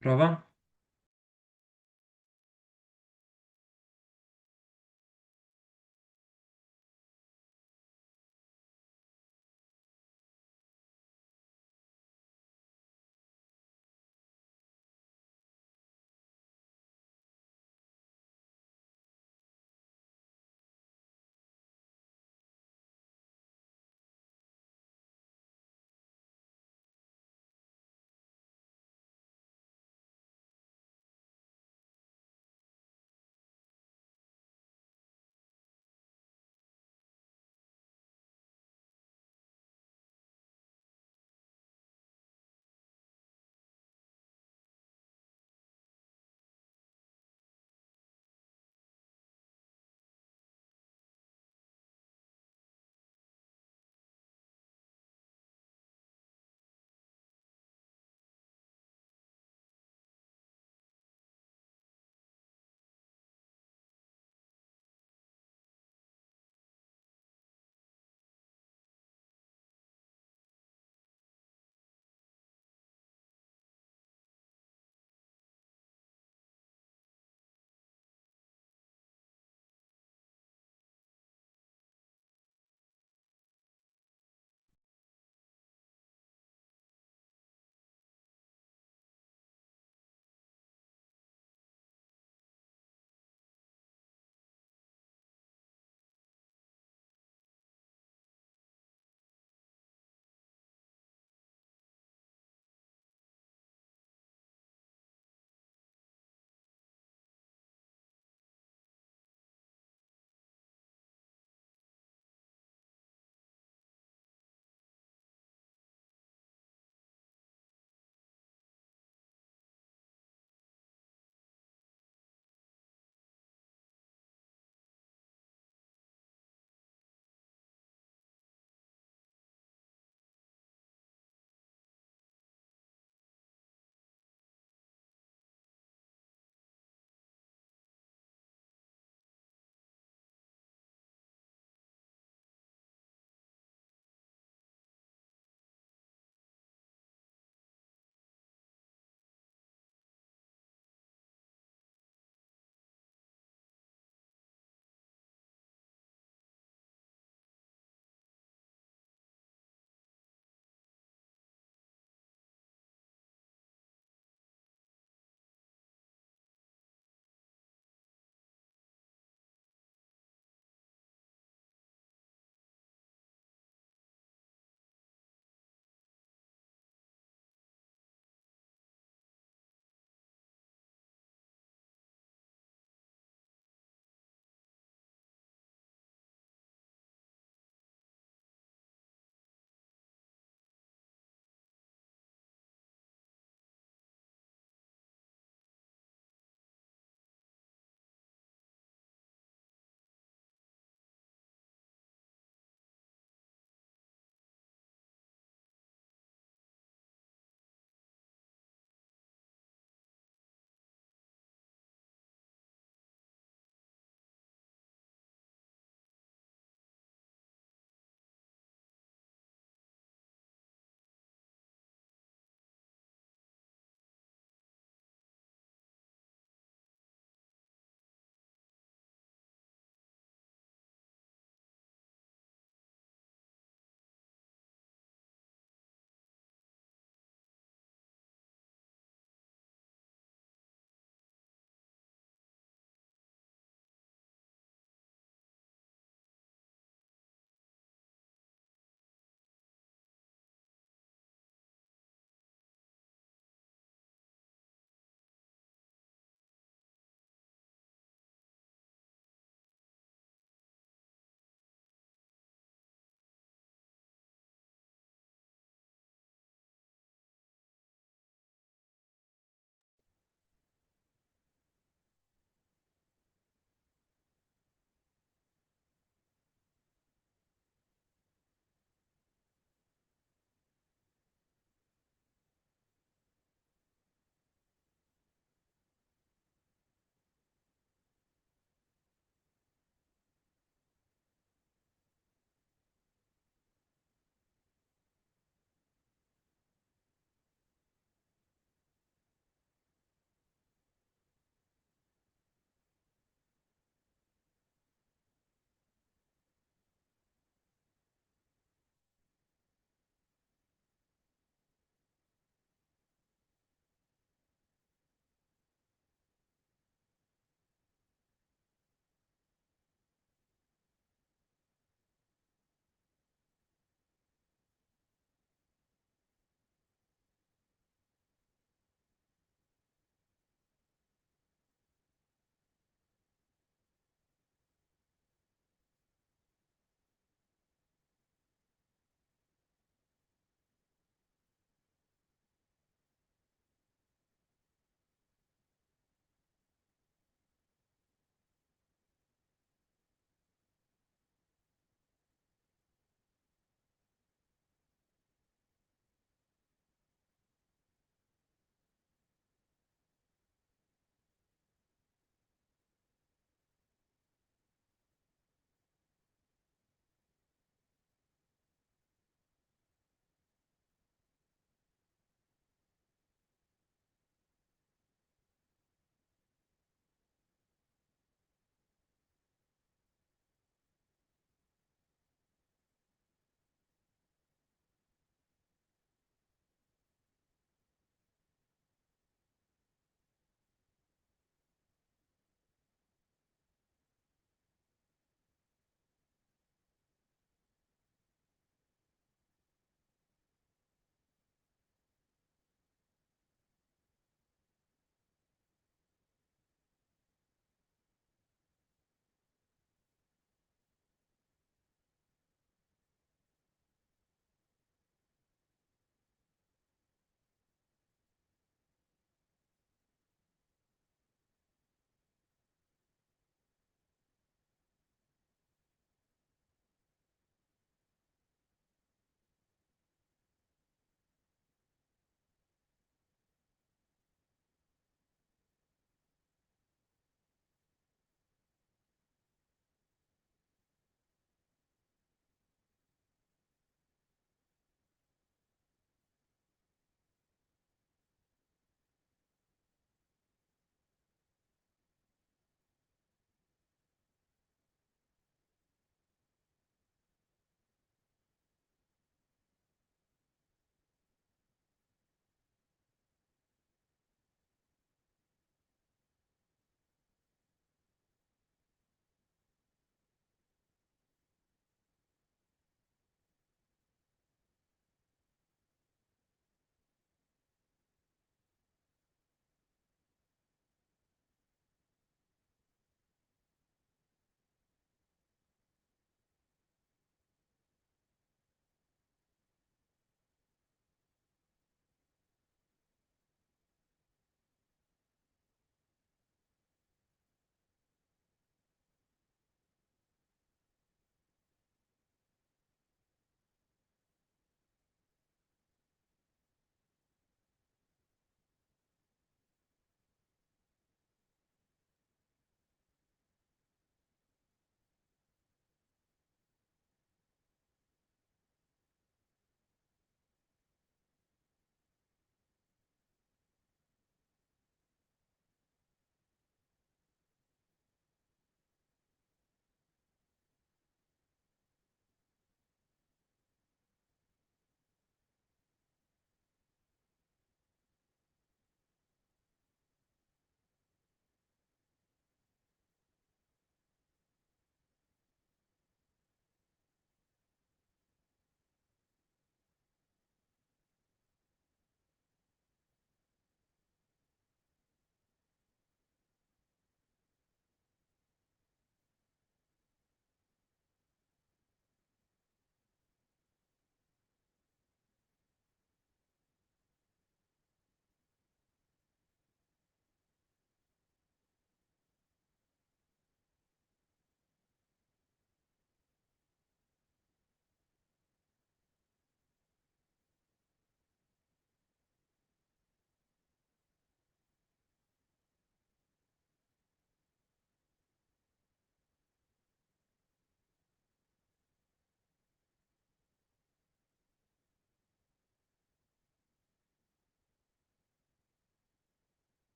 Prova.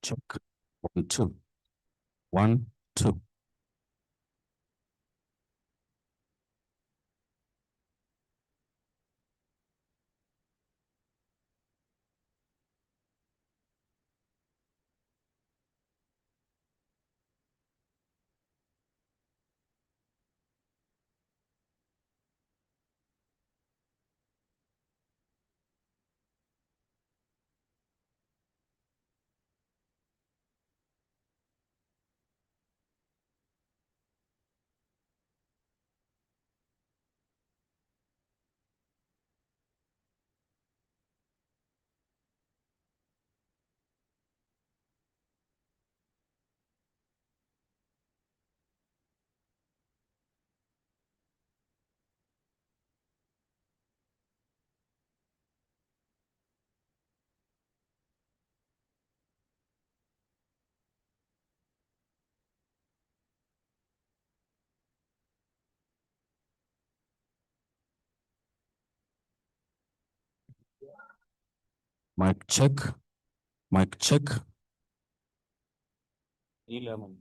Check. 1, 2. 1, 2. Mic check. Mic check. 11.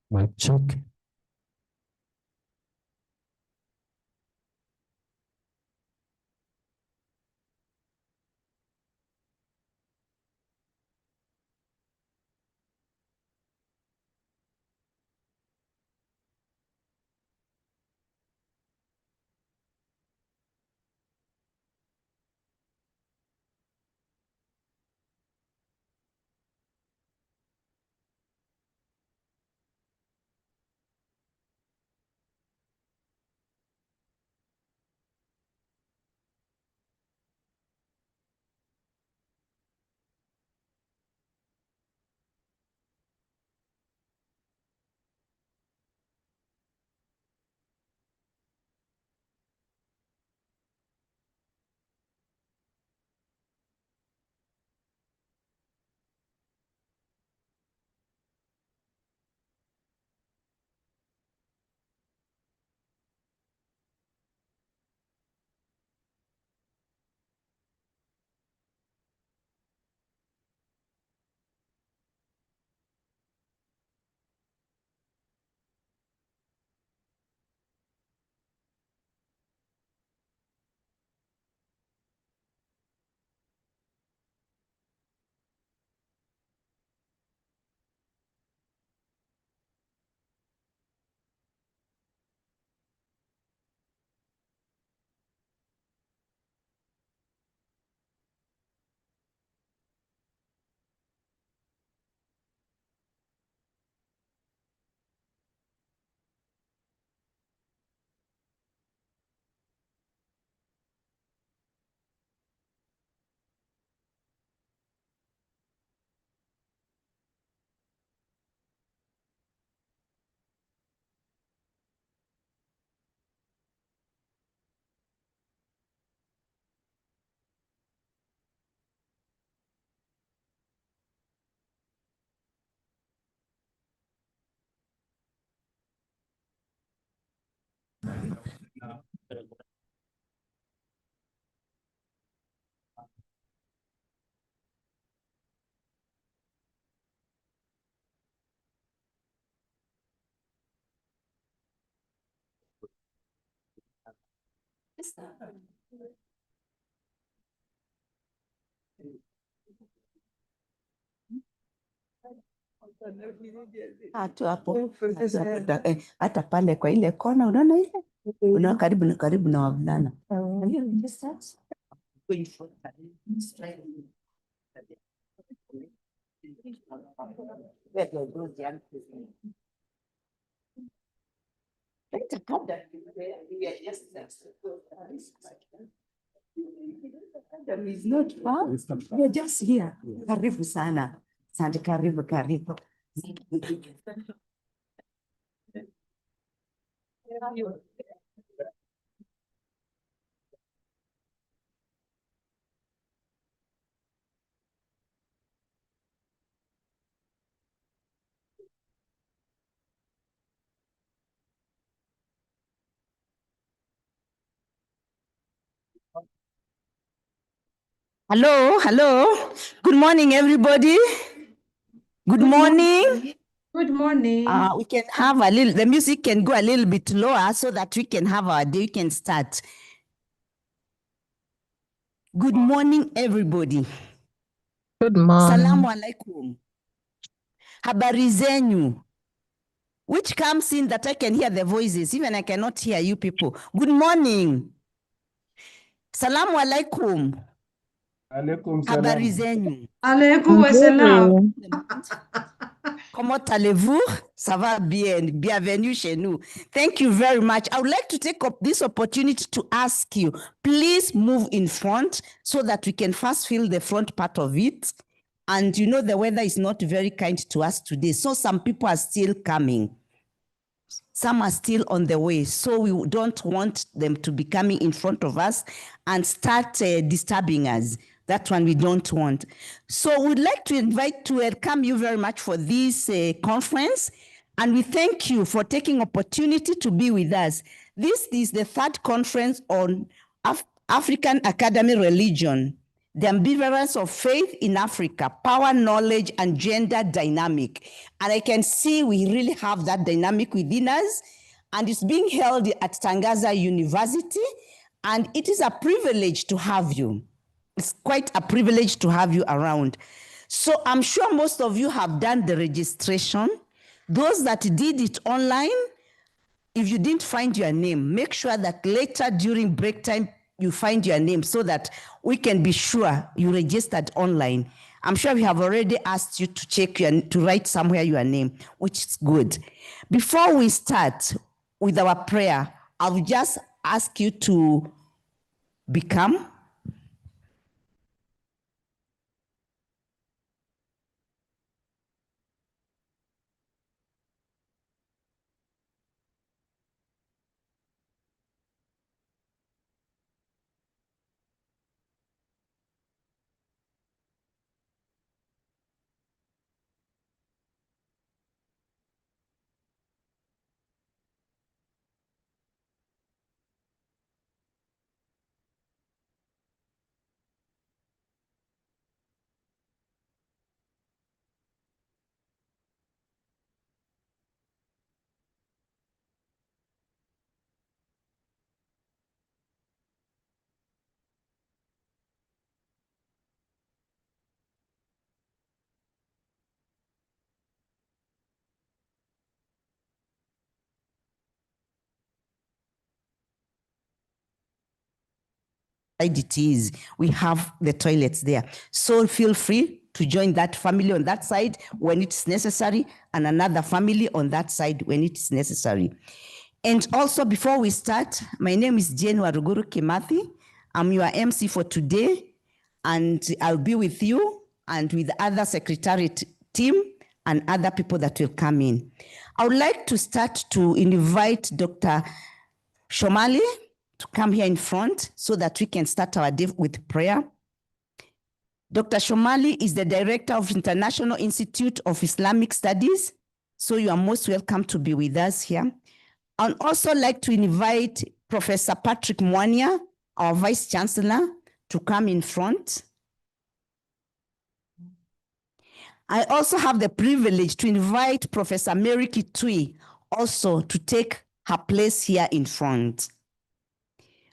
Mic check. Hata pale kwa ile kona unaona ile unaona karibu na wavulana. Is not far. We're just here. Karibu sana. Asante, karibu. Hello. Good morning, everybody. Good morning. Good morning. We can have the music can go a little bit lower so that we can have our day, we can start. Good morning, everybody. Good morning. Salamu alaikum. Habari zenyu. Which comes in that I can hear the voices, even I cannot hear you people. Good morning. Salamu alaikum. Alaikum Habari salam. zenyu. Alaikum wassalam. Comment allez-vous? Ça va bien. Bienvenue chez nous. Thank you very much. I would like to take up this opportunity to ask you, please move in front so that we can first feel the front part of it. And you know, the weather is not very kind to us today. So some people are still coming. Some are still on the way. So we don't want them to be coming in front of us and start disturbing us. That one we don't want. So we'd like to welcome you very much for this conference. And we thank you for taking opportunity to be with us. This is the third conference on African Academy Religion, the ambivalence of faith in Africa, power, knowledge, and gender dynamic. And I can see we really have that dynamic within us. And it's being held at Tangaza University. And it is a privilege to have you. It's quite a privilege to have you around. So I'm sure most of you have done the registration. Those that did it online, if you didn't find your name, make sure that later during break time, you find your name so that we can be sure you registered online. I'm sure we have already asked you to check to write somewhere your name, which is good. Before we start with our prayer, I will just ask you to become identities. We have the toilets there. So feel free to join that family on that side when it's necessary and another family on that side when it's necessary. And also before we start, my name is Jane Waruguru Kimathi. I'm your MC for today and I'll be with you and with other secretariat team and other people that will come in. I would like to start to invite Dr. Shomali to come here in front so that we can start our day with prayer. Dr. Shomali is the director of International Institute of Islamic Studies. So you are most welcome to be with us here. I'd also like to invite Professor Patrick Mwania, our Vice Chancellor, to come in front. I also have the privilege to invite Professor Mary Getui also to take her place here in front.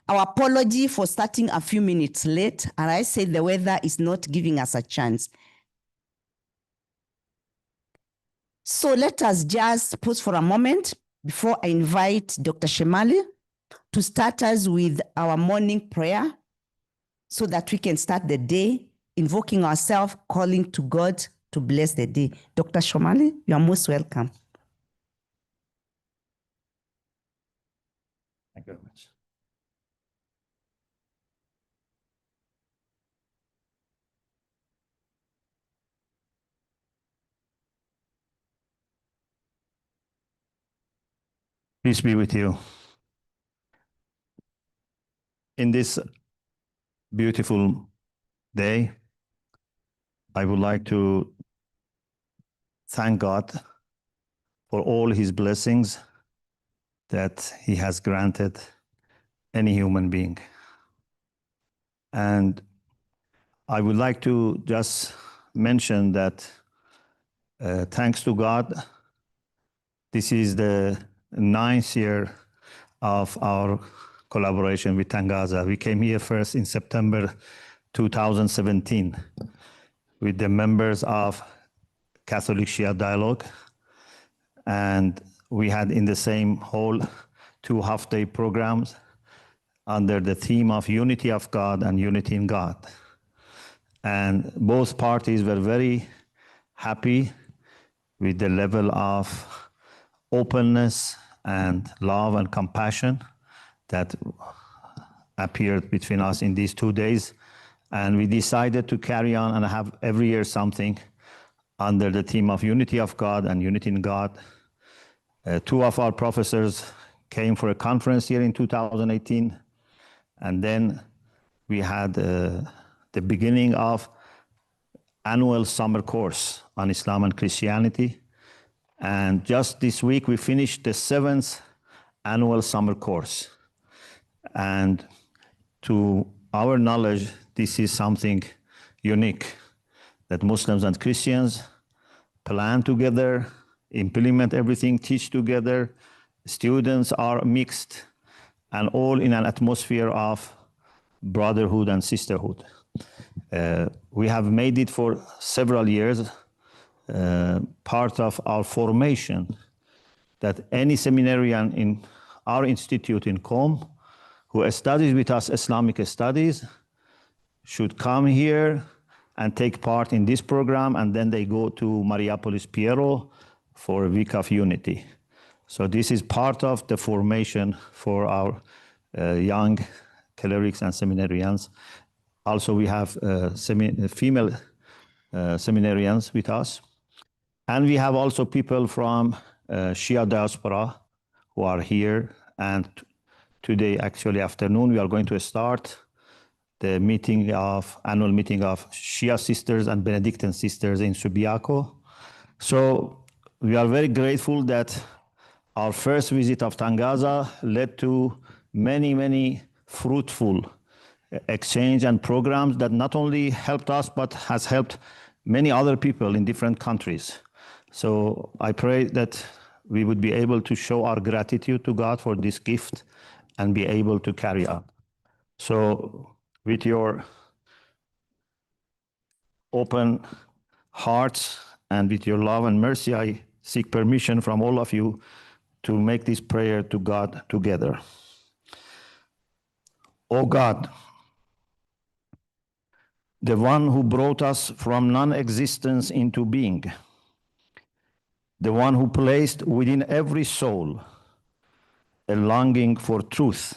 Our apology for starting a few minutes late, and I said the weather is not giving us a chance. So let us just pause for a moment before I invite Dr. Shemali to start us with our morning prayer so that we can start the day invoking ourselves, calling to God to bless the day. Dr. Shemali, you are most welcome. Thank you very much. Peace be with you. In this beautiful day, I would like to thank God for all his blessings that he has granted any human being. And I would like to just mention that thanks to God, this is the 9th year of our collaboration with Tangaza. We came here first in September 2017 with the members of Catholic Shia Dialogue. And we had in the same hall 2 half-day programs under the theme of unity of God and unity in God. And both parties were very happy with the level of openness and love and compassion that appeared between us in these 2 days. And we decided to carry on and have every year something under the theme of unity of God and unity in God. 2 of our professors came for a conference here in 2018. And then we had the beginning of annual summer course on Islam and Christianity. And just this week, we finished the 7th annual summer course. And to our knowledge, this is something unique, that Muslims and Christians plan together, implement everything, teach together. Students are mixed and all in an atmosphere of brotherhood and sisterhood. We have made it for several years, part of our formation, that any seminarian in our institute in Qom who studies with us Islamic studies should come here and take part in this program, and then they go to Mariapolis Piero for a week of unity. So this is part of the formation for our young clerics and seminarians. Also, we have female seminarians with us. And we have also people from Shia diaspora who are here. And today, actually afternoon, we are going to start the annual meeting of Shia sisters and Benedictine sisters in Subiaco. So we are very grateful that our first visit of Tangaza led to many, many fruitful exchange and programs that not only helped us, but has helped many other people in different countries. So I pray that we would be able to show our gratitude to God for this gift and be able to carry on. So with your open hearts and with your love and mercy, I seek permission from all of you to make this prayer to God together. O God, the one who brought us from non-existence into being, the one who placed within every soul a longing for truth,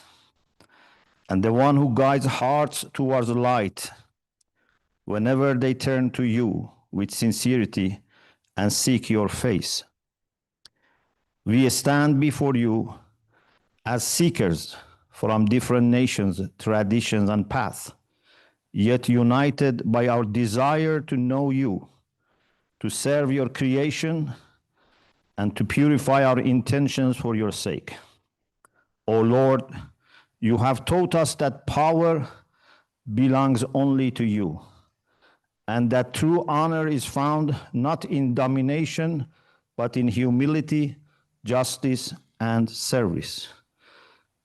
and the one who guides hearts towards light whenever they turn to you with sincerity and seek your face. We stand before you as seekers from different nations, traditions, and paths, yet united by our desire to know you, to serve your creation, and to purify our intentions for your sake. O Lord, you have taught us that power belongs only to you, and that true honor is found not in domination, but in humility, justice, and service.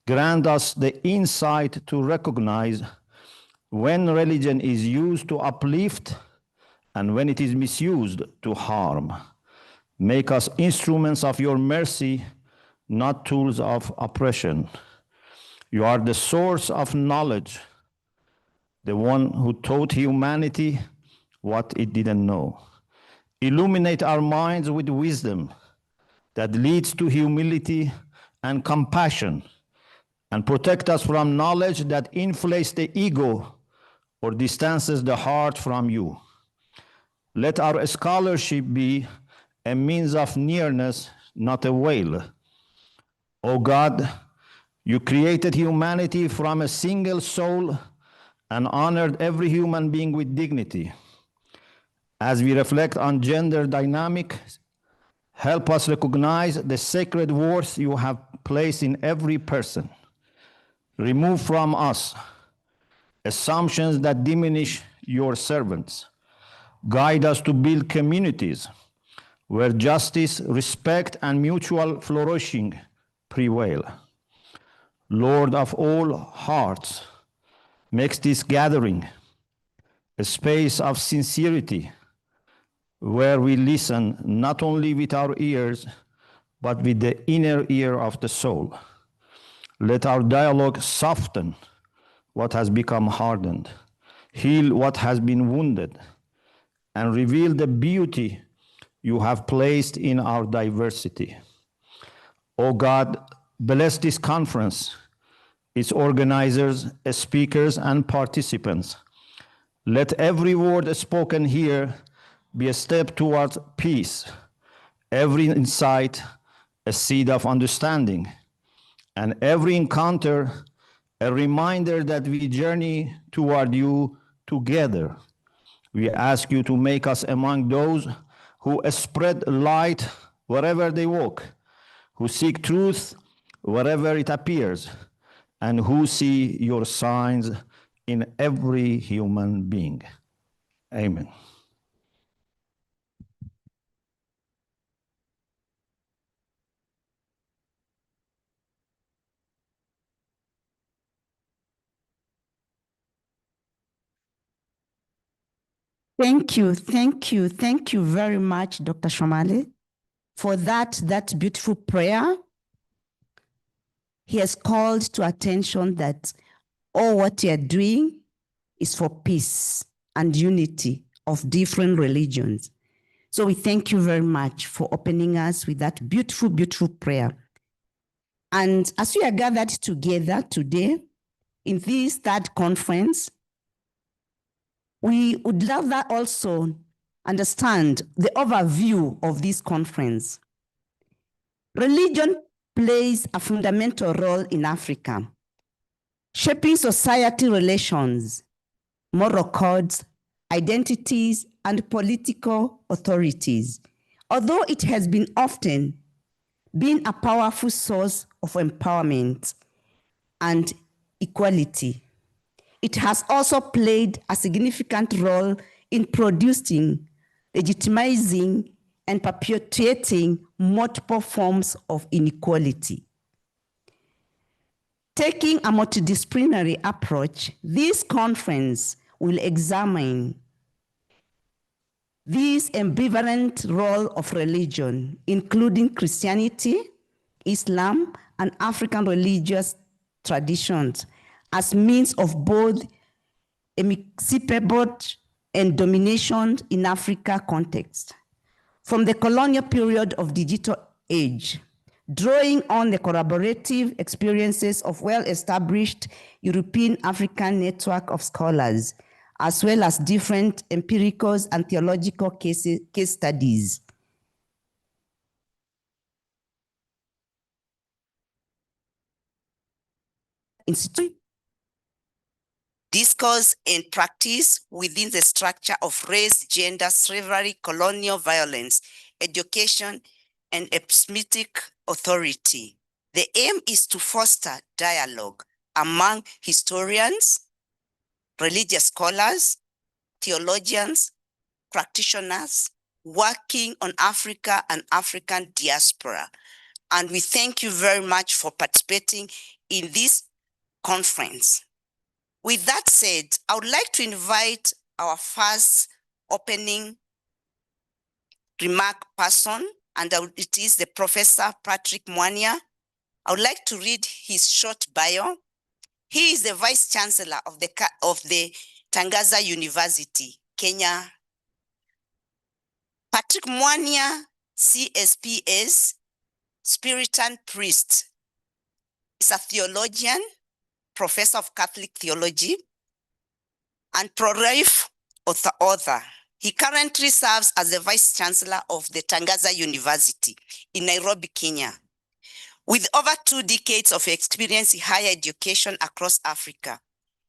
Grant us the insight to recognize when religion is used to uplift and when it is misused to harm. Make us instruments of your mercy, not tools of oppression. You are the source of knowledge, the one who taught humanity what it didn't know. Illuminate our minds with wisdom that leads to humility and compassion, and protect us from knowledge that inflates the ego or distances the heart from you. Let our scholarship be a means of nearness, not a veil. O God, you created humanity from a single soul and honored every human being with dignity. As we reflect on gender dynamics, help us recognize the sacred worth you have placed in every person. Remove from us assumptions that diminish your servants. Guide us to build communities where justice, respect, and mutual flourishing prevail. Lord of all hearts, make this gathering a space of sincerity where we listen not only with our ears, but with the inner ear of the soul. Let our dialogue soften what has become hardened, heal what has been wounded, and reveal the beauty you have placed in our diversity. O God, bless this conference, its organizers, speakers, and participants. Let every word spoken here be a step towards peace, every insight a seed of understanding, and every encounter a reminder that we journey toward you together. We ask you to make us among those who spread light wherever they walk, who seek truth wherever it appears, and who see your signs in every human being. Amen. Thank you very much, Dr. Shomale, for that beautiful prayer. He has called to attention that all what you are doing is for peace and unity of different religions. So we thank you very much for opening us with that beautiful, beautiful prayer. And as we are gathered together today in this third conference, we would love that also understand the overview of this conference. Religion plays a fundamental role in Africa, shaping society relations, moral codes, identities, and political authorities. Although it has been often been a powerful source of empowerment and equality, it has also played a significant role in producing, legitimizing, and perpetuating multiple forms of inequality. Taking a multidisciplinary approach, this conference will examine this ambivalent role of religion, including Christianity, Islam, and African religious traditions, as means of both emancipation and domination in Africa context. From the colonial period of digital age, drawing on the collaborative experiences of well-established European African network of scholars, as well as different empirical and theological case studies. Institute discourse and practice within the structure of race, gender, slavery, colonial violence, education, and epistemic authority. The aim is to foster dialogue among historians, religious scholars, theologians, practitioners working on Africa and African diaspora. And we thank you very much for participating in this conference. With that said, I would like to invite our first opening remark person, and it is the Professor Patrick Mwania. I would like to read his short bio. He is the Vice Chancellor of the Tangaza University, Kenya. Patrick Mwania, CSPS, Spiritan priest, is a theologian, professor of Catholic theology, and Prof author. He currently serves as the Vice Chancellor of the Tangaza University in Nairobi, Kenya. With over 2 decades of experience in higher education across Africa,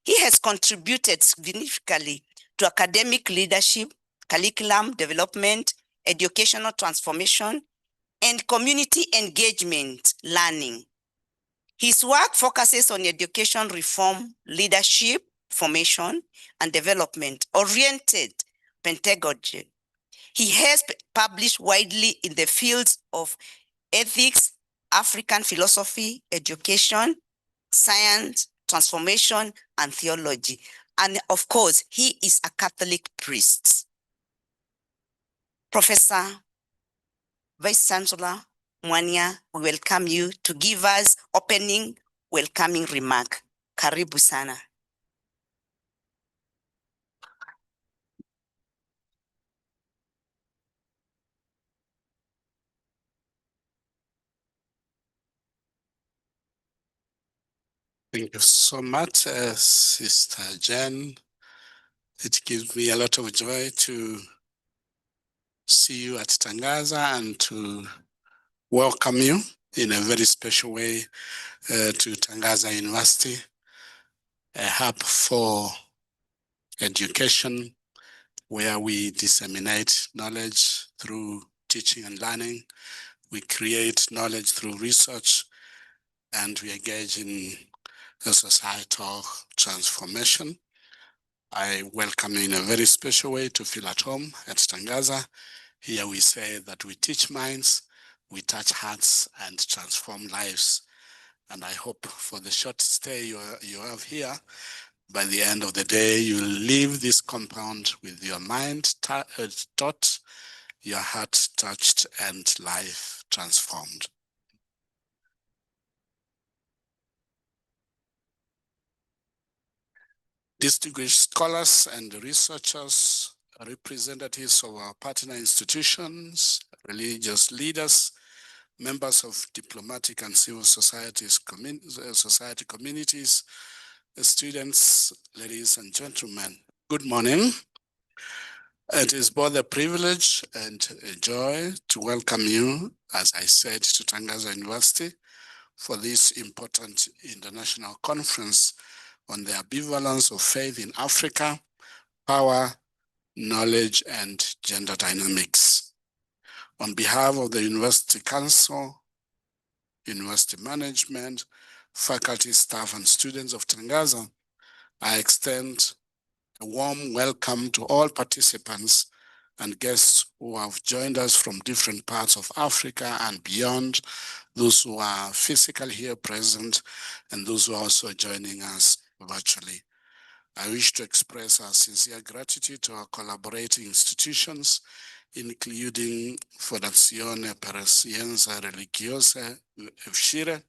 he has contributed significantly to academic leadership, curriculum development, educational transformation, and community engagement learning. His work focuses on education reform, leadership, formation, and development oriented pedagogy. He has published widely in the fields of ethics, African philosophy, education, science, transformation, and theology. And of course, he is a Catholic priest. Professor Vice Chancellor Mwania, we welcome you to give us opening welcoming remark. Karibu sana. Thank you so much, Sister Jen. It gives me a lot of joy to see you at Tangaza and to welcome you in a very special way to Tangaza University, a hub for education where we disseminate knowledge through teaching and learning. We create knowledge through research, and we engage in a societal transformation. I welcome you in a very special way to feel at home at Tangaza. Here we say that we teach minds, we touch hearts, and transform lives. And I hope for the short stay you have here, by the end of the day, you will leave this compound with your mind taught, your heart touched, and life transformed. Distinguished scholars and researchers, representatives of our partner institutions, religious leaders, members of diplomatic and civil society communities, students, ladies and gentlemen, good morning. It is both a privilege and a joy to welcome you, as I said, to Tangaza University for this important international conference on the ambivalence of faith in Africa, power, knowledge, and gender dynamics. On behalf of the University Council, University Management, faculty, staff, and students of Tangaza, I extend a warm welcome to all participants and guests who have joined us from different parts of Africa and beyond, those who are physically here present, and those who are also joining us virtually. I wish to express our sincere gratitude to our collaborating institutions, including Fondazione per la Scienza Religiosa Fshire,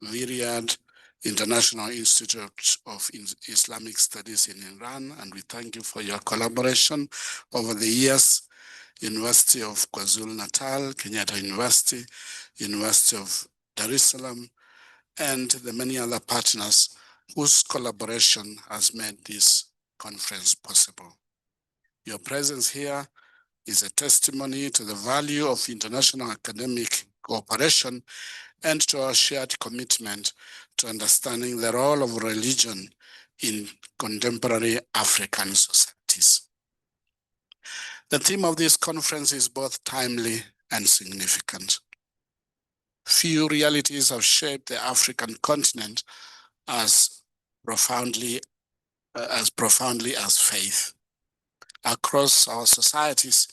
Vyriad, International Institute of Islamic Studies in Iran, and we thank you for your collaboration over the years. University of KwaZulu-Natal, Kenyatta University, University of Dar es Salaam, and the many other partners whose collaboration has made this conference possible. Your presence here is a testimony to the value of international academic cooperation and to our shared commitment to understanding the role of religion in contemporary African societies. The theme of this conference is both timely and significant. few realities have shaped the African continent as profoundly as faith. Across our societies,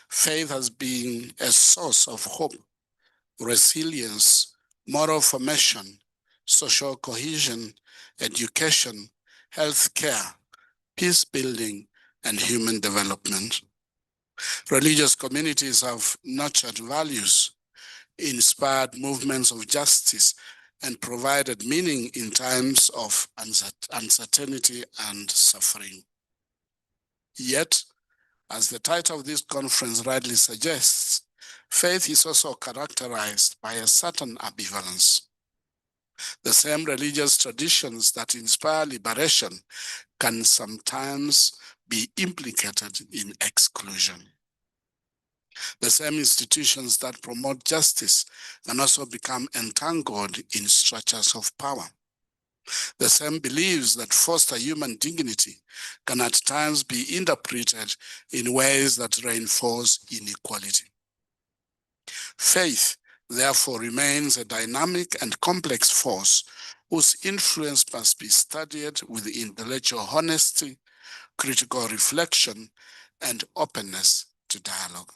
faith has been a source of hope, resilience, moral formation, social cohesion, education, healthcare, peace building, and human development. Religious communities have nurtured values, inspired movements of justice, and provided meaning in times of uncertainty and suffering. Yet, as the title of this conference rightly suggests, faith is also characterized by a certain ambivalence. The same religious traditions that inspire liberation can sometimes be implicated in exclusion. The same institutions that promote justice can also become entangled in structures of power. The same beliefs that foster human dignity can at times be interpreted in ways that reinforce inequality. Faith, therefore, remains a dynamic and complex force whose influence must be studied with intellectual honesty, critical reflection, and openness to dialogue.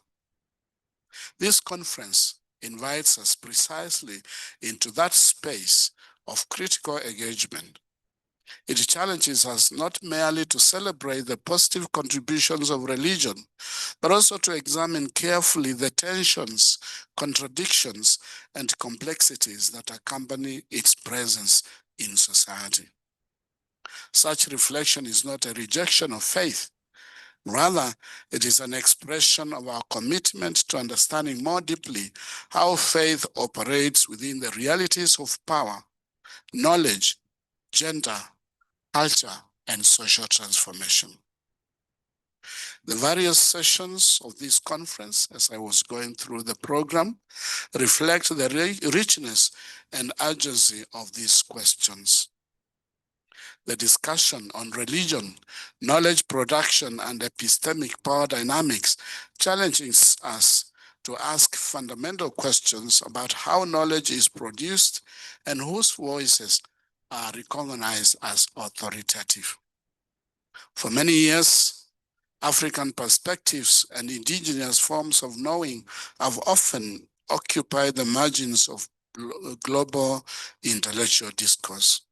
This conference invites us precisely into that space of critical engagement. It challenges us not merely to celebrate the positive contributions of religion, but also to examine carefully the tensions, contradictions, and complexities that accompany its presence in society. Such reflection is not a rejection of faith. Rather, it is an expression of our commitment to understanding more deeply how faith operates within the realities of power, knowledge, gender, culture, and social transformation. The various sessions of this conference, as I was going through the program, reflect the richness and urgency of these questions. The discussion on religion, knowledge production, and epistemic power dynamics challenges us to ask fundamental questions about how knowledge is produced and whose voices are recognized as authoritative. For many years, African perspectives and indigenous forms of knowing have often occupied the margins of global intellectual discourse.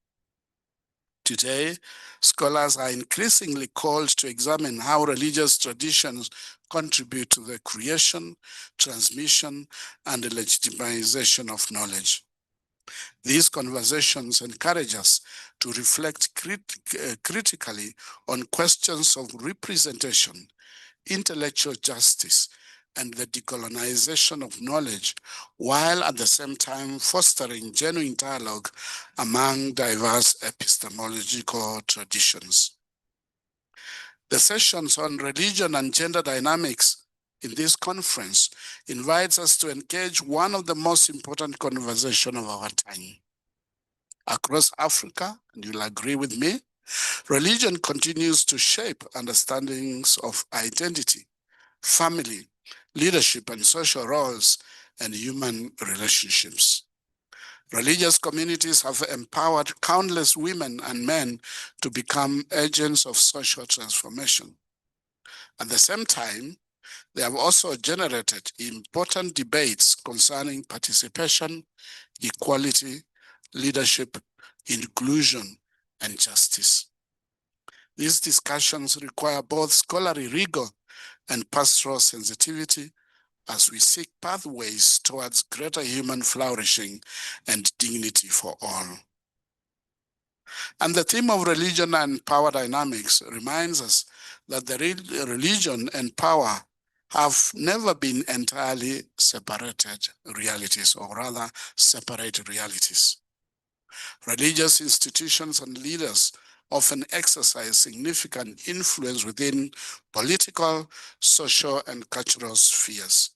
Today, scholars are increasingly called to examine how religious traditions contribute to the creation, transmission, and the legitimization of knowledge. These conversations encourage us to reflect critically on questions of representation, intellectual justice, and the decolonization of knowledge, while at the same time fostering genuine dialogue among diverse epistemological traditions. The sessions on religion and gender dynamics in this conference invites us to engage one of the most important conversations of our time. Across Africa, and you'll agree with me, religion continues to shape understandings of identity, family, leadership and social roles, and human relationships. Religious communities have empowered countless women and men to become agents of social transformation. At the same time, they have also generated important debates concerning participation, equality, leadership, inclusion, and justice. These discussions require both scholarly rigor and pastoral sensitivity as we seek pathways towards greater human flourishing and dignity for all. And the theme of religion and power dynamics reminds us that the religion and power have never been entirely separated realities, or rather separate realities. Religious institutions and leaders often exercise significant influence within political, social, and cultural spheres.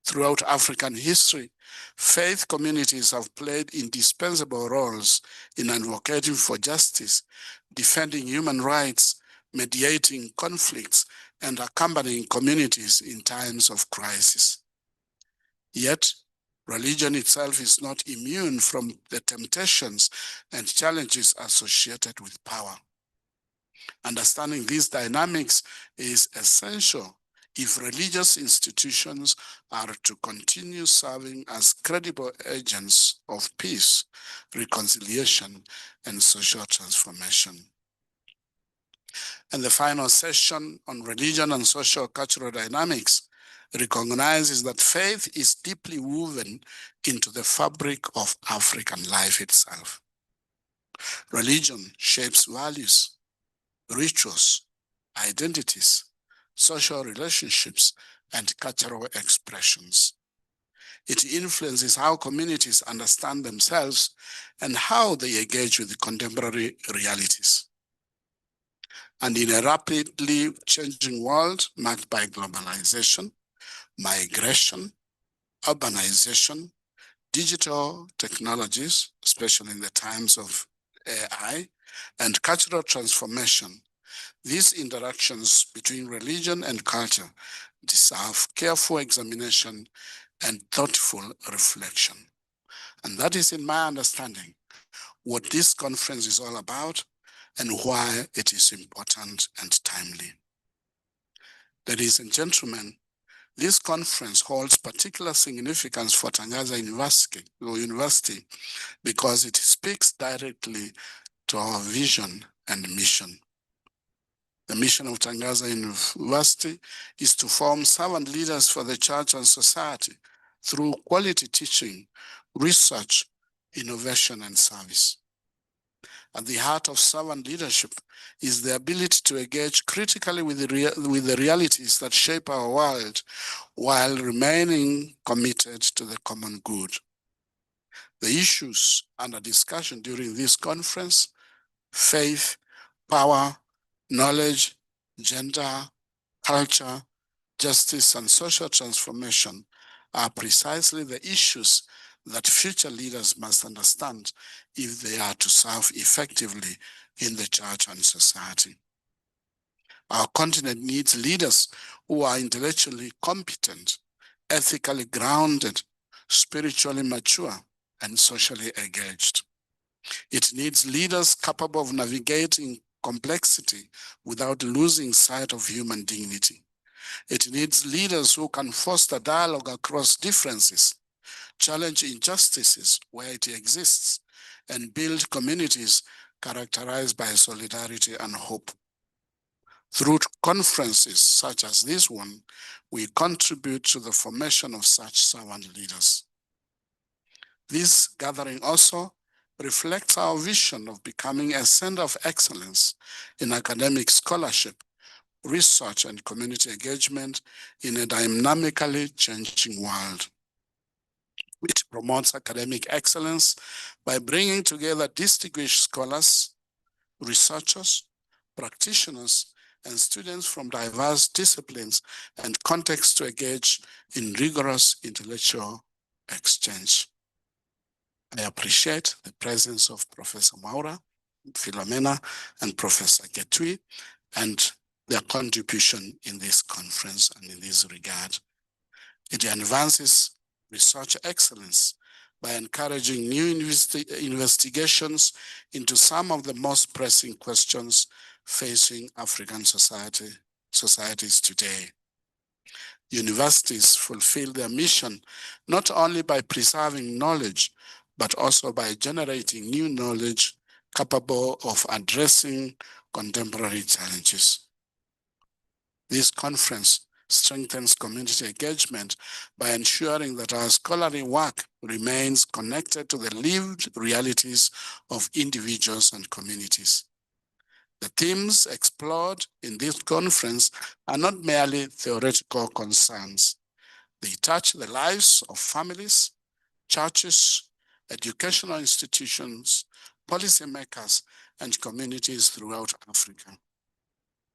Throughout African history, faith communities have played indispensable roles in advocating for justice, defending human rights, mediating conflicts, and accompanying communities in times of crisis. Yet, Religion itself is not immune from the temptations and challenges associated with power. Understanding these dynamics is essential if religious institutions are to continue serving as credible agents of peace, reconciliation, and social transformation. And the final session on religion and social cultural dynamics recognizes that faith is deeply woven into the fabric of African life itself. Religion shapes values, rituals, identities, social relationships, and cultural expressions. It influences how communities understand themselves and how they engage with contemporary realities. And in a rapidly changing world marked by globalization, migration, urbanization, digital technologies, especially in the times of AI, and cultural transformation, these interactions between religion and culture deserve careful examination and thoughtful reflection. And that is, in my understanding, what this conference is all about and why it is important and timely. Ladies and gentlemen, this conference holds particular significance for Tangaza University because it speaks directly to our vision and mission. The mission of Tangaza University is to form servant leaders for the church and society through quality teaching, research, innovation, and service. At the heart of servant leadership is the ability to engage critically with the realities that shape our world while remaining committed to the common good. The issues under discussion during this conference, faith, power, knowledge, gender, culture, justice, and social transformation are precisely the issues that future leaders must understand if they are to serve effectively in the church and society. Our continent needs leaders who are intellectually competent, ethically grounded, spiritually mature, and socially engaged. It needs leaders capable of navigating complexity without losing sight of human dignity. It needs leaders who can foster dialogue across differences, challenge injustices where it exists, and build communities characterized by solidarity and hope. Through conferences such as this one, we contribute to the formation of such servant leaders. This gathering also reflects our vision of becoming a center of excellence in academic scholarship, research, and community engagement in a dynamically changing world. It promotes academic excellence by bringing together distinguished scholars, researchers, practitioners, and students from diverse disciplines and contexts to engage in rigorous intellectual exchange. I appreciate the presence of Professor Maura, Philomena, and Professor Getui, and their contribution in this conference and in this regard. It advances research excellence by encouraging new investigations into some of the most pressing questions facing African societies today. Universities fulfill their mission not only by preserving knowledge, but also by generating new knowledge capable of addressing contemporary challenges. This conference strengthens community engagement by ensuring that our scholarly work remains connected to the lived realities of individuals and communities. The themes explored in this conference are not merely theoretical concerns. They touch the lives of families, churches, educational institutions, policymakers, and communities throughout Africa.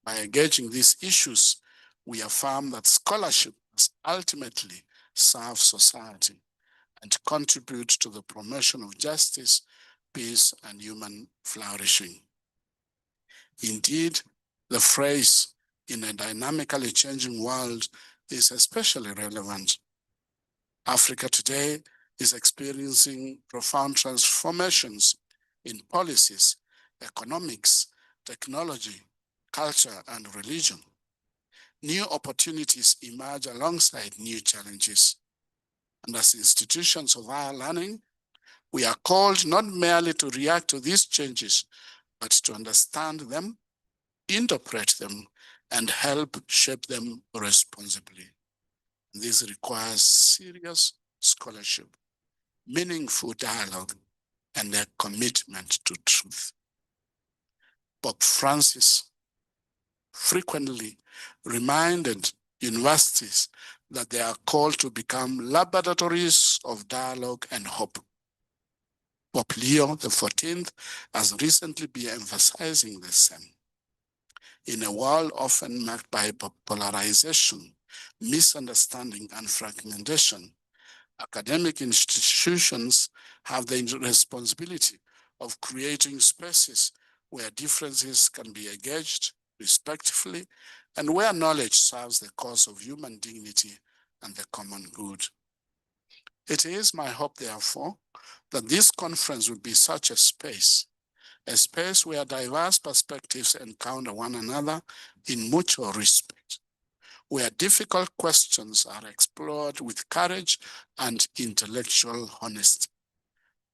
By engaging these issues, we affirm that scholarship must ultimately serve society and contribute to the promotion of justice, peace, and human flourishing. Indeed, the phrase "in a dynamically changing world" is especially relevant. Africa today is experiencing profound transformations in policies, economics, technology, culture, and religion. New opportunities emerge alongside new challenges. And as institutions of higher learning, we are called not merely to react to these changes, but to understand them, interpret them, and help shape them responsibly. This requires serious scholarship, meaningful dialogue, and a commitment to truth. Pope Francis frequently reminded universities that they are called to become laboratories of dialogue and hope. Pope Leo XIV has recently been emphasizing the same. In a world often marked by polarization, misunderstanding, and fragmentation, academic institutions have the responsibility of creating spaces where differences can be engaged respectfully and where knowledge serves the cause of human dignity and the common good. It is my hope, therefore, that this conference will be such a space where diverse perspectives encounter one another in mutual respect, where difficult questions are explored with courage and intellectual honesty,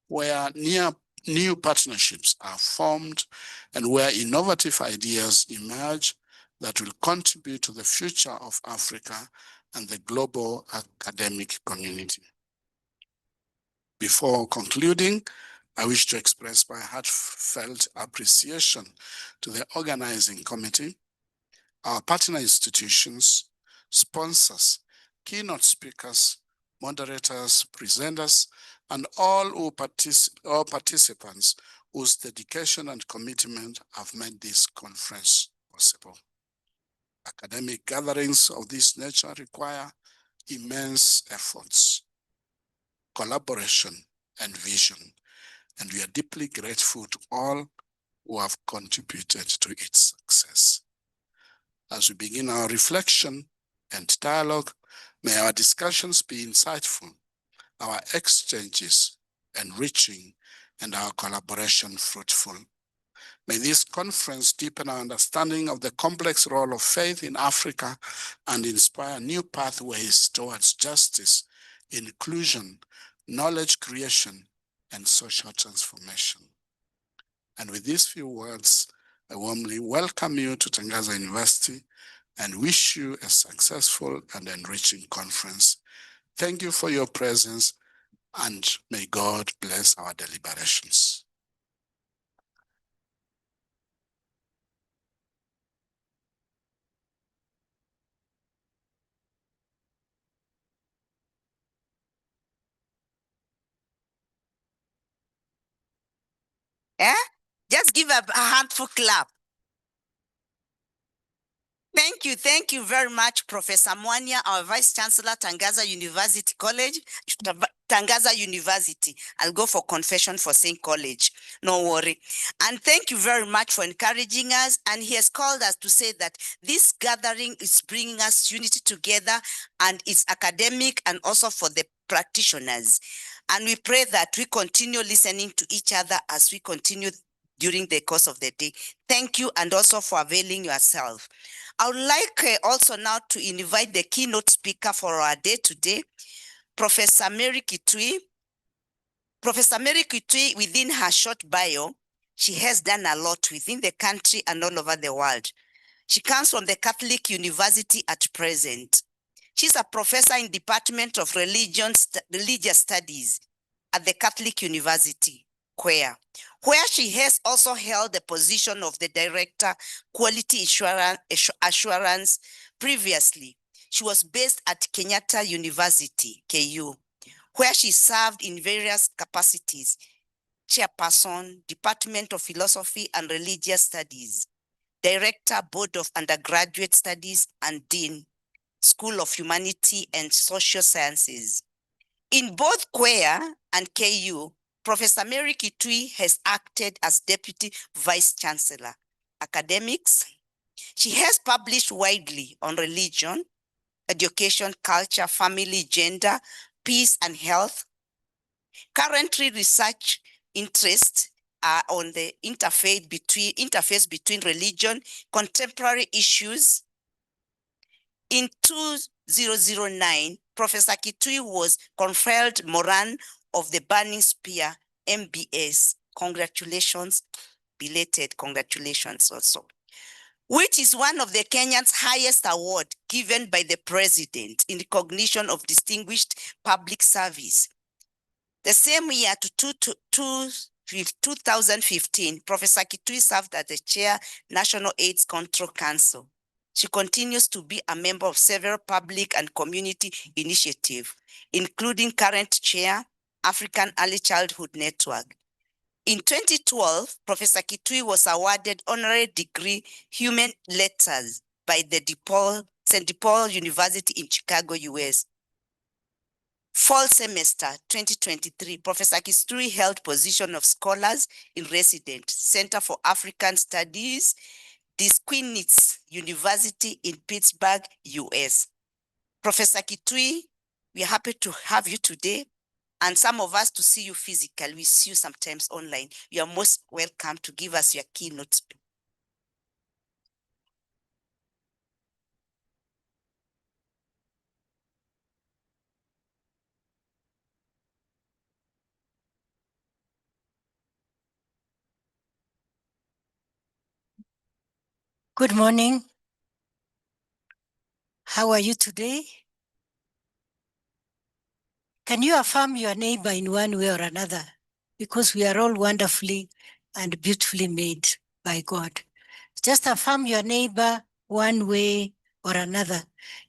where new partnerships are formed, and where innovative ideas emerge that will contribute to the future of Africa and the global academic community. Before concluding, I wish to express my heartfelt appreciation to the organizing committee, our partner institutions, sponsors, keynote speakers, moderators, presenters, and all participants whose dedication and commitment have made this conference possible. Academic gatherings of this nature require immense efforts, collaboration, and vision, and we are deeply grateful to all who have contributed to its success. As we begin our reflection and dialogue, may our discussions be insightful, our exchanges enriching, and our collaboration fruitful. May this conference deepen our understanding of the complex role of faith in Africa and inspire new pathways towards justice, inclusion, knowledge creation, and social transformation. And with these few words, I warmly welcome you to Tangaza University and wish you a successful and enriching conference. Thank you for your presence, and may God bless our deliberations. Just give a handful clap. Thank you very much, Professor Mwanya, our Vice Chancellor, Tangaza University College, Tangaza University. I'll go for confession for saying college, no worry. And thank you very much for encouraging us. And he has called us to say that this gathering is bringing us unity together, and it's academic and also for the practitioners. And we pray that we continue listening to each other as we continue during the course of the day. Thank you, and also for availing yourself. I would like also now to invite the keynote speaker for our day today, Professor Mary Getui. Professor Mary Getui, within her short bio, she has done a lot within the country and all over the world. She comes from the Catholic University at present. She's a professor in Department of Religious Studies at the Catholic University, where she has also held the position of the Director, Quality Assurance previously. She was based at Kenyatta University, KU, where she served in various capacities: Chairperson, Department of Philosophy and Religious Studies, Director, Board of Undergraduate Studies, and Dean, School of Humanity and Social Sciences. In both Queer and KU, Professor Mary Getui has acted as Deputy Vice Chancellor, Academics. She has published widely on religion, education, culture, family, gender, peace and health, Currently, research interests are on the interface between religion, contemporary issues. In 2009, Professor Getui was conferred Moran of the Burning Spear, MBS. Congratulations, belated congratulations also, which is one of the Kenyan's highest award given by the president in recognition of distinguished public service. The same year to 2015, Professor Getui served as the chair, National AIDS Control Council. She continues to be a member of several public and community initiatives, including current chair, African Early Childhood Network. In 2012, Professor Getui was awarded honorary degree Human Letters by the St. DePaul University in Chicago, US. Fall semester 2023, Professor Getui held position of scholars in resident, Center for African Studies, Queen's University in Pittsburgh, US. Professor Getui, we are happy to have you today, and some of us to see you physically. We see you sometimes online. You are most welcome to give us your keynote. Good morning. How are you today? Can you affirm your neighbor in one way or another? Because we are all wonderfully and beautifully made by God. Just affirm your neighbor one way or another.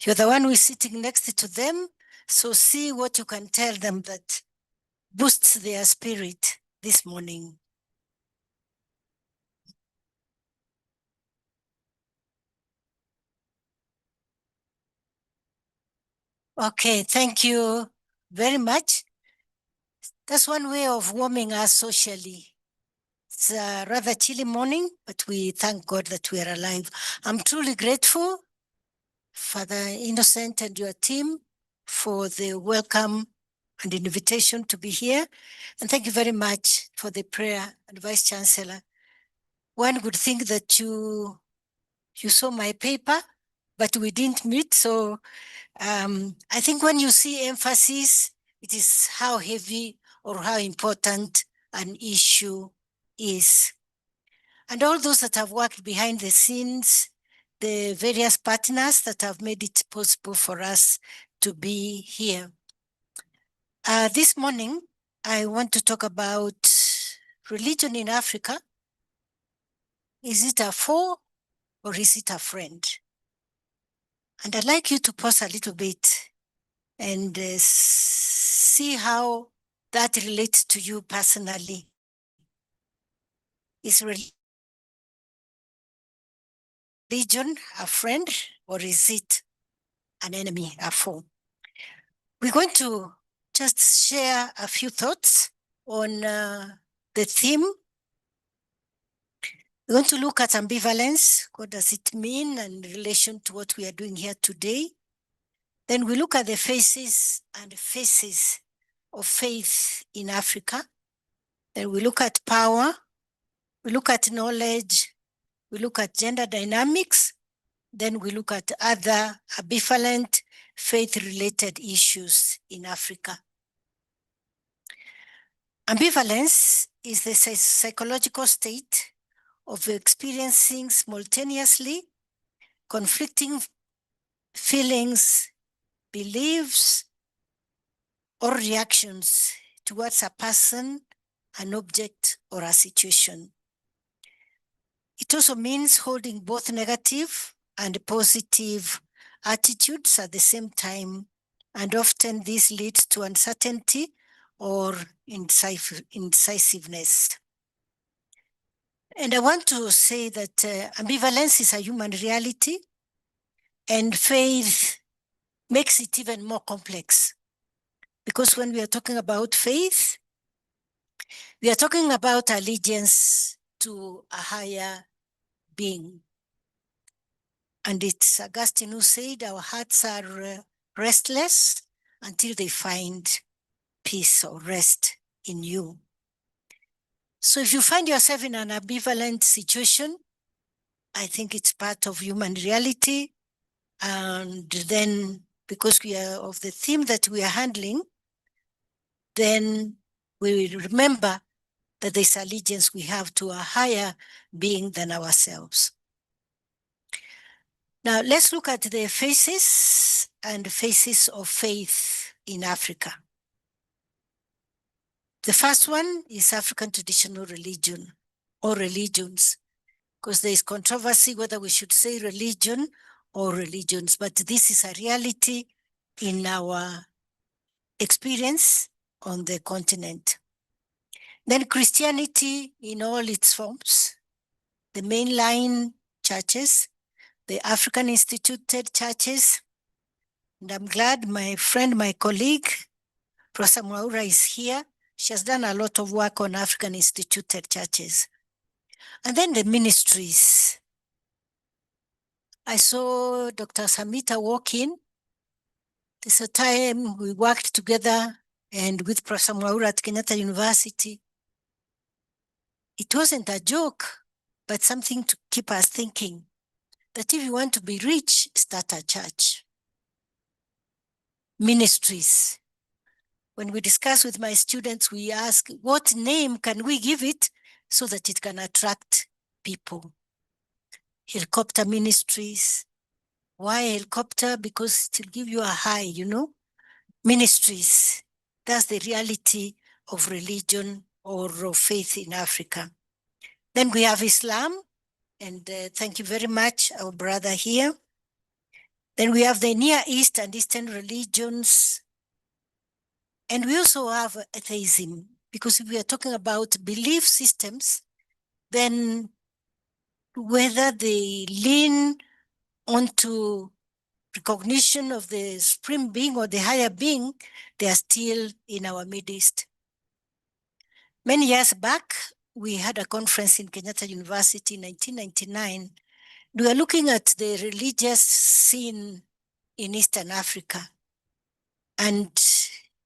You're the one who is sitting next to them, so see what you can tell them that boosts their spirit this morning. Okay, thank you very much. That's one way of warming us socially. It's a rather chilly morning, but we thank God that we are alive. I'm truly grateful, Father Innocent and your team, for the welcome and invitation to be here. And thank you very much for the prayer and Vice Chancellor. One would think that you saw my paper, but we didn't meet. So I think when you see emphasis, it is how heavy or how important an issue is. And all those that have worked behind the scenes, the various partners that have made it possible for us to be here. This morning, I want to talk about religion in Africa. Is it a foe or is it a friend? And I'd like you to pause a little bit and see how that relates to you personally. Is religion a friend or is it an enemy, a foe? We're going to just share a few thoughts on the theme. We're going to look at ambivalence. What does it mean in relation to what we are doing here today? Then we look at the faces and faces of faith in Africa. Then we look at power. We look at knowledge. We look at gender dynamics. Then we look at other ambivalent faith-related issues in Africa. Ambivalence is the psychological state of experiencing simultaneously conflicting feelings, beliefs, or reactions towards a person, an object, or a situation. It also means holding both negative and positive attitudes at the same time, and often this leads to uncertainty or indecisiveness. And I want to say that ambivalence is a human reality, and faith makes it even more complex. Because when we are talking about faith, we are talking about allegiance to a higher being. And it's Augustine who said our hearts are restless until they find peace or rest in you. So if you find yourself in an ambivalent situation, I think it's part of human reality. And then because we are of the theme that we are handling, then we will remember that there's allegiance we have to a higher being than ourselves. Now let's look at the faces and faces of faith in Africa. The first one is African traditional religion or religions, because there is controversy whether we should say religion or religions, but this is a reality in our experience on the continent. Then Christianity in all its forms, the mainline churches, the African instituted churches, and I'm glad my friend, my colleague, Prof. Mwaura is here. She has done a lot of work on African instituted churches. And then the ministries. I saw Dr. Samita walk in. There's a time we worked together and with Prof. Mwaura at Kenyatta University. It wasn't a joke, but something to keep us thinking that if you want to be rich, start a church. Ministries. When we discuss with my students, we ask, what name can we give it so that it can attract people? Helicopter ministries. Why helicopter? Because it will give you a high, you know? Ministries. That's the reality of religion or of faith in Africa. Then we have Islam, and thank you very much, our brother here. Then we have the Near East and Eastern religions. And we also have atheism, because if we are talking about belief systems, then whether they lean onto recognition of the supreme being or the higher being, they are still in our midst. Many years back, we had a conference in Kenyatta University in 1999. We were looking at the religious scene in Eastern Africa. And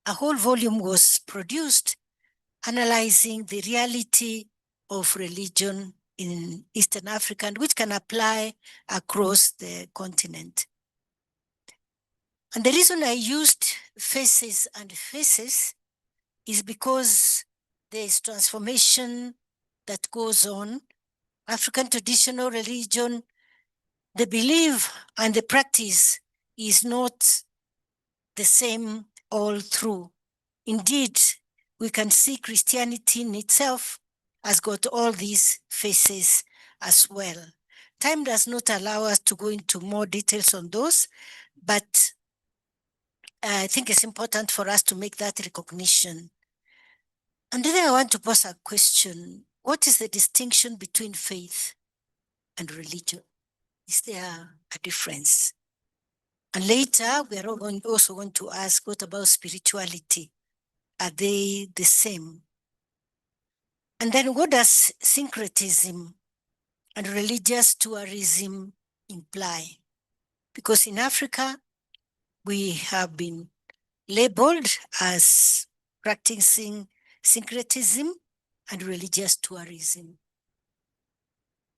a whole volume was produced analyzing the reality of religion in Eastern Africa, and which can apply across the continent. And the reason I used faces and faces is because there is transformation that goes on. African traditional religion, the belief and the practice is not the same all through. Indeed, we can see Christianity in itself has got all these faces as well. Time does not allow us to go into more details on those, but I think it's important for us to make that recognition. And then I want to pose a question. What is the distinction between faith and religion? Is there a difference? And later, we are also going to ask, what about spirituality? Are they the same? And then what does syncretism and religious tourism imply? Because in Africa, we have been labeled as practicing syncretism and religious tourism.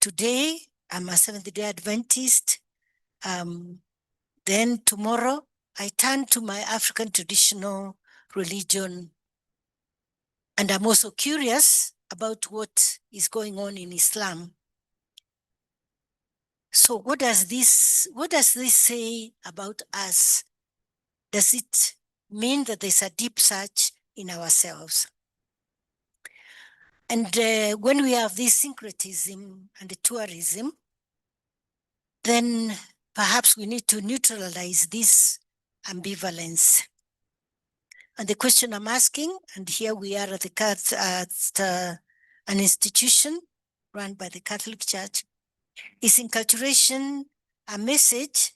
Today, I'm a Seventh-day Adventist. Then tomorrow, I turn to my African traditional religion. And I'm also curious about what is going on in Islam. So what does this say about us? Does it mean that there's a deep search in ourselves? And when we have this syncretism and the tourism, then perhaps we need to neutralize this ambivalence. And the question I'm asking, and here we are at an institution run by the Catholic Church, is inculturation a message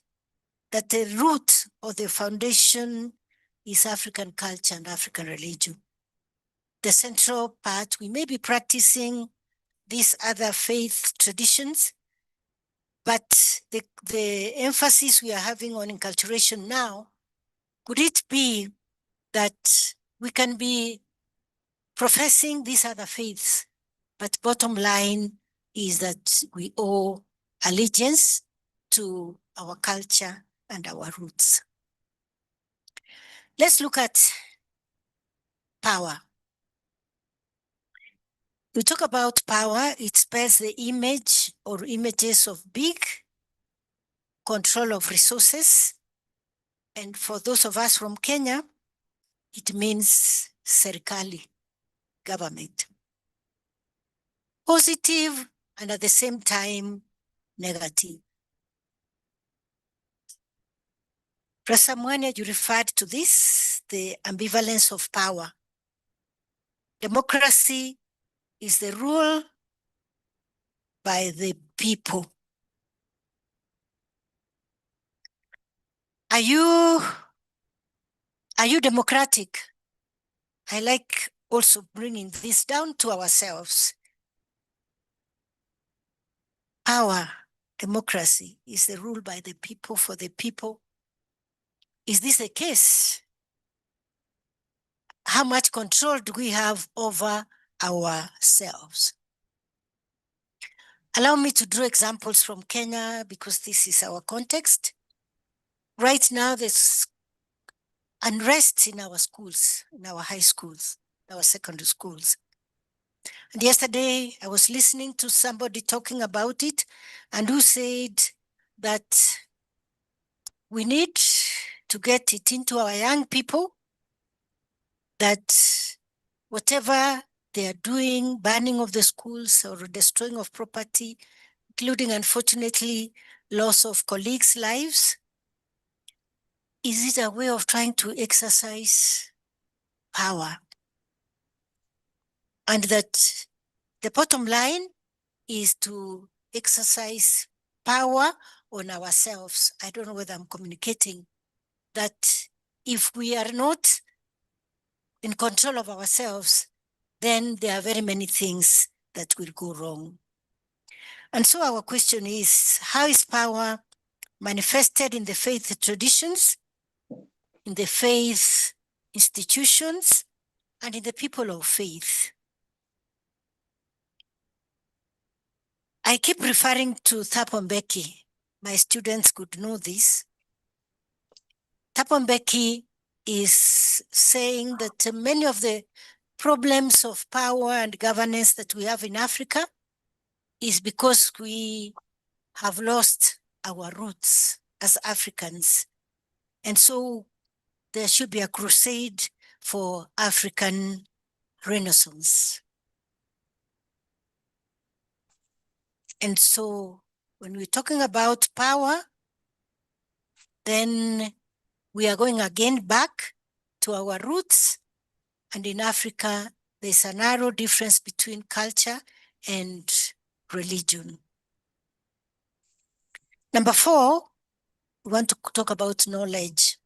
that the root or the foundation is African culture and African religion? The central part, we may be practicing these other faith traditions, but the emphasis we are having on inculturation now, could it be that We can be professing these other faiths, but bottom line is that we owe allegiance to our culture and our roots. Let's look at power. We talk about power, it spells the image or images of big control of resources. And for those of us from Kenya, it means serikali, government. Positive and at the same time negative. Professor Mwanya, you referred to this, the ambivalence of power. Democracy is the rule by the people. Are you democratic? I like also bringing this down to ourselves. Power, democracy is the rule by the people for the people. Is this the case? How much control do we have over ourselves? Allow me to draw examples from Kenya because this is our context. Right now, there's unrest in our schools, in our high schools, our secondary schools. And yesterday, I was listening to somebody talking about it and who said that we need to get it into our young people that whatever they are doing, burning of the schools or destroying of property, including, unfortunately, loss of colleagues' lives, is it a way of trying to exercise power? And that the bottom line is to exercise power on ourselves. I don't know whether I'm communicating that if we are not in control of ourselves, then there are very many things that will go wrong. And so our question is, how is power manifested in the faith traditions, in the faith institutions, and in the people of faith? I keep referring to Thabo Mbeki. My students could know this. Thabo Mbeki is saying that many of the problems of power and governance that we have in Africa is because we have lost our roots as Africans. And so there should be a crusade for African Renaissance. And so when we're talking about power, then we are going again back to our roots. And in Africa, there's a narrow difference between culture and religion. Number 4, we want to talk about knowledge.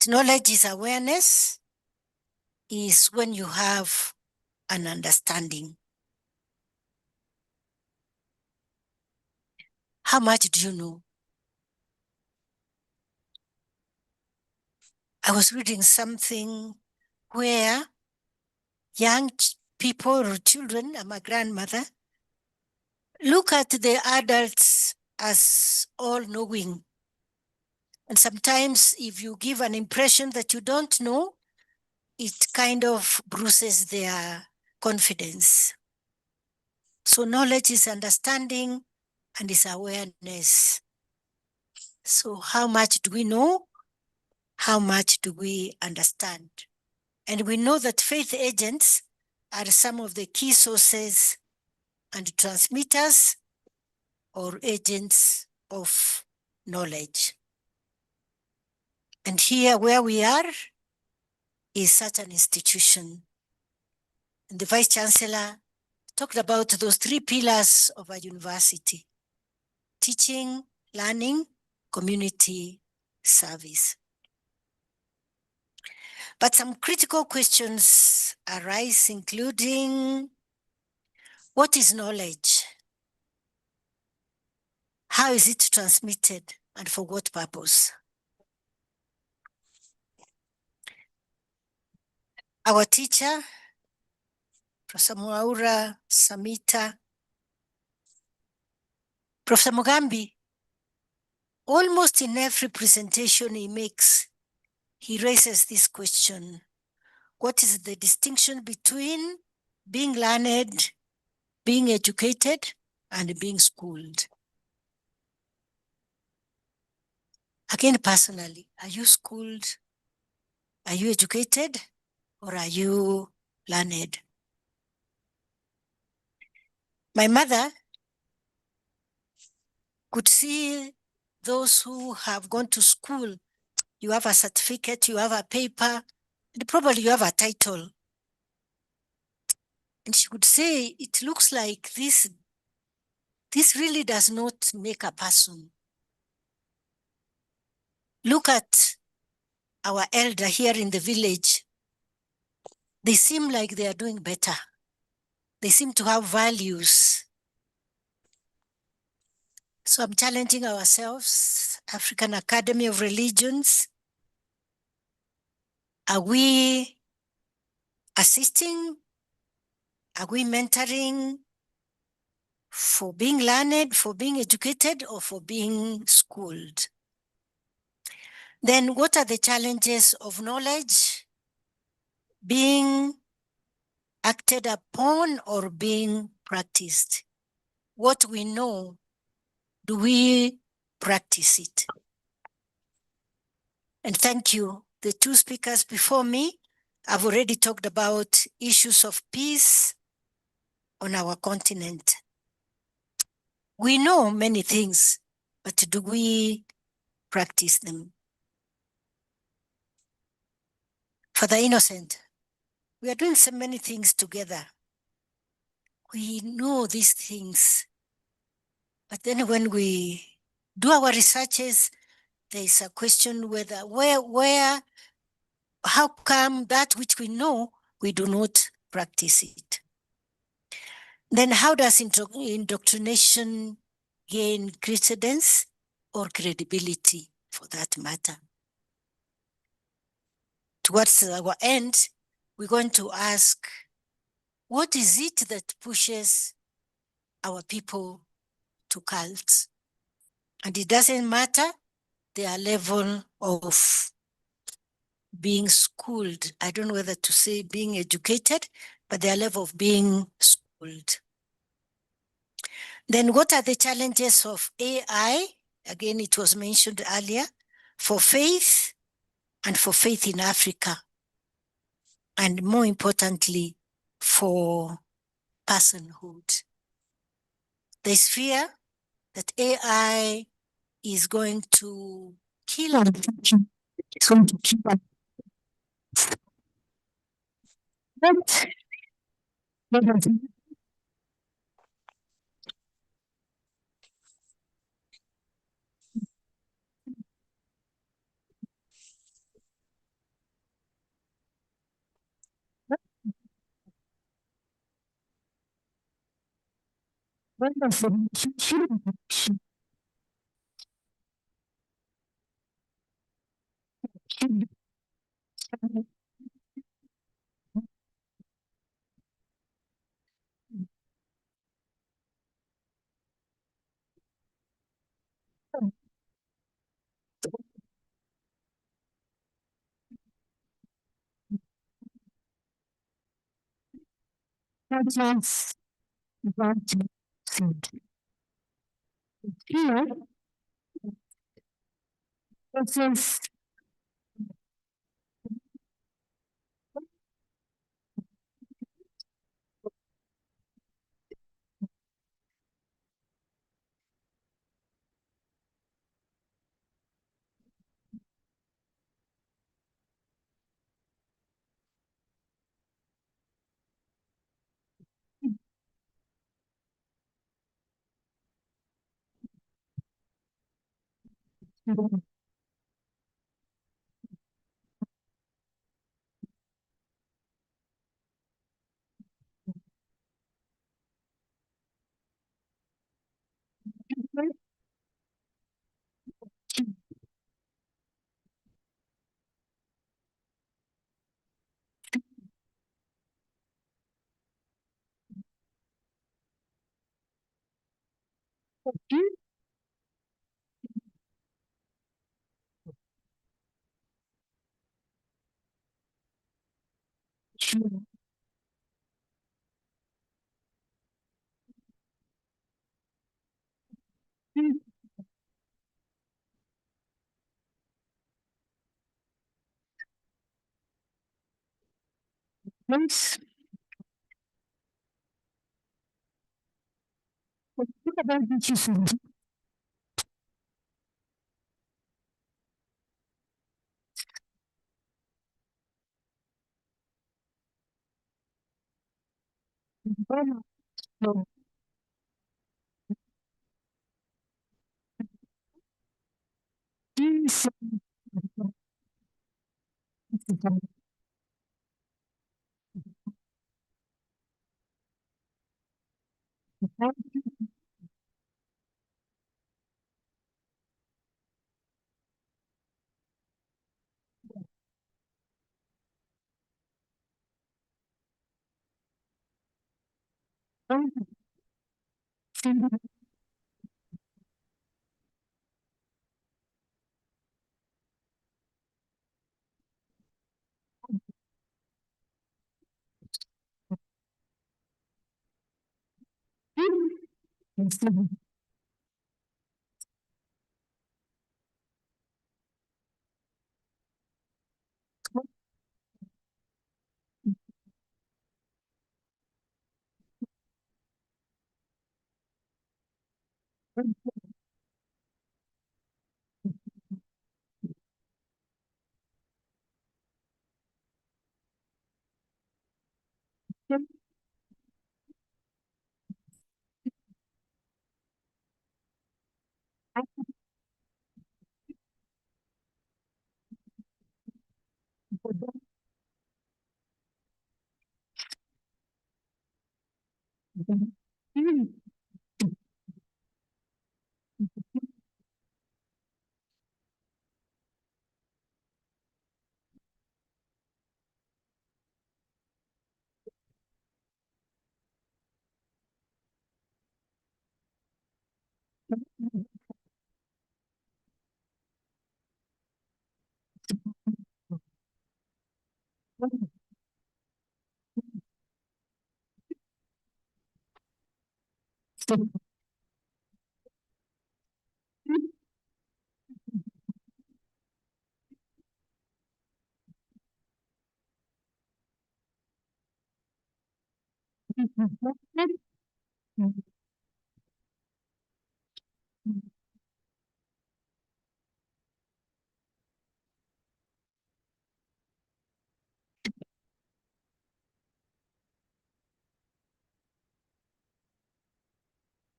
Knowledge is awareness, is when you have an understanding. How much do you know? I was reading something where young people or children, I'm a grandmother, look at the adults as all-knowing. And sometimes if you give an impression that you don't know, it kind of bruises their confidence. So knowledge is understanding and is awareness. So how much do we know? How much do we understand? And we know that faith agents are some of the key sources and transmitters or agents of knowledge. And here where we are is such an institution. And the Vice Chancellor talked about those 3 pillars of a university: teaching, learning, community service. But some critical questions arise, including what is knowledge? How is it transmitted and for what purpose? our teacher, Professor Mwaura, Samita, Professor Mugambi, almost in every presentation he makes, he raises this question: what is the distinction between being learned, being educated, and being schooled? Again, personally, are you schooled? Are you educated? Or are you learned? My mother could see those who have gone to school. You have a certificate, you have a paper, and probably you have a title. And she would say, it looks like this really does not make a person. Look at our elder here in the village. They seem like they are doing better. They seem to have values. So I'm challenging ourselves, African Academy of Religions. Are we assisting? Are we mentoring for being learned, for being educated, or for being schooled? Then what are the challenges of knowledge being acted upon or being practiced? What we know, do we practice it? And thank you. The two speakers before me have already talked about issues of peace on our continent. We know many things, but do we practice them? For the innocent, we are doing so many things together. We know these things, but then when we do our researches, there is a question whether, how come that which we know, we do not practice it? Then how does indoctrination gain precedence or credibility for that matter? Towards our end, we're going to ask, what is it that pushes our people to cults? And it doesn't matter their level of being schooled. I don't know whether to say being educated, but their level of being schooled. Then what are the challenges of AI? Again, it was mentioned earlier, for faith and for faith in Africa. And more importantly, for personhood. There's fear that AI is going to kill us. It's going to kill us.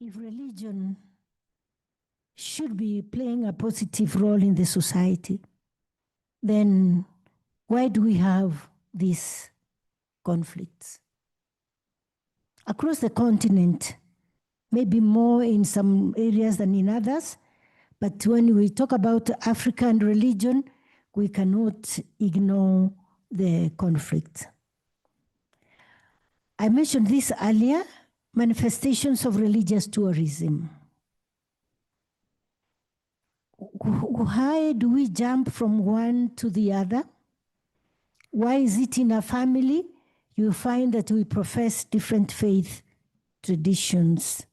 If religion should be playing a positive role in the society, then why do we have these conflicts? Across the continent, maybe more in some areas than in others, but when we talk about Africa and religion, we cannot ignore the conflict. I mentioned this earlier, manifestations of religious tourism. Why do we jump from one to the other? Why is it in a family you find that we profess different faith traditions?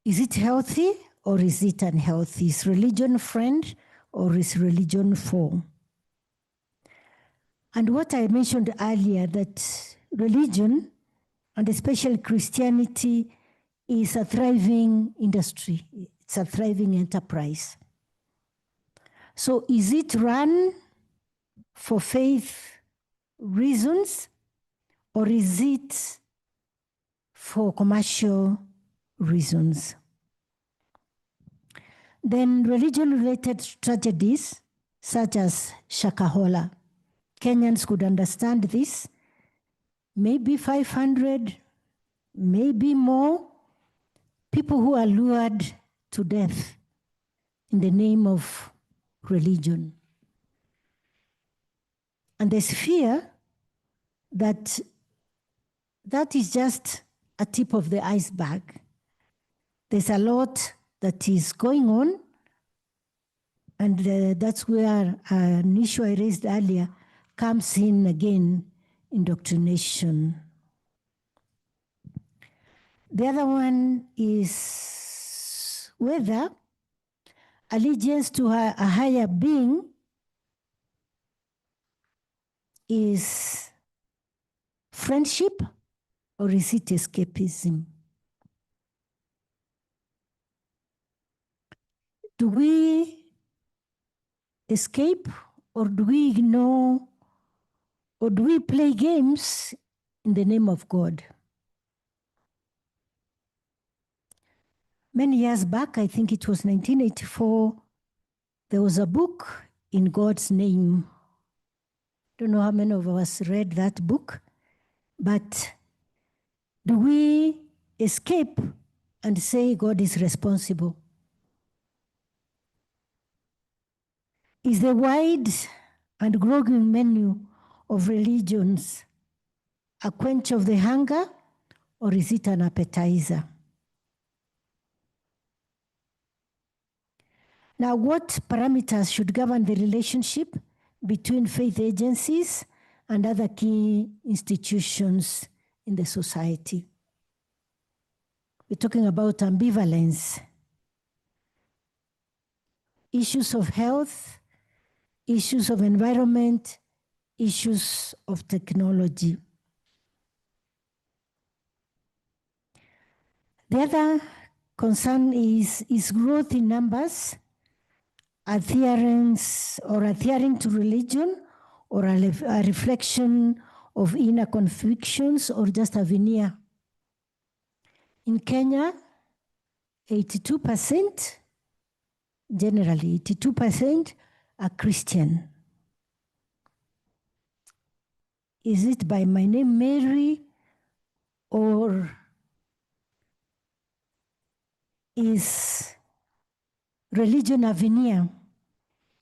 Is it healthy or is it unhealthy? Is religion friend or is religion foe? And what I mentioned earlier, that religion, and especially Christianity, is a thriving industry. It's a thriving enterprise. So is it run for faith reasons or is it for commercial reasons? Then religion-related tragedies such as Shakahola. Kenyans could understand this. Maybe 500, maybe more, people who are lured to death in the name of religion. And there's fear that that is just a tip of the iceberg. There's a lot that is going on, and that's where an issue I raised earlier comes in again, indoctrination. The other one is whether allegiance to a higher being is friendship or is it escapism? Do we escape or do we ignore or do we play games in the name of God? Many years back, I think it was 1984, there was a book, In God's Name. Don't know how many of us read that book, but do we escape and say God is responsible? Is the wide and growing menu of religions a quench of the hunger, or is it an appetizer? Now, what parameters should govern the relationship between faith agencies and other key institutions in the society? We're talking about ambivalence, issues of health, issues of environment, issues of technology. The other concern is growth in numbers, adherence to religion, or a reflection of inner convictions, or just a veneer. In Kenya, 82%, generally 82% are Christian. Is it by my name Mary, or is religion a veneer?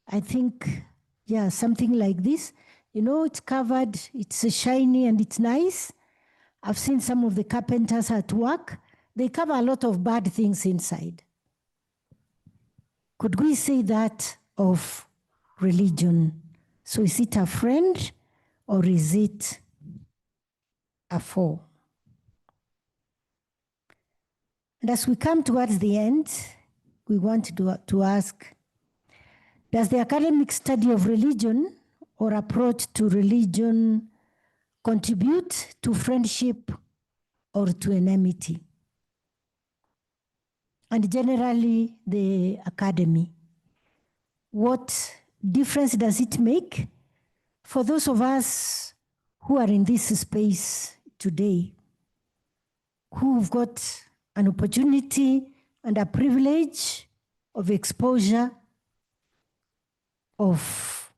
I think, yeah, something like this. You know, it's covered, it's shiny and it's nice. I've seen some of the carpenters at work. They cover a lot of bad things inside. Could we say that of religion? So is it a friend or is it a foe? And as we come towards the end, we want to ask, does the academic study of religion or approach to religion contribute to friendship or to enmity? And generally, the academy, what difference does it make for those of us who are in this space today, who've got an opportunity and a privilege of exposure, of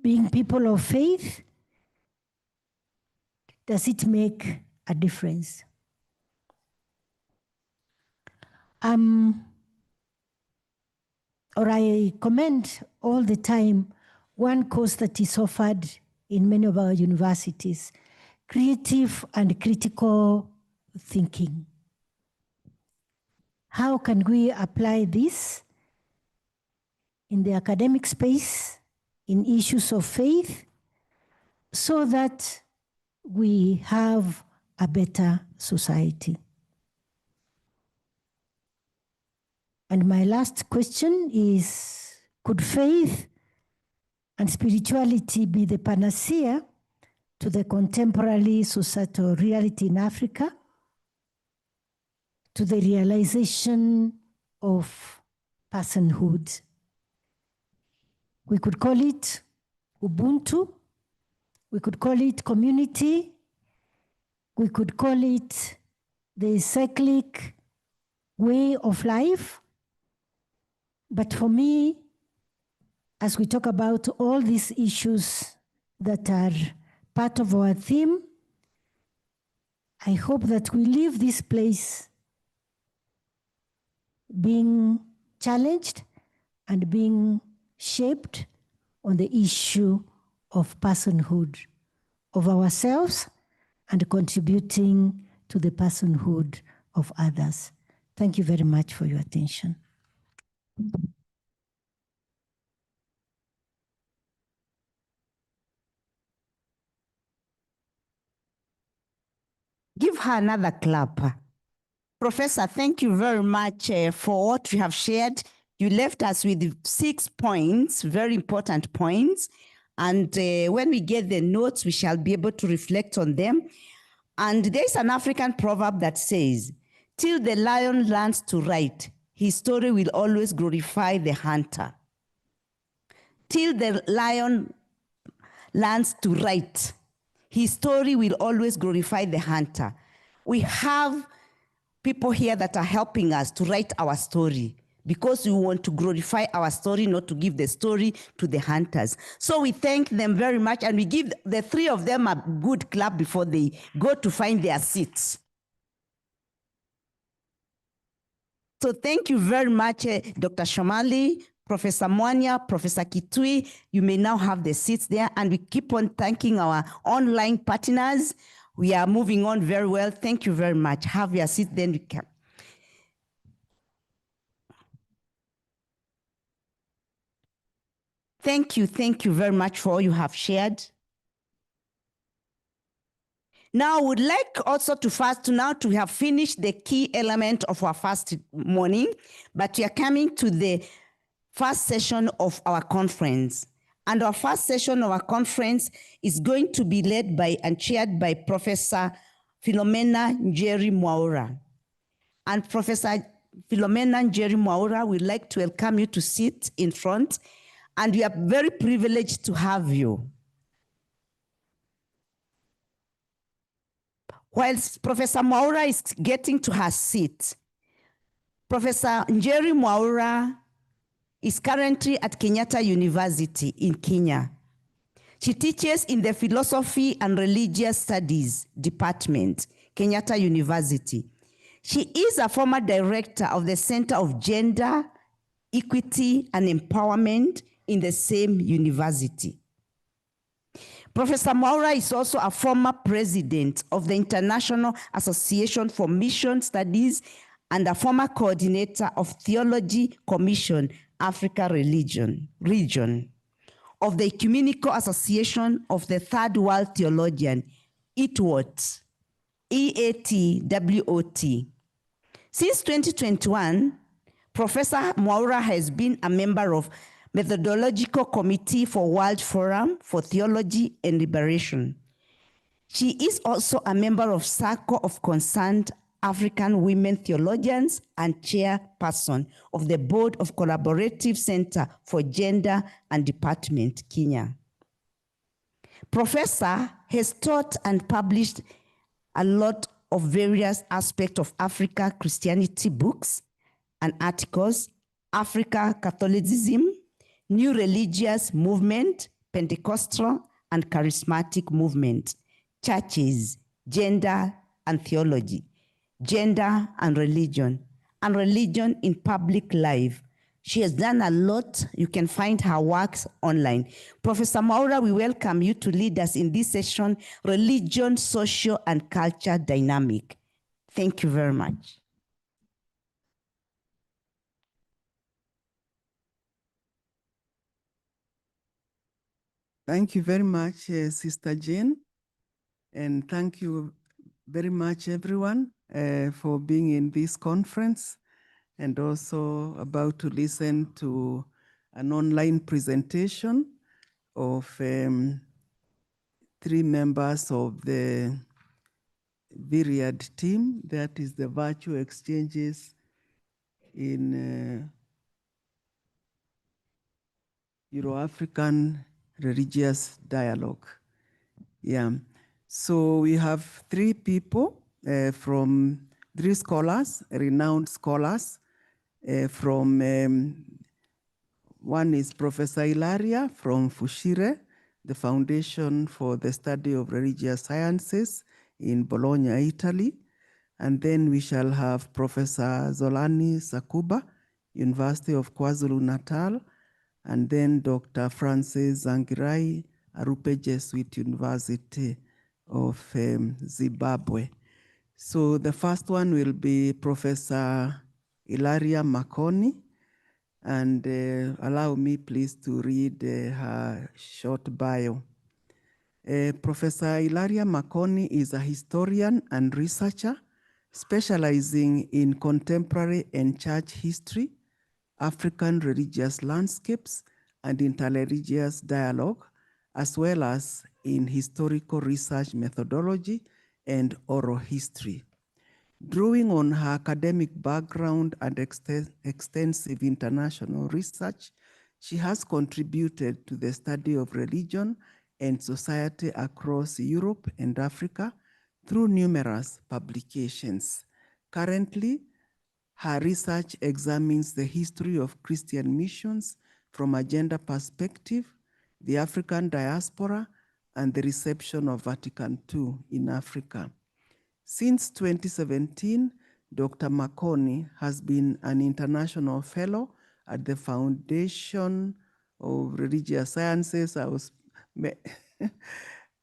being people of faith? Does it make a difference? Or I commend all the time one course that is offered in many of our universities, creative and critical thinking. How can we apply this in the academic space, in issues of faith, so that we have a better society? And my last question is, could faith and spirituality be the panacea to the contemporary societal reality in Africa, to the realization of personhood? We could call it Ubuntu, we could call it community, we could call it the cyclic way of life. But for me, as we talk about all these issues that are part of our theme, I hope that we leave this place being challenged and being shaped on the issue of personhood, of ourselves and contributing to the personhood of others. Thank you very much for your attention. Give her another clap. Professor, thank you very much for what you have shared. You left us with 6 points, very important points. And when we get the notes, we shall be able to reflect on them. And there's an African proverb that says, till the lion learns to write, his story will always glorify the hunter. Till the lion learns to write, his story will always glorify the hunter. We have people here that are helping us to write our story because we want to glorify our story, not to give the story to the hunters. So we thank them very much, and we give the 3 of them a good clap before they go to find their seats. So thank you very much, Dr. Shomali, Professor Mwanya, Professor Getui. You may now have the seats there, and we keep on thanking our online partners. We are moving on very well. Thank you very much. Have your seat, then we can. Thank you very much for all you have shared. Now, I would like also to have finished the key element of our first morning, but we are coming to the first session of our conference. And our first session of our conference is going to be led by and chaired by Professor Philomena Njeri Mwaura. And Professor Philomena Njeri Mwaura, we'd like to welcome you to sit in front, and we are very privileged to have you. Whilst Professor Mwaura is getting to her seat, Professor Njeri Mwaura is currently at Kenyatta University in Kenya. She teaches in the Philosophy and Religious Studies Department, Kenyatta University. She is a former director of the Center of Gender, Equity, and Empowerment in the same university. Professor Mwaura is also a former president of the International Association for Mission Studies and a former coordinator of Theology Commission Africa region of the Ecumenical Association of the Third World Theologian, EATWOT. Since 2021, Professor Mwaura has been a member of Methodological Committee for World Forum for Theology and Liberation. She is also a member of Circle of Concerned African Women Theologians and chairperson of the Board of Collaborative Center for Gender and Department, Kenya. Professor has taught and published a lot of various aspects of Africa Christianity books and articles, Africa Catholicism, New Religious Movement, Pentecostal and Charismatic Movement, Churches, Gender and Theology, Gender and Religion in Public Life. She has done a lot. You can find her works online. Professor Mwaura, we welcome you to lead us in this session, Religion, Social and Culture Dynamic. Thank you very much. Thank you very much, Sister Jane. And thank you very much, everyone, for being in this conference and also about to listen to an online presentation of 3 members of the Myriad team, that is the virtual exchanges in Euro-African religious dialogue. Yeah, so we have 3 people from 3 scholars, renowned scholars from, one is Professor Ilaria from Fushire, the Foundation for the Study of Religious Sciences in Bologna, Italy. And then we shall have Professor Zolani Sakuba, University of KwaZulu-Natal, and then Dr. Francis Zangirai, Arupe Jesuit University of Zimbabwe. So the first one will be Professor Ilaria Makoni, and allow me please to read her short bio. Professor Ilaria Makoni is a historian and researcher specializing in contemporary and church history, African religious landscapes, and interreligious dialogue, as well as in historical research methodology and oral history. Drawing on her academic background and extensive international research, she has contributed to the study of religion and society across Europe and Africa through numerous publications. Currently, her research examines the history of Christian missions from a gender perspective, the African diaspora, and the reception of Vatican II in Africa. Since 2017, Dr. Makoni has been an international fellow at the Foundation of Religious Sciences.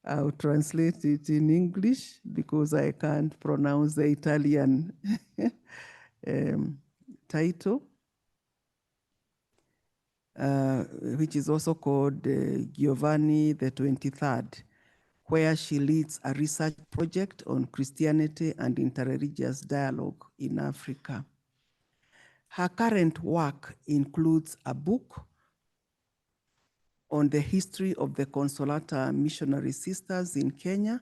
I'll translate it in English because I can't pronounce the Italian title, which is also called Giovanni the 23rd, where she leads a research project on Christianity and interreligious dialogue in Africa. Her current work includes a book on the history of the Consolata missionary sisters in Kenya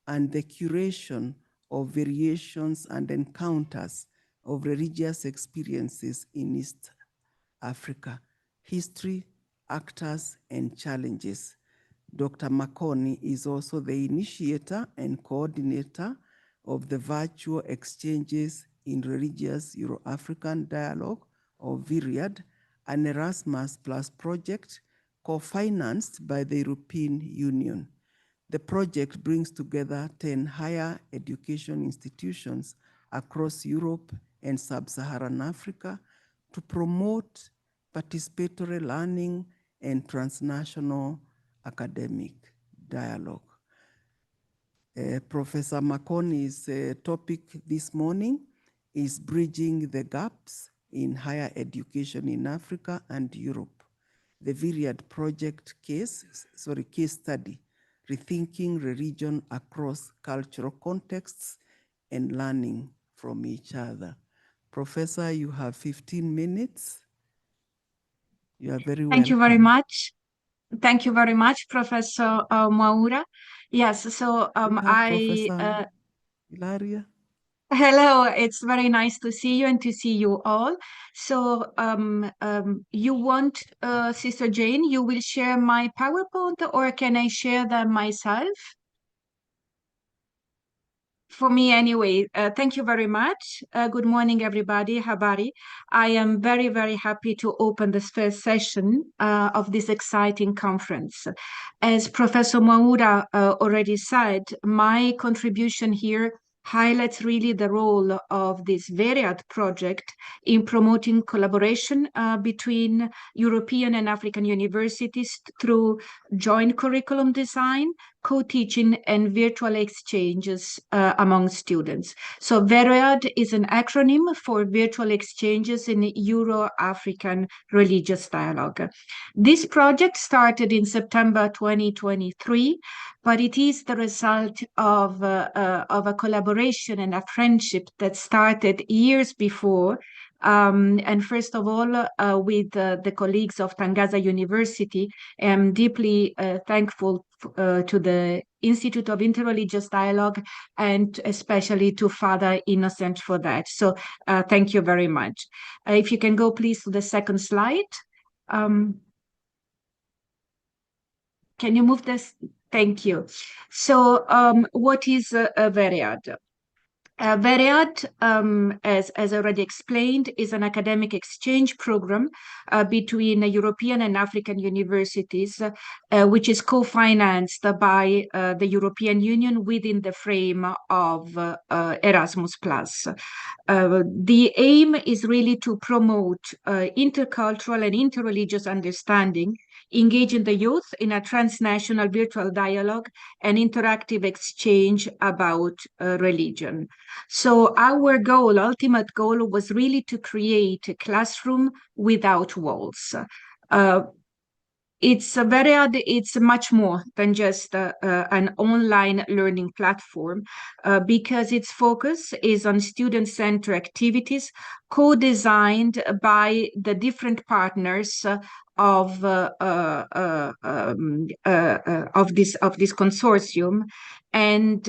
and the curation of variations and encounters of religious experiences in East Africa, history, actors, and challenges. Dr. Makoni is also the initiator and coordinator of the virtual exchanges in religious Euro-African dialogue, or VIRIAD, an Erasmus Plus project co-financed by the European Union. The project brings together 10 higher education institutions across Europe and Sub-Saharan Africa to promote participatory learning and transnational academic dialogue. Professor Makoni's topic this morning is Bridging the Gaps in Higher Education in Africa and Europe. The VIRIAD project case study, Rethinking Religion Across Cultural Contexts and Learning from Each Other. Professor, you have 15 minutes. You are very welcome. Thank you very much. Thank you very much, Professor Mwaura. Yes, so Professor Ilaria. Hello, it's very nice to see you and to see you all. So you want, Sister Jane, you will share my PowerPoint, or can I share them myself? For me anyway, thank you very much. Good morning, everybody. Habari. I am very, very happy to open this first session of this exciting conference. As Professor Mwaura already said, my contribution here highlights really the role of this VIRIAD project in promoting collaboration between European and African universities through joint curriculum design, co-teaching, and virtual exchanges among students. So VIRIAD is an acronym for Virtual Exchanges in Euro-African Religious Dialogue. This project started in September 2023, but it is the result of a collaboration and a friendship that started years before. And first of all, with the colleagues of Tangaza University, I'm deeply thankful to the Institute of Interreligious Dialogue and especially to Father Innocent for that. So thank you very much. If you can go please to the second slide. Can you move this? Thank you. So what is VIRIAD? VIRIAD, as already explained, is an academic exchange program between European and African universities, which is co-financed by the European Union within the frame of Erasmus+. The aim is really to promote intercultural and interreligious understanding engaging the youth in a transnational virtual dialogue and interactive exchange about religion. So our goal, ultimate goal, was really to create a classroom without walls. It's much more than just an online learning platform because its focus is on student-centered activities co-designed by the different partners of this consortium, and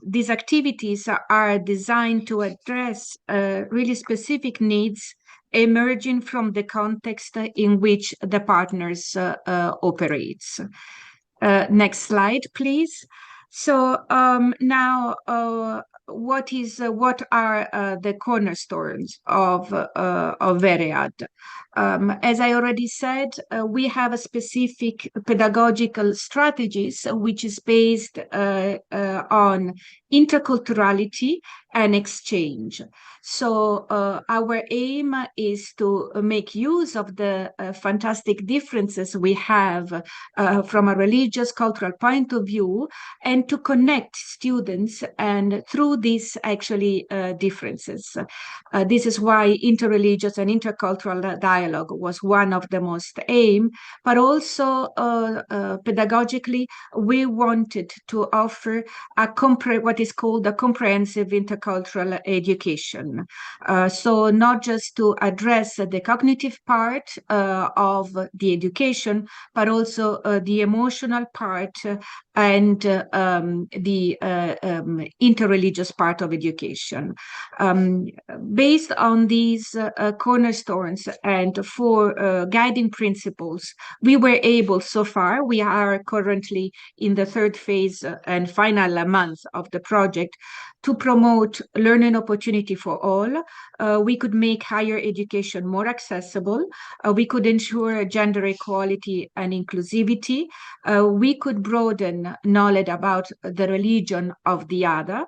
these activities are designed to address really specific needs emerging from the context in which the partners operates. Next slide, please. So now, what are the cornerstones of Veread? As I already said, we have a specific pedagogical strategies which is based on interculturality and exchange. So our aim is to make use of the fantastic differences we have from a religious cultural point of view, and to connect students, and through these actually differences. This is why interreligious and intercultural dialogue was one of the most aim, but also pedagogically, we wanted to offer what is called a comprehensive intercultural education. So not just to address the cognitive part of the education, but also the emotional part and the interreligious part of education. Based on these cornerstones and 4 guiding principles, we were able so far, we are currently in the 3rd phase and final month of the project, to promote learning opportunity for all. We could make higher education more accessible. We could ensure gender equality and inclusivity. We could broaden knowledge about the religion of the other.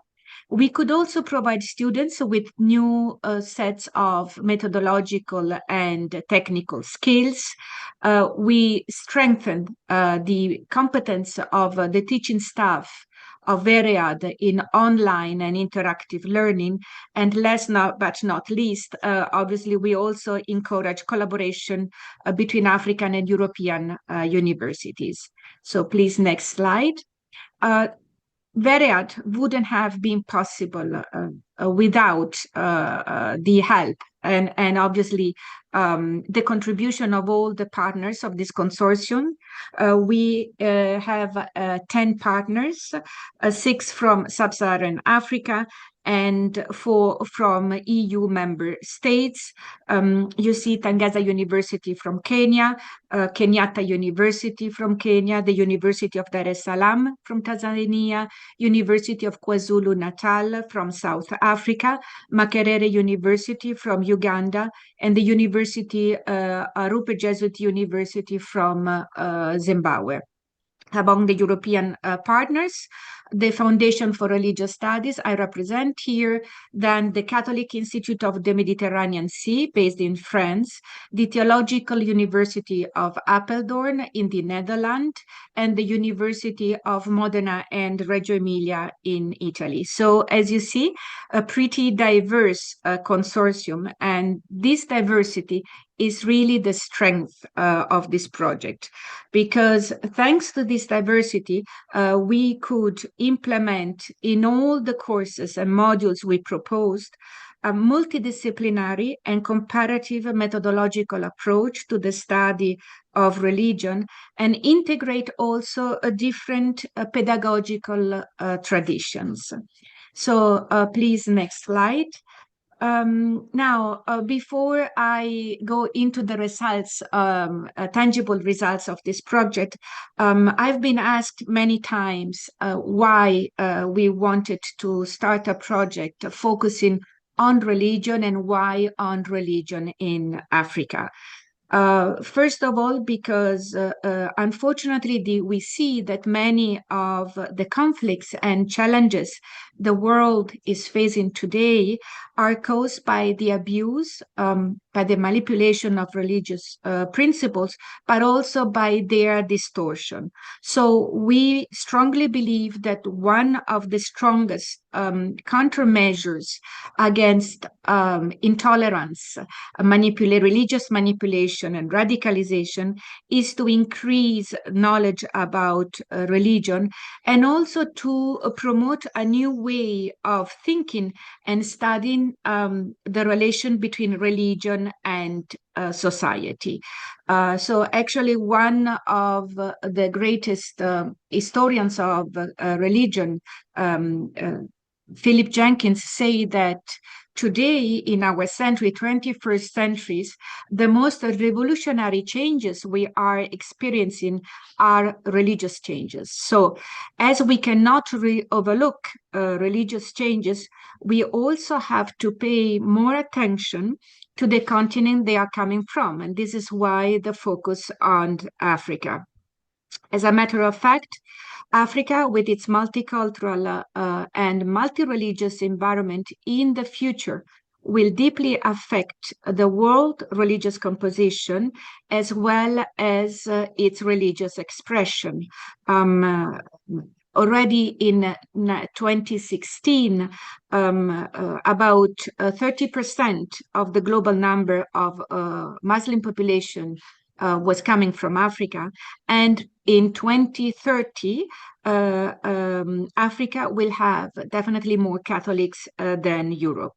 We could also provide students with new sets of methodological and technical skills. We strengthened the competence of the teaching staff of Veread in online and interactive learning. And last but not least, obviously, we also encourage collaboration between African and European universities. So please, next slide. Veread wouldn't have been possible without the help and obviously the contribution of all the partners of this consortium. We have 10 partners, 6 from Sub-Saharan Africa and 4 from EU member states. You see Tangaza University from Kenya, Kenyatta University from Kenya, the University of Dar es Salaam from Tanzania, University of KwaZulu-Natal from South Africa, Makerere University from Uganda, and the University, Rupert Jesuit University from Zimbabwe. Among the European partners, the Foundation for Religious Studies I represent here, then the Catholic Institute of the Mediterranean Sea, based in France, the Theological University of Apeldoorn in the Netherlands, and the University of Modena and Reggio Emilia in Italy. So as you see, a pretty diverse consortium, and this diversity is really the strength of this project, because thanks to this diversity, we could implement in all the courses and modules we proposed a multidisciplinary and comparative methodological approach to the study of religion, and integrate also a different pedagogical traditions. So please, next slide. Now, before I go into the results, tangible results of this project, I've been asked many times why we wanted to start a project focusing on religion, and why on religion in Africa. First of all, because unfortunately, we see that many of the conflicts and challenges the world is facing today are caused by the abuse, by the manipulation of religious principles, but also by their distortion. So we strongly believe that one of the strongest countermeasures against intolerance, religious manipulation and radicalization is to increase knowledge about religion, and also to promote a new way of thinking and studying the relation between religion and society. So actually one of the greatest historians of religion, Philip Jenkins, say that today in our century, 21st centuries, the most revolutionary changes we are experiencing are religious changes. So as we cannot overlook religious changes, we also have to pay more attention to the continent they are coming from. And this is why the focus on Africa. As a matter of fact, Africa, with its multicultural and multi-religious environment in the future, will deeply affect the world religious composition as well as its religious expression. Already in 2016, about 30% of the global number of Muslim population was coming from Africa. And in 2030, Africa will have definitely more Catholics than Europe.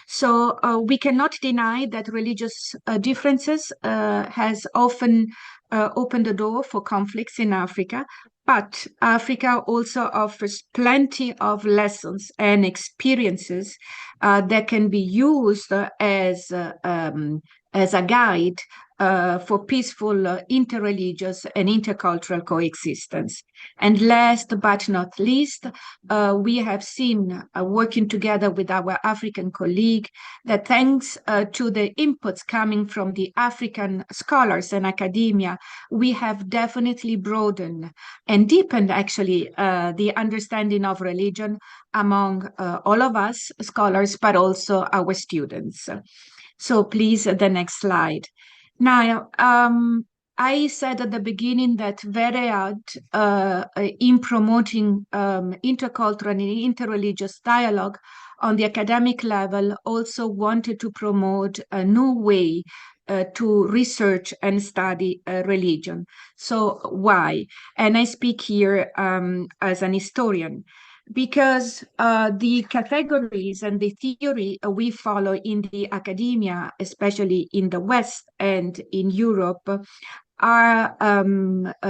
So we cannot deny that religious differences has often opened the door for conflicts in Africa, but Africa also offers plenty of lessons and experiences that can be used as a guide for peaceful interreligious and intercultural coexistence. And last but not least, we have seen, working together with our African colleague, that thanks to the inputs coming from the African scholars and academia, we have definitely broadened and deepened actually the understanding of religion among all of us scholars, but also our students. So please, the next slide. Now, I said at the beginning that Veread, in promoting intercultural and interreligious dialogue on the academic level, also wanted to promote a new way to research and study religion. So why? And I speak here as an historian, because the categories and the theory we follow in the academia, especially in the West and in Europe, are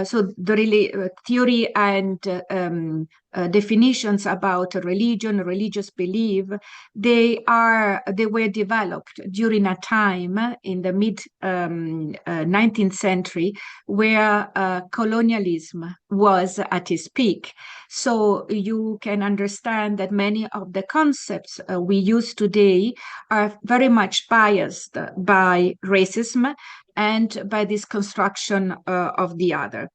so the theory and definitions about religion, religious belief, they were developed during a time in the mid 19th century where colonialism was at its peak. So you can understand that many of the concepts we use today are very much biased by racism and by this construction of the other.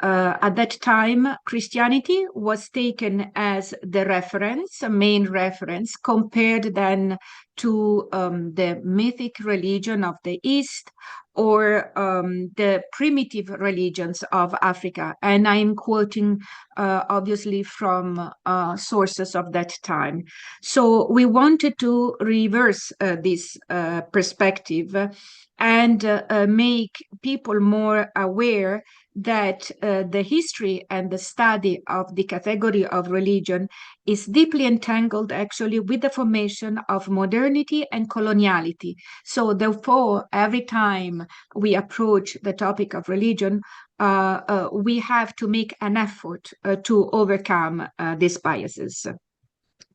At that time, Christianity was taken as the reference, main reference, compared then to the mythic religion of the East or the primitive religions of Africa. And I'm quoting obviously from sources of that time. So we wanted to reverse this perspective and make people more aware that the history and the study of the category of religion is deeply entangled actually with the formation of modernity and coloniality. So therefore, every time we approach the topic of religion, we have to make an effort to overcome these biases.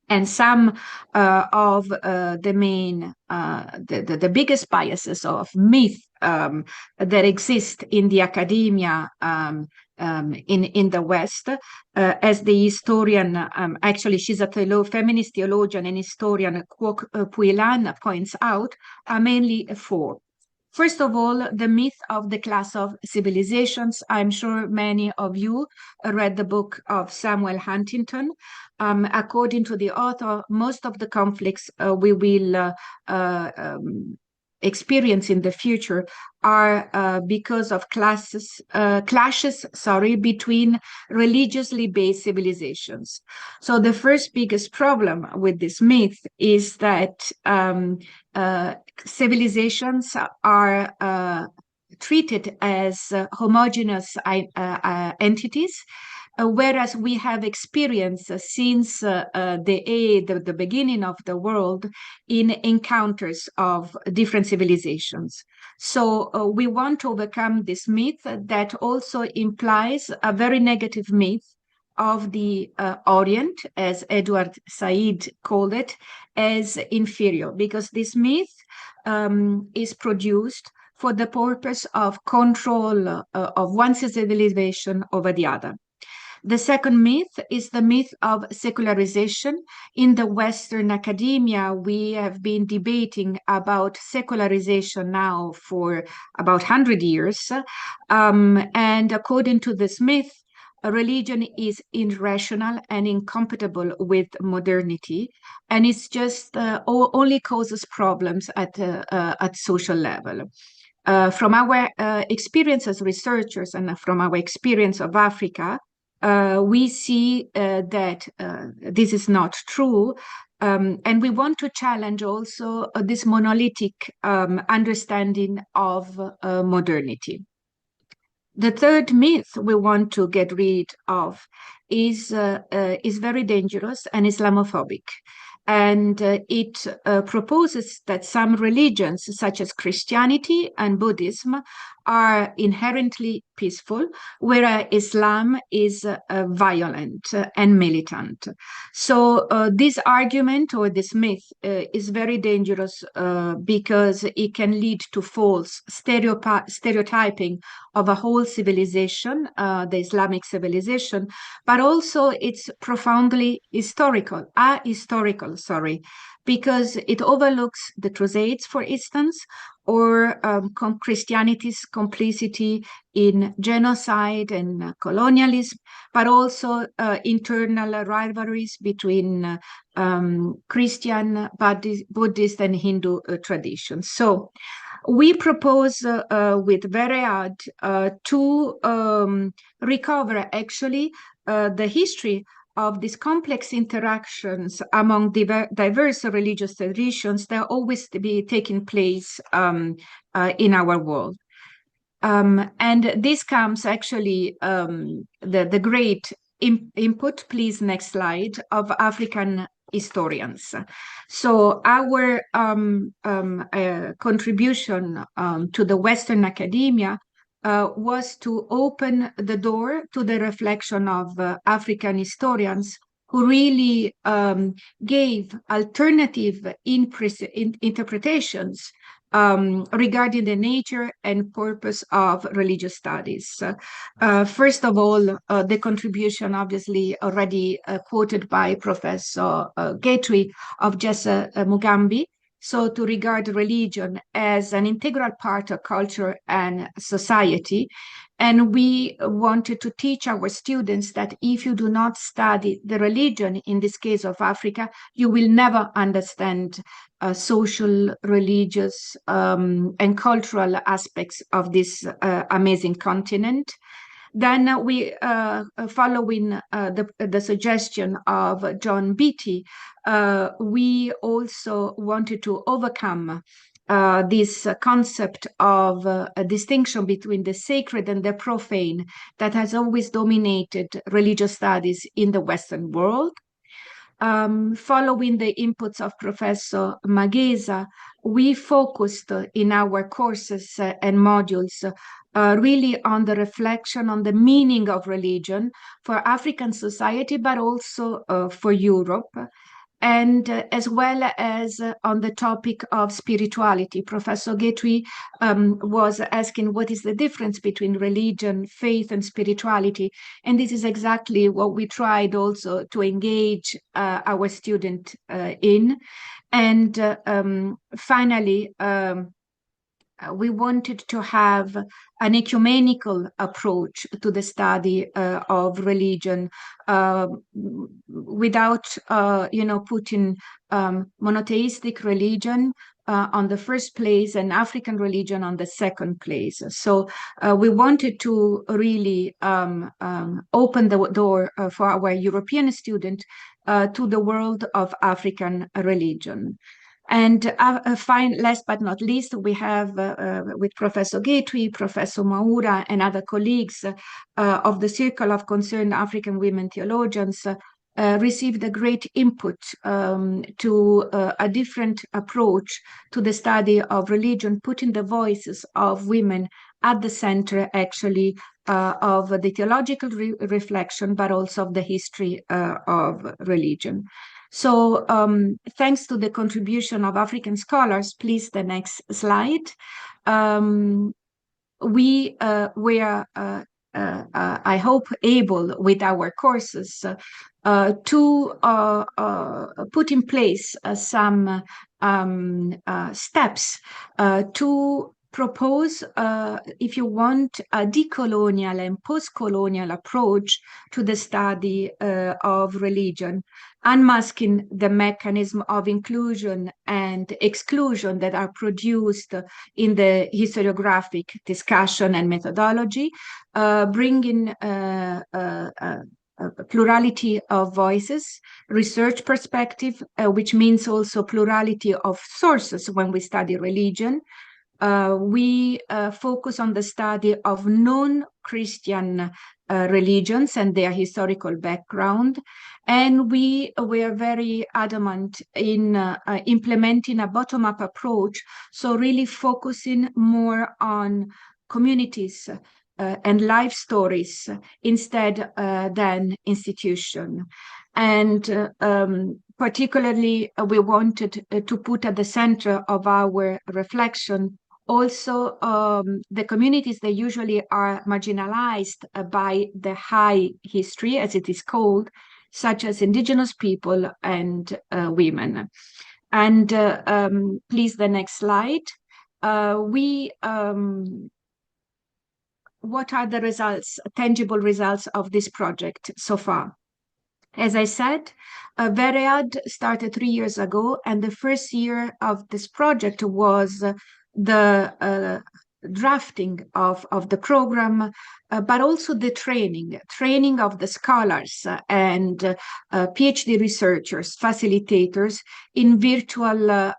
And some of the main, the biggest biases of myth that exist in the academia in the West, as the historian, actually she's a feminist theologian and historian, Kwok Puilan points out, are mainly four. First of all, the myth of the class of civilizations. I'm sure many of you read the book of Samuel Huntington. According to the author, most of the conflicts we will experience in the future are because of clashes between religiously based civilizations. So the first biggest problem with this myth is that civilizations are treated as homogeneous entities, whereas we have experienced since the beginning of the world in encounters of different civilizations. So we want to overcome this myth that also implies a very negative myth of the Orient, as Edward Said called it, as inferior, because this myth is produced for the purpose of control of one civilization over the other. The second myth is the myth of secularization. In the Western academia, we have been debating about secularization now for about 100 years. And according to this myth, religion is irrational and incompatible with modernity, and it's just only causes problems at social level. From our experience as researchers and from our experience of Africa, we see that this is not true. And we want to challenge also this monolithic understanding of modernity. The third myth we want to get rid of is very dangerous and Islamophobic. And it proposes that some religions, such as Christianity and Buddhism, are inherently peaceful, whereas Islam is violent and militant. So this argument or this myth is very dangerous because it can lead to false stereotyping of a whole civilization, the Islamic civilization, but also it's profoundly ahistorical, because it overlooks the Crusades, for instance, or Christianity's complicity in genocide and colonialism, but also internal rivalries between Christian, Buddhist, and Hindu traditions. So we propose with Veread to recover actually the history of these complex interactions among diverse religious traditions that always be taking place in our world. And this comes actually the great input, please next slide, of African historians. So our contribution to the Western academia was to open the door to the reflection of African historians who really gave alternative interpretations regarding the nature and purpose of religious studies. First of all, the contribution obviously already quoted by Professor Getui of Jesse Mugambi. So to regard religion as an integral part of culture and society. And we wanted to teach our students that if you do not study the religion, in this case of Africa, you will never understand social, religious, and cultural aspects of this amazing continent. Then we, following the suggestion of John Beatty, we also wanted to overcome this concept of a distinction between the sacred and the profane that has always dominated religious studies in the Western world. Following the inputs of Professor Mageza, we focused in our courses and modules really on the reflection on the meaning of religion for African society, but also for Europe. And as well as on the topic of spirituality. Professor Getui was asking what is the difference between religion, faith, and spirituality. And this is exactly what we tried also to engage our student in. And finally, we wanted to have an ecumenical approach to the study of religion, without, putting monotheistic religion on the first place and African religion on the second place. So we wanted to really open the door for our European student to the world of African religion. And last but not least, we have with Professor Getui, Professor Maura, and other colleagues of the Circle of Concerned African Women Theologians received a great input to a different approach to the study of religion, putting the voices of women at the center, actually, of the theological reflection, but also of the history of religion. So thanks to the contribution of African scholars, please, the next slide, we were, I hope, able with our courses to put in place some steps to propose, if you want, a decolonial and post-colonial approach to the study of religion, unmasking the mechanism of inclusion and exclusion that are produced in the historiographic discussion and methodology, bringing plurality of voices, research perspective, which means also plurality of sources when we study religion. We focus on the study of non-Christian religions and their historical background. And we were very adamant in implementing a bottom-up approach, so really focusing more on communities and life stories instead than institution. And particularly, we wanted to put at the center of our reflection also the communities that usually are marginalized by the high history, as it is called, such as indigenous people and women. And please, the next slide. What are the results, tangible results of this project so far? As I said, Veread started 3 years ago, and the first year of this project was the drafting of the program, but also the training of the scholars and PhD researchers, facilitators in virtual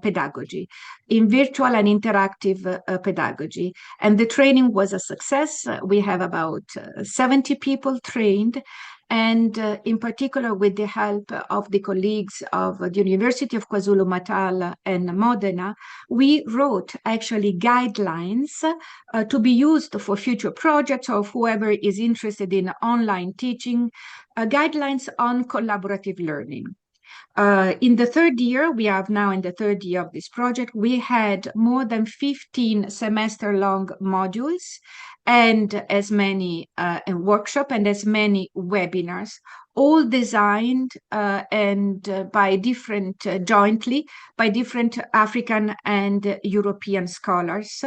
pedagogy, in virtual and interactive pedagogy. And the training was a success. We have about 70 people trained. And in particular, with the help of the colleagues of the University of KwaZulu-Natal and Modena, we wrote actually guidelines to be used for future projects or whoever is interested in online teaching, guidelines on collaborative learning. In the third year, we are now in the third year of this project, we had more than 15 semester-long modules and as many workshops and as many webinars, all designed and by different, jointly by different African and European scholars.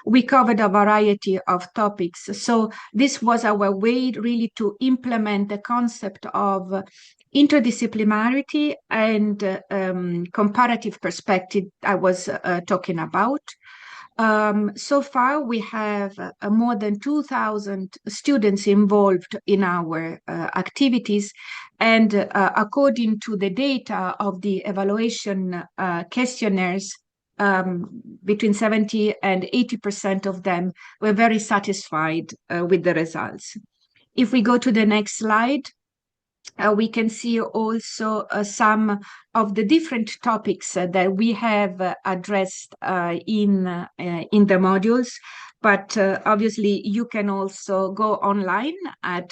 We covered a variety of topics. So this was our way really to implement the concept of interdisciplinarity and comparative perspective I was talking about. So far, we have more than 2,000 students involved in our activities. And according to the data of the evaluation questionnaires, between 70 and 80% of them were very satisfied with the results. If we go to the next slide, we can see also some of the different topics that we have addressed in the modules. But obviously, you can also go online at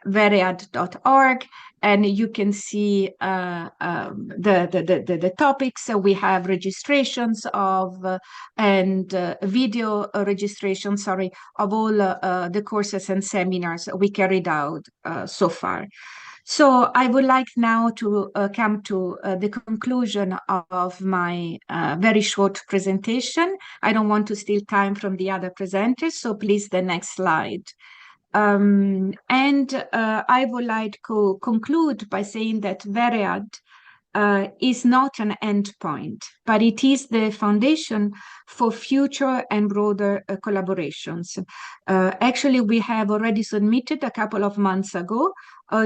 veread.org, and you can see the topics. We have registrations of and video registration, sorry, of all the courses and seminars we carried out so far. So I would like now to come to the conclusion of my very short presentation. I don't want to steal time from the other presenters, so please the next slide. I would like to conclude by saying that Veread is not an endpoint, but it is the foundation for future and broader collaborations. Actually, we have already submitted a couple of months ago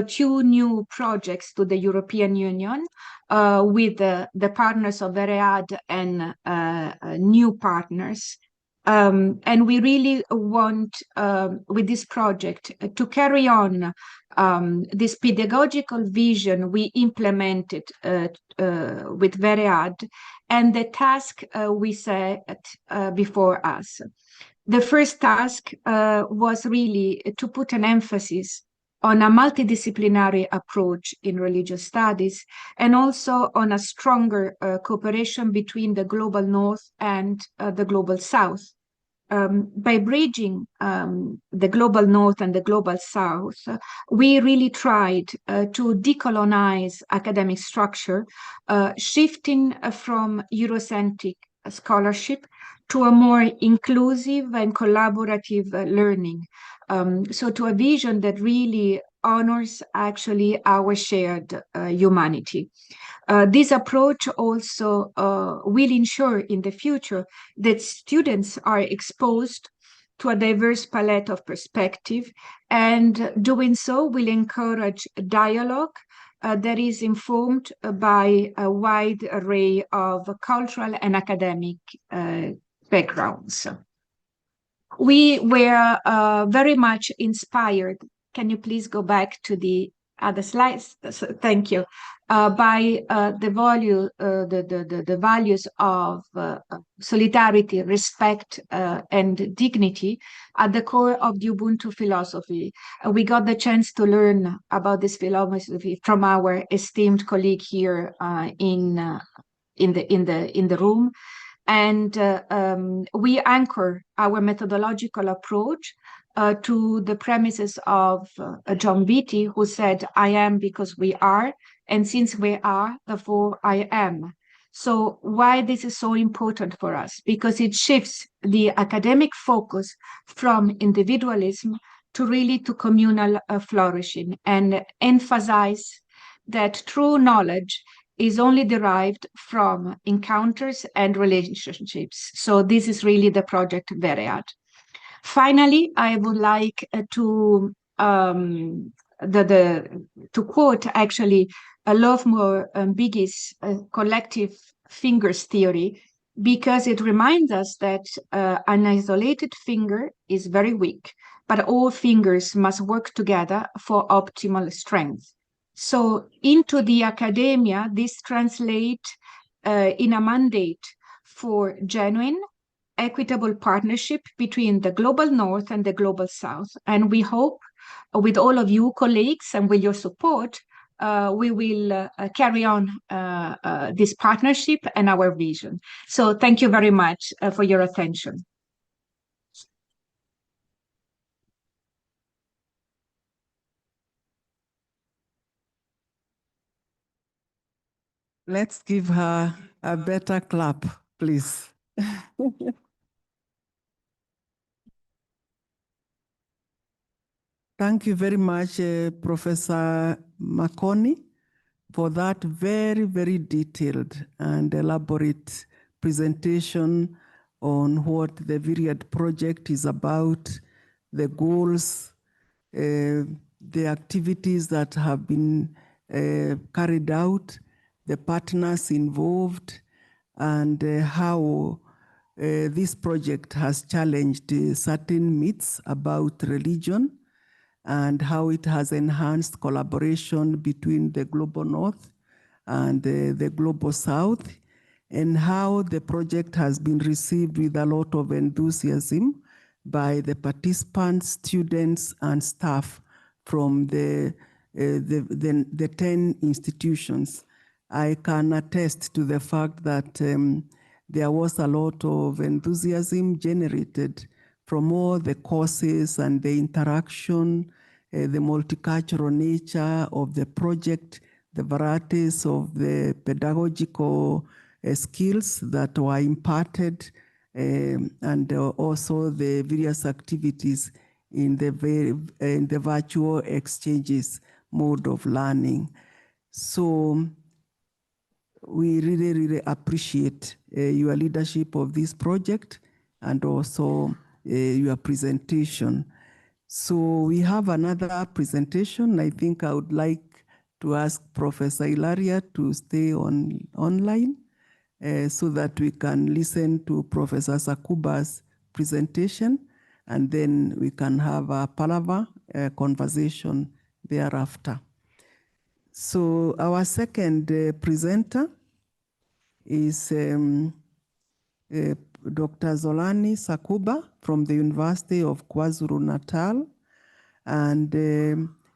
2 new projects to the European Union with the partners of Veread and new partners. And we really want, with this project, to carry on this pedagogical vision we implemented with Veread and the task we set before us. The first task was really to put an emphasis on a multidisciplinary approach in religious studies, and also on a stronger cooperation between the global north and the global south. By bridging the global north and the global south, we really tried to decolonize academic structure, shifting from Eurocentric scholarship to a more inclusive and collaborative learning. So to a vision that really honors actually our shared humanity. This approach also will ensure in the future that students are exposed to a diverse palette of perspective, and doing so will encourage dialogue that is informed by a wide array of cultural and academic backgrounds. We were very much inspired. Can you please go back to the other slides? Thank you. By the values of solidarity, respect, and dignity at the core of the Ubuntu philosophy. We got the chance to learn about this philosophy from our esteemed colleague here in the room. And we anchor our methodological approach to the premises of John Beatty, who said, "I am because we are, and since we are, therefore I am." So why this is so important for us? Because it shifts the academic focus from individualism to really to communal flourishing, and emphasize that true knowledge is only derived from encounters and relationships. So this is really the project Veread. Finally, I would like to quote actually Lovemore Biggie's collective fingers theory, because it reminds us that an isolated finger is very weak, but all fingers must work together for optimal strength. So into the academia, this translates in a mandate for genuine, equitable partnership between the global north and the global south. And we hope with all of you colleagues and with your support, we will carry on this partnership and our vision. So thank you very much for your attention. Let's give her a better clap, please. Thank you very much, Professor Makoni, for that very, very detailed and elaborate presentation on what the Veread project is about, the goals, the activities that have been carried out, the partners involved, and how this project has challenged certain myths about religion, and how it has enhanced collaboration between the global north and the global south, and how the project has been received with a lot of enthusiasm by the participants, students, and staff from the 10 institutions. I can attest to the fact that there was a lot of enthusiasm generated from all the courses and the interaction the multicultural nature of the project, the varieties of the pedagogical skills that were imparted, and also the various activities in the virtual exchanges mode of learning. So we really, really appreciate your leadership of this project and also your presentation. So we have another presentation. I think I would like to ask Professor Ilaria to stay online so that we can listen to Professor Sakuba's presentation, and then we can have a palaver conversation thereafter. So our second presenter is Dr. Zolani Sakuba from the University of KwaZulu-Natal, and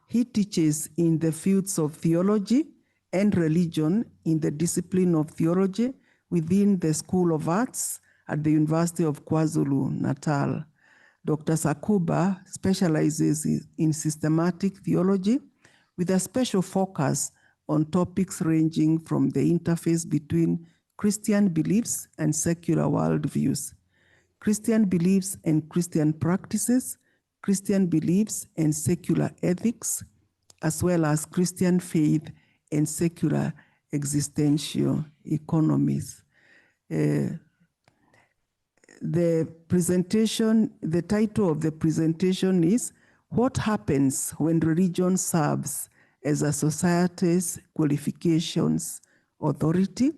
he teaches in the fields of theology and religion in the discipline of theology within the School of Arts at the University of KwaZulu-Natal. Dr. Sakuba specializes in systematic theology with a special focus on topics ranging from the interface between Christian beliefs and secular worldviews, Christian beliefs and Christian practices, Christian beliefs and secular ethics, as well as Christian faith and secular existential economies. The title of the presentation is What Happens When Religion Serves as a Society's Qualifications Authority?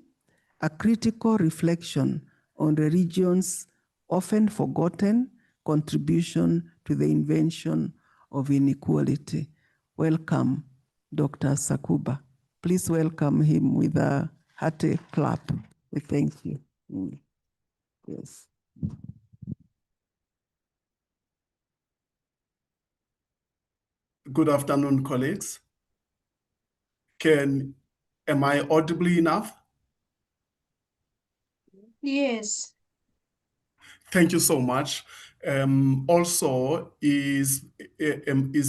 A critical reflection on religion's often forgotten contribution to the invention of inequality. Welcome, Dr. Sakuba. Please welcome him with a hearty clap. We thank you. Yes. Good afternoon, colleagues. Am I audible enough? Yes. Thank you so much. Also, is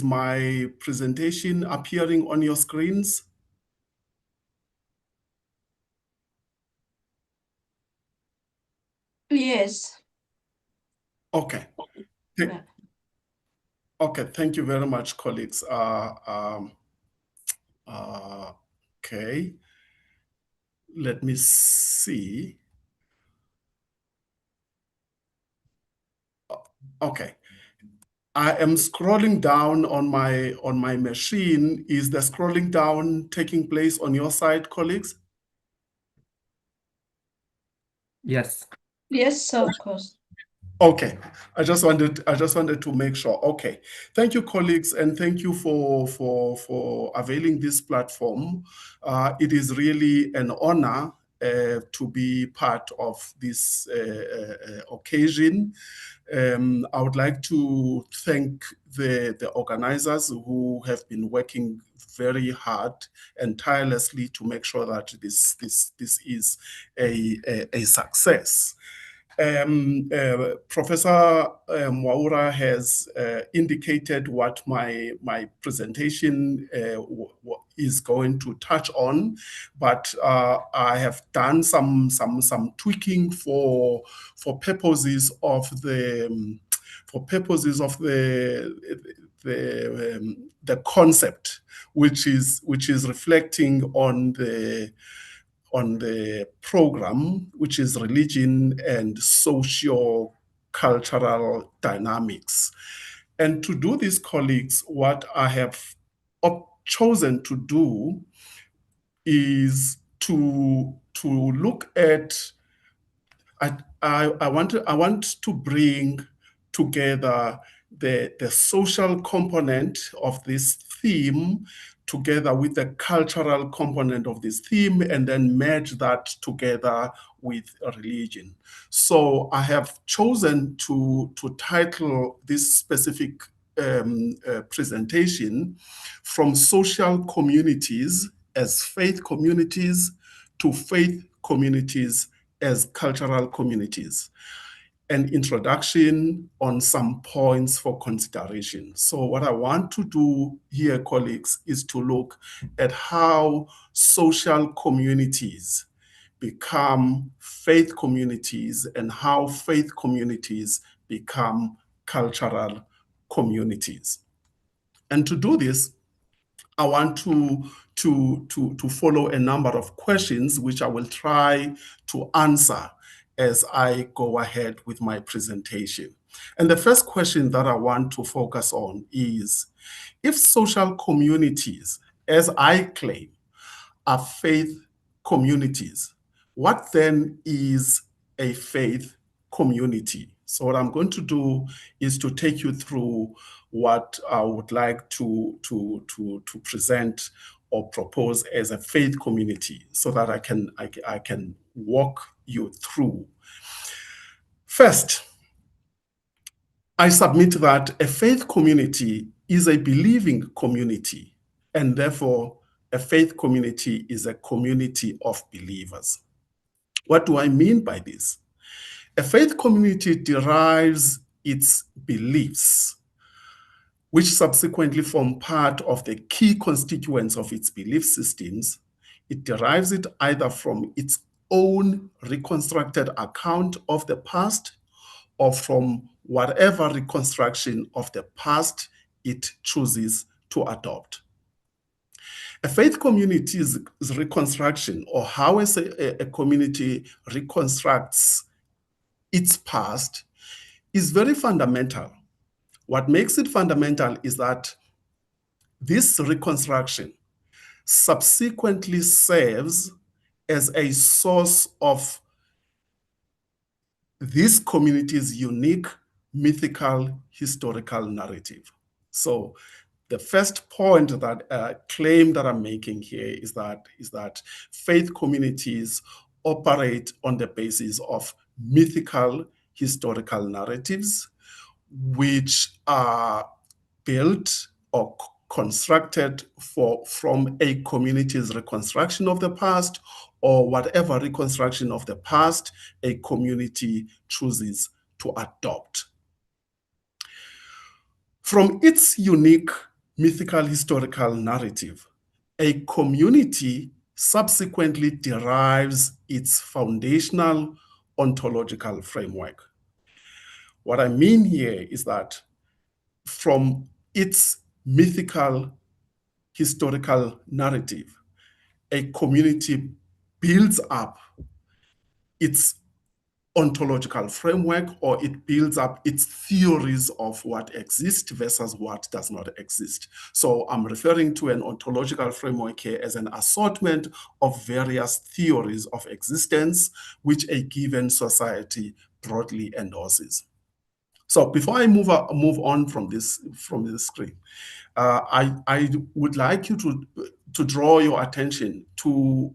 my presentation appearing on your screens? Yes. Okay. Okay, thank you very much, colleagues. Okay, let me see. Okay, I am scrolling down on my machine. Is the scrolling down taking place on your side, colleagues? Yes. Yes, of course. Okay, I just wanted to make sure. Okay, thank you, colleagues, and thank you for availing this platform. It is really an honor to be part of this occasion. I would like to thank the organizers who have been working very hard and tirelessly to make sure that this is a success. Professor Mwaura has indicated what my presentation is going to touch on, but I have done some tweaking for purposes of the concept, which is reflecting on the program, which is religion and socio-cultural dynamics. And to do this, colleagues, what I have chosen to do is to look at, I want to bring together the social component of this theme together with the cultural component of this theme, and then merge that together with religion. So I have chosen to title this specific presentation From Social Communities as Faith Communities to Faith Communities as Cultural Communities. an introduction on some points for consideration. So what I want to do here, colleagues, is to look at how social communities become faith communities and how faith communities become cultural communities. And to do this, I want to follow a number of questions which I will try to answer as I go ahead with my presentation. And the first question that I want to focus on is, if social communities, as I claim, are faith communities, what then is a faith community? So what I'm going to do is to take you through what I would like to present or propose as a faith community, so that I can walk you through. First, I submit that a faith community is a believing community, and therefore a faith community is a community of believers. What do I mean by this? A faith community derives its beliefs, which subsequently form part of the key constituents of its belief systems. It derives it either from its own reconstructed account of the past or from whatever reconstruction of the past it chooses to adopt. A faith community's reconstruction, or how a community reconstructs its past, is very fundamental. What makes it fundamental is that this reconstruction subsequently serves as a source of this community's unique mythical historical narrative. So the first point that claim that I'm making here is that faith communities operate on the basis of mythical historical narratives, which are built or constructed from a community's reconstruction of the past, or whatever reconstruction of the past a community chooses to adopt. From its unique mythical historical narrative, a community subsequently derives its foundational ontological framework. What I mean here is that from its mythical historical narrative, a community builds up its ontological framework, or it builds up its theories of what exists versus what does not exist. So I'm referring to an ontological framework here as an assortment of various theories of existence which a given society broadly endorses. So before I move on from this screen, I would like you to draw your attention to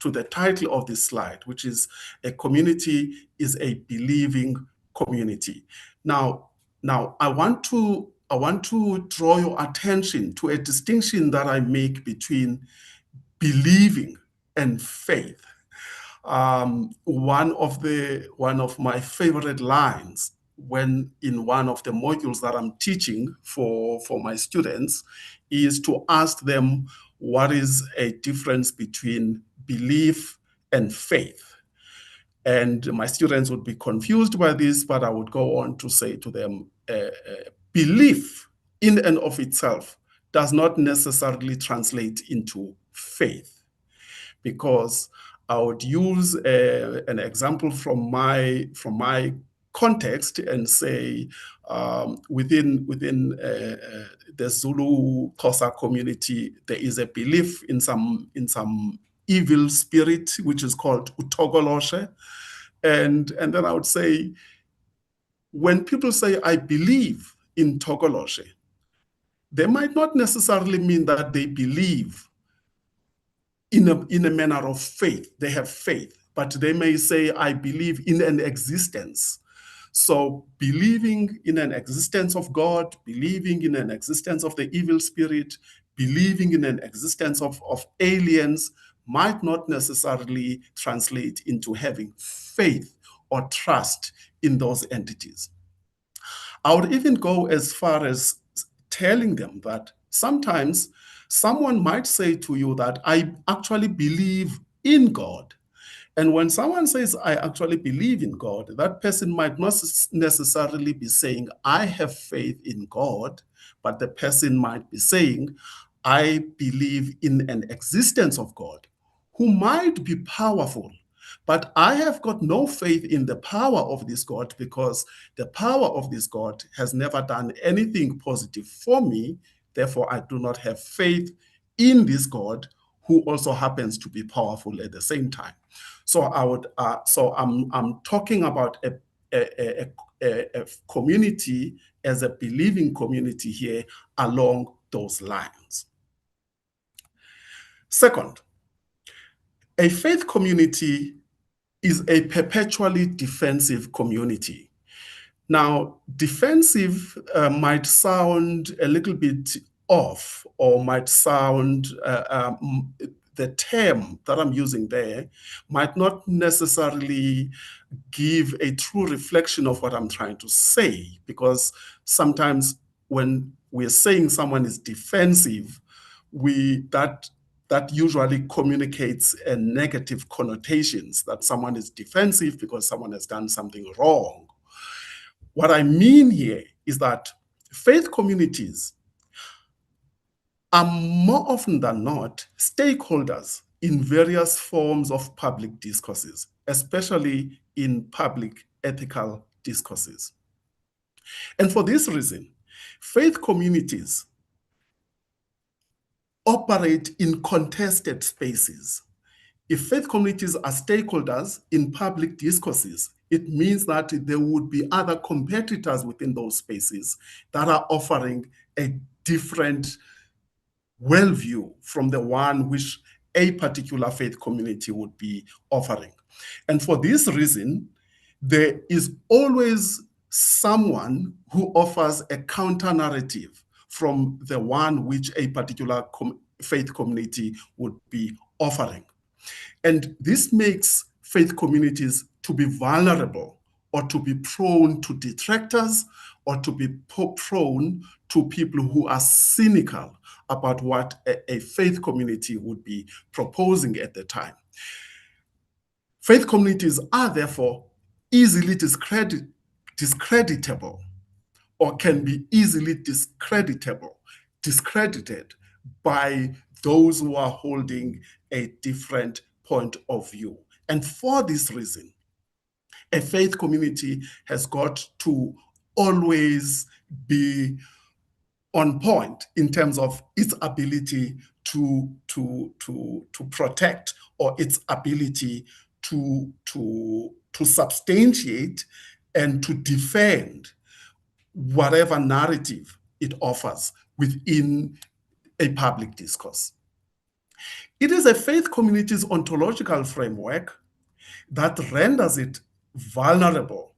the title of this slide, which is "A Community is a Believing Community." Now I want to draw your attention to a distinction that I make between believing and faith. One of my favorite lines when in one of the modules that I'm teaching for my students is to ask them, what is a difference between belief and faith? And my students would be confused by this, but I would go on to say to them, belief in and of itself does not necessarily translate into faith, because I would use an example from my context and say, within the Zulu Xhosa community, there is a belief in some evil spirit which is called Utogoloshe, and then I would say, when people say I believe in Togoloshe, they might not necessarily mean that they believe in a manner of faith. They have faith, but they may say, I believe in an existence. So believing in an existence of God, believing in an existence of the evil spirit, believing in an existence of aliens might not necessarily translate into having faith or trust in those entities. I would even go as far as telling them that sometimes someone might say to you that I actually believe in God. And when someone says, I actually believe in God, that person might not necessarily be saying, I have faith in God, but the person might be saying, I believe in an existence of God who might be powerful, but I have got no faith in the power of this God because the power of this God has never done anything positive for me. Therefore, I do not have faith in this God who also happens to be powerful at the same time. So I'm talking about a community as a believing community here along those lines. Second, a faith community is a perpetually defensive community. Now, defensive might sound a little bit off, or might sound, the term that I'm using there might not necessarily give a true reflection of what I'm trying to say, because sometimes when we're saying someone is defensive, that usually communicates a negative connotations, that someone is defensive because someone has done something wrong. What I mean here is that faith communities are more often than not stakeholders in various forms of public discourses, especially in public ethical discourses. And for this reason, faith communities operate in contested spaces. If faith communities are stakeholders in public discourses, it means that there would be other competitors within those spaces that are offering a different worldview from the one which a particular faith community would be offering. And for this reason, there is always someone who offers a counter narrative from the one which a particular faith community would be offering. And this makes faith communities to be vulnerable, or to be prone to detractors, or to be prone to people who are cynical about what a faith community would be proposing at the time. Faith communities are therefore easily discreditable, or can be easily discredited by those who are holding a different point of view. And for this reason, a faith community has got to always be on point in terms of its ability to protect, or its ability to substantiate and to defend whatever narrative it offers within a public discourse. It is a faith community's ontological framework that renders it vulnerable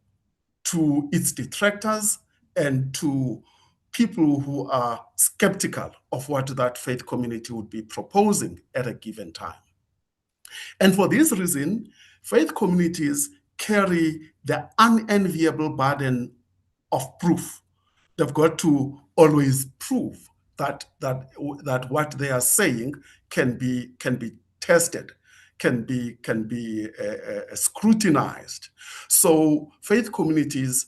to its detractors and to people who are skeptical of what that faith community would be proposing at a given time. And for this reason, faith communities carry the unenviable burden of proof. They've got to always prove that what they are saying can be tested, can be scrutinized. So faith communities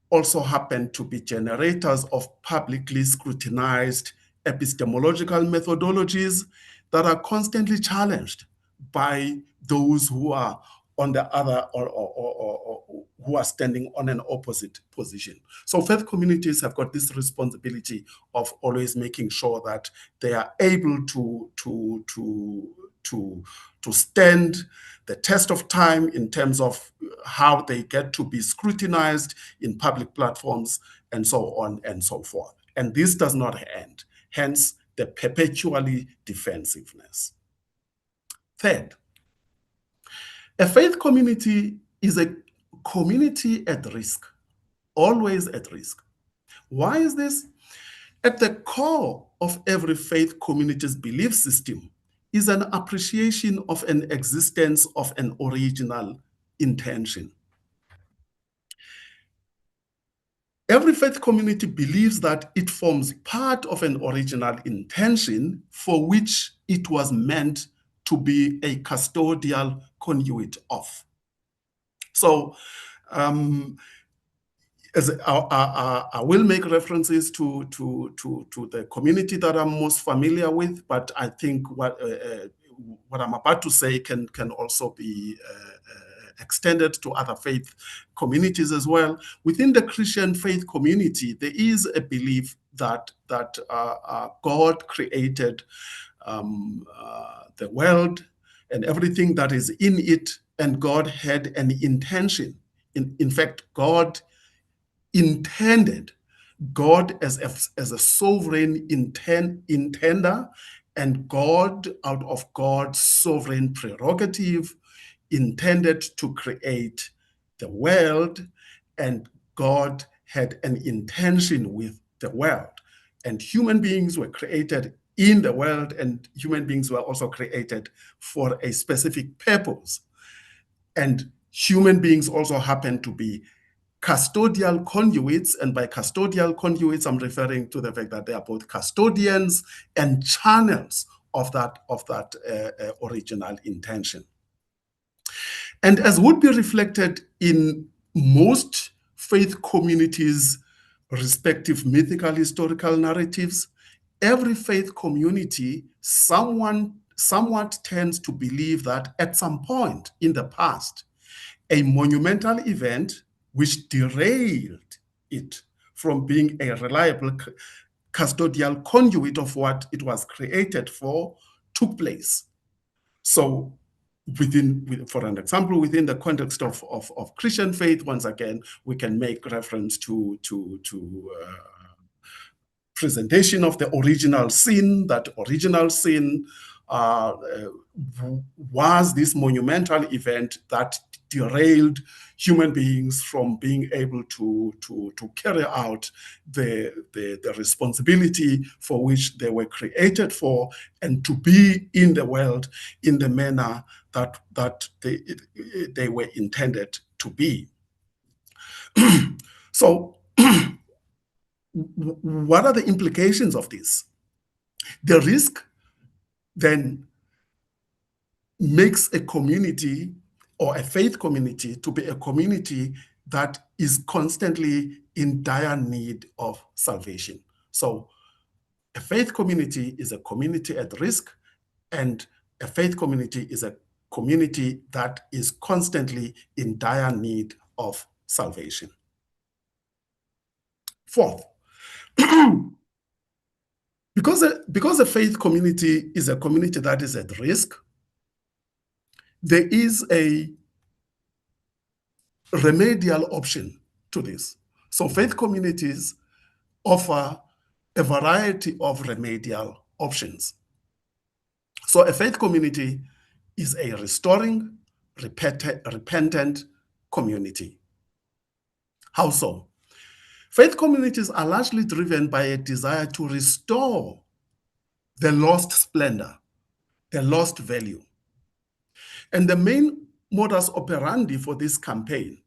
also happen to be generators of publicly scrutinized epistemological methodologies that are constantly challenged by those who are on the other, or who are standing on an opposite position. So faith communities have got this responsibility of always making sure that they are able to stand the test of time in terms of how they get to be scrutinized in public platforms, and so on and so forth. And this does not end, hence the perpetually defensiveness. Third, a faith community is a community at risk, always at risk. Why is this? At the core of every faith community's belief system is an appreciation of an existence of an original intention. Every faith community believes that it forms part of an original intention for which it was meant to be a custodial conduit of. So, I will make references to the community that I'm most familiar with, but I think what I'm about to say can also be extended to other faith communities as well. Within the Christian faith community, there is a belief that God created the world and everything that is in it, and God had an intention. In fact, God intended, God as a sovereign intender, and God, out of God's sovereign prerogative, intended to create the world, and God had an intention with the world. And human beings were created in the world, and human beings were also created for a specific purpose. And human beings also happen to be custodial conduits, and by custodial conduits, I'm referring to the fact that they are both custodians and channels of that original intention. And as would be reflected in most faith communities' respective mythical historical narratives, every faith community somewhat tends to believe that at some point in the past, a monumental event which derailed it from being a reliable custodial conduit of what it was created for took place. So for an example, within the context of Christian faith, once again, we can make reference to presentation of the original sin. That original sin was this monumental event that derailed human beings from being able to carry out the responsibility for which they were created for, and to be in the world in the manner that they were intended to be. So what are the implications of this? The risk then makes a community or a faith community to be a community that is constantly in dire need of salvation. So a faith community is a community at risk, and a faith community is a community that is constantly in dire need of salvation. Fourth, because a faith community is a community that is at risk, there is a remedial option to this. So faith communities offer a variety of remedial options. So a faith community is a restoring, repentant community. How so? Faith communities are largely driven by a desire to restore the lost splendor, the lost value. And the main modus operandi for this campaign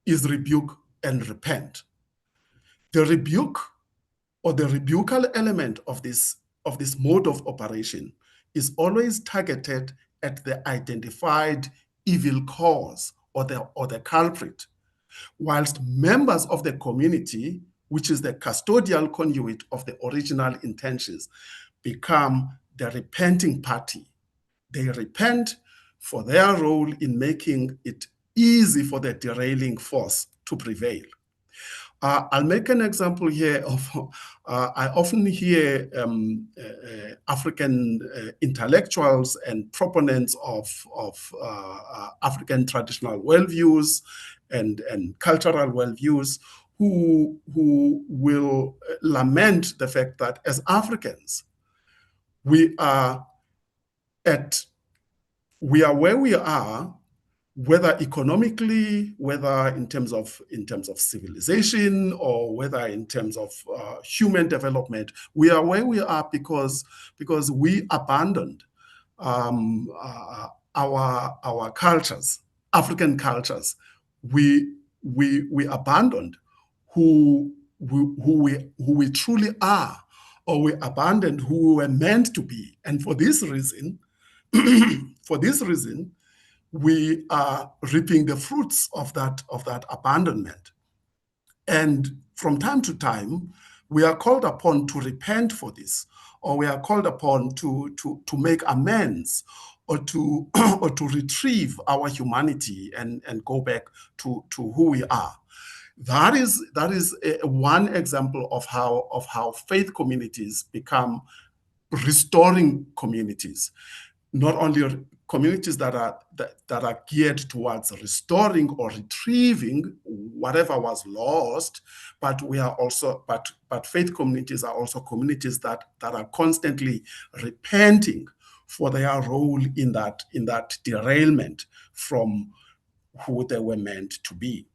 is rebuke and repent. The rebuke or the rebukal element of this mode of operation is always targeted at the identified evil cause or the culprit, whilst members of the community, which is the custodial conduit of the original intentions, become the repenting party. They repent for their role in making it easy for the derailing force to prevail. I'll make an example here of, I often hear African intellectuals and proponents of African traditional worldviews and cultural worldviews who will lament the fact that as Africans, we are where we are, whether economically, whether in terms of civilization, or whether in terms of human development, we are where we are because we abandoned our cultures, African cultures. We abandoned who we truly are, or we abandoned who we were meant to be. And for this reason, we are reaping the fruits of that abandonment. And from time to time, we are called upon to repent for this, or we are called upon to make amends, or to or to retrieve our humanity and go back to who we are. That is one example of how faith communities become restoring communities. Not only communities that are geared towards restoring or retrieving whatever was lost, but faith communities are also communities that are constantly repenting for their role in that derailment from who they were meant to be.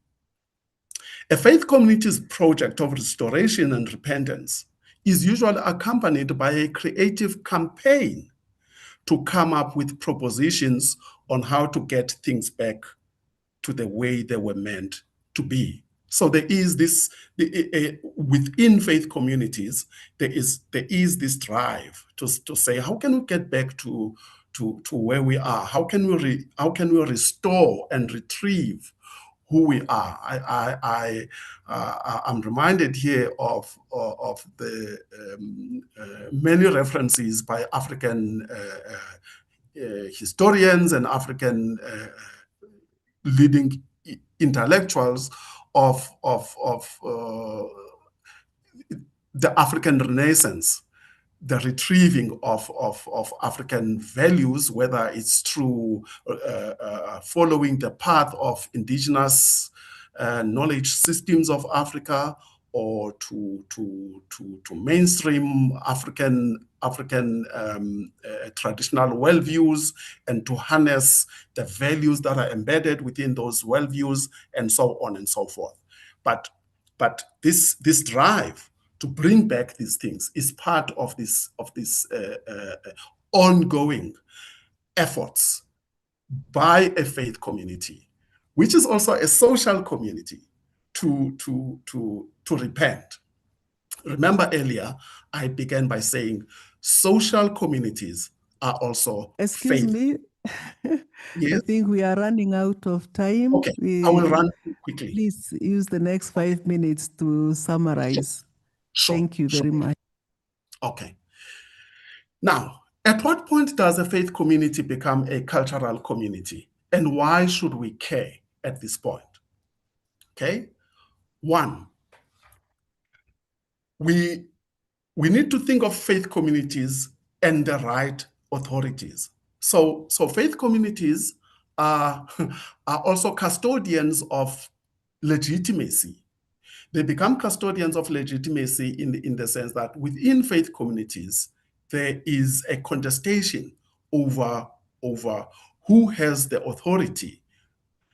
A faith community's project of restoration and repentance is usually accompanied by a creative campaign to come up with propositions on how to get things back to the way they were meant to be. So there is this, within faith communities, there is this drive to say, how can we get back to where we are? How can we restore and retrieve who we are? I'm reminded here of the many references by African historians and African leading intellectuals of the African Renaissance, the retrieving of African values, whether it's through following the path of indigenous knowledge systems of Africa, or to mainstream African traditional worldviews, and to harness the values that are embedded within those worldviews, and so on and so forth. But this drive to bring back these things is part of this ongoing efforts by a faith community, which is also a social community, to repent. Remember earlier, I began by saying social communities are also Excuse faith. me. Yes. I think we are running out of time. Okay, I will run quickly. Please use the next 5 minutes to summarize. Sure. Thank you very much. Okay. Now, at what point does a faith community become a cultural community? And why should we care at this point? Okay. One, we need to think of faith communities and the right authorities. So faith communities are also custodians of legitimacy. They become custodians of legitimacy in the sense that within faith communities, there is a contestation over who has the authority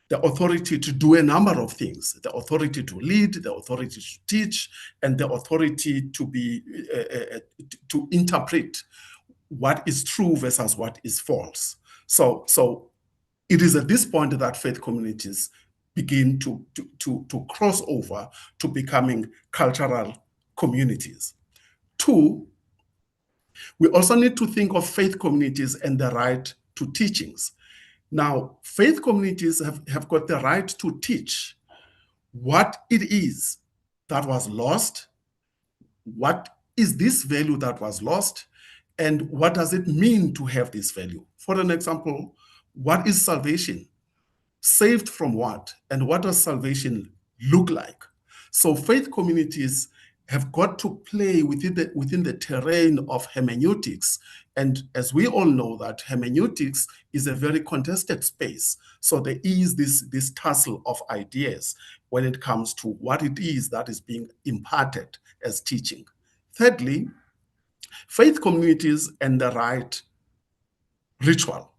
to do a number of things: the authority to lead, the authority to teach, and the authority to interpret what is true versus what is false. So it is at this point that faith communities begin to cross over to becoming cultural communities. Two, we also need to think of faith communities and the right to teachings. Now, faith communities have got the right to teach what it is that was lost, what is this value that was lost, and what does it mean to have this value? For an example, what is salvation? Saved from what? And what does salvation look like? So faith communities have got to play within the terrain of hermeneutics. And as we all know, that hermeneutics is a very contested space. So there is this tussle of ideas when it comes to what it is that is being imparted as teaching. Thirdly, faith communities and the right ritual.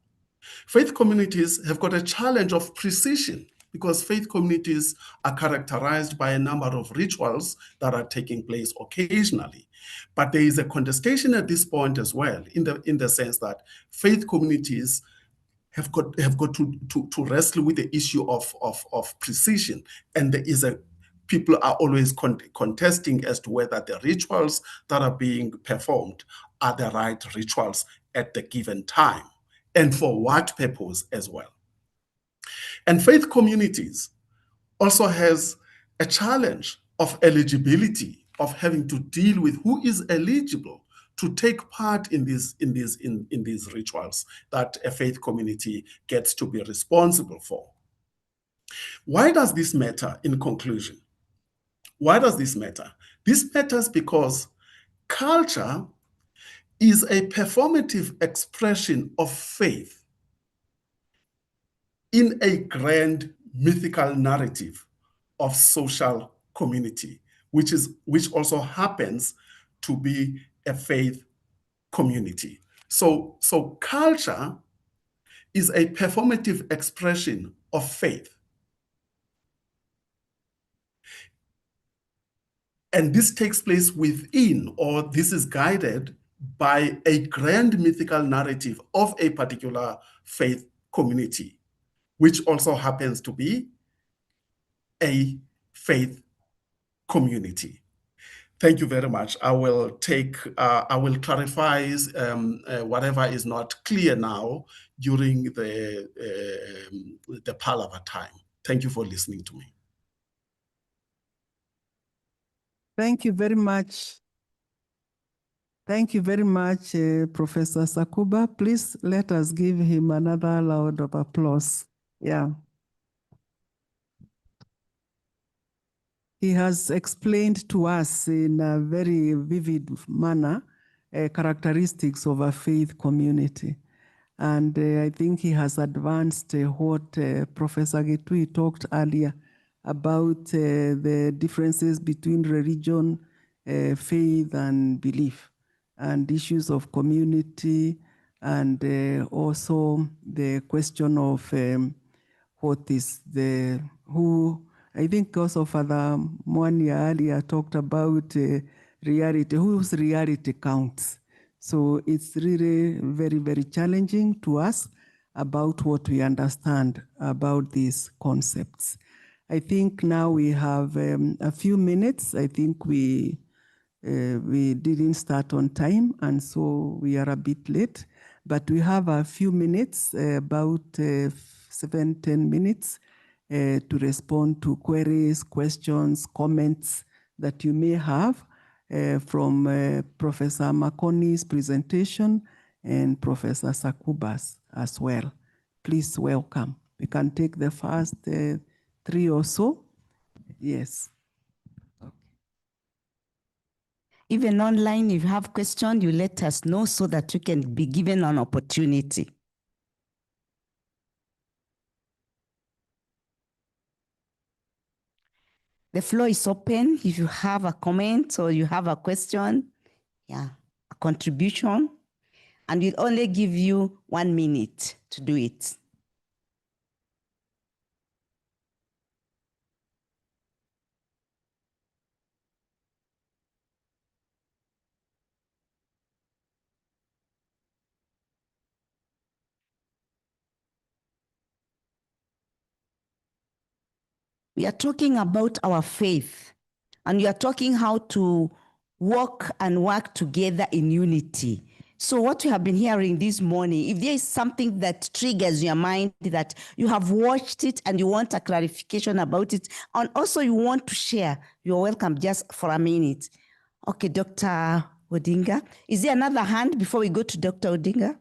Faith communities have got a challenge of precision, because faith communities are characterized by a number of rituals that are taking place occasionally. But there is a contestation at this point as well, in the sense that faith communities have got to wrestle with the issue of precision. And there is a people are always contesting as to whether the rituals that are being performed are the right rituals at the given time, and for what purpose as well. And faith communities also has a challenge of eligibility, of having to deal with who is eligible to take part in these rituals that a faith community gets to be responsible for. Why does this matter in conclusion? Why does this matter? This matters because culture is a performative expression of faith in a grand mythical narrative of social community, which also happens to be a faith community. So culture is a performative expression of faith. And this takes place within, or this is guided by a grand mythical narrative of a particular faith community, which also happens to be a faith community. Thank you very much. I will clarify whatever is not clear now during the palaver time. Thank you for listening to me. Thank you very much. Thank you very much, Professor Sakuba. Please let us give him another round of applause. Yeah. He has explained to us in a very vivid manner characteristics of a faith community. And I think he has advanced what Professor Getui talked earlier about the differences between religion, faith, and belief, and issues of community, and also the question of what is I think also Father Mwanya earlier talked about reality, whose reality counts. So it's really very, very challenging to us about what we understand about these concepts. I think now we have a few minutes. I think we didn't start on time, and so we are a bit late, but we have a few minutes, about 7-10 minutes, to respond to queries, questions, comments that you may have from Professor Makoni's presentation and Professor Sakuba's as well. Please welcome. We can take the first 3 or so. Yes. Even online, if you have questions, you let us know so that you can be given an opportunity. The floor is open. If you have a comment or you have a question, a contribution, and we'll only give you 1 minute to do it. We are talking about our faith, and we are talking how to walk and work together in unity. So what we have been hearing this morning, if there is something that triggers your mind, that you have watched it and you want a clarification about it, and also you want to share, you're welcome just for a minute. Okay, Dr. Odinga. Is there another hand before we go to Dr. Odinga?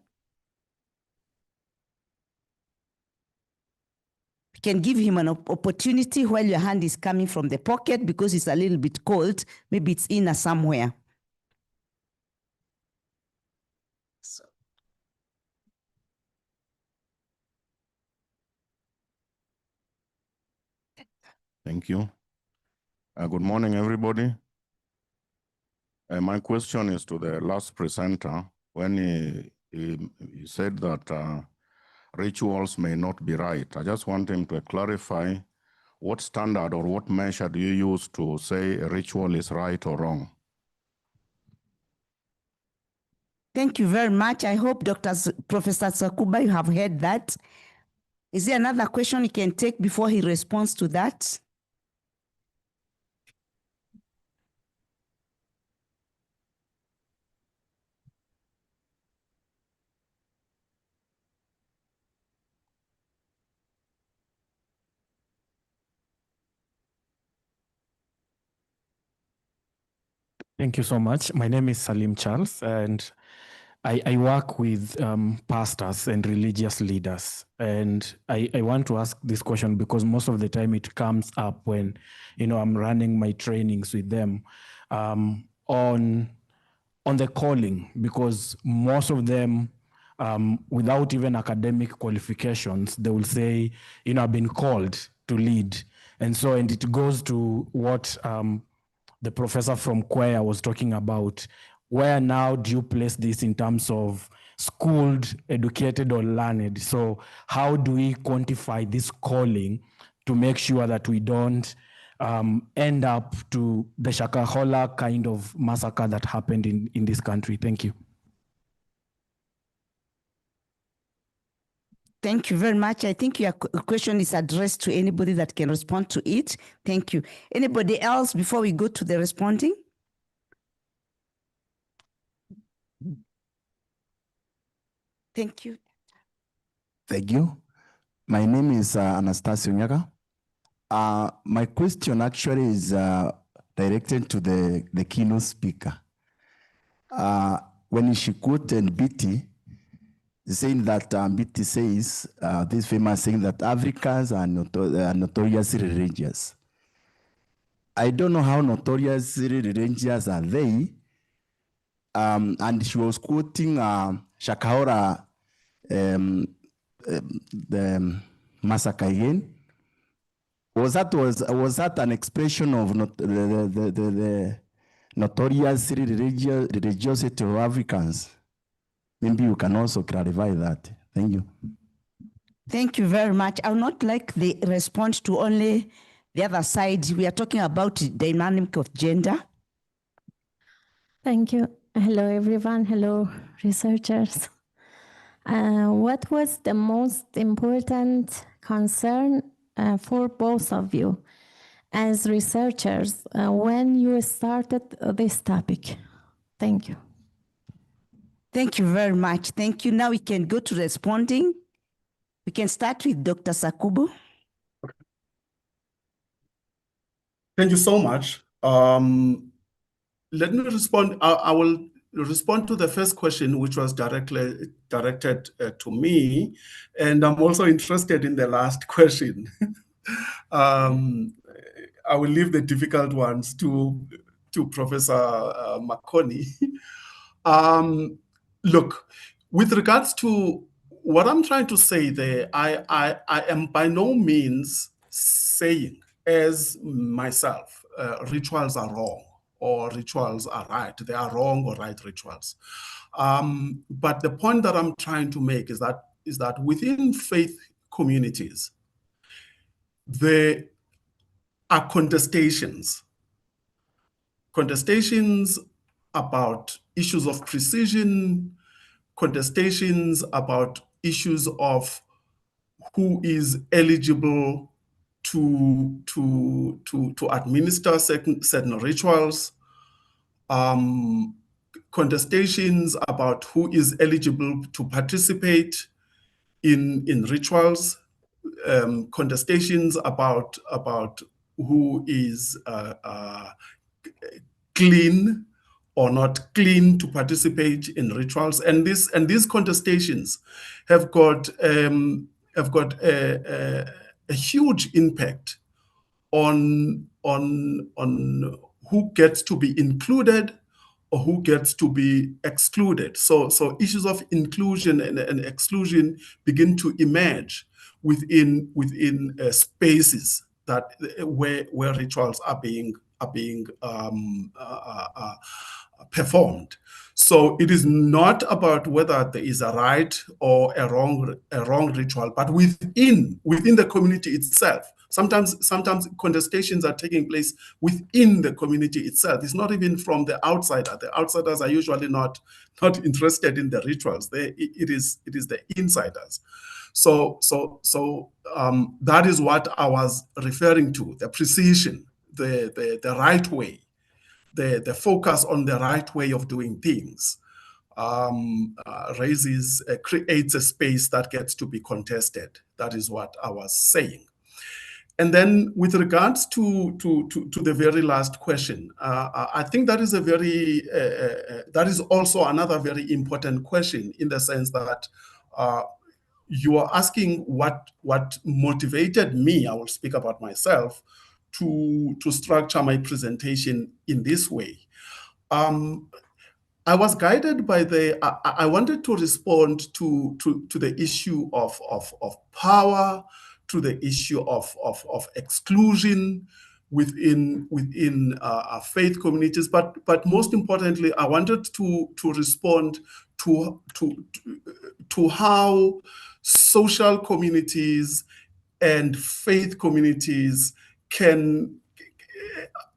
Can give him an opportunity while your hand is coming from the pocket because it's a little bit cold. Maybe it's in somewhere. So. Thank you. Good morning, everybody. My question is to the last presenter when he said that rituals may not be right. I just want him to clarify what standard or what measure do you use to say a ritual is right or wrong? Thank you very much. I hope Professor Sakuba, you have heard that. Is there another question he can take before he responds to that? Thank you so much. My name is Salim Charles, and I work with pastors and religious leaders. And I want to ask this question because most of the time it comes up when, I'm running my trainings with them on the calling, because most of them, without even academic qualifications, they will say, I've been called to lead. And it goes to what the professor from Choir was talking about. Where now do you place this in terms of schooled, educated, or learned? So how do we quantify this calling to make sure that we don't end up to the Shakahola kind of massacre that happened in this country? Thank you. Thank you very much. I think your question is addressed to anybody that can respond to it. Thank you. Anybody else before we go to the responding? Thank you. Thank you. My name is Anastasio Nyaga. My question actually is directed to the keynote speaker. When she quoted BT, saying that BT says, this famous saying that Africans are notoriously religious. I don't know how notoriously religious are they. And she was quoting Shakahola, the massacre again. Was that an expression of the notorious religiosity of Africans? Maybe you can also clarify that. Thank you. Thank you very much. I would not like the response to only the other side. We are talking about the dynamic of gender. Thank you. Hello, everyone. Hello, researchers. What was the most important concern for both of you as researchers when you started this topic? Thank you. Thank you very much. Thank you. Now we can go to responding. We can start with Dr. Sakubo. Thank you so much. Let me respond. I will respond to the first question, which was directed to me. And I'm also interested in the last question. I will leave the difficult ones to Professor Makoni. Look, with regards to what I'm trying to say there, I am by no means saying as myself, rituals are wrong or rituals are right. They are wrong or right rituals. But the point that I'm trying to make is that within faith communities, there are contestations about issues of precision, contestations about issues of who is eligible to administer certain rituals, contestations about who is eligible to participate in rituals, contestations about who is clean or not clean to participate in rituals, and these contestations have got a huge impact on who gets to be included or who gets to be excluded. So issues of inclusion and exclusion begin to emerge within spaces that where rituals are being performed. So it is not about whether there is a right or a wrong ritual, but within the community itself. Sometimes contestations are taking place within the community itself. It's not even from the outsider. The outsiders are usually not interested in the rituals. It is the insiders. So that is what I was referring to: the precision, the right way, the focus on the right way of doing things creates a space that gets to be contested. That is what I was saying. And then with regards to the very last question, I think that is that is also another very important question, in the sense that you are asking what motivated me. I will speak about myself to structure my presentation in this way. I was guided by I wanted to respond to the issue of power, to the issue of exclusion within faith communities, but most importantly, I wanted to respond to how social communities and faith communities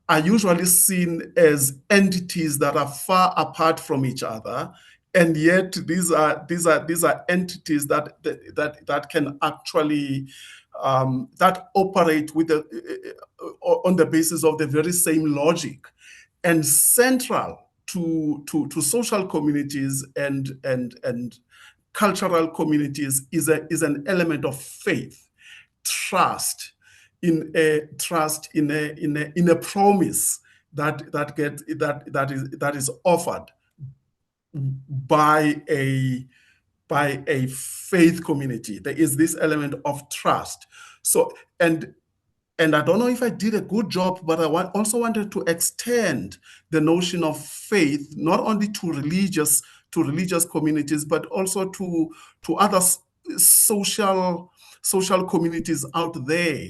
are usually seen as entities that are far apart from each other, and yet these are entities that can actually that operate with on the basis of the very same logic. And central to social communities and cultural communities is an element of faith, trust in a promise that is offered by a faith community. There is this element of trust. So, and I don't know if I did a good job, but I also wanted to extend the notion of faith not only to religious communities, but also to other social communities out there.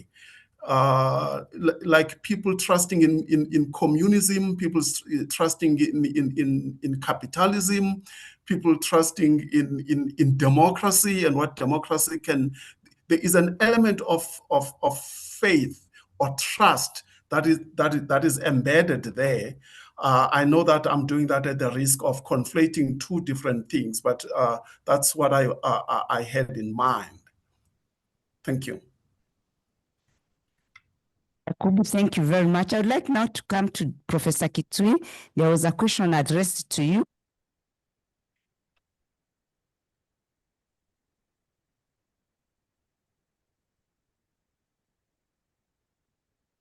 Like people trusting in communism, people trusting in capitalism, people trusting in democracy and what democracy can. There is an element of faith or trust that is embedded there. I know that I'm doing that at the risk of conflating two different things, but that's what I had in mind. Thank you. Thank you very much. I would like now to come to Professor Getui. There was a question addressed to you.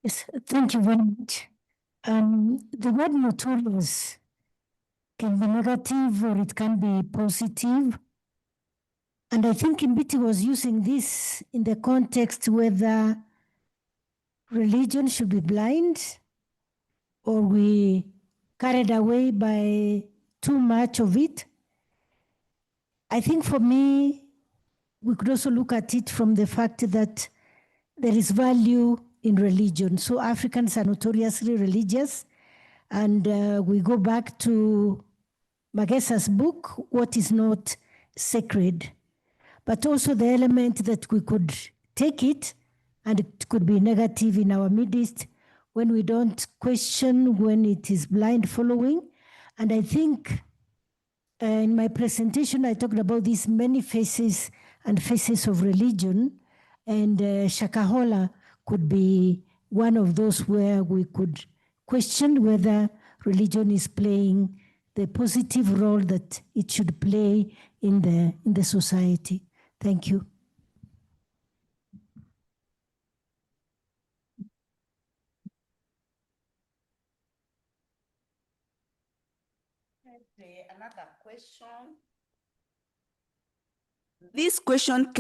Yes, thank you very much. The word notorious can be negative or it can be positive. And I think Mbiti was using this in the context whether religion should be blind or we carried away by too much of it. I think for me, we could also look at it from the fact that there is value in religion. So Africans are notoriously religious. And we go back to Magesa's book, What is Not Sacred. But also the element that we could take it, and it could be negative in our midst when we don't question, when it is blind following. And I think in my presentation, I talked about these many faces and faces of religion, and Shakahola could be one of those where we could question whether religion is playing the positive role that it should play in the society. Thank you. Another question. This question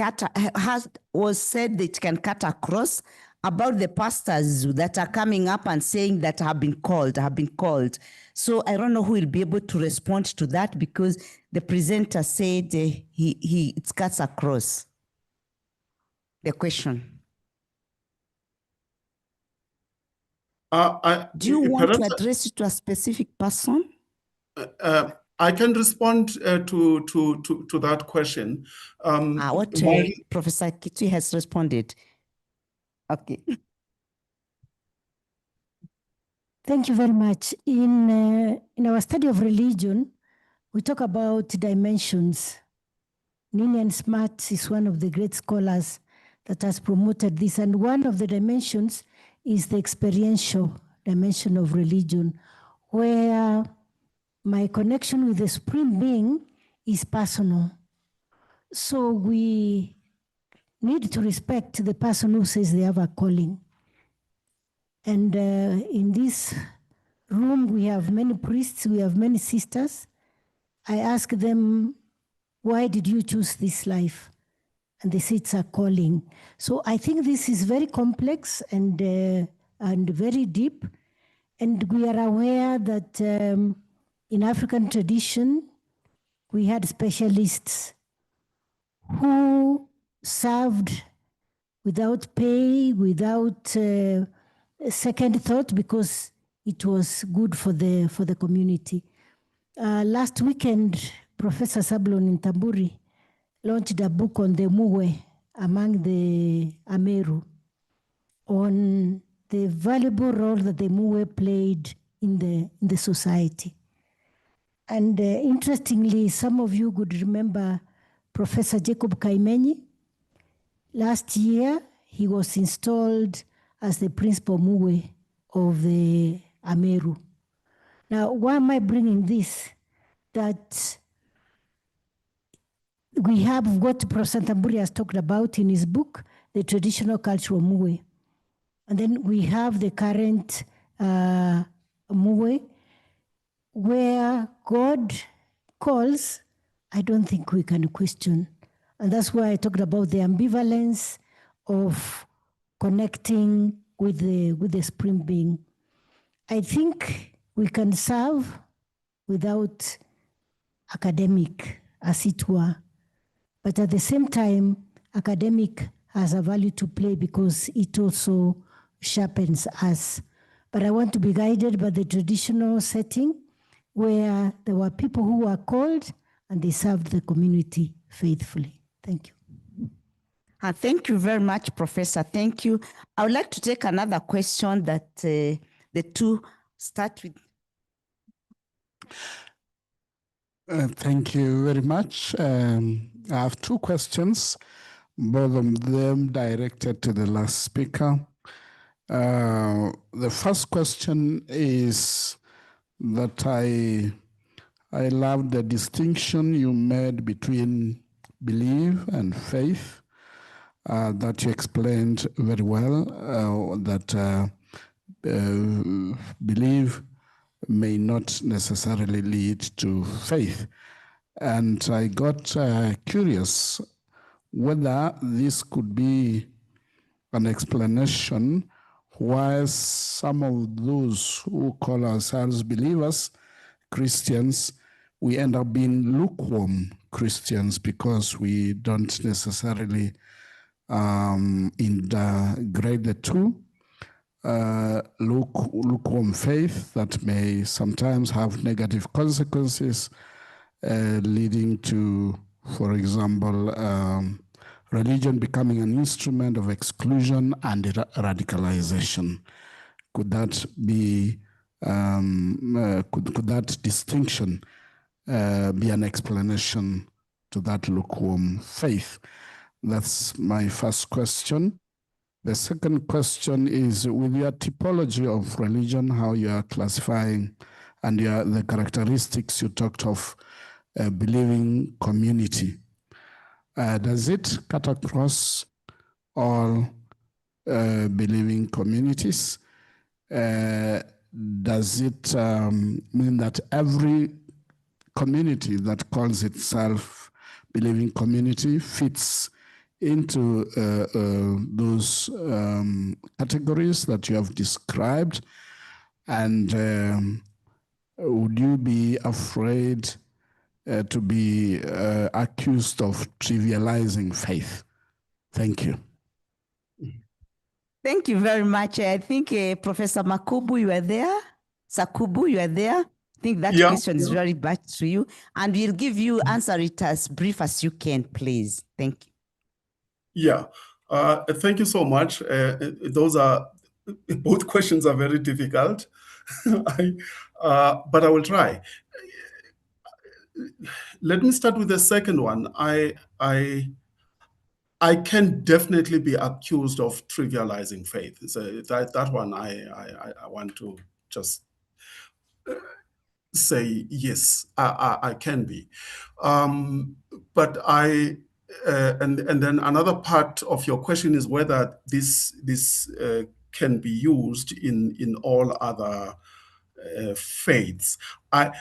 was said that it can cut across about the pastors that are coming up and saying that have been called. So I don't know who will be able to respond to that, because the presenter said it cuts across the question. Do you want to address it to a specific person? I can respond to that question. Professor Getui has responded. Okay. Thank you very much. In our study of religion, we talk about dimensions. Ninian Smart is one of the great scholars that has promoted this. And one of the dimensions is the experiential dimension of religion, where my connection with the Supreme Being is personal. So we need to respect the person who says they have a calling. And in this room, we have many priests, we have many sisters. I ask them, why did you choose this life? And they say it's a calling. So I think this is very complex and very deep. And we are aware that in African tradition, we had specialists who served without pay, without second thought, because it was good for the community. Last weekend, Professor Sablon Ntamburi launched a book on the Muwe among the Ameru, on the valuable role that the Muwe played in the society. And interestingly, some of you would remember Professor Jacob Kaimenyi. Last year, he was installed as the principal Muwe of the Ameru. Now, why am I bringing this? That we have what Professor Ntamburi has talked about in his book, the traditional culture of Muwe. And then we have the current Muwe, where God calls, I don't think we can question. And that's why I talked about the ambivalence of connecting with the Supreme Being. I think we can serve without academic, as it were. But at the same time, academic has a value to play because it also sharpens us. But I want to be guided by the traditional setting where there were people who were called and they served the community faithfully. Thank you. Thank you very much, Professor. Thank you. I would like to take another question that the two start with. Thank you very much. I have two questions, both of them directed to the last speaker. The first question is that I love the distinction you made between belief and faith, that you explained very well, that belief may not necessarily lead to faith. And I got curious whether this could be an explanation why some of those who call ourselves believers, Christians, we end up being lukewarm Christians because we don't necessarily integrate the two. Lukewarm faith that may sometimes have negative consequences, leading to, for example, religion becoming an instrument of exclusion and radicalization. Could that be, could that distinction be an explanation to that lukewarm faith? That's my first question. The second question is, with your typology of religion, how you are classifying and the characteristics you talked of believing community, does it cut across all believing communities? Does it mean that every community that calls itself believing community fits into those categories that you have described? And would you be afraid to be accused of trivializing faith? Thank you. Thank you very much. I think Professor Makubu, you are there. Sakubu, you are there. I think that question is very bad to you. And we'll give you answer it as brief as you can, please. Thank you. Yeah, thank you so much. Those are, both questions are very difficult, but I will try. Let me start with the second one. I can definitely be accused of trivializing faith. So that one I want to just say yes, I can be. But I and then another part of your question is whether this can be used in all other faiths. I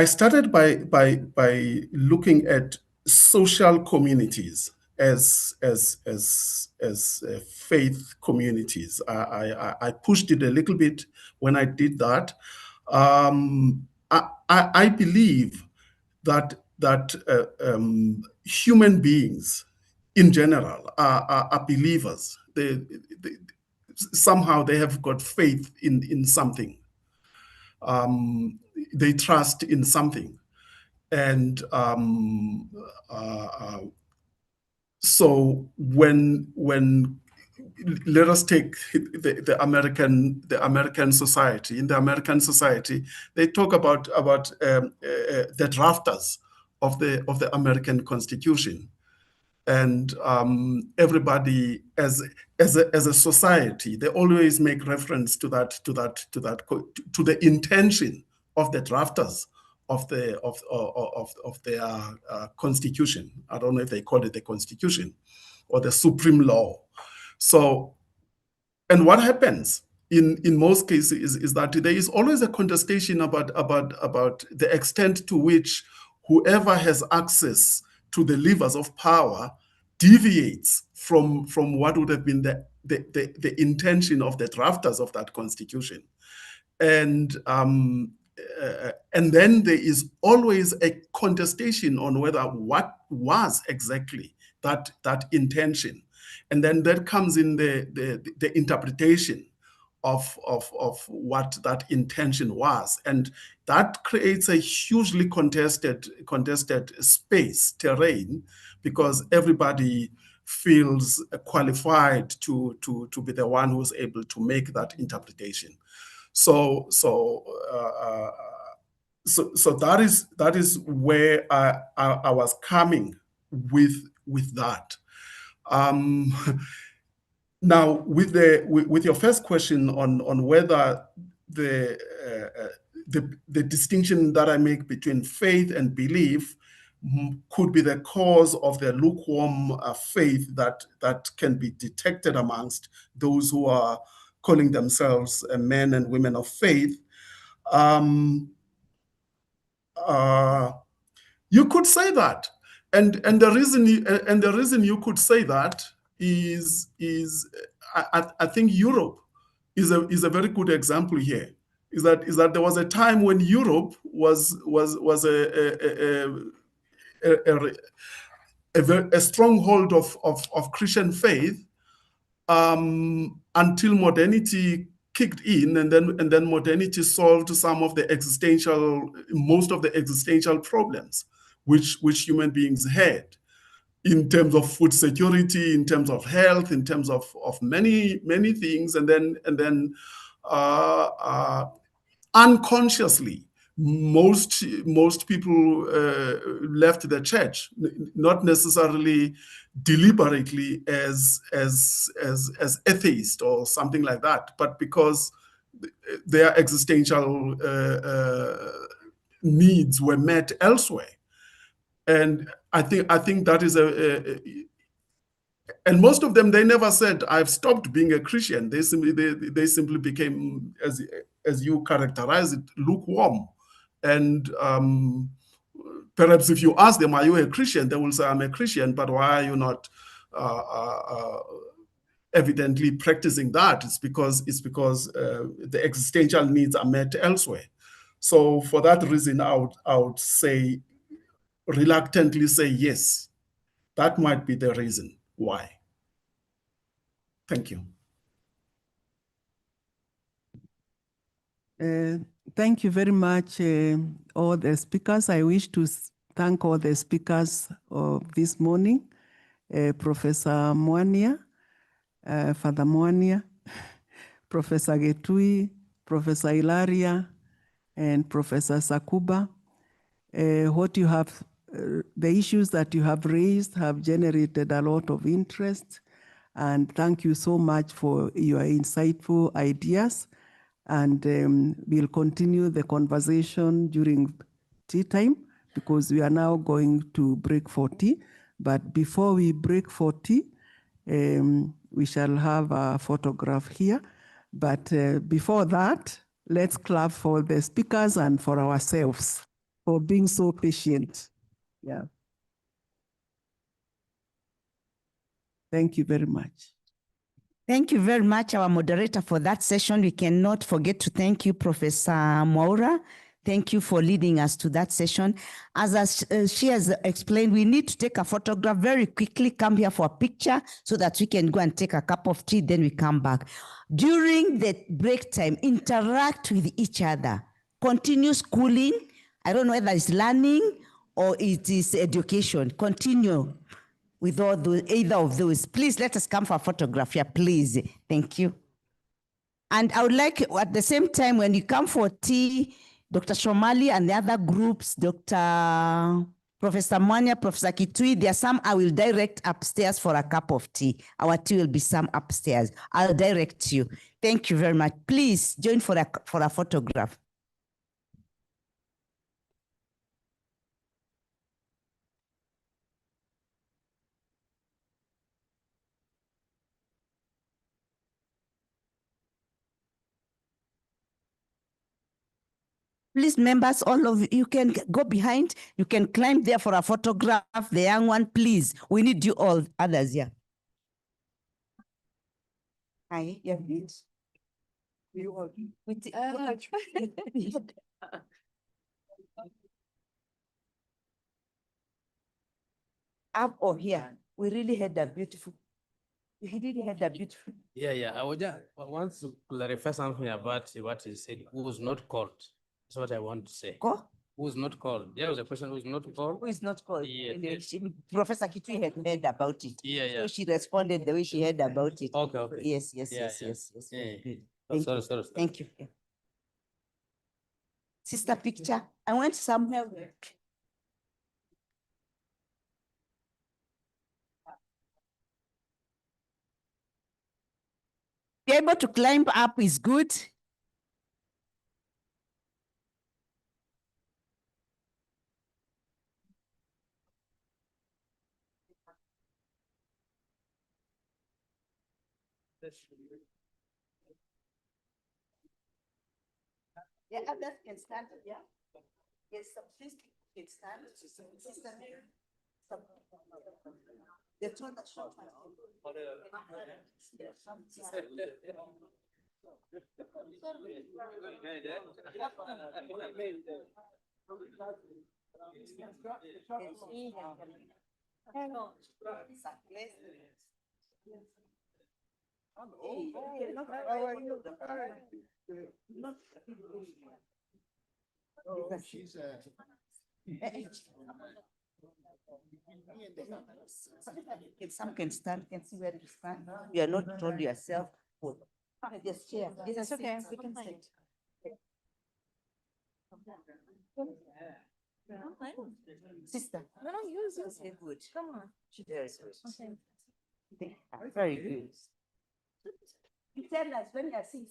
started by looking at social communities as faith communities. I pushed it a little bit when I did that. I believe that human beings in general are believers. Somehow they have got faith in something. They trust in something, and so when let us take the American society. In the American society, they talk about the drafters of the American Constitution, and everybody as a society, they always make reference to the intention of the drafters of their constitution. I don't know if they call it the Constitution or the supreme law. So, and what happens in most cases is that there is always a contestation about the extent to which whoever has access to the levers of power deviates from what would have been the intention of the drafters of that constitution. And then there is always a contestation on whether what was exactly that intention. And then that comes in the interpretation of what that intention was. And that creates a hugely contested space, terrain, because everybody feels qualified to be the one who's able to make that interpretation. So that is where I was coming with that. Now, with your first question on whether the distinction that I make between faith and belief could be the cause of the lukewarm faith that can be detected amongst those who are calling themselves men and women of faith, you could say that, and the reason you could say that is I think Europe is a very good example here. Is that there was a time when Europe was a stronghold of Christian faith until modernity kicked in, and then modernity solved most of the existential problems which human beings had, in terms of food security, in terms of health, in terms of many things, and then unconsciously most people left the church, not necessarily deliberately as atheist or something like that, but because their existential needs were met elsewhere. And I think that is and most of them, they never said, I've stopped being a Christian. They simply became, as you characterize it, lukewarm. And perhaps if you ask them, are you a Christian? They will say, I'm a Christian, but why are you not evidently practicing that? It's because the existential needs are met elsewhere. So for that reason, I would say, reluctantly say yes. That might be the reason why. Thank you. Thank you very much, all the speakers. I wish to thank all the speakers of this morning, Professor Mwania, Father Mwania, Professor Getui, Professor Ilaria, and Professor Sakuba. What you have, the issues that you have raised have generated a lot of interest, and thank you so much for your insightful ideas. And we'll continue the conversation during tea time, because we are now going to break for tea. But before we break for tea, we shall have a photograph here. But before that, let's clap for the speakers and for ourselves for being so patient. Yeah. Thank you very much. Thank you very much, our moderator, for that session. We cannot forget to thank you, Professor Mwaura. Thank you for leading us to that session. As she has explained, we need to take a photograph very quickly, come here for a picture so that we can go and take a cup of tea, then we come back. During the break time, interact with each other. Continue schooling. I don't know whether it's learning or it is education. Continue with all those, either of those. Please let us come for a photograph here, please. Thank you. And I would like, at the same time, when you come for tea, Dr. Shomali and the other groups, Dr. Professor Mwanya, Professor Getui, there are some I will direct upstairs for a cup of tea. Our tea will be some upstairs. I'll direct you. Thank you very much. Please join for a photograph. Please, members, all of you can go behind. You can climb there for a photograph. The young one, please. We need you all, others, yeah. Hi, yeah, please. You all. Up or here. We really had a beautiful. We really had a beautiful. Yeah. I would just want to clarify something about what he said. Who was not called? That's what I want to say. Go? Who was not called? There was a person who was not called. Who is not called? Yeah. Professor Getui had heard about it. Yeah. So she responded the way she heard about it. Okay. Yes. Yeah. Good. Oh, Thank sorry. you. Thank you. Yeah. Sister picture. I went somewhere. Be able to climb up is good. Yeah, others can stand. Yeah. Yes, some please can stand. Sister Mary. The two that short one. Some can stand, can see where to stand. You are not told yourself. Just chair. It's okay. We can sit. Sister. No, use it. Very good. Come on. Very good. Okay. Very good. You tell us when you are seeing.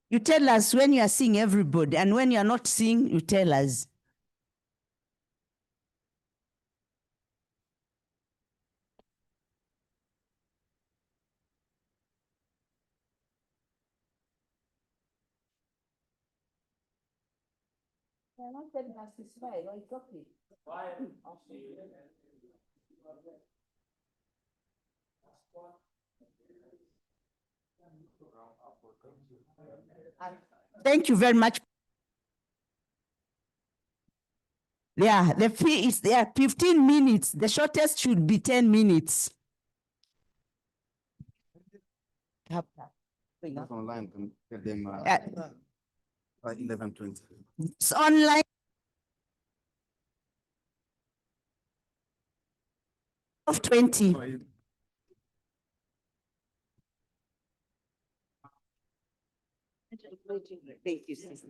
You tell us when you are seeing everybody, and when you are not seeing, you tell us. You're not telling us this way, right? Okay. Thank you very much. Yeah, the fee is there 15 minutes. The shortest should be 10 minutes. Online, can get them by 11:20. It's online. Of 20. Thank you, sister.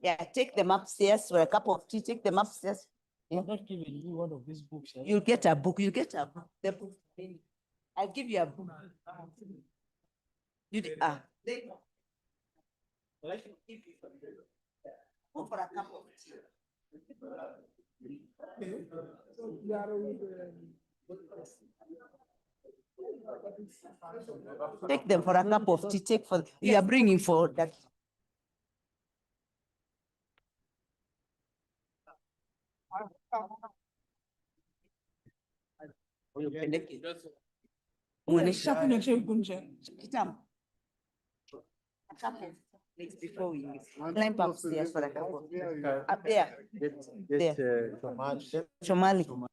Yeah, take them upstairs for a cup of tea. Take them upstairs. Yeah. I'm not giving you one of these books. You get a book. You get a book. The book. I'll give you a book. You Go for a cup of tea. Take them for a cup of tea. Take for you are bringing for that. Kitambo. A cup of plates before we climb upstairs for a cup of tea. Up there. There. Shomali.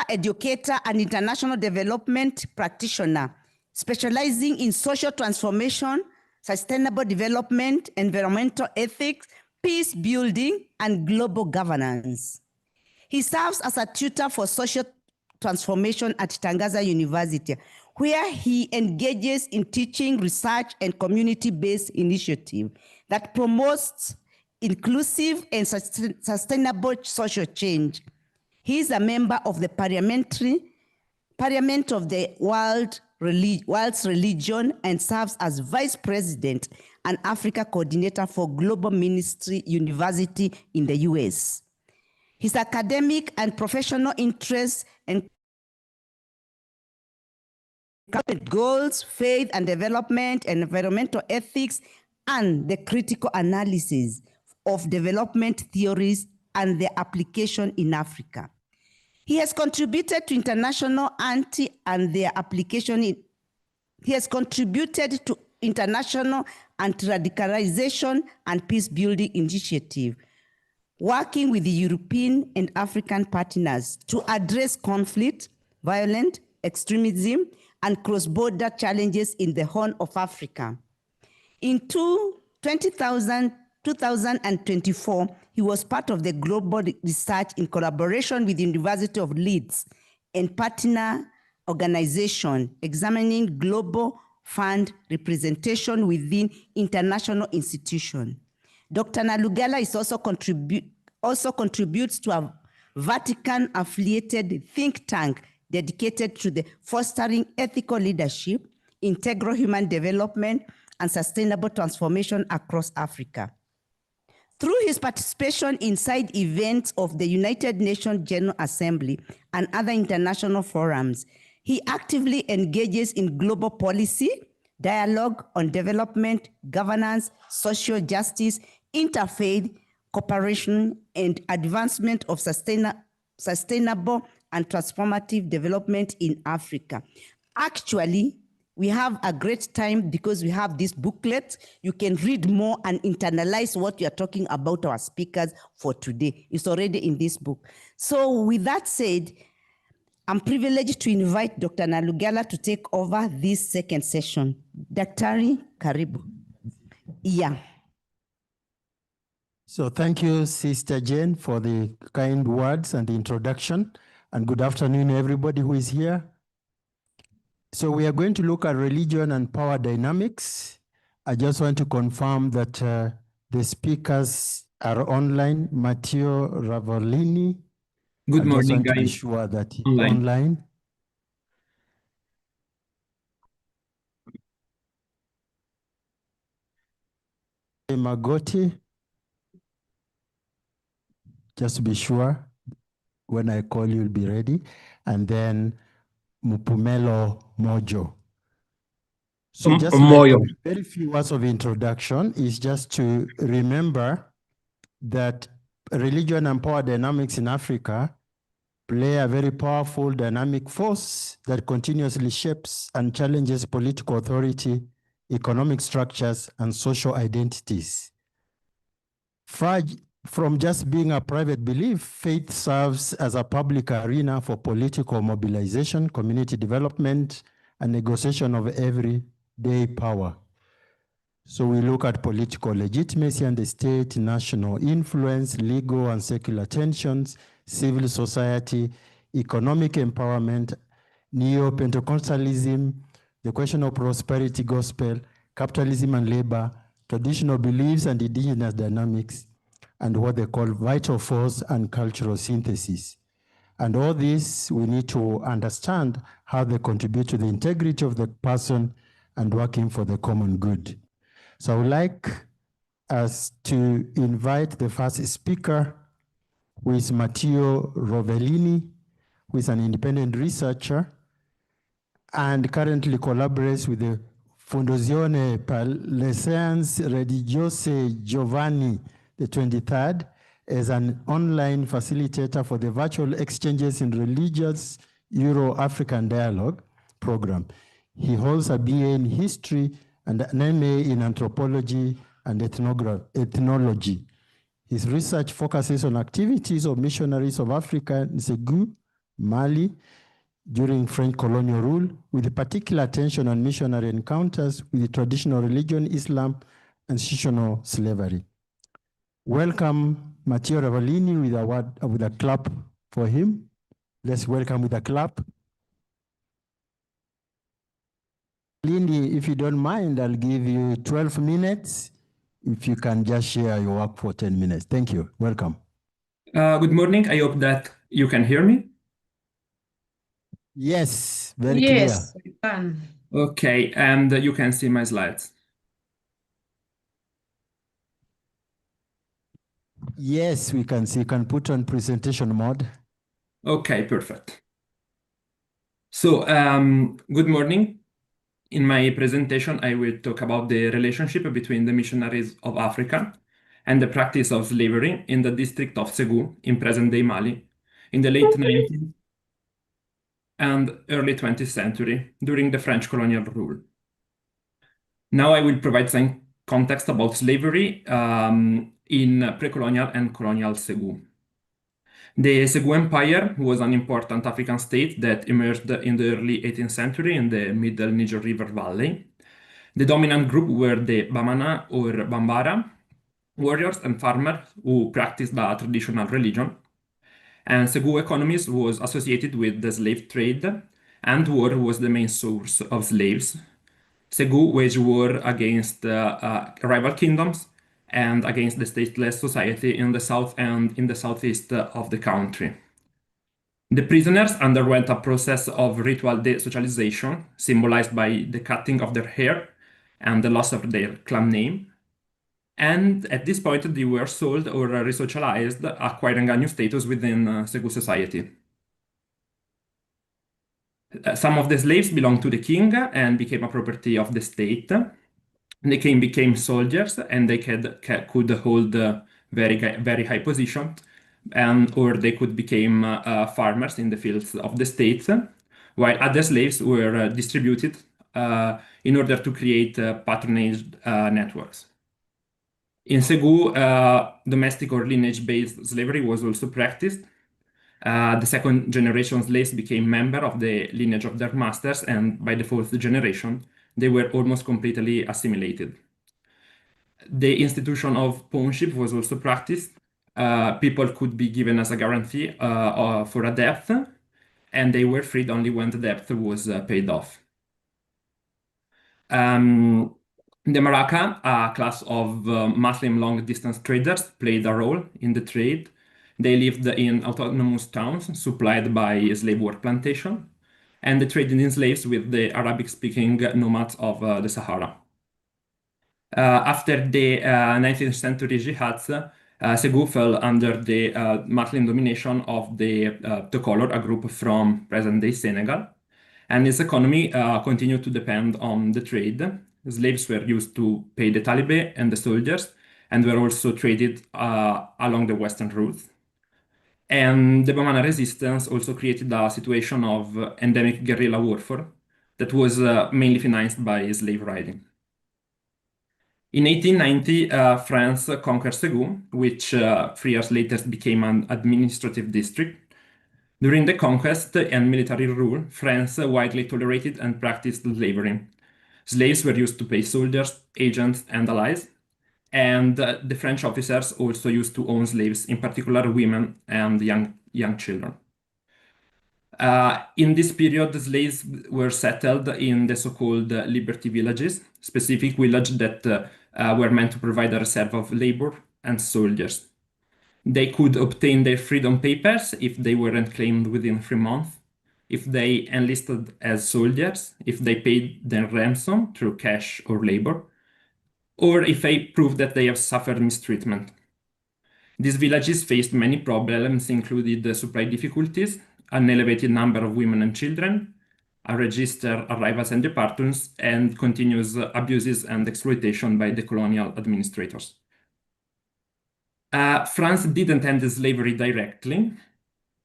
educator and international development practitioner, specializing in social transformation, sustainable development, environmental ethics, peace building, and global governance. He serves as a tutor for social transformation at Tangaza University, where he engages in teaching, research, and community-based initiative that promotes inclusive and sustainable social change. He is a member of the Parliament of the World's Religion and serves as Vice President and Africa Coordinator for Global Ministry University in the US. His academic and professional interests and goals, faith and development, and environmental ethics, and the critical analysis of development theories and their application in Africa. He has contributed to international anti-radicalization and peace building initiative, working with the European and African partners to address conflict, violent extremism, and cross-border challenges in the Horn of Africa. In 2024, he was part of the global research in collaboration with the University of Leeds and partner organization examining global fund representation within international institutions. Dr. Nalugala is also contributes to a Vatican-affiliated think tank dedicated to the fostering ethical leadership, integral human development, and sustainable transformation across Africa. Through his participation in side events of the United Nations General Assembly and other international forums, he actively engages in global policy, dialogue on development, governance, social justice, interfaith cooperation, and advancement of sustainable and transformative development in Africa. Actually, we have a great time because we have this booklet. You can read more and internalize what we are talking about our speakers for today. It's already in this book. So with that said, I'm privileged to invite Dr. Nalugala to take over this second session. Daktari, karibu. Yeah. So thank you, Sister Jane, for the kind words and the introduction. And good afternoon, everybody who is here. So we are going to look at religion and power dynamics. I just want to confirm that the speakers are online. Matteo Ravolini. Good I morning, just want to be guys. sure that he's Online. online. Magoti. Just to be sure, when I call you'll be ready. And then Mupumelo Mojo. So just like Moyo. very few words of introduction is just to remember that religion and power dynamics in Africa play a very powerful dynamic force that continuously shapes and challenges political authority, economic structures, and social identities. From just being a private belief, faith serves as a public arena for political mobilization, community development, and negotiation of everyday power. So we look at political legitimacy and the state, national influence, legal and secular tensions, civil society, economic empowerment, neo-Pentecostalism, the question of prosperity gospel, capitalism and labor, traditional beliefs and indigenous dynamics, and what they call vital force and cultural synthesis. And all this, we need to understand how they contribute to the integrity of the person and working for the common good. So I would like us to invite the first speaker, who is Matteo Rovellini, who is an independent researcher and currently collaborates with the Fondazione per le Scienze Religiose Giovanni the 23rd as an online facilitator for the virtual exchanges in religious Euro-African dialogue program. He holds a BA in history and an MA in anthropology and ethnology. His research focuses on activities of missionaries of Africa in Segu Mali during French colonial rule, with particular attention on missionary encounters with the traditional religion, Islam, and institutional slavery. Welcome Matteo Ravalini with a clap for him. Let's welcome with a clap. Lindy, if you don't mind, I'll give you 12 minutes. If you can just share your work for 10 minutes. Thank you. Welcome. Good morning. I hope that you can hear me. Yes, very Yes, clear. we can. Okay, and you can see my slides. Yes, we can see. You can put on presentation mode. Okay, perfect. So, good morning. In my presentation, I will talk about the relationship between the missionaries of Africa and the practice of slavery in the district of Ségou in present-day Mali in the late 19th and early 20th century during the French colonial rule. Now I will provide some context about slavery in pre-colonial and colonial Ségou. The Ségou Empire was an important African state that emerged in the early 18th century in the middle Niger River Valley. The dominant group were the Bamana or Bambara, warriors and farmers who practiced a traditional religion. And Ségou economies was associated with the slave trade, and war was the main source of slaves. Ségou waged war against rival kingdoms and against the stateless society in the south and in the southeast of the country. The prisoners underwent a process of ritual desocialization, symbolized by the cutting of their hair and the loss of their clan name. And at this point, they were sold or resocialized, acquiring a new status within Ségou society. Some of the slaves belonged to the king and became a property of the state. The king became soldiers, and they could hold very high position, or they could become farmers in the fields of the state, while other slaves were distributed in order to create patronage networks. In Ségou, domestic or lineage-based slavery was also practiced. The second generation slaves became members of the lineage of their masters, and by the fourth generation, they were almost completely assimilated. The institution of pawnship was also practiced. People could be given as a guarantee for a debt, and they were freed only when the debt was paid off. The Maraka, a class of Muslim long-distance traders, played a role in the trade. They lived in autonomous towns supplied by slave work plantation, and they traded in slaves with the Arabic-speaking nomads of the Sahara. After the 19th century jihads, Ségou fell under the Muslim domination of the Tokolor, a group from present-day Senegal, and its economy continued to depend on the trade. Slaves were used to pay the Taliban and the soldiers, and were also traded along the western routes. And the Bamana resistance also created a situation of endemic guerrilla warfare that was mainly financed by slave raiding. In 1890, France conquered Ségou, which 3 years later became an administrative district. During the conquest and military rule, France widely tolerated and practiced slavery. Slaves were used to pay soldiers, agents, and allies, and the French officers also used to own slaves, in particular women and young children. In this period, the slaves were settled in the so-called liberty villages, specific villages that were meant to provide a reserve of labor and soldiers. They could obtain their freedom papers if they weren't claimed within 3 months, if they enlisted as soldiers, if they paid their ransom through cash or labor, or if they proved that they have suffered mistreatment. These villages faced many problems, including the supply difficulties, an elevated number of women and children, unregistered arrivals and departures, and continuous abuses and exploitation by the colonial administrators. France didn't end slavery directly.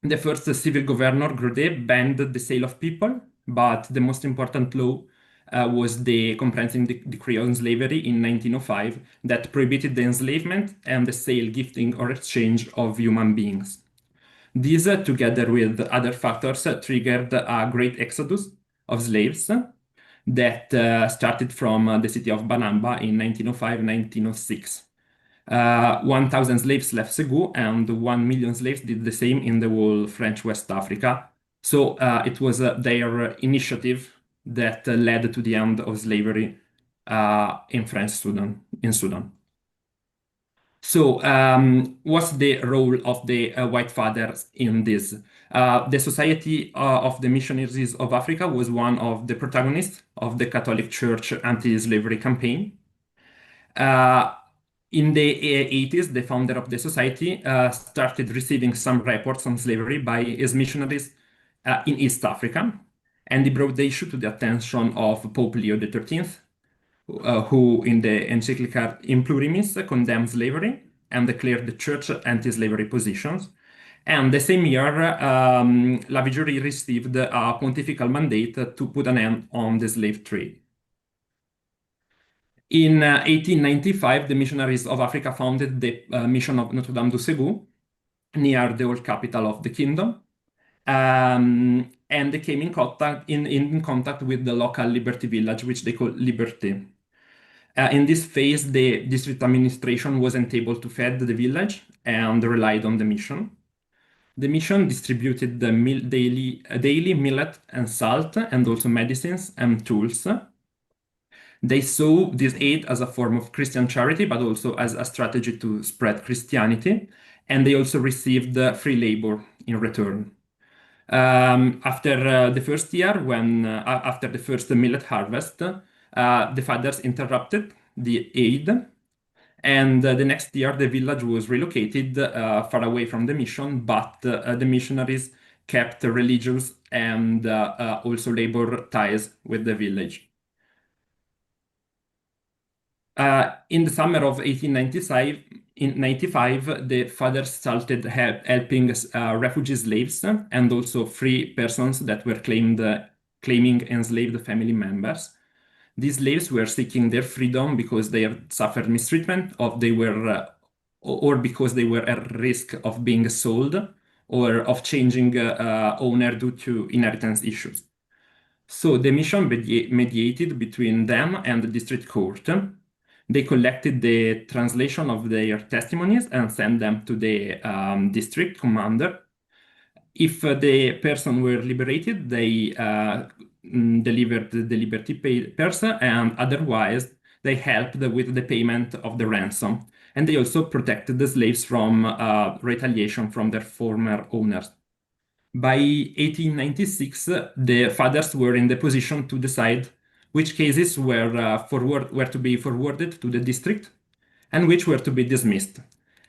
The first civil governor, Grodet, banned the sale of people, but the most important law was the Comprehensive Decree on Slavery in 1905 that prohibited the enslavement and the sale, gifting, or exchange of human beings. These, together with other factors, triggered a great exodus of slaves that started from the city of Banamba in 1905-1906. 1,000 slaves left Ségou, and 1 million slaves did the same in the whole French West Africa. So it was their initiative that led to the end of slavery in Sudan. So what's the role of the White Fathers in this? The Society of the Missionaries of Africa was one of the protagonists of the Catholic Church anti-slavery campaign. In the 80s, the founder of the society started receiving some reports on slavery by his missionaries in East Africa, and he brought the issue to the attention of Pope Leo XIII, who in the encyclical In Plurimis condemned slavery and declared the church anti-slavery positions. And the same year, Lavigieri received a pontifical mandate to put an end on the slave trade. In 1895, the missionaries of Africa founded the mission of Notre Dame du Ségou, near the old capital of the kingdom. And they came in contact with the local Liberty village, which they call Liberté. In this phase, the district administration wasn't able to feed the village and relied on the mission. The mission distributed the daily millet and salt, and also medicines and tools. They saw this aid as a form of Christian charity, but also as a strategy to spread Christianity. And they also received free labor in return. After the first year, after the first millet harvest, the fathers interrupted the aid. And the next year, the village was relocated far away from the mission, but the missionaries kept religious and also labor ties with the village. In the summer of 1895, the fathers started helping refugee slaves and also free persons that were claiming enslaved family members. These slaves were seeking their freedom because they had suffered mistreatment, or because they were at risk of being sold, or of changing owner due to inheritance issues. So the mission mediated between them and the district court. They collected the translation of their testimonies and sent them to the district commander. If the person were liberated, they delivered the liberty papers, and otherwise they helped with the payment of the ransom. And they also protected the slaves from retaliation from their former owners. By 1896, the fathers were in the position to decide which cases were to be forwarded to the district and which were to be dismissed,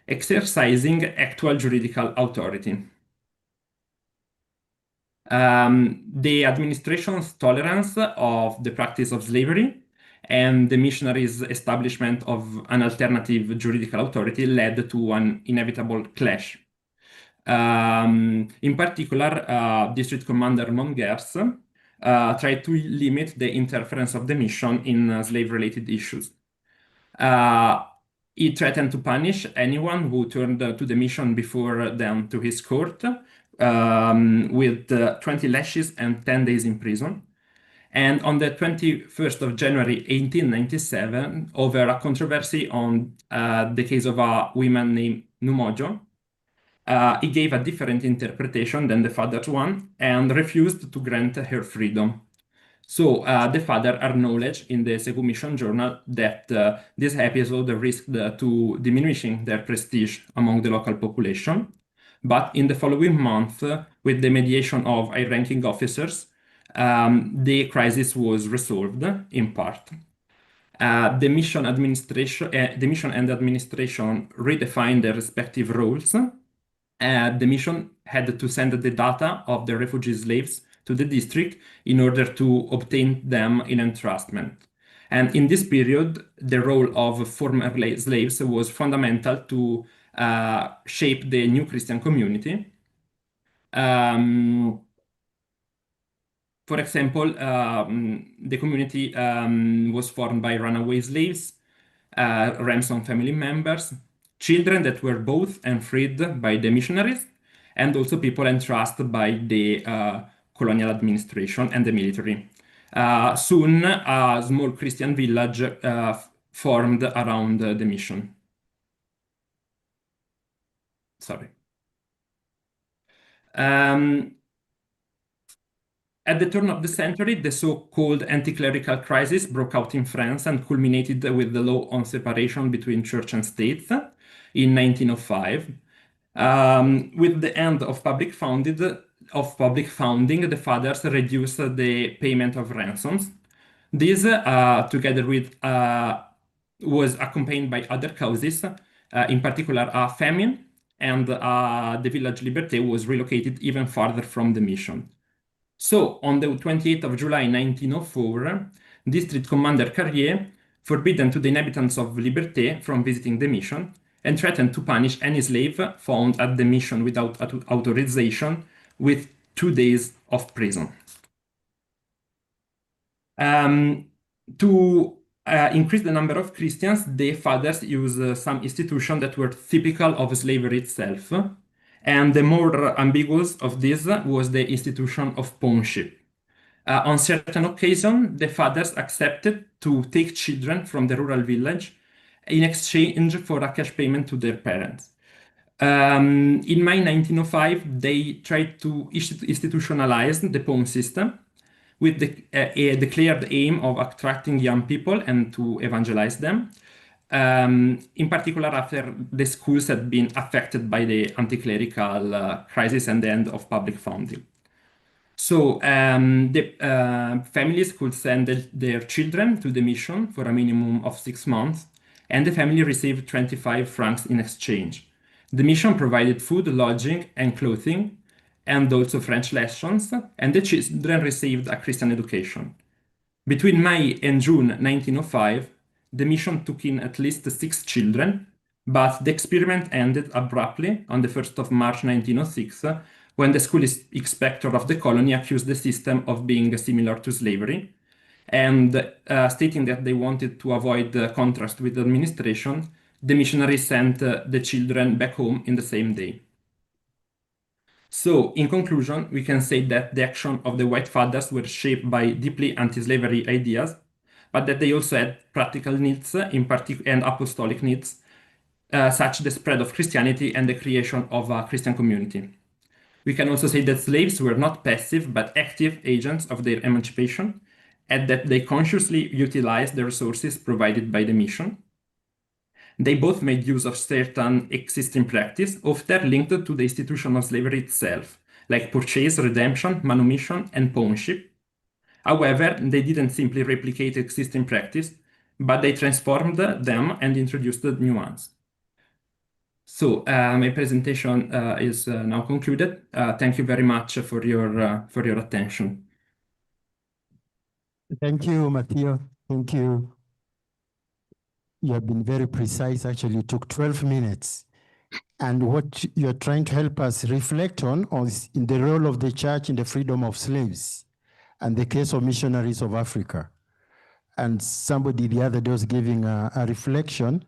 exercising actual juridical authority. The administration's tolerance of the practice of slavery and the missionaries' establishment of an alternative juridical authority led to an inevitable clash. In particular, District Commander Mongers tried to limit the interference of the mission in slave-related issues. He threatened to punish anyone who turned to the mission before them to his court with 20 lashes and 10 days in prison. And on the 21st of January 1897, over a controversy on the case of a woman named Numojo, he gave a different interpretation than the father's one and refused to grant her freedom. So the father acknowledged in the Ségou Mission Journal that this episode risked to diminishing their prestige among the local population. But in the following month, with the mediation of high-ranking officers, the crisis was resolved in part. The mission and the administration redefined their respective roles. The mission had to send the data of the refugee slaves to the district in order to obtain them in entrustment. And in this period, the role of former slaves was fundamental to shape the new Christian community. For example, the community was formed by runaway slaves, ransom family members, children that were bought and freed by the missionaries, and also people entrusted by the colonial administration and the military. Soon, a small Christian village formed around the mission. Sorry. At the turn of the century, the so-called anti-clerical crisis broke out in France and culminated with the law on separation between church and state in 1905. With the end of public funding, the fathers reduced the payment of ransoms. This, together with, was accompanied by other causes, in particular a famine, and the village Liberté was relocated even farther from the mission. So, on the 28th of July 1904, District Commander Carrier forbidden to the inhabitants of Liberté from visiting the mission and threatened to punish any slave found at the mission without authorization with 2 days of prison. To increase the number of Christians, the fathers used some institutions that were typical of slavery itself, and the more ambiguous of this was the institution of pawnship. On certain occasions, the fathers accepted to take children from the rural village in exchange for a cash payment to their parents. In May 1905, they tried to institutionalize the pawn system with the declared aim of attracting young people and to evangelize them, in particular after the schools had been affected by the anti-clerical crisis and the end of public funding. So the families could send their children to the mission for a minimum of 6 months, and the family received 25 francs in exchange. The mission provided food, lodging, and clothing, and also French lessons, and the children received a Christian education. Between May and June 1905, the mission took in at least 6 children, but the experiment ended abruptly on the 1st of March 1906, when the school inspector of the colony accused the system of being similar to slavery, and stating that they wanted to avoid the contrast with the administration, the missionaries sent the children back home in the same day. So, in conclusion, we can say that the action of the White Fathers were shaped by deeply anti-slavery ideas, but that they also had practical needs and apostolic needs, such as the spread of Christianity and the creation of a Christian community. We can also say that slaves were not passive but active agents of their emancipation, and that they consciously utilized the resources provided by the mission. They both made use of certain existing practice, often linked to the institution of slavery itself, like purchase, redemption, manumission, and pawnship. However, they didn't simply replicate existing practice, but they transformed them and introduced new ones. So my presentation is now concluded. Thank you very much for your attention. Thank you, Matteo. Thank you. You have been very precise. Actually, you took 12 minutes. And what you're trying to help us reflect on is in the role of the church in the freedom of slaves and the case of missionaries of Africa. And somebody the other day was giving a reflection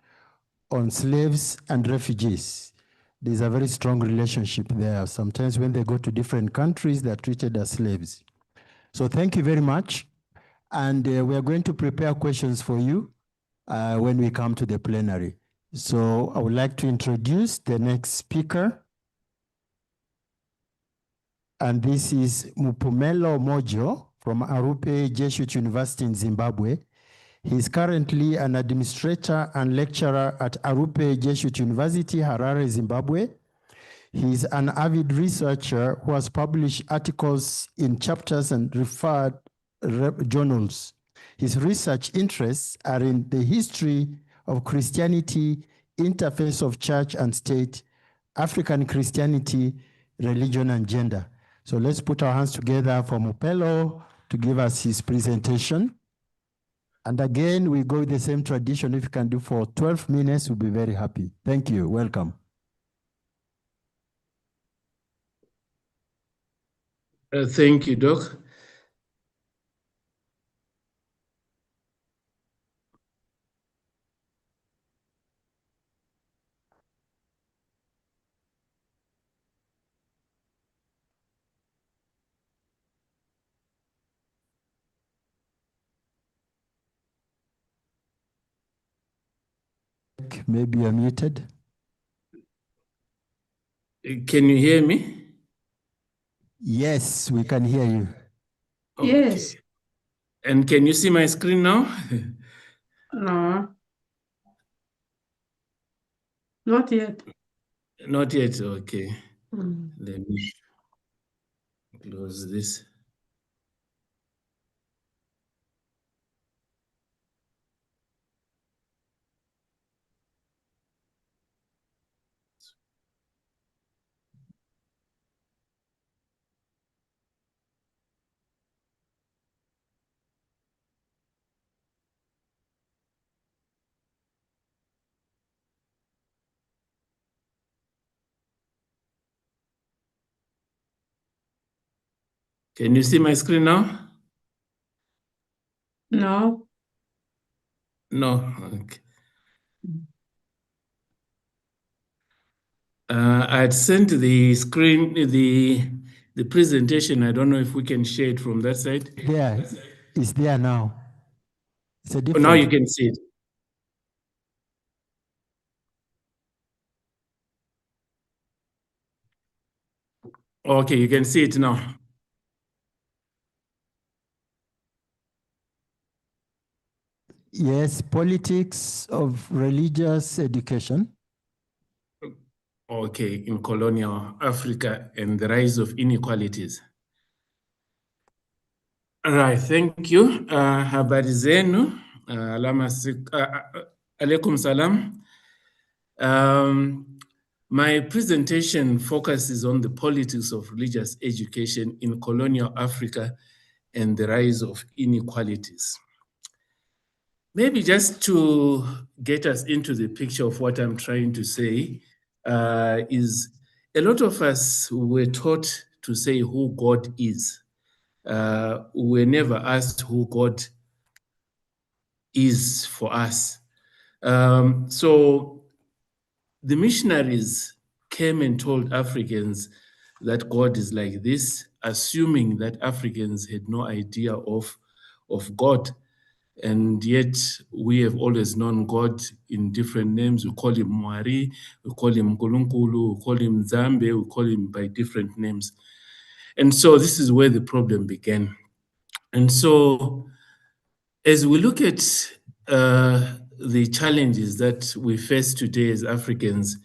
on slaves and refugees. There's a very strong relationship there. Sometimes when they go to different countries, they're treated as slaves. So thank you very much. And we are going to prepare questions for you when we come to the plenary. So I would like to introduce the next speaker. And this is Mupumelo Mojo from Arupe Jesuit University in Zimbabwe. He's currently an administrator and lecturer at Arupe Jesuit University, Harare, Zimbabwe. He's an avid researcher who has published articles in chapters and referred journals. His research interests are in the history of Christianity, interface of church and state, African Christianity, religion, and gender. So let's put our hands together for Mupelo to give us his presentation. And again, we go with the same tradition. If you can do for 12 minutes, we'll be very happy. Thank you. Welcome. Thank you, Doc. Maybe you're muted. Can you hear me? Yes, we can hear you. Yes. And can you see my screen now? No. Not yet. Not yet, okay. Mm. Let me close this. Can you see my screen now? No. No, okay. I had sent the screen, the presentation. I don't know if we can share it from that side. There, it's there now. It's a Oh, different. now you can see it. Okay, you can see it now. Yes, politics of religious education. Okay, in colonial Africa and the rise of inequalities. All right, thank you. Habari zenu. Alaikum salam. My presentation focuses on the politics of religious education in colonial Africa and the rise of inequalities. Maybe just to get us into the picture of what I'm trying to say, is a lot of us were taught to say who God is. We were never asked who God is for us. So the missionaries came and told Africans that God is like this, assuming that Africans had no idea of God. And yet we have always known God in different names. We call him Mwari, we call him Nkulunkulu, we call him Zambe, we call him by different names. And so this is where the problem began. And so as we look at the challenges that we face today as Africans,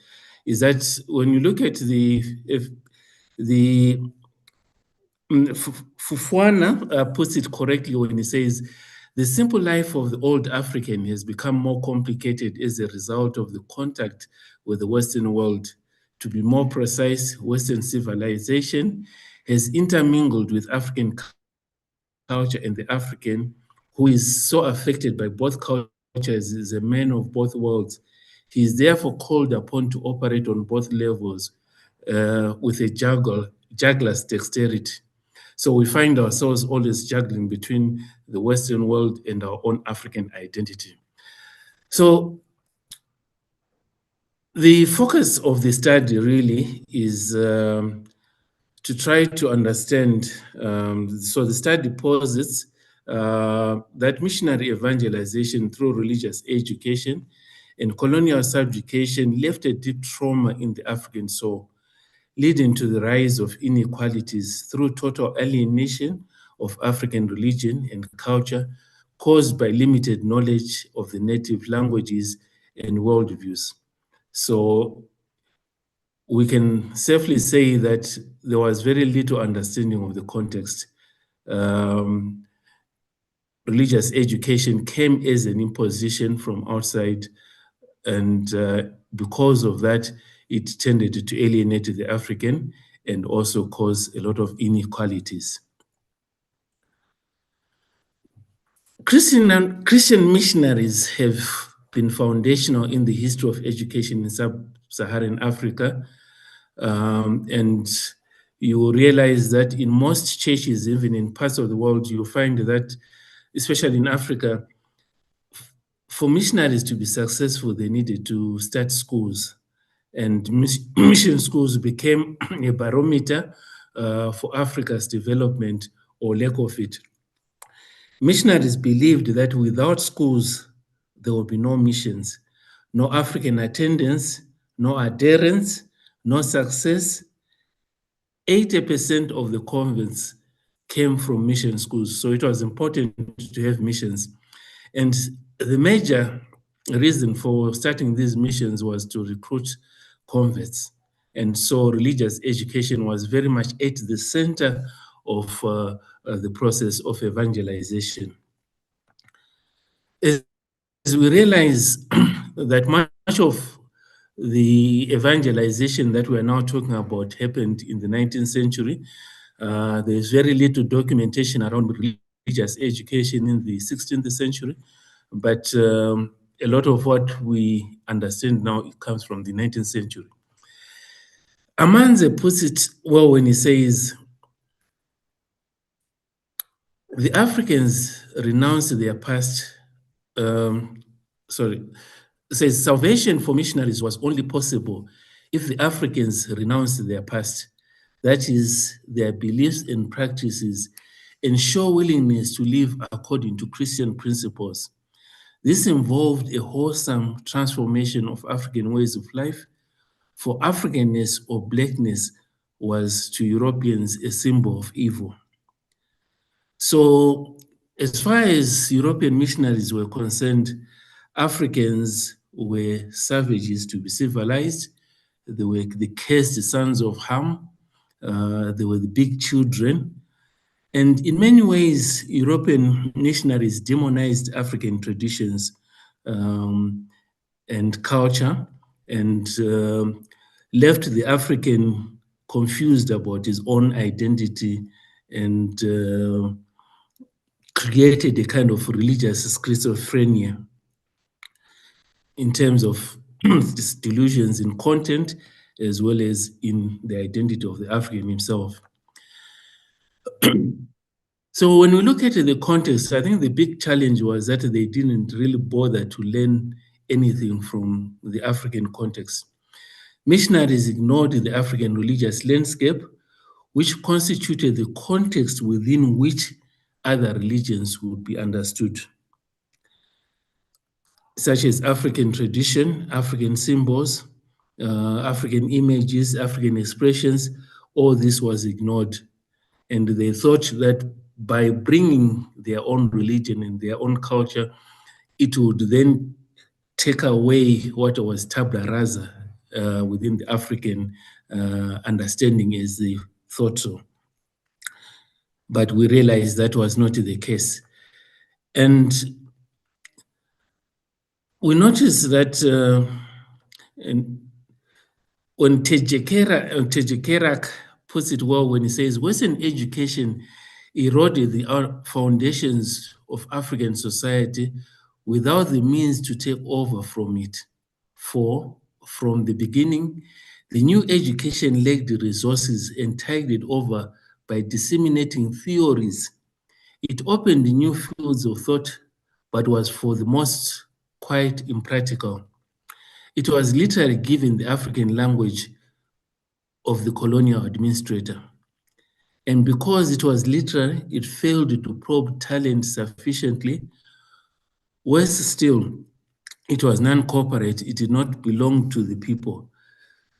is that when you look at Fufwana puts it correctly when he says, the simple life of the old African has become more complicated as a result of the contact with the Western world. To be more precise, Western civilization has intermingled with African culture, and the African, who is so affected by both cultures, is a man of both worlds. He is therefore called upon to operate on both levels with a juggler's dexterity. So we find ourselves always juggling between the Western world and our own African identity. So the focus of the study really is to try to understand. So the study posits that missionary evangelization through religious education and colonial subjugation left a deep trauma in the African soul, leading to the rise of inequalities through total alienation of African religion and culture caused by limited knowledge of the native languages and worldviews. So we can safely say that there was very little understanding of the context. Religious education came as an imposition from outside, and because of that, it tended to alienate the African and also cause a lot of inequalities. Christian missionaries have been foundational in the history of education in sub-Saharan Africa. And you will realize that in most churches, even in parts of the world, you find that, especially in Africa, for missionaries to be successful, they needed to start schools. And mission schools became a barometer for Africa's development or lack of it. Missionaries believed that without schools, there will be no missions. no African attendance, no adherence, no success. 80% of the converts came from mission schools, so it was important to have missions. And the major reason for starting these missions was to recruit converts. And so religious education was very much at the center of the process of evangelization. As we realize that much of the evangelization that we're now talking about happened in the 19th century, there's very little documentation around religious education in the 16th century, but a lot of what we understand now it comes from the 19th century. Amanze puts it well when he says, the Africans renounced their past, says salvation for missionaries was only possible if the Africans renounced their past, that is, their beliefs and practices, and show willingness to live according to Christian principles. This involved a wholesome transformation of African ways of life, for Africanness or blackness was to Europeans a symbol of evil. So as far as European missionaries were concerned, Africans were savages to be civilized. They were the cursed sons of Ham. They were the big children. And in many ways, European missionaries demonized African traditions and culture and left the African confused about his own identity and created a kind of religious schizophrenia in terms of delusions in content as well as in the identity of the African himself. So when we look at the context, I think the big challenge was that they didn't really bother to learn anything from the African context. Missionaries ignored the African religious landscape, which constituted the context within which other religions would be understood, such as African tradition, African symbols, African images, African expressions. All this was ignored. And they thought that by bringing their own religion and their own culture, it would then take away what was tabula rasa within the African understanding as they thought so. But we realized that was not the case. And we noticed that when Tejekerak puts it well when he says, Western education eroded the foundations of African society without the means to take over from it. For from the beginning, the new education lacked the resources and tied it over by disseminating theories. It opened new fields of thought, but was for the most quite impractical. It was literally given the African language of the colonial administrator. And because it was literary, it failed to probe talent sufficiently. Worse still, it was non-corporate. It did not belong to the people.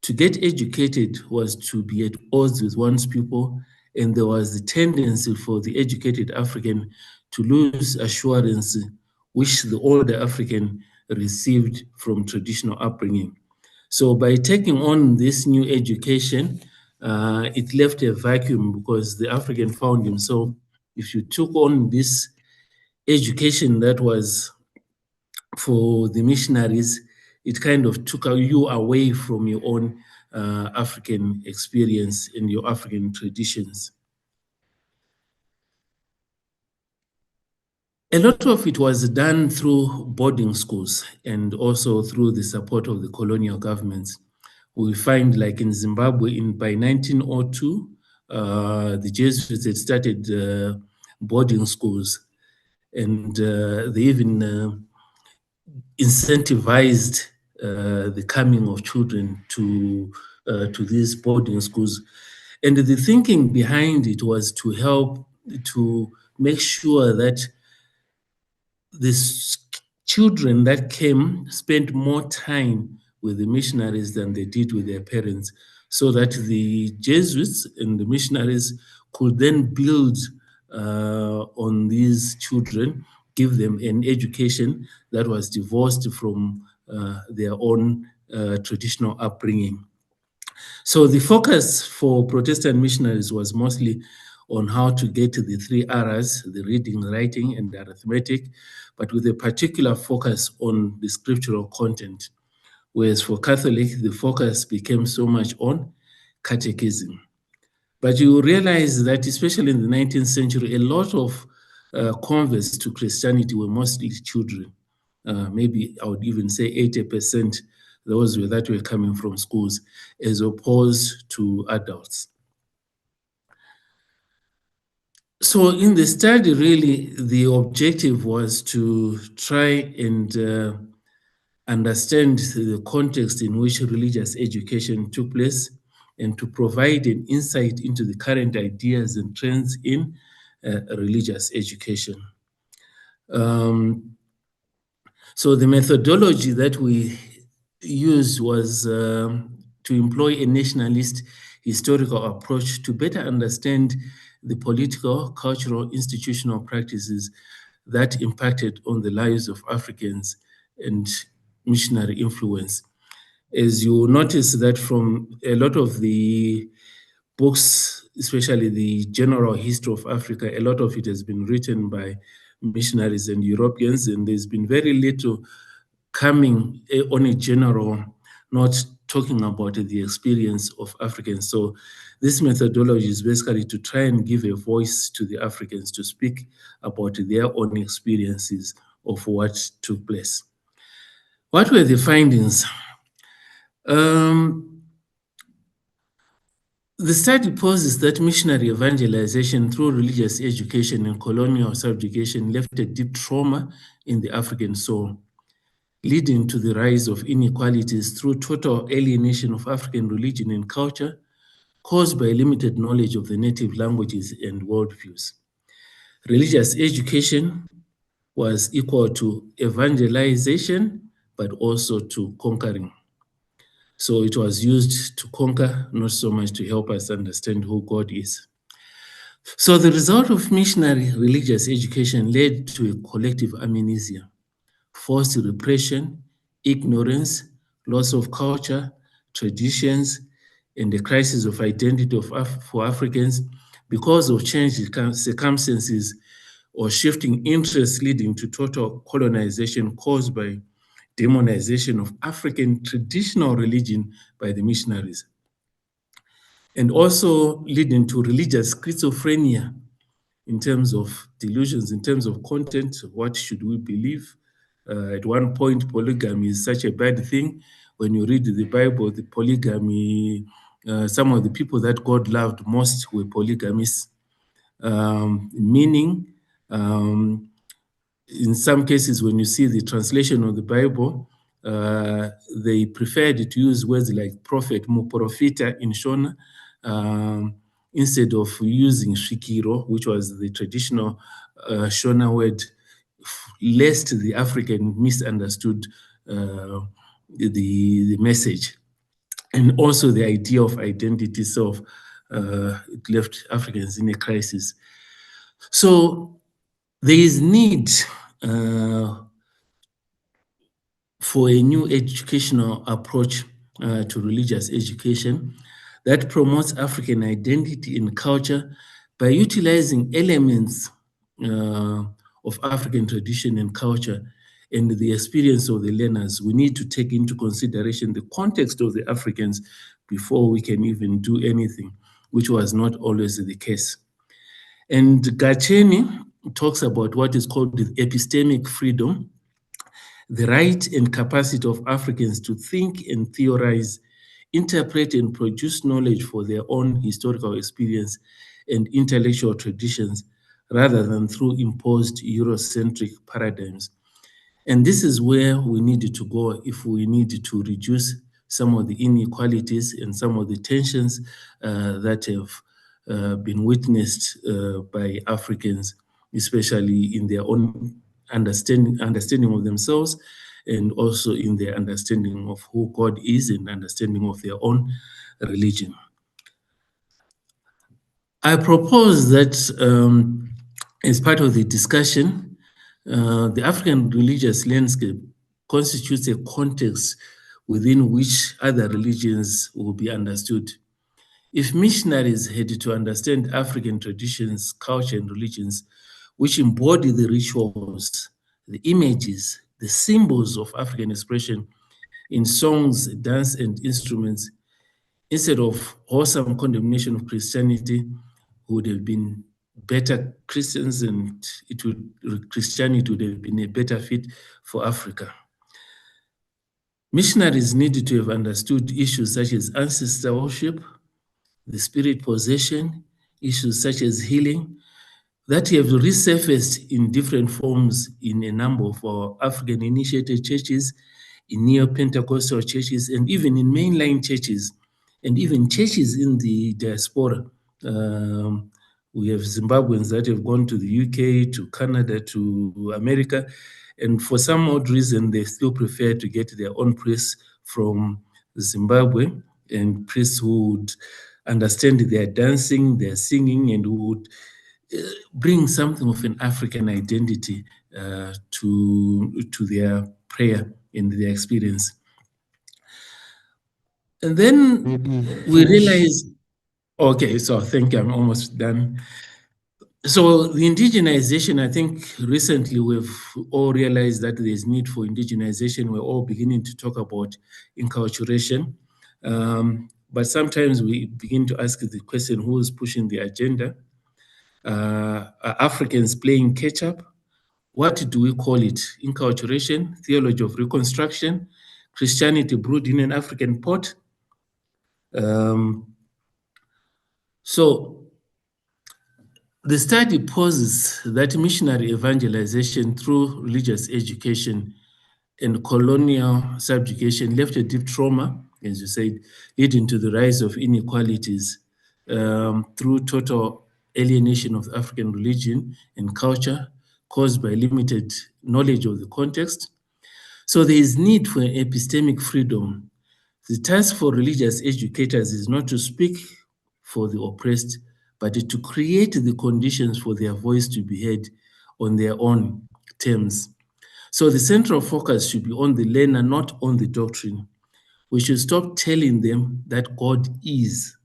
To get educated was to be at odds with one's people, and there was the tendency for the educated African to lose assurance which the older African received from traditional upbringing. So by taking on this new education, it left a vacuum because the African found himself, if you took on this education that was for the missionaries, it kind of took you away from your own African experience and your African traditions. A lot of it was done through boarding schools and also through the support of the colonial governments. We find, like in Zimbabwe, by 1902, the Jesuits had started boarding schools, and they even incentivized the coming of children to these boarding schools. And the thinking behind it was to help to make sure that these children that came spent more time with the missionaries than they did with their parents, so that the Jesuits and the missionaries could then build on these children, give them an education that was divorced from their own traditional upbringing. So the focus for Protestant missionaries was mostly on how to get to the 3 R's, the reading, writing, and arithmetic, but with a particular focus on the scriptural content. Whereas for Catholic, the focus became so much on catechism. But you realize that especially in the 19th century, a lot of converts to Christianity were mostly children. Maybe I would even say 80% those that were coming from schools, as opposed to adults. So in the study, really, the objective was to try and understand the context in which religious education took place and to provide an insight into the current ideas and trends in religious education. So the methodology that we used was to employ a nationalist historical approach to better understand the political, cultural, institutional practices that impacted on the lives of Africans and missionary influence. As you notice that from a lot of the books, especially the general history of Africa, a lot of it has been written by missionaries and Europeans, and there's been very little coming on a general, not talking about the experience of Africans. So this methodology is basically to try and give a voice to the Africans to speak about their own experiences of what took place. What were the findings? The study poses that missionary evangelization through religious education and colonial subjugation left a deep trauma in the African soul, leading to the rise of inequalities through total alienation of African religion and culture caused by limited knowledge of the native languages and worldviews. Religious education was equal to evangelization, but also to conquering. So it was used to conquer, not so much to help us understand who God is. So the result of missionary religious education led to a collective amnesia, forced repression, ignorance, loss of culture, traditions, and the crisis of identity for Africans because of changed circumstances or shifting interests leading to total colonization caused by demonization of African traditional religion by the missionaries, and also leading to religious schizophrenia in terms of delusions, in terms of content. What should we believe? At one point, polygamy is such a bad thing. When you read the Bible, the polygamy, some of the people that God loved most were polygamists, meaning in some cases, when you see the translation of the Bible, they preferred to use words like prophet, muprofita in Shona, instead of using shikiro, which was the traditional Shona word, lest the African misunderstood the message. And also the idea of identity self, it left Africans in a crisis. So there is need for a new educational approach to religious education that promotes African identity and culture by utilizing elements of African tradition and culture and the experience of the learners. We need to take into consideration the context of the Africans before we can even do anything, which was not always the case. And Gacheni talks about what is called the epistemic freedom, the right and capacity of Africans to think and theorize, interpret and produce knowledge for their own historical experience and intellectual traditions, rather than through imposed Eurocentric paradigms. And this is where we need to go if we need to reduce some of the inequalities and some of the tensions that have been witnessed by Africans, especially in their own understanding of themselves, and also in their understanding of who God is and understanding of their own religion. I propose that as part of the discussion, the African religious landscape constitutes a context within which other religions will be understood. If missionaries had to understand African traditions, culture, and religions, which embody the rituals, the images, the symbols of African expression in songs, dance, and instruments, instead of wholesome condemnation of Christianity, would have been better Christians, and Christianity would have been a better fit for Africa. Missionaries needed to have understood issues such as ancestor worship, the spirit possession, issues such as healing, that have resurfaced in different forms in a number of our African initiated churches, in neo-Pentecostal churches, and even in mainline churches, and even churches in the diaspora. We have Zimbabweans that have gone to the UK, to Canada, to America, and for some odd reason, they still prefer to get their own priests from Zimbabwe, and priests who would understand their dancing, their singing, and who would bring something of an African identity to their prayer and their experience. And then we realize, okay, so thank you, I'm almost done. So the indigenization, I think recently we've all realized that there's need for indigenization. We're all beginning to talk about enculturation. But sometimes we begin to ask the question, who is pushing the agenda? Are Africans playing catch up? What do we call it? Enculturation, theology of reconstruction, Christianity brewed in an African pot. So the study poses that missionary evangelization through religious education and colonial subjugation left a deep trauma, as you said, leading to the rise of inequalities through total alienation of African religion and culture caused by limited knowledge of the context. So there is need for epistemic freedom. The task for religious educators is not to speak for the oppressed, but to create the conditions for their voice to be heard on their own terms. So the central focus should be on the learner, not on the doctrine. We should stop telling them that God is,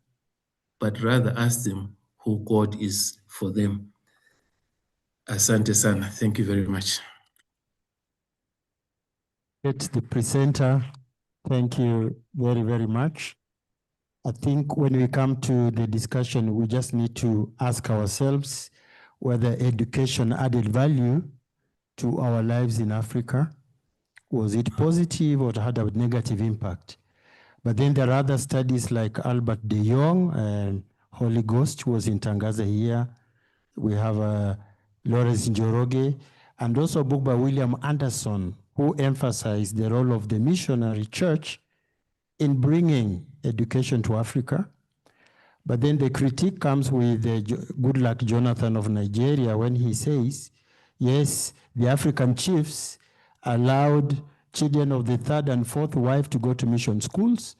but rather ask them who God is for them. Asante sana. Thank you very much. It's the presenter. Thank you very, very much. I think when we come to the discussion, we just need to ask ourselves whether education added value to our lives in Africa. Was it positive or had a negative impact? But then there are other studies like Albert de Jong and Holy Ghost was in Tangaza here. We have Lawrence Njoroge, and also a book by William Anderson, who emphasized the role of the missionary church in bringing education to Africa. But then the critique comes with Goodluck Jonathan of Nigeria when he says, yes, the African chiefs allowed children of the third and fourth wife to go to mission schools,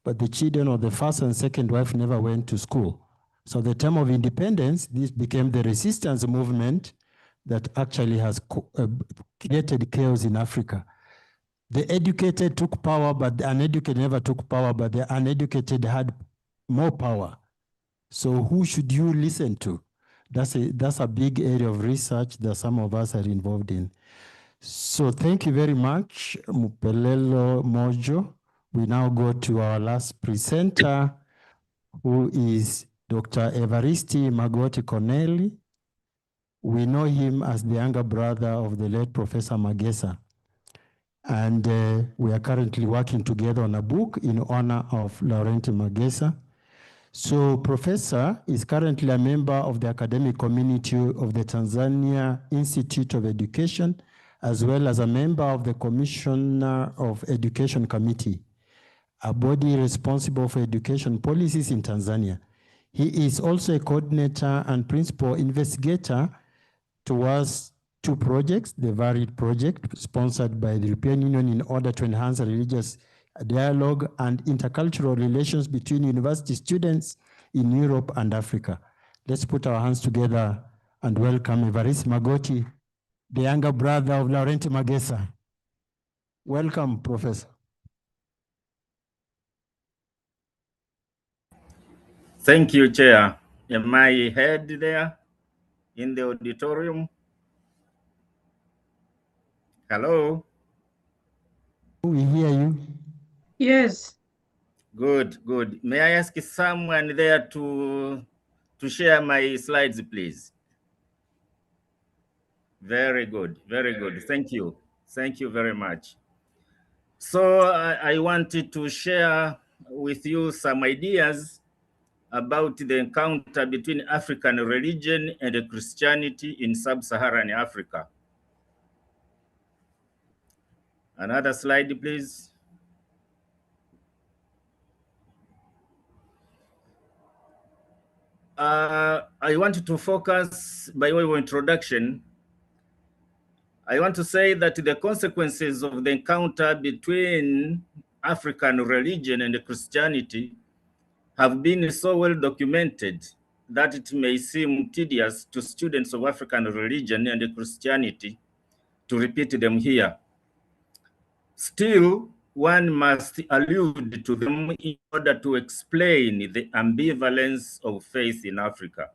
but the children of the first and second wife never went to school. So the time of independence, this became the resistance movement that actually has created chaos in Africa. The educated took power, but the uneducated never took power, but the uneducated had more power. So who should you listen to? That's a big area of research that some of us are involved in. So thank you very much, Mupelelo Mojo. We now go to our last presenter, who is Dr. Evaristi Magoti Corneli. We know him as the younger brother of the late Professor Magesa. And we are currently working together on a book in honor of Laurenti Magesa. So Professor is currently a member of the academic community of the Tanzania Institute of Education, as well as a member of the Commissioner of Education Committee, a body responsible for education policies in Tanzania. He is also a coordinator and principal investigator towards two projects, the Varied Project, sponsored by the European Union in order to enhance religious dialogue and intercultural relations between university students in Europe and Africa. Let's put our hands together and welcome Evariste Magoti, the younger brother of Laurent Magesa. Welcome, Professor. Thank you, Chair. Am I heard there in the auditorium? Hello? We hear you. Yes. Good, good. May I ask someone there to share my slides, please? Very good, very good. Thank you. Thank you very much. So I wanted to share with you some ideas about the encounter between African religion and Christianity in sub-Saharan Africa. Another slide, please. I wanted to focus, by way of introduction, I want to say that the consequences of the encounter between African religion and Christianity have been so well documented that it may seem tedious to students of African religion and Christianity to repeat them here. Still, one must allude to them in order to explain the ambivalence of faith in Africa.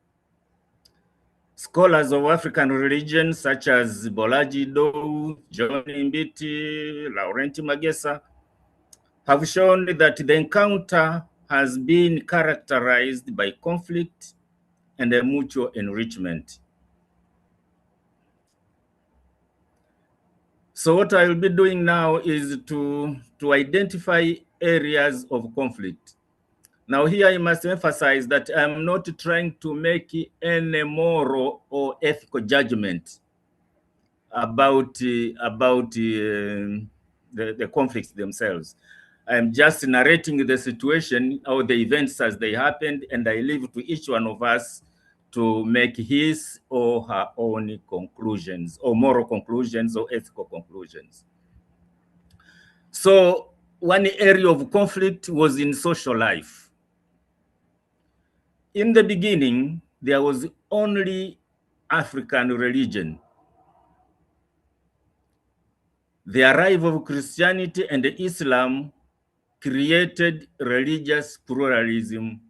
Scholars of African religion such as Bolaji Doe, John Mbiti, Laurent Magesa have shown that the encounter has been characterized by conflict and a mutual enrichment. So what I will be doing now is to identify areas of conflict. Now here I must emphasize that I'm not trying to make any moral or ethical judgment about the conflicts themselves. I'm just narrating the situation or the events as they happened, and I leave to each one of us to make his or her own conclusions, or moral conclusions or ethical conclusions. So one area of conflict was in social life. In the beginning, there was only African religion. The arrival of Christianity and Islam created religious pluralism.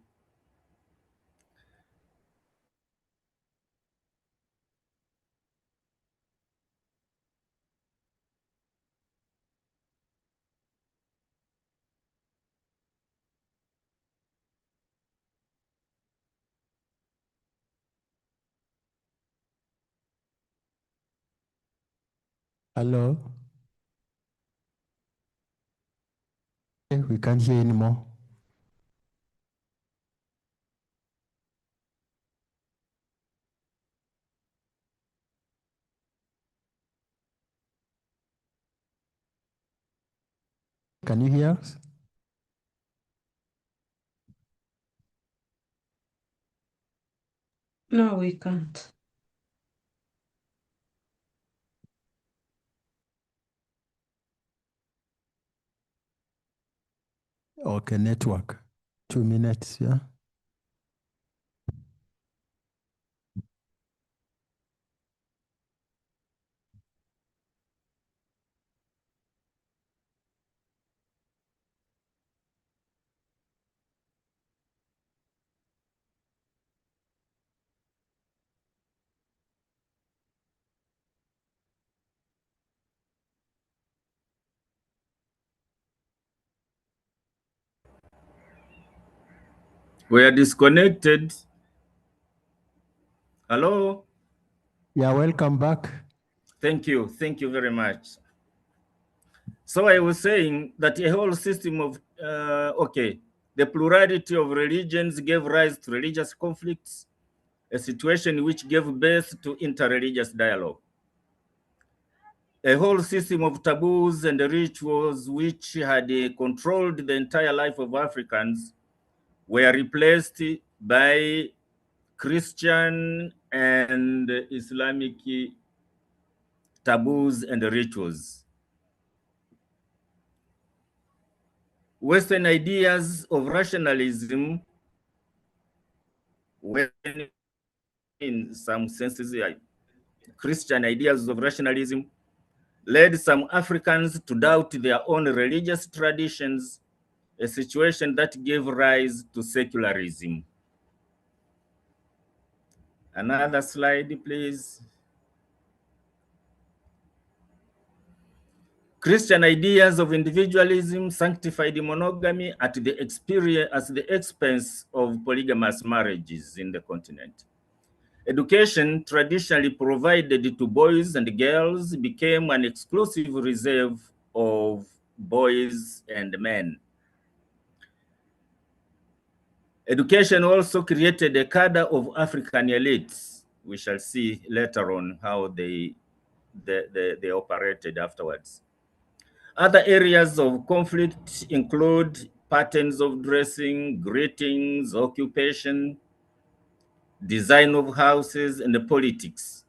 Hello? We can't hear anymore. Can you hear us? No, we can't. Okay, network. 2 minutes, yeah? We are disconnected. Hello? Yeah, welcome back. Thank you. Thank you very much. So I was saying that a whole system of, the plurality of religions gave rise to religious conflicts, a situation which gave birth to interreligious dialogue. A whole system of taboos and rituals which had controlled the entire life of Africans were replaced by Christian and Islamic taboos, and rituals. Western ideas of rationalism, when in some senses, Christian ideas of rationalism, led some Africans to doubt their own religious traditions, a situation that gave rise to secularism. Another slide, please. Christian ideas of individualism sanctified monogamy at the expense of polygamous marriages in the continent. Education, traditionally provided to boys and girls, became an exclusive reserve of boys and men. Education also created a cadre of African elites. We shall see later on how they operated afterwards. Other areas of conflict include patterns of dressing, greetings, occupation, design of houses, and politics.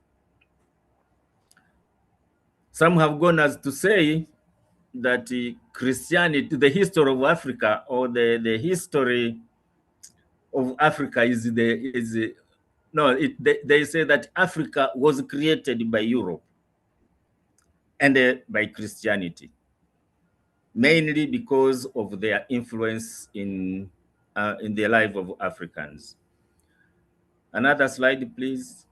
Some have gone as to say that Christianity, the history of Africa, or the history of Africa they say that Africa was created by Europe and by Christianity, mainly because of their influence in the life of Africans. Another slide, please.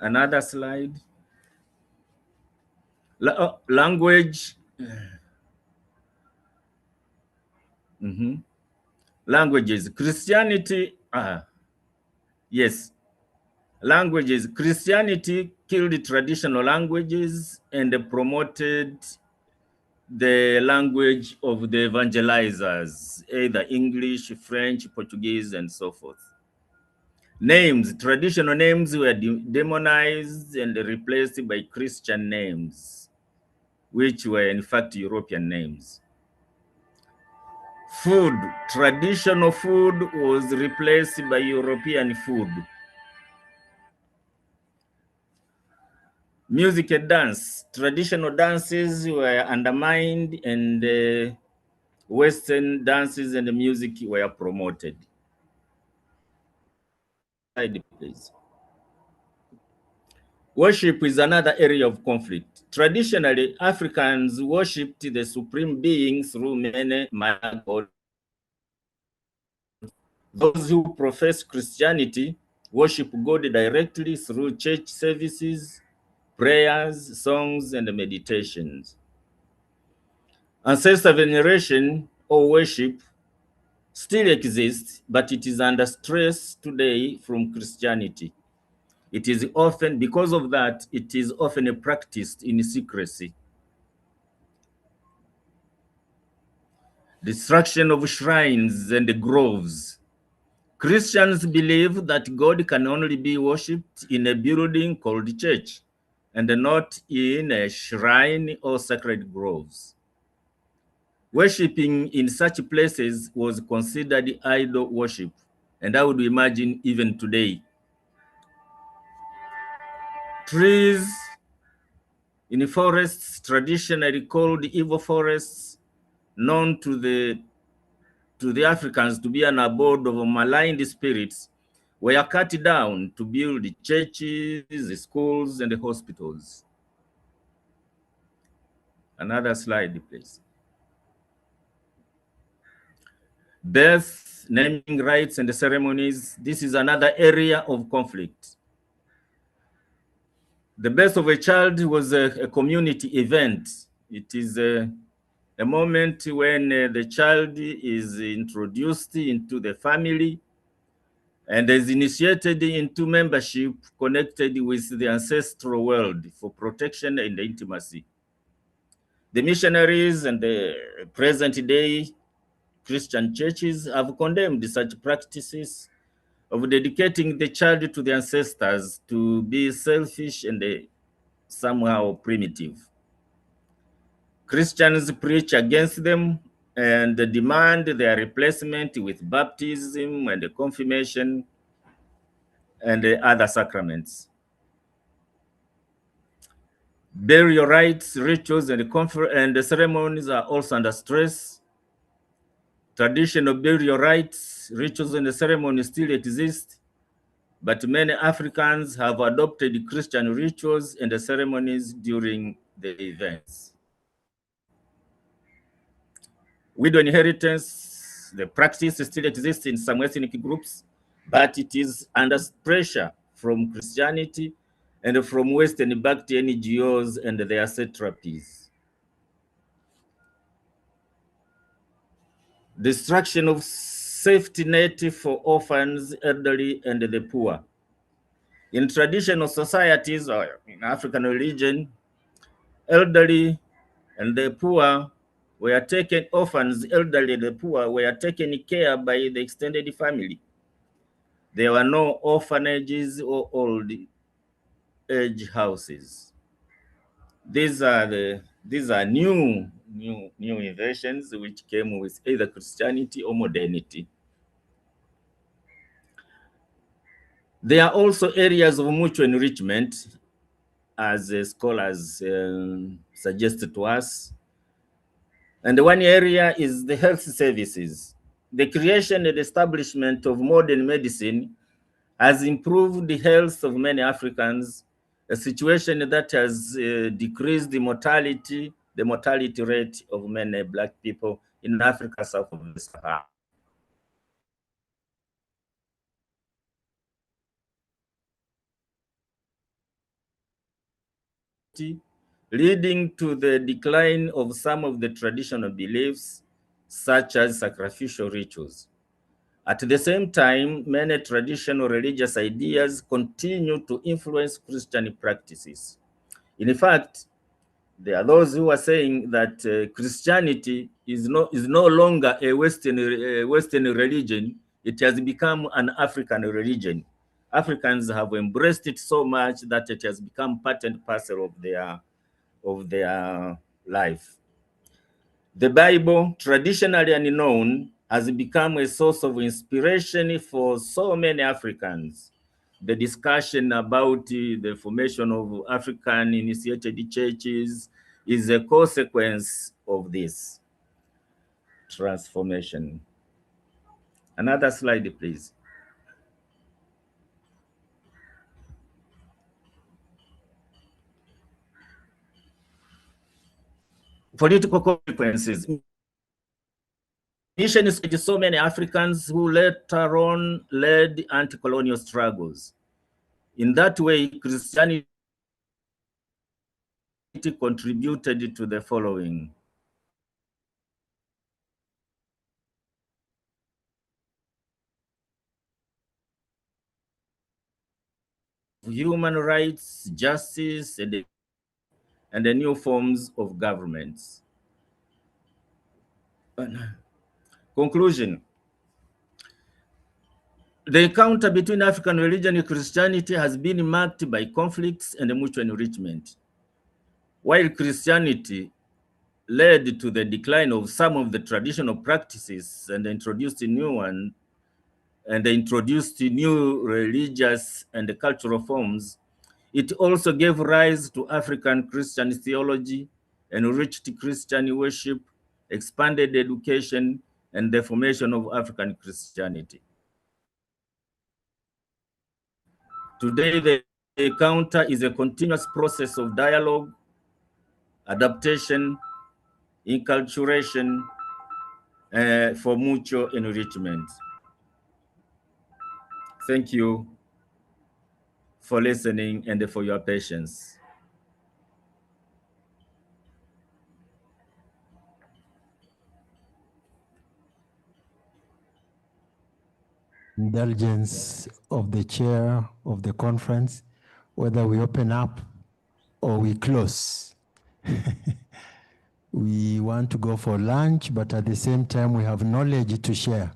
Another slide. Language. Languages. Christianity. Yes. Languages. Christianity killed traditional languages and promoted the language of the evangelizers, either English, French, Portuguese, and so forth. Names, traditional names were demonized and replaced by Christian names, which were in fact European names. Food, traditional food was replaced by European food. Music and dance, traditional dances were undermined and Western dances and music were promoted. Slide, please. Worship is another area of conflict. Traditionally, Africans worshipped the supreme being through many gods. Those who profess Christianity worship God directly through church services, prayers, songs, and meditations. Ancestor veneration or worship still exists, but it is under stress today from Christianity. It is often, because of that, it is often practiced in secrecy. Destruction of shrines and groves. Christians believe that God can only be worshipped in a building called church and not in a shrine or sacred groves. Worshipping in such places was considered idol worship, and I would imagine even today. Trees in forests, traditionally called evil forests, known to the Africans to be an abode of maligned spirits, were cut down to build churches, schools, and hospitals. Another slide, please. Birth, naming rights, and ceremonies. This is another area of conflict. The birth of a child was a community event. It is a moment when the child is introduced into the family and is initiated into membership connected with the ancestral world for protection and intimacy. The missionaries and the present-day Christian churches have condemned such practices of dedicating the child to the ancestors to be selfish and somehow primitive. Christians preach against them and demand their replacement with baptism and confirmation. and other sacraments. Burial rites, rituals, and the ceremonies are also under stress. Traditional burial rites, rituals, and the ceremonies still exist, but many Africans have adopted Christian rituals and the ceremonies during the events. Widow inheritance, the practice still exists in some ethnic groups, but it is under pressure from Christianity and from Western-backed NGOs and their satrapies. Destruction of safety net for orphans, elderly, and the poor. In traditional societies or in African religion, elderly and the poor were taken, orphans, elderly, and the poor were taken care by the extended family. There were no orphanages or old age houses. These are new inventions which came with either Christianity or modernity. There are also areas of mutual enrichment, as scholars suggested to us. And one area is the health services. The creation and establishment of modern medicine has improved the health of many Africans, a situation that has decreased the mortality rate of many Black people in Africa south of the Sahara. Leading to the decline of some of the traditional beliefs, such as sacrificial rituals. At the same time, many traditional religious ideas continue to influence Christian practices. In fact, there are those who are saying that Christianity is no longer a Western religion. It has become an African religion. Africans have embraced it so much that it has become part and parcel of their life. The Bible, traditionally unknown, has become a source of inspiration for so many Africans. The discussion about the formation of African initiated churches is a consequence of this transformation. Another slide, please. Political consequences. Missions to so many Africans who later on led anti-colonial struggles. In that way, Christianity contributed to the following. Human rights, justice, and the new forms of governments. Conclusion. The encounter between African religion and Christianity has been marked by conflicts and mutual enrichment. While Christianity led to the decline of some of the traditional practices and introduced new religious and cultural forms, it also gave rise to African Christian theology, enriched Christian worship, expanded education, and the formation of African Christianity. Today, the encounter is a continuous process of dialogue, adaptation, enculturation for mutual enrichment. Thank you for listening and for your patience. Indulgence of the chair of the conference, whether we open up or we close. We want to go for lunch, but at the same time, we have knowledge to share.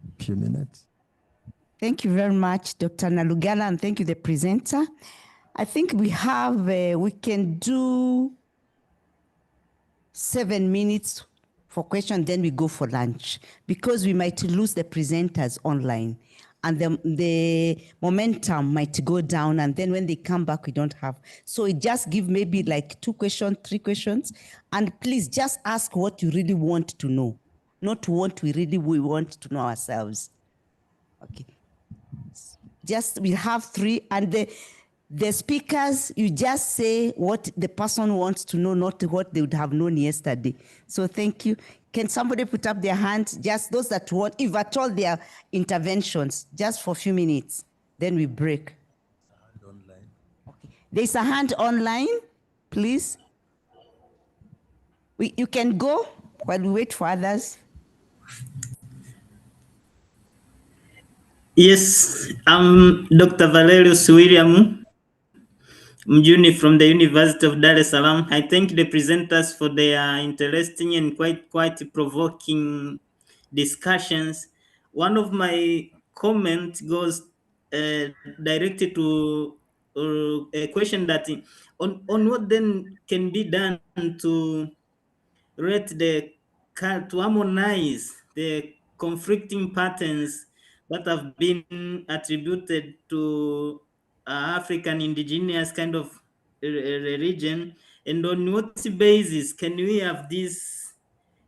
A few minutes. Thank you very much, Dr. Nalugala, and thank you, the presenter. I think we can do 7 minutes for questions, then we go for lunch, because we might lose the presenters online and the momentum might go down, and then when they come back, we don't have. So it just give maybe like 2 questions, 3 questions, and please just ask what you really want to know, not what we want to know ourselves. Okay. Just we have 3, and the speakers, you just say what the person wants to know, not what they would have known yesterday. So thank you. Can somebody put up their hands? Just those that want, if at all their interventions, just for a few minutes, then we break. Okay. There's a hand online, please. You can go while we wait for others. Yes, I'm Dr. Valerius William Mjuni from the University of Dar es Salaam. I thank the presenters for their interesting and quite provoking discussions. One of my comments goes directed to a question that on what then can be done to to harmonize the conflicting patterns that have been attributed to African indigenous kind of religion, and on what basis can we have this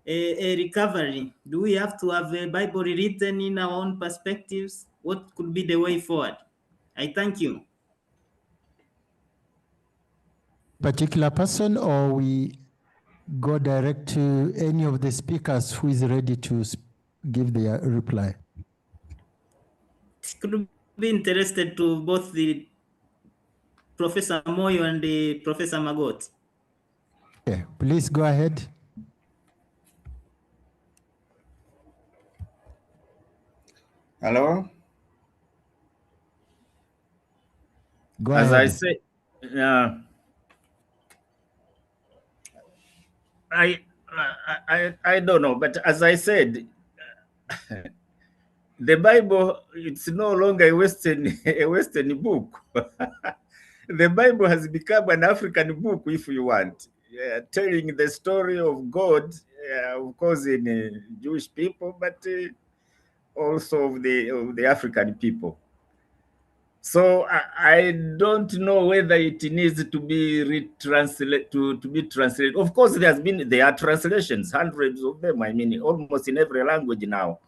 a recovery? Do we have to have a Bible written in our own perspectives? What could be the way forward? I thank you. Particular person, or we go direct to any of the speakers who is ready to give their reply? Could be interested to both the Professor Moyo and the Professor Magot. Okay, please go ahead. Hello? Go As ahead. I say, I don't know, but as I said, the Bible, it's no longer a Western book. The Bible has become an African book, if you want, telling the story of God, of course, in Jewish people, but also of the African people. So I don't know whether it needs to be retranslated to be translated. Of course, there are translations, hundreds of them. I mean, almost in every language now.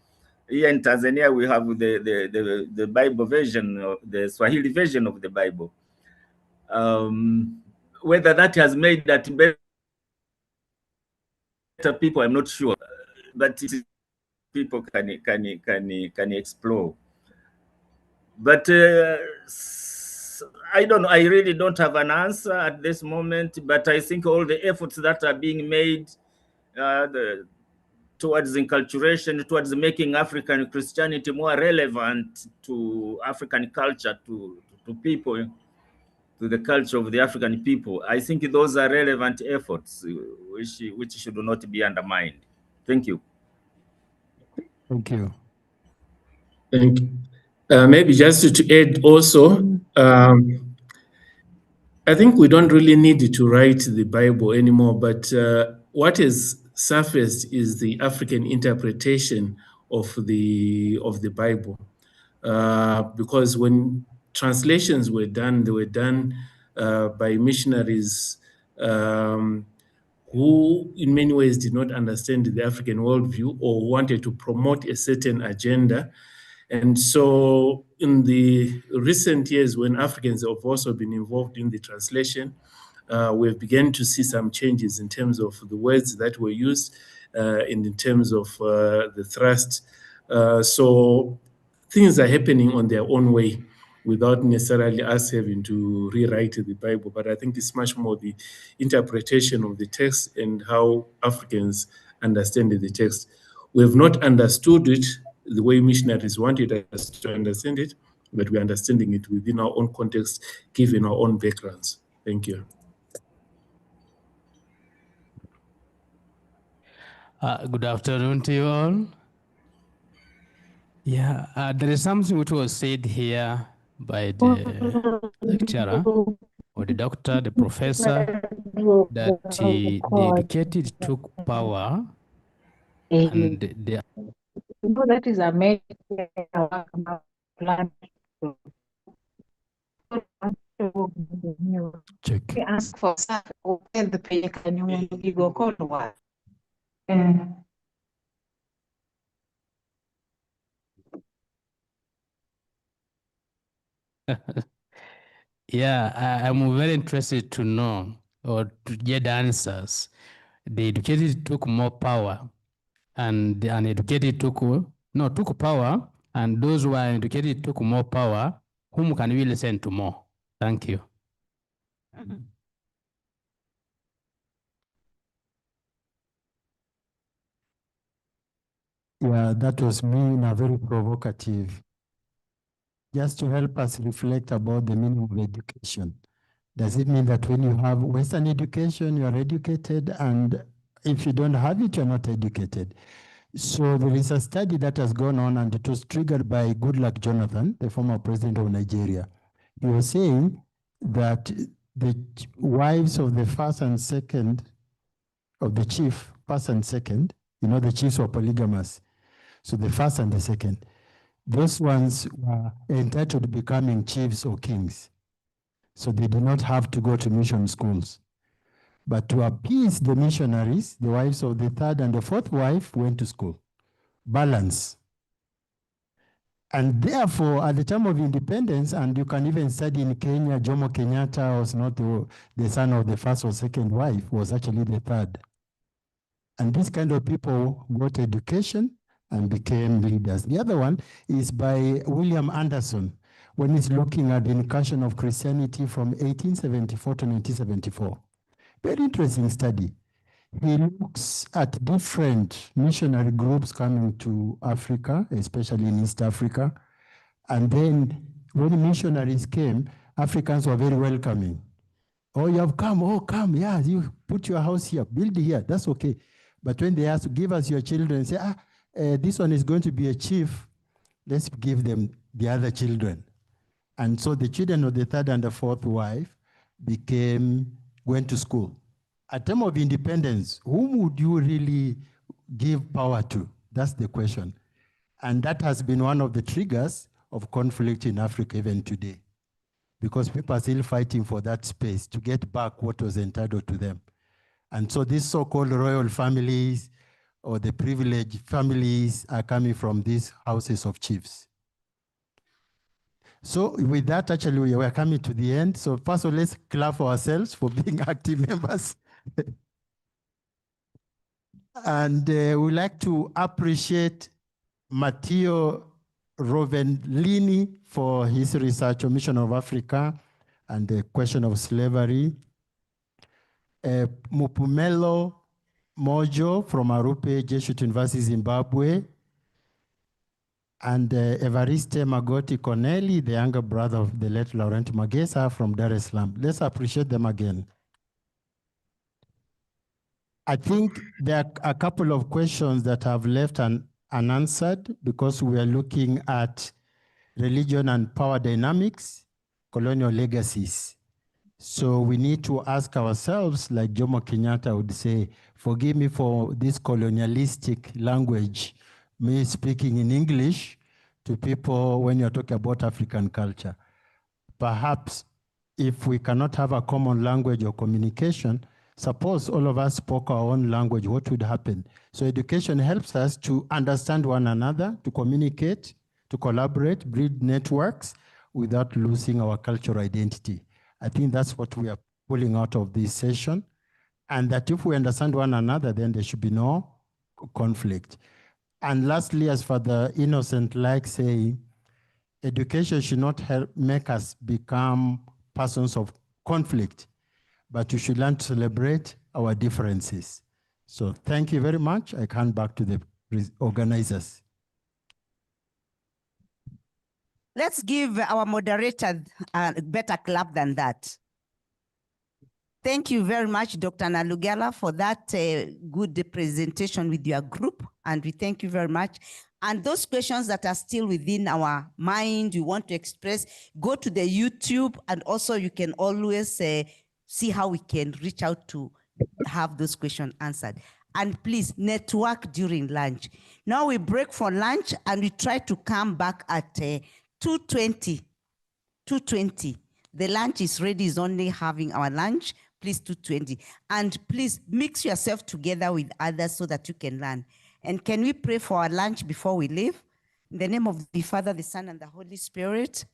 Here in Tanzania, we have the Bible version, the Swahili version of the Bible. Whether that has made that better people, I'm not sure, but people can explore. But I don't know. I really don't have an answer at this moment. But I think all the efforts that are being made towards enculturation, towards making African Christianity more relevant to African culture, to people, to the culture of the African people, I think those are relevant efforts which should not be undermined. Thank you. Thank you. Thank you. Maybe just to add also, I think we don't really need to write the Bible anymore, but what has surfaced is the African interpretation of the Bible. Because when translations were done, they were done by missionaries who in many ways did not understand the African worldview or wanted to promote a certain agenda. And so in the recent years, when Africans have also been involved in the translation, we've begun to see some changes in terms of the words that were used and in terms of the thrust. So things are happening on their own way without necessarily us having to rewrite the Bible. But I think it's much more the interpretation of the text and how Africans understand the text. We have not understood it the way missionaries wanted us to understand it, but we're understanding it within our own context, given our own backgrounds. Thank you. Good afternoon to you all. Yeah, there is something which was said here by the lecturer or the doctor, the professor, that the educated took power And they that is amazing. Check. Ask for the page, can you go call what? Yeah, I'm very interested to know or to get answers. The educated took more power, and the uneducated took power, and those who are educated took more power. Whom can we listen to more? Thank you. Yeah, that was me in a very provocative, just to help us reflect about the meaning of education. Does it mean that when you have Western education, you are educated, and if you don't have it, you're not educated? So there is a study that has gone on, and it was triggered by Goodluck Jonathan, the former president of Nigeria. He was saying that the wives of the first and second, of the chief, first and second, the chiefs were polygamous. So the first and the second, those ones were entitled to becoming chiefs or kings. So they did not have to go to mission schools. But to appease the missionaries, the wives of the third and the fourth wife went to school. Balance. And therefore, at the time of independence, and you can even study in Kenya, Jomo Kenyatta was not the son of the first or second wife, was actually the third. And these kind of people got education and became leaders. The other one is by William Anderson, when he's looking at the incursion of Christianity from 1874 to 1974. Very interesting study. He looks at different missionary groups coming to Africa, especially in East Africa. And then when missionaries came, Africans were very welcoming. Oh, you have come, oh, come, yeah, you put your house here, build here, that's okay. But when they ask to give us your children, say, this one is going to be a chief, let's give them the other children. And so the children of the third and the fourth wife went to school. At time of independence, whom would you really give power to? That's the question. And that has been one of the triggers of conflict in Africa even today, because people are still fighting for that space to get back what was entitled to them. And so these so-called royal families or the privileged families are coming from these houses of chiefs. So with that, actually, we are coming to the end. So first of all, let's clap for ourselves for being active members. And we'd like to appreciate Matteo Rovellini for his research on Mission of Africa and the question of slavery. Mupumelo Mojo from Arupe Jesuit University, Zimbabwe. And Evariste Magoti Corneli, the younger brother of the late Laurent Magesa from Dar es Salaam. Let's appreciate them again. I think there are a couple of questions that have left unanswered because we are looking at religion and power dynamics, colonial legacies. So we need to ask ourselves, like Jomo Kenyatta would say, forgive me for this colonialistic language, me speaking in English to people when you're talking about African culture. Perhaps if we cannot have a common language or communication, suppose all of us spoke our own language, what would happen? So education helps us to understand one another, to communicate, to collaborate, build networks without losing our cultural identity. I think that's what we are pulling out of this session. And that if we understand one another, then there should be no conflict. And lastly, as Father Innocent likes saying, education should not make us become persons of conflict, but we should learn to celebrate our differences. So thank you very much. I hand back to the organizers. Let's give our moderator a better clap than that. Thank you very much, Dr. Nalugala, for that good presentation with your group. And we thank you very much. And those questions that are still within our mind, you want to express, go to the YouTube, and also you can always see how we can reach out to have those questions answered. And please network during lunch. Now we break for lunch and we try to come back at 2:20. 2:20. The lunch is ready, is only having our lunch, please 2:20. And please mix yourself together with others so that you can learn. And can we pray for our lunch before we leave? In the name of the Father, the Son, and the Holy Spirit.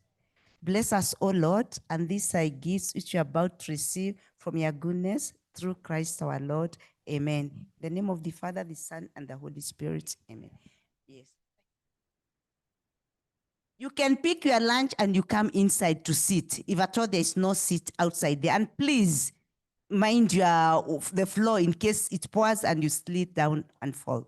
Bless us, O Lord, and these are gifts which you are about to receive from your goodness through Christ our Lord. Amen. In the name of the Father, the Son, and the Holy Spirit. Amen. Yes. You can pick your lunch and you come inside to sit. If at all there is no seat outside there. And please mind the floor in case it pours and you slip down and fall.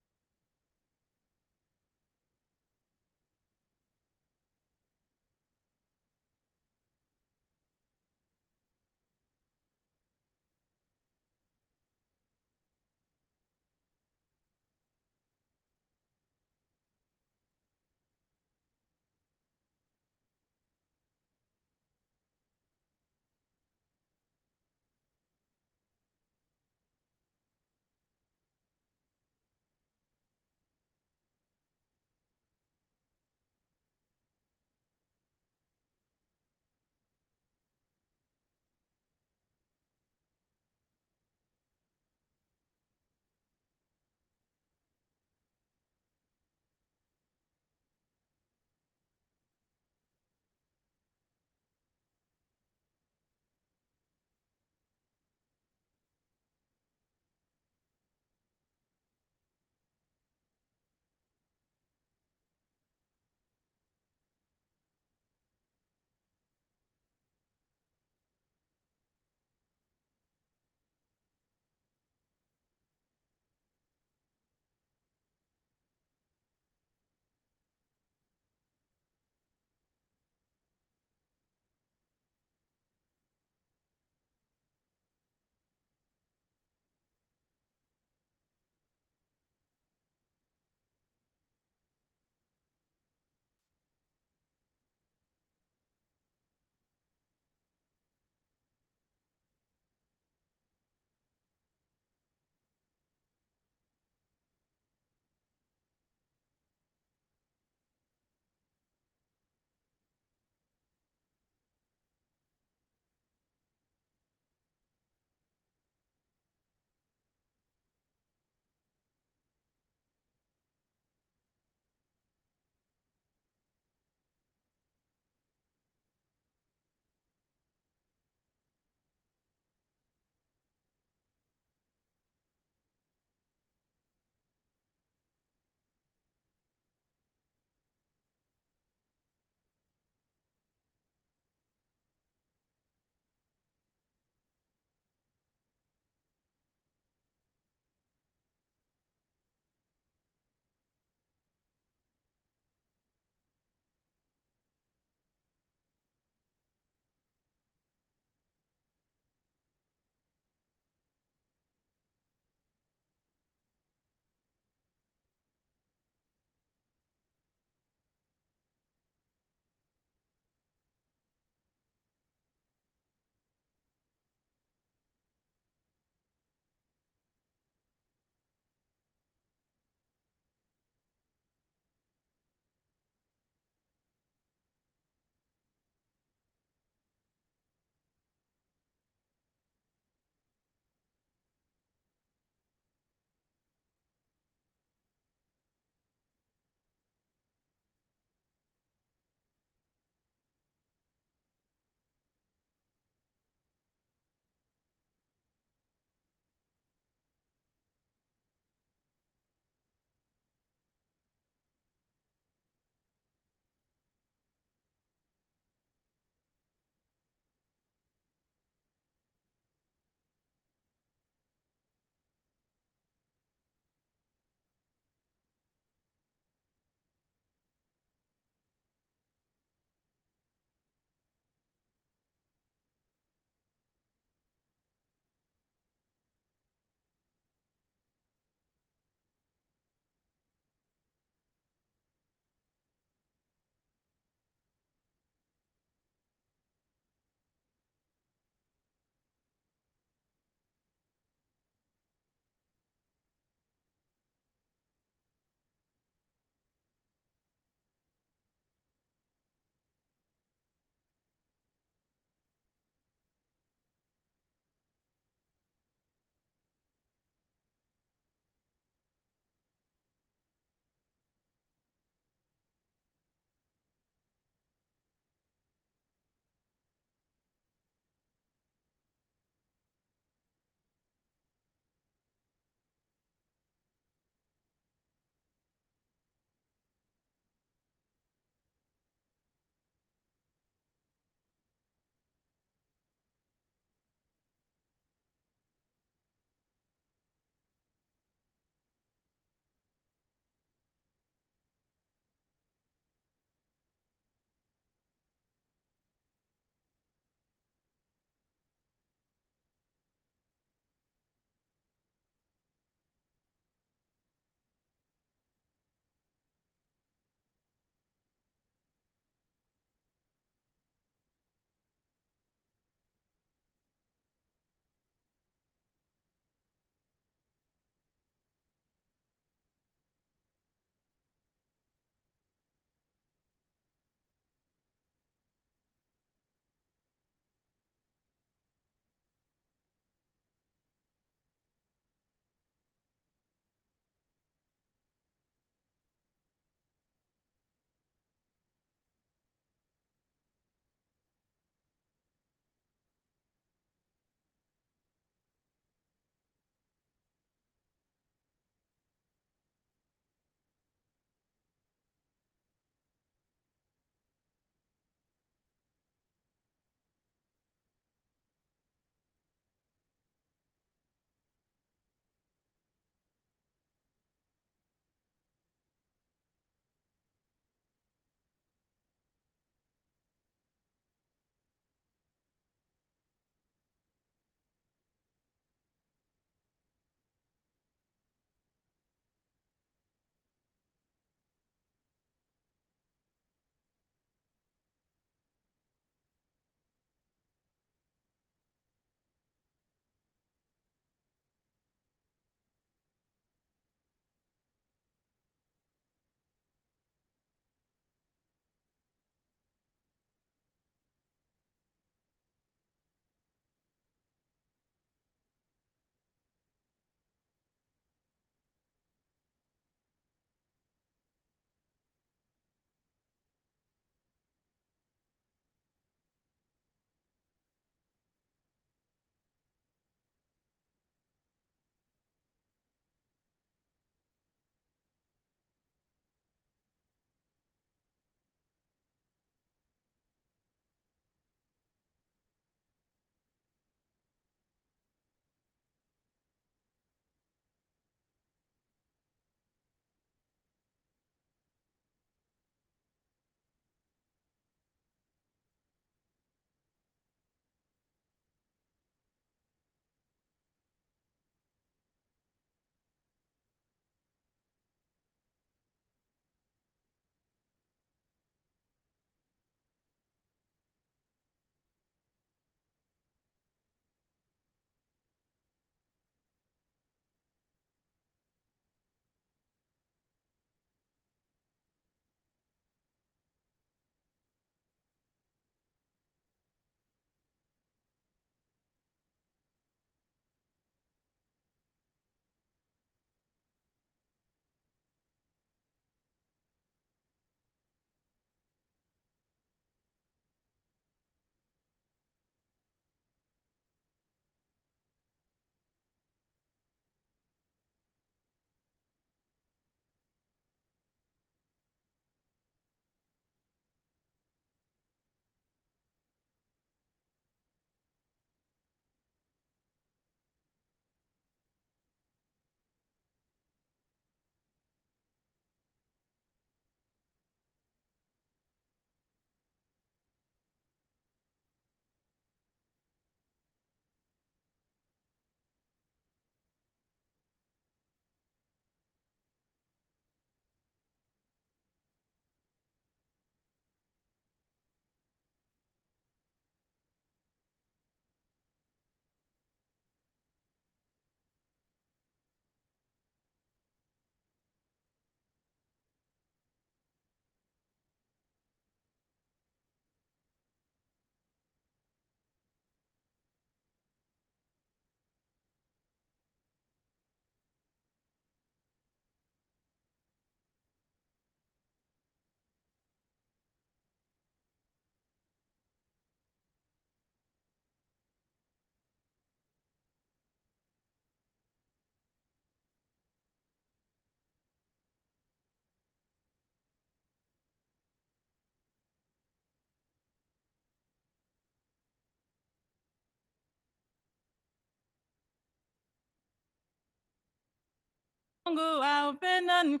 Mungu wa upendo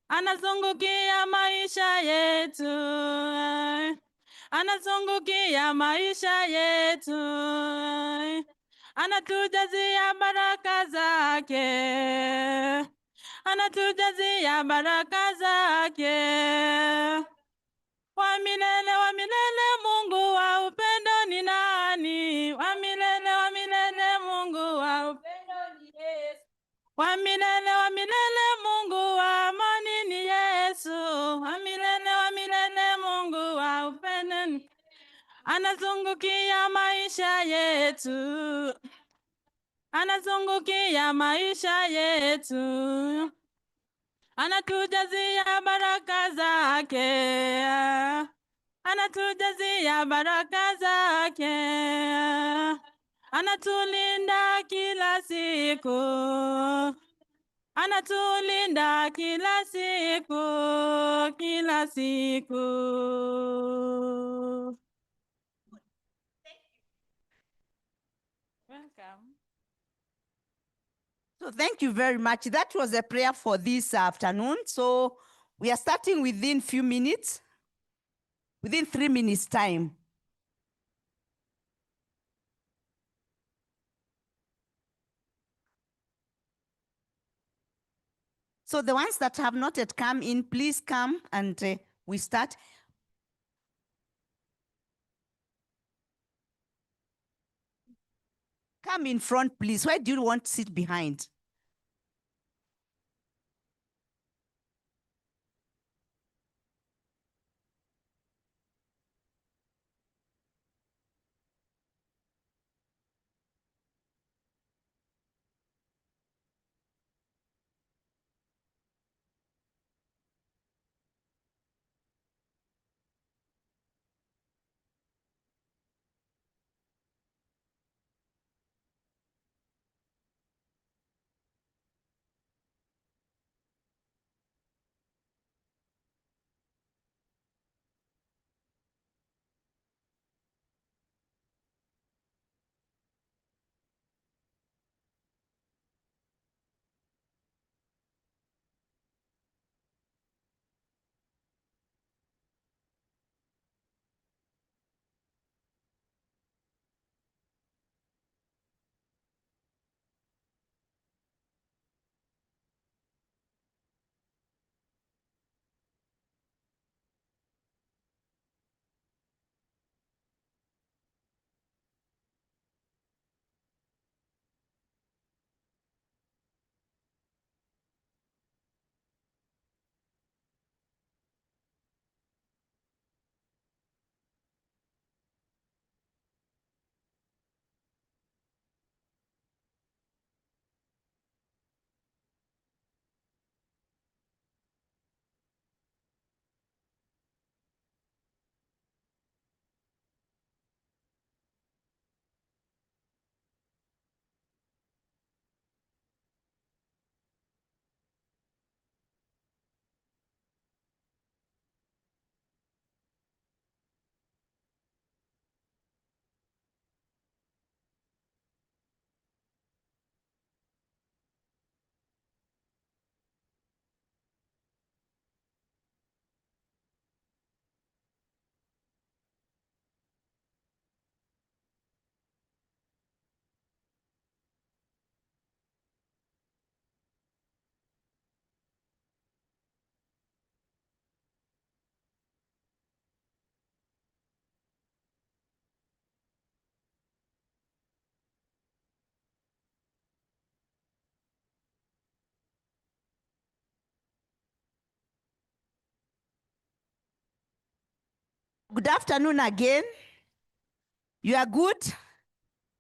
anazungukia maisha yetu, anazungukia maisha yetu, anatujazia baraka zake, anatujazia baraka zake. Wa milele Mungu wa upendo ni nani? Wa milele Mungu wa upendo ni Yesu. Wa milele Mungu wa amani ni Yesu. Wa milele Mungu wa upendo ni anazungukia maisha yetu, anazungukia maisha yetu, anatujazia baraka zake, anatujazia baraka zake, anatulinda kila siku, anatulinda kila siku, kila siku. Welcome. So thank you very much. That was a prayer for this afternoon. So we are starting within few minutes, within 3 minutes time. So the ones that have not yet come in, please come and we start. Come in front, please. Why do you want to sit behind? Good afternoon again. You are good?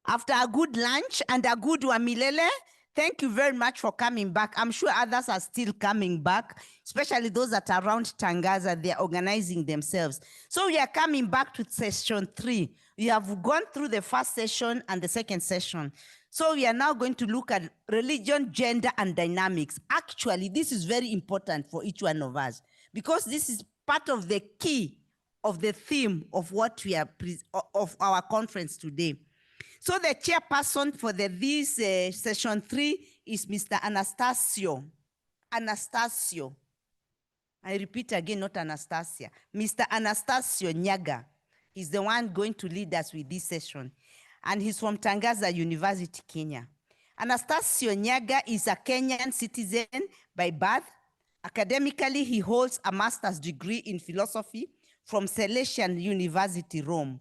After a good lunch and a good Wamilele, thank you very much for coming back. I'm sure others are still coming back, especially those that are around Tangaza. They're organizing themselves. So we are coming back to session 3. We have gone through the first session and the second session. So we are now going to look at religion, gender, and dynamics. Actually, this is very important for each one of us because this is part of the key of the theme of what we are of our conference today. So the chairperson for this session 3 is Mr. Anastasio. Anastasio, I repeat again, not Anastasia, Mr. Anastasio Nyaga. He's the one going to lead us with this session. And he's from Tangaza University, Kenya. Anastasio Nyaga is a Kenyan citizen by birth. Academically, he holds a master's degree in philosophy from Salesian University, Rome.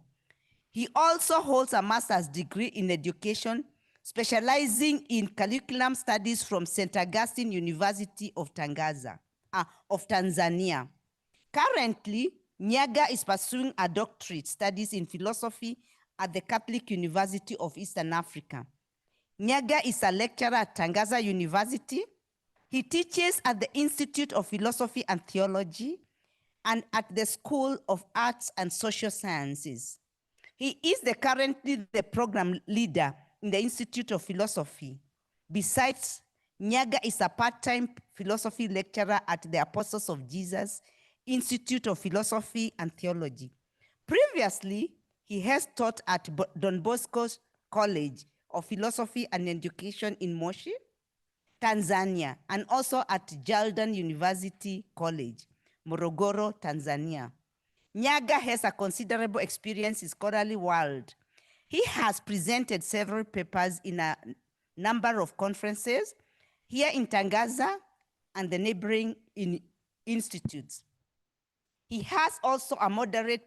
He also holds a master's degree in education, specializing in curriculum studies from St. Augustine University of Tangaza, of Tanzania. Currently, Nyaga is pursuing a doctorate studies in philosophy at the Catholic University of Eastern Africa. Nyaga is a lecturer at Tangaza University. He teaches at the Institute of Philosophy and Theology and at the School of Arts and Social Sciences. He is currently the program leader in the Institute of Philosophy. Besides, Nyaga is a part-time philosophy lecturer at the Apostles of Jesus Institute of Philosophy and Theology. Previously, he has taught at Don Bosco's College of Philosophy and Education in Moshi, Tanzania, and also at Jordan University College, Morogoro, Tanzania. Nyaga has a considerable experience in scholarly world. He has presented several papers in a number of conferences here in Tangaza and the neighboring institutes. He has also moderated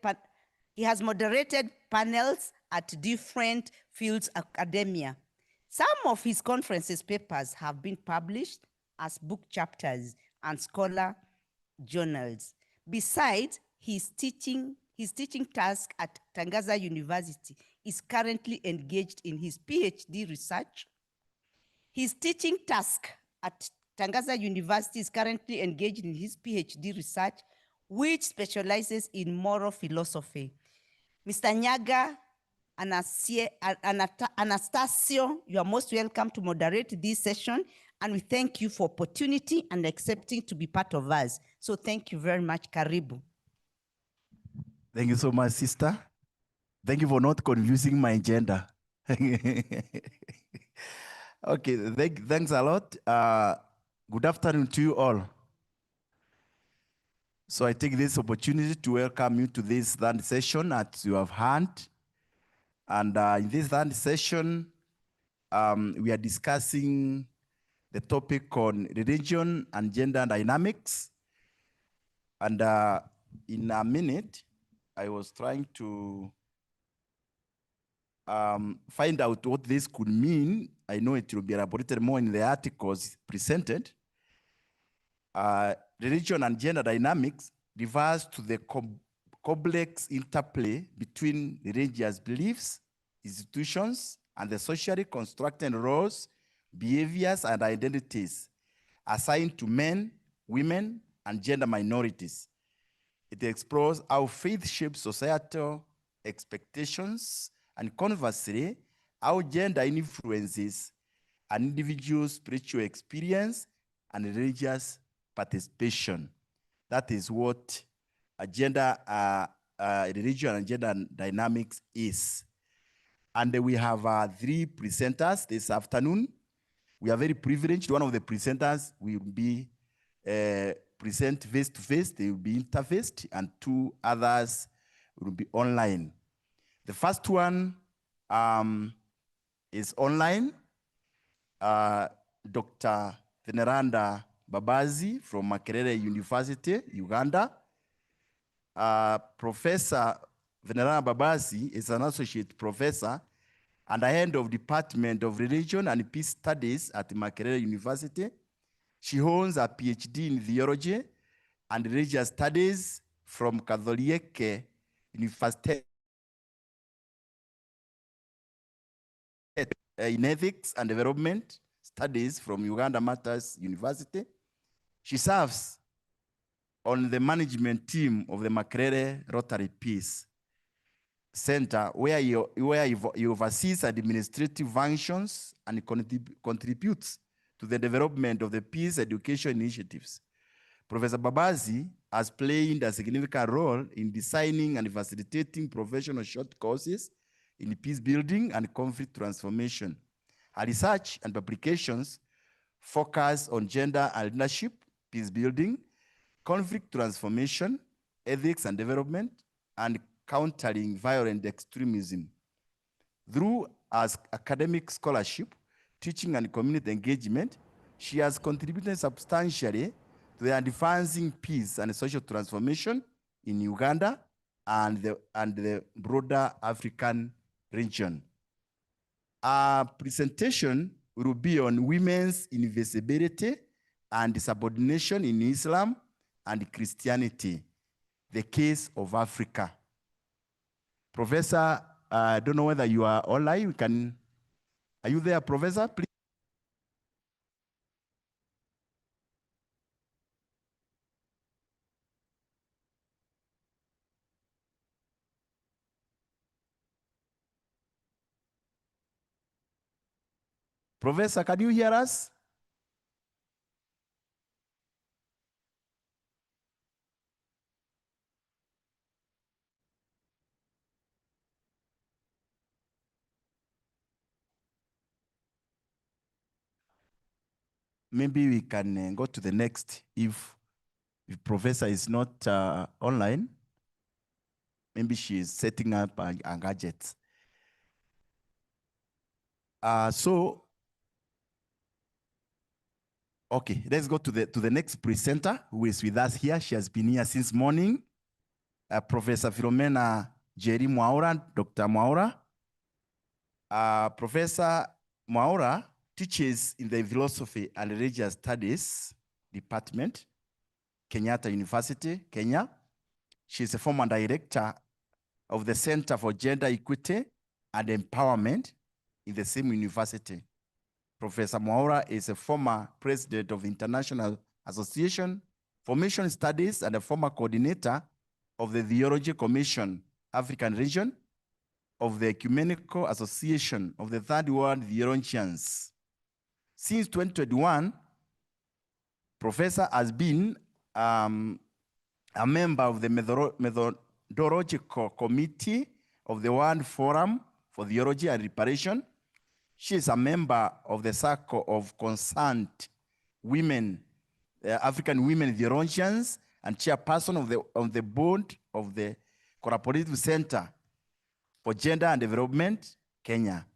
panels at different fields of academia. Some of his conferences papers have been published as book chapters and scholar journals. Besides, his teaching task at Tangaza University is currently engaged in his PhD research. His teaching task at Tangaza University is currently engaged in his PhD research, which specializes in moral philosophy. Mr. Nyaga, Anastasio, you are most welcome to moderate this session, and we thank you for opportunity and accepting to be part of us. So thank you very much. Karibu. Thank you so much, sister. Thank you for not confusing my gender. Okay, thanks a lot. Good afternoon to you all. So I take this opportunity to welcome you to this third session as you have heard. And in this third session, we are discussing the topic on religion and gender dynamics. And in a minute, I was trying to find out what this could mean. I know it will be elaborated more in the articles presented. Religion and gender dynamics refers to the complex interplay between religious beliefs, institutions, and the socially constructed roles, behaviors, and identities assigned to men, women, and gender minorities. It explores how faith shapes societal expectations, and conversely, how gender influences an individual's spiritual experience and religious participation. That is what religion and gender dynamics is. And we have 3 presenters this afternoon. We are very privileged. One of the presenters will be present face-to-face. They will be interfaced, and 2 others will be online. The first one is online. Dr. Veneranda Babazi from Makerere University, Uganda. Professor Veneranda Babazi is an associate professor and the head of Department of Religion and Peace Studies at Makerere University. She holds a PhD in theology and religious studies from Catholic University in ethics and development studies from Uganda Matters University. She serves on the management team of the Makerere Rotary Peace Center, where he oversees administrative functions and contributes to the development of the peace education initiatives. Professor Babazi has played a significant role in designing and facilitating professional short courses in peace building and conflict transformation. Her research and publications focus on gender and leadership, peace building, conflict transformation, ethics and development, and countering violent extremism. Through academic scholarship, teaching and community engagement, she has contributed substantially to the advancing peace and social transformation in Uganda and the broader African region. Our presentation will be on women's invisibility and subordination in Islam and Christianity, the case of Africa. Professor, I don't know whether you are online. Are you there, Professor? Please. Professor, can you hear us? Maybe we can go to the next if Professor is not online. Maybe she is setting up a gadget. Okay, let's go to the next presenter who is with us here. She has been here since morning. Professor Philomena Jerry Mwaura, Dr. Mwaura. Professor Mwaura teaches in the Philosophy and Religious Studies Department, Kenyatta University, Kenya. She is a former director of the Center for Gender Equity and Empowerment in the same university. Professor Mwaura is a former president of the International Association for Mission Studies and a former coordinator of the Theology Commission African Region of the Ecumenical Association of the Third World Theologians. Since 2021, Professor has been a member of the Methodological Committee of the World Forum for Theology and Reparation. She is a member of the Circle of Concerned Women, African Women Theologians, and chairperson of the board of the Collaborative Center for Gender and Development, Kenya.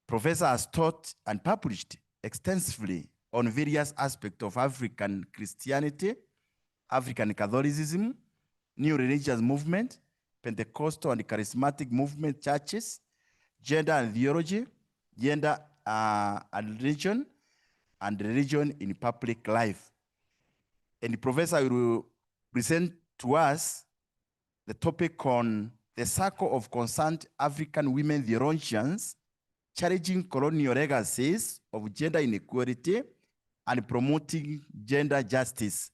Professor has taught and published extensively on various aspects of African Christianity, African Catholicism, new religious movement, Pentecostal and charismatic movement churches, gender and theology, gender and religion in public life. And the professor will present to us the topic on the Circle of Concerned African Women Theologians, challenging colonial legacies of gender inequality and promoting gender justice.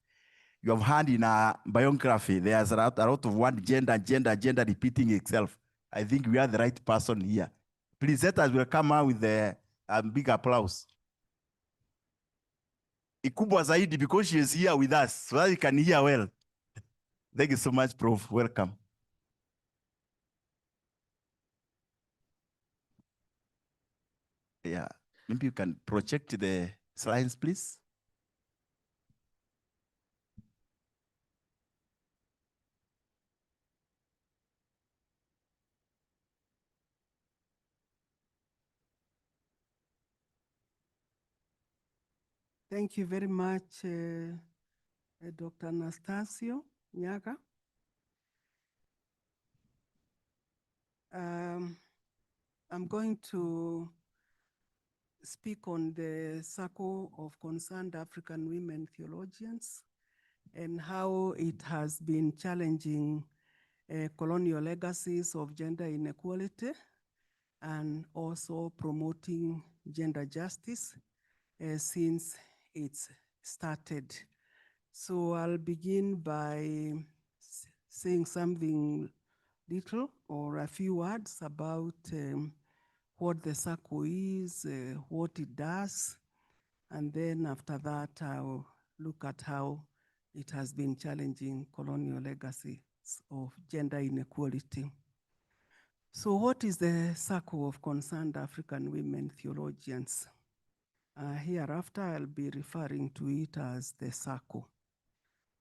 You have heard in a biography, there's a lot of word gender repeating itself. I think we are the right person here. Please let us welcome her with a big applause. Ikubwa zaidi because she is here with us, so that you can hear well. Thank you so much, Prof. Welcome. Yeah, maybe you can project the slides, please. Thank you very much, Dr. Anastasio Nyaga. I'm going to speak on the Circle of Concerned African Women Theologians and how it has been challenging colonial legacies of gender inequality and also promoting gender justice since it's started. So I'll begin by saying something little or a few words about what the circle is, what it does, and then after that I'll look at how it has been challenging colonial legacies of gender inequality. So what is the Circle of Concerned African Women Theologians? Hereafter, I'll be referring to it as the SACO.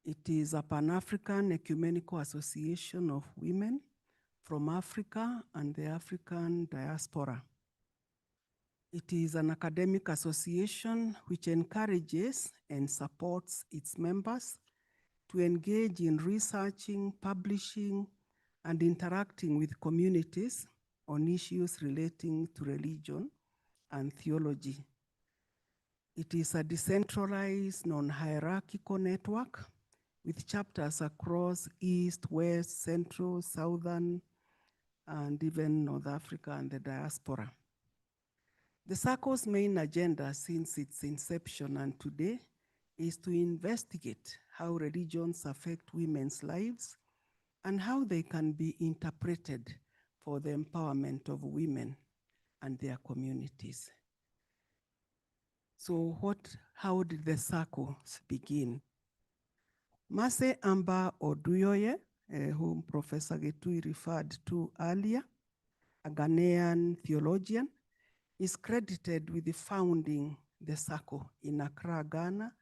It is a Pan-African Ecumenical Association of Women from Africa and the African diaspora. It is an academic association which encourages and supports its members to engage in researching, publishing, and interacting with communities on issues relating to religion and theology. It is a decentralized, non-hierarchical network with chapters across East, West, Central, Southern, and even North Africa and the diaspora. The SACO's main agenda since its inception and today is to investigate how religions affect women's lives and how they can be interpreted for the empowerment of women and their communities. So how did the SACOs begin? Mase Amba Oduyoye, whom Professor Getui referred to earlier, a Ghanaian theologian, is credited with founding the SACO in Accra, Ghana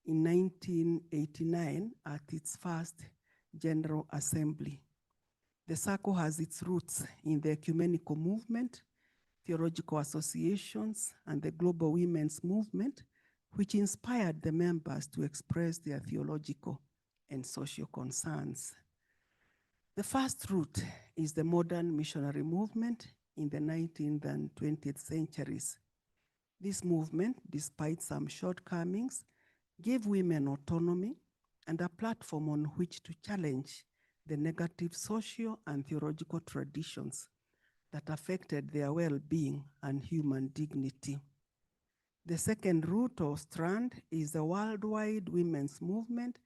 in 1989 at its first General Assembly. The SACO has its roots in the ecumenical movement, theological associations, and the global women's movement, which inspired the members to express their theological and social concerns. The first root is the modern missionary movement in the 19th and 20th centuries. This movement, despite some shortcomings, gave women autonomy and a platform on which to challenge the negative social and theological traditions that affected their well-being and human dignity. The second root or strand is the worldwide women's movement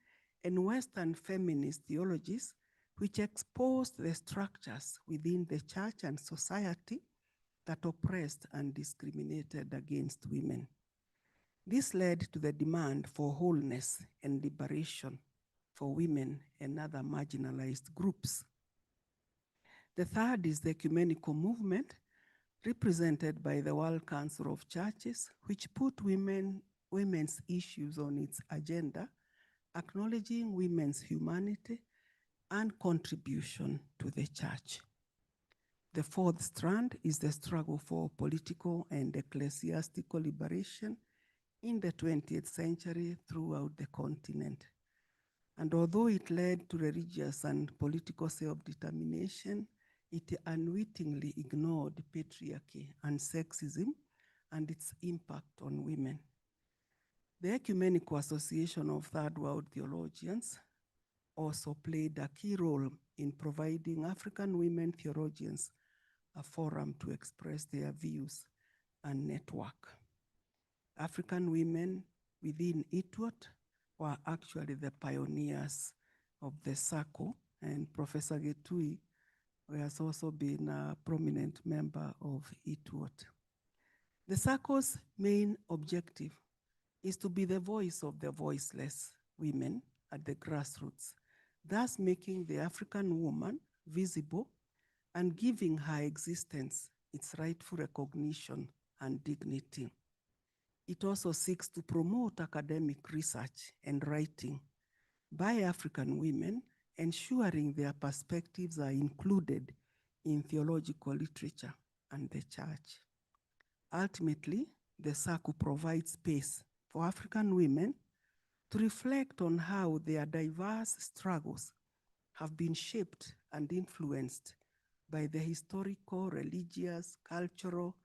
and Western feminist theologies, which exposed the structures within the church and society that oppressed and discriminated against women. This led to the demand for wholeness and liberation for women and other marginalized groups. The third is the ecumenical movement, represented by the World Council of Churches, which put women's issues on its agenda, acknowledging women's humanity and contribution to the church. The fourth strand is the struggle for political and ecclesiastical liberation in the 20th century throughout the continent. And although it led to religious and political self-determination, it unwittingly ignored patriarchy and sexism and its impact on women. The Ecumenical Association of Third World Theologians also played a key role in providing African women theologians a forum to express their views and network. African women within ITWOT were actually the pioneers of the SACO, and Professor Getui has also been a prominent member of ITWOT. The SACO's main objective is to be the voice of the voiceless women at the grassroots, thus making the African woman visible and giving her existence its rightful recognition and dignity. It also seeks to promote academic research and writing by African women, ensuring their perspectives are included in theological literature and the church. Ultimately, the SACO provides space for African women to reflect on how their diverse struggles have been shaped and influenced by the historical, religious, cultural,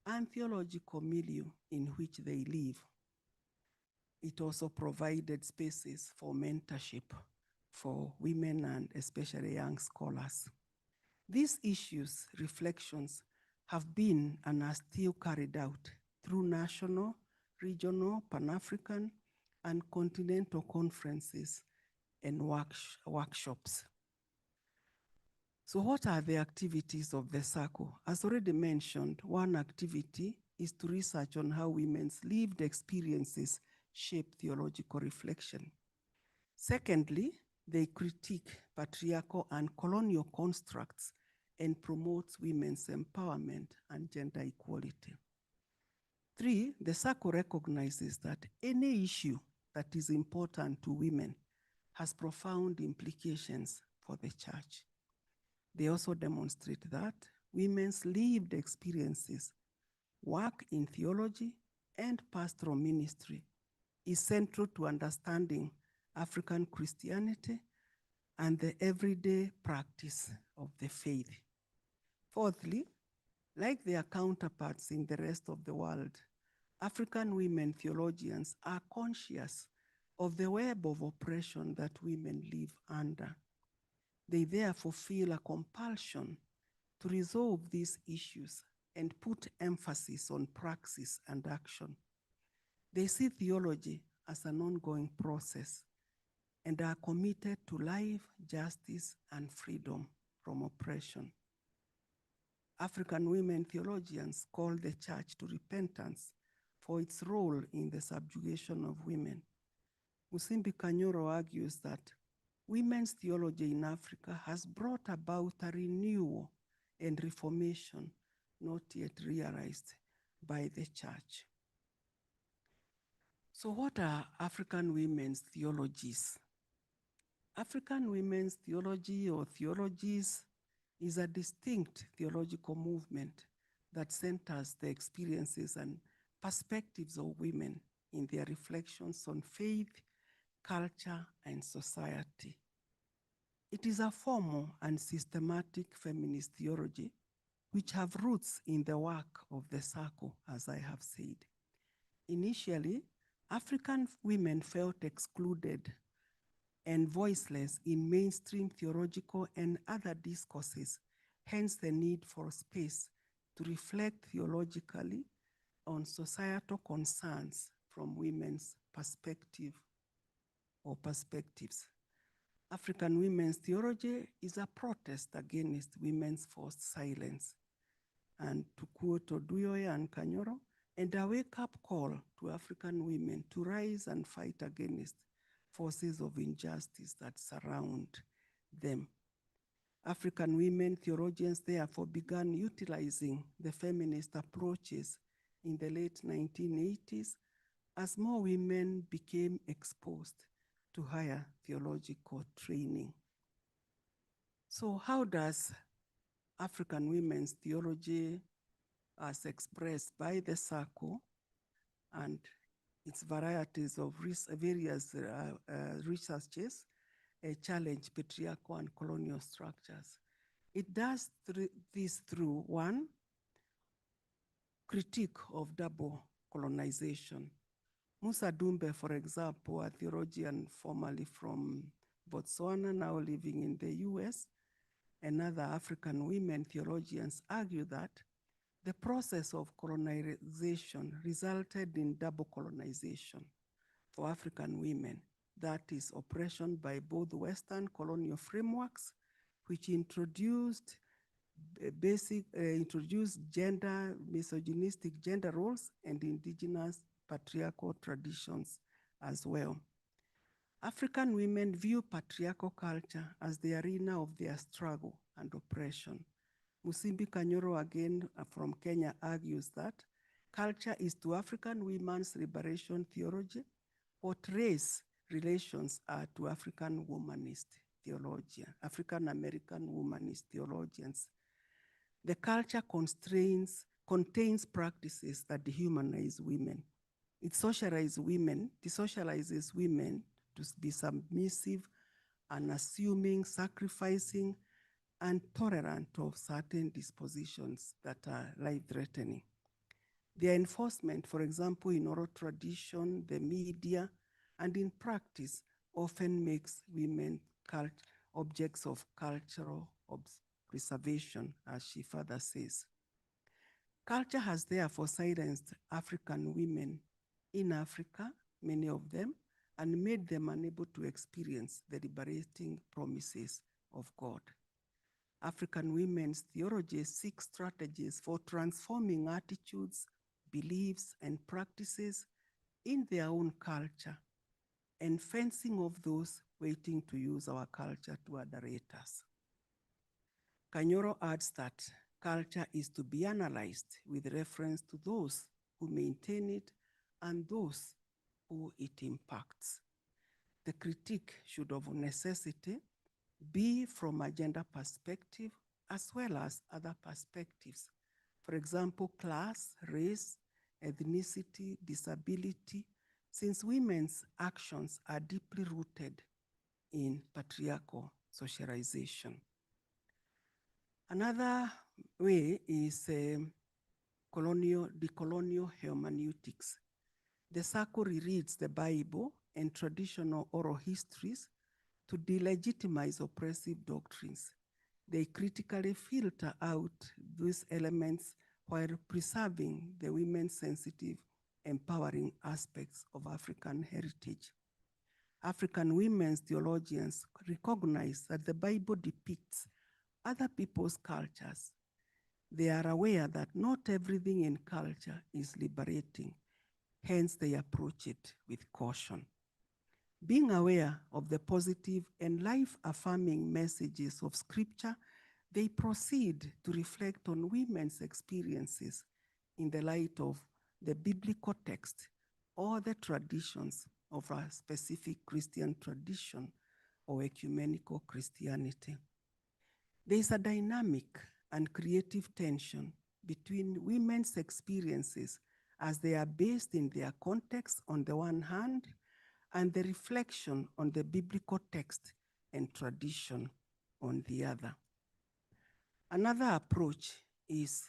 and theological milieu in which they live. It also provided spaces for mentorship for women and especially young scholars. These issues, reflections, have been and are still carried out through national, regional, Pan-African, and continental conferences and workshops. So what are the activities of the SACO? As already mentioned, one activity is to research on how women's lived experiences shape theological reflection. Secondly, they critique patriarchal and colonial constructs and promotes women's empowerment and gender equality. 3, the circle recognizes that any issue that is important to women has profound implications for the church. They also demonstrate that women's lived experiences, work in theology, and pastoral ministry is central to understanding African Christianity and the everyday practice of the faith. Fourthly, like their counterparts in the rest of the world, African women theologians are conscious of the web of oppression that women live under. They therefore feel a compulsion to resolve these issues and put emphasis on praxis and action. They see theology as an ongoing process and are committed to life, justice, and freedom from oppression. African women theologians call the church to repentance for its role in the subjugation of women. Musimbi Kanyoro argues that women's theology in Africa has brought about a renewal and reformation not yet realized by the church. So what are African women's theologies? African women's theology or theologies is a distinct theological movement that centers the experiences and perspectives of women in their reflections on faith, culture, and society. It is a formal and systematic feminist theology which have roots in the work of the circle, as I have said. Initially, African women felt excluded and voiceless in mainstream theological and other discourses, hence the need for space to reflect theologically on societal concerns from women's perspective or perspectives. African women's theology is a protest against women's forced silence, and to quote Oduyoye and Kanyoro, and a wake-up call to African women to rise and fight against forces of injustice that surround them. African women theologians therefore began utilizing the feminist approaches in the late 1980s as more women became exposed to higher theological training. So how does African women's theology, as expressed by the circle and its varieties of various researches, challenge patriarchal and colonial structures? It does this through, one, critique of double colonization. Musa Dumbe, for example, a theologian formerly from Botswana, now living in the US, and other African women theologians argue that the process of colonization resulted in double colonization for African women. That is oppression by both Western colonial frameworks, which introduced gender, misogynistic gender roles and indigenous patriarchal traditions as well. African women view patriarchal culture as the arena of their struggle and oppression. Musimbi Kanyoro, again from Kenya, argues that culture is to African women's liberation theology what race relations are to African womanist theologians, African American womanist theologians. The culture contains practices that dehumanize women. It socializes women, desocializes women to be submissive, unassuming, sacrificing, and tolerant of certain dispositions that are life-threatening. Their enforcement, for example, in oral tradition, the media, and in practice, often makes women objects of cultural preservation, as she further says. Culture has therefore silenced African women in Africa, many of them, and made them unable to experience the liberating promises of God. African women's theology seeks strategies for transforming attitudes, beliefs, and practices in their own culture, and fencing off those waiting to use our culture to adulterate us. Kanyoro adds that culture is to be analyzed with reference to those who maintain it, and those who it impacts. The critique should of necessity be from a gender perspective as well as other perspectives. For example, class, race, ethnicity, disability, since women's actions are deeply rooted in patriarchal socialization. Another way is decolonial hermeneutics. The circle rereads the Bible and traditional oral histories to delegitimize oppressive doctrines. They critically filter out these elements while preserving the women's sensitive, empowering aspects of African heritage. African women's theologians recognize that the Bible depicts other people's cultures. They are aware that not everything in culture is liberating, hence they approach it with caution. Being aware of the positive and life-affirming messages of Scripture, they proceed to reflect on women's experiences in the light of the biblical text or the traditions of a specific Christian tradition or ecumenical Christianity. There is a dynamic and creative tension between women's experiences as they are based in their context on the one hand, and the reflection on the biblical text and tradition on the other. Another approach is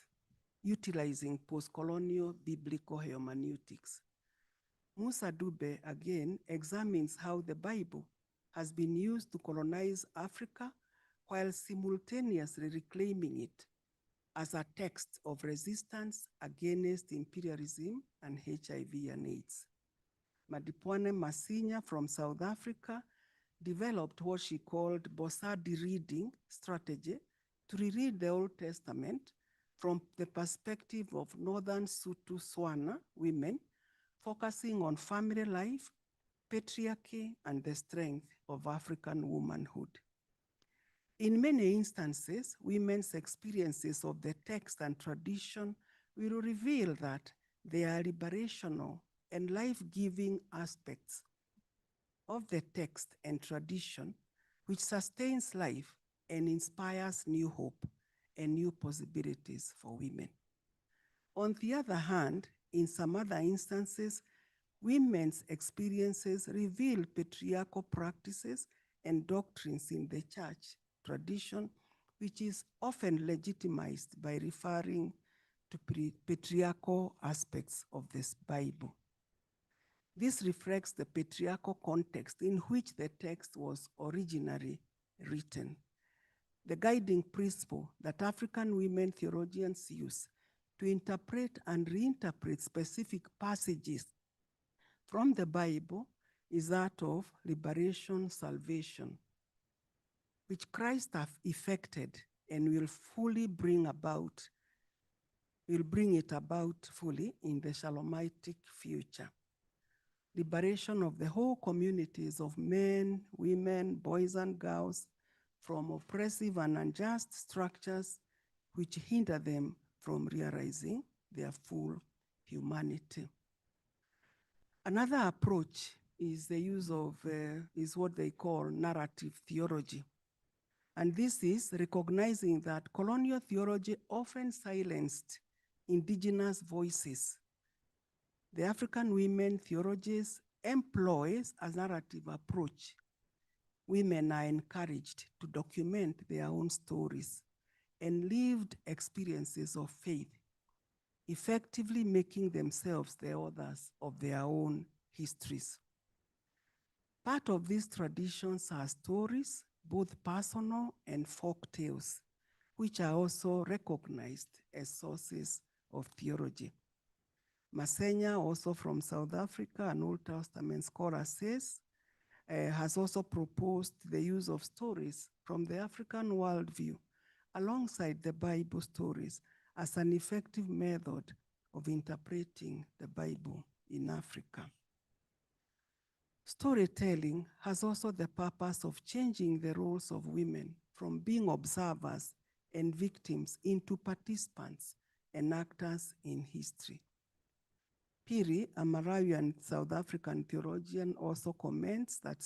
utilizing post-colonial biblical hermeneutics. Musa Dube, again, examines how the Bible has been used to colonize Africa while simultaneously reclaiming it as a text of resistance against imperialism and HIV and AIDS. Madipwane Masinya from South Africa developed what she called Bosadi reading strategy to reread the Old Testament from the perspective of Northern Sotho Swana women, focusing on family life, patriarchy, and the strength of African womanhood. In many instances, women's experiences of the text and tradition will reveal that they are liberational and life-giving aspects of the text and tradition, which sustains life and inspires new hope and new possibilities for women. On the other hand, in some other instances, women's experiences reveal patriarchal practices and doctrines in the church tradition, which is often legitimized by referring to patriarchal aspects of this Bible. This reflects the patriarchal context in which the text was originally written. The guiding principle that African women theologians use to interpret and reinterpret specific passages from the Bible is that of liberation, salvation, which Christ hath effected and will bring it about fully in the Shalomitic future. Liberation of the whole communities of men, women, boys and girls from oppressive and unjust structures which hinder them from realizing their full humanity. Another approach is the use of, is what they call narrative theology. And this is recognizing that colonial theology often silenced indigenous voices. The African women theologies employs a narrative approach. Women are encouraged to document their own stories and lived experiences of faith, effectively making themselves the authors of their own histories. Part of these traditions are stories, both personal and folk tales, which are also recognized as sources of theology. Masenya, also from South Africa, an Old Testament scholar, says, has also proposed the use of stories from the African worldview alongside the Bible stories as an effective method of interpreting the Bible in Africa. Storytelling has also the purpose of changing the roles of women from being observers and victims into participants and actors in history. Piri, a Malawian South African theologian, also comments that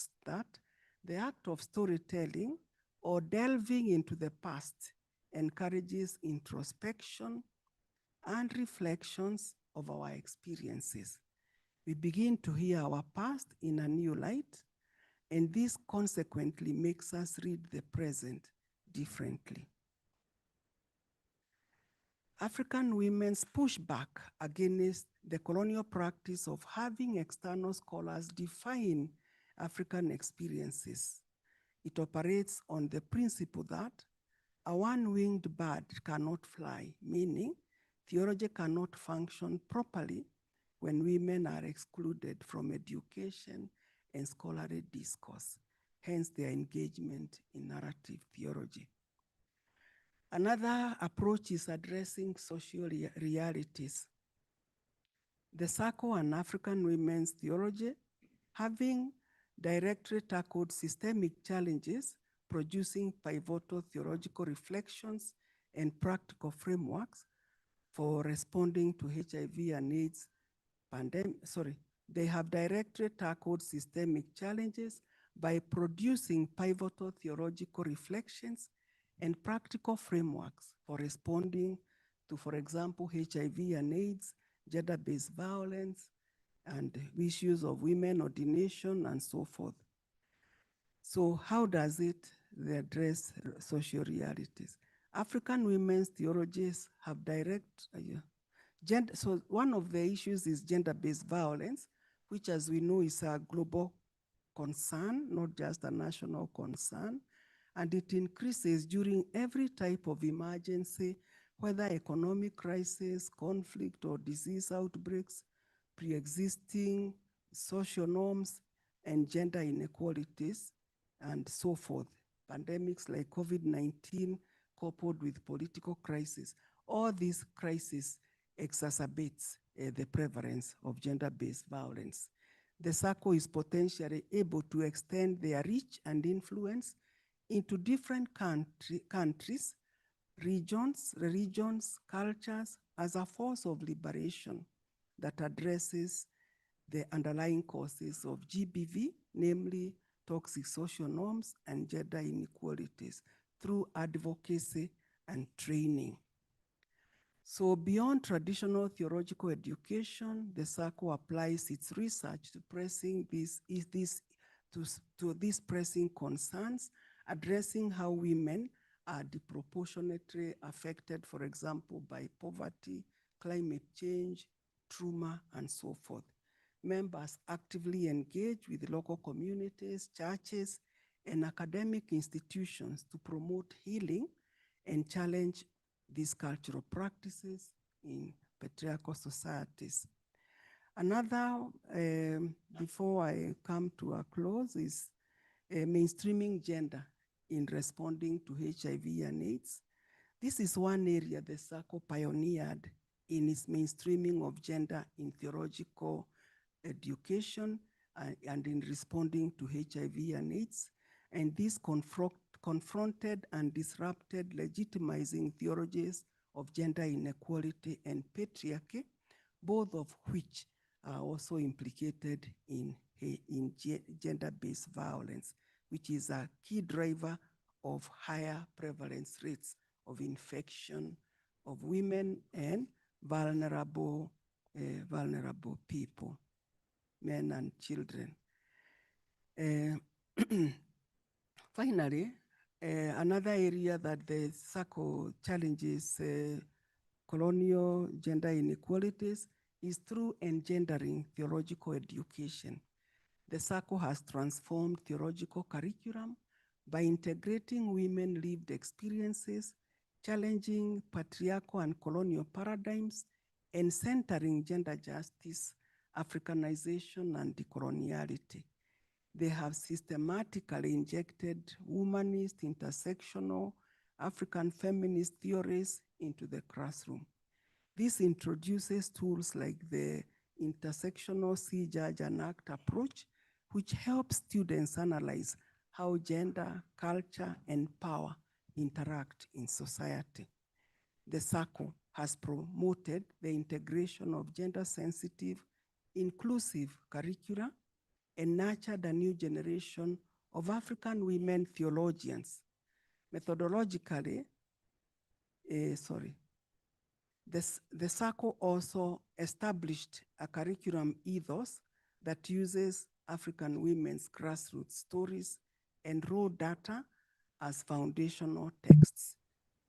the act of storytelling or delving into the past encourages introspection and reflections of our experiences. We begin to hear our past in a new light, and this consequently makes us read the present differently. African women's pushback against the colonial practice of having external scholars define African experiences. It operates on the principle that a one-winged bird cannot fly, meaning theology cannot function properly when women are excluded from education and scholarly discourse, hence their engagement in narrative theology. Another approach is addressing social realities. The Circle on African Women's Theology, having directly tackled systemic challenges, producing pivotal theological reflections and practical frameworks for responding to HIV and AIDS pandemic. They have directly tackled systemic challenges by producing pivotal theological reflections and practical frameworks for responding to, for example, HIV and AIDS, gender-based violence, and issues of women ordination and so forth. So how does it address social realities? African women's theologies have direct, so one of the issues is gender-based violence, which as we know is a global concern, not just a national concern. And it increases during every type of emergency, whether economic crisis, conflict, or disease outbreaks, pre-existing social norms, and gender inequalities, and so forth. Pandemics like COVID-19 coupled with political crisis. All these crises exacerbates the prevalence of gender-based violence. The Circle is potentially able to extend their reach and influence into different countries, regions, cultures, as a force of liberation that addresses the underlying causes of GBV, namely toxic social norms and gender inequalities, through advocacy and training. So beyond traditional theological education, the Circle applies its research to these pressing concerns, addressing how women are disproportionately affected, for example, by poverty, climate change, trauma, and so forth. Members actively engage with local communities, churches, and academic institutions to promote healing and challenge these cultural practices in patriarchal societies. Another, before I come to a close, is mainstreaming gender in responding to HIV and AIDS. This is one area the Circle pioneered in its mainstreaming of gender in theological education and in responding to HIV and AIDS. And this confronted and disrupted legitimizing theologies of gender inequality and patriarchy, both of which are also implicated in gender-based violence, which is a key driver of higher prevalence rates of infection of women and vulnerable people, men and children. Finally, another area that the Circle challenges colonial gender inequalities is through engendering theological education. The Circle has transformed theological curriculum by integrating women lived experiences, challenging patriarchal and colonial paradigms, and centering gender justice, Africanization, and decoloniality. They have systematically injected humanist, intersectional, African feminist theories into the classroom. This introduces tools like the intersectional see, judge, and act approach, which helps students analyze how gender, culture, and power interact in society. The Circle has promoted the integration of gender-sensitive, inclusive curricula and nurtured a new generation of African women theologians. Methodologically, the circle also established a curriculum ethos that uses African women's grassroots stories and raw data as foundational texts,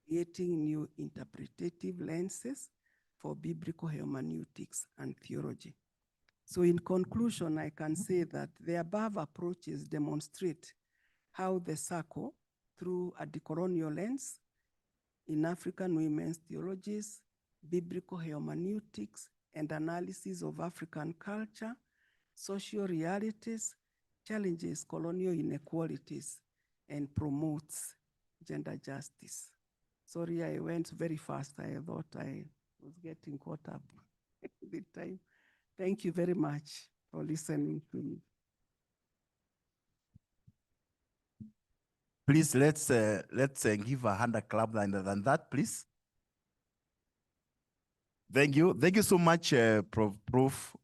creating new interpretative lenses for biblical hermeneutics and theology. So in conclusion, I can say that the above approaches demonstrate how the circle, through a decolonial lens, in African women's theologies, biblical hermeneutics, and analysis of African culture, social realities, challenges colonial inequalities, and promotes gender justice. Sorry, I went very fast. I thought I was getting caught up with time. Thank you very much for listening to me. Please, let's give a hand clap than that, please. Thank you. Thank you so much, Prof.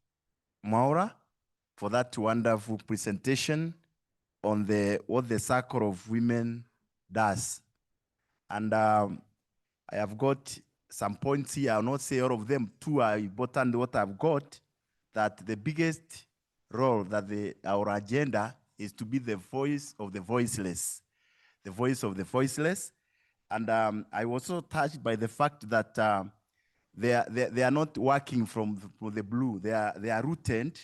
Maura, for that wonderful presentation on what the Circle of Women does. And I have got some points here. I'll not say all of them. Two are important. What I've got, that the biggest role that our agenda is to be the voice of the voiceless. The voice of the voiceless. And I was also touched by the fact that they are not working from the blue. They are rooted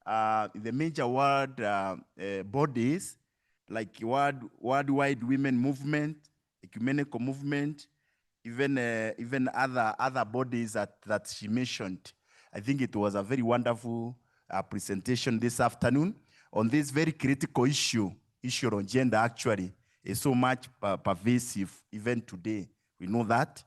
in the major world bodies, like worldwide women movement, ecumenical movement, even other bodies that she mentioned. I think it was a very wonderful presentation this afternoon on this very critical issue on gender. Actually, is so much pervasive even today. We know that.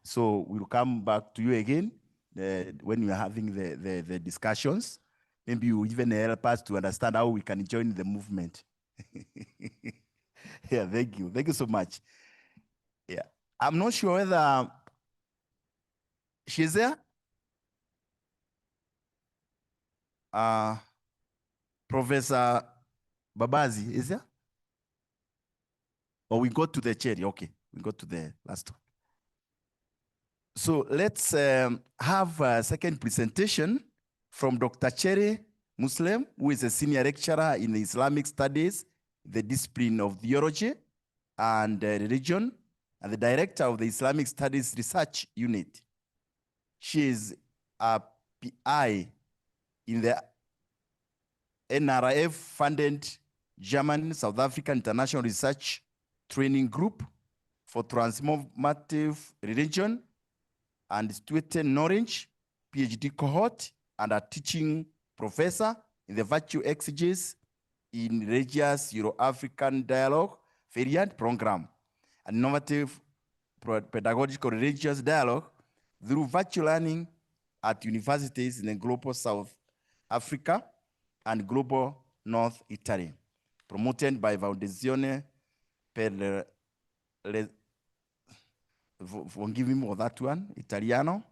So we'll come back to you again when we are having the discussions. Maybe you even help us to understand how we can join the movement. Yeah, thank you. Thank you so much. Yeah, I'm not sure whether she's there. Professor Babazi, is there? Or we go to the cherry? Okay, we go to the last one. So let's have a second presentation from Dr. Cherry Muslim, who is a senior lecturer in the Islamic studies, the discipline of theology and religion, and the director of the Islamic Studies Research Unit. She is a PI in the NRF-funded German South African International Research Training Group for Transformative Religion and situated in Orange, PhD cohort, and a teaching professor in the Virtue Exegesis in Religious Euro-African Dialogue variant program, an innovative pedagogical religious dialogue through virtual learning at universities in the global South Africa and global North Italy, promoted by Fondazione per forgive me for that one, Italiano.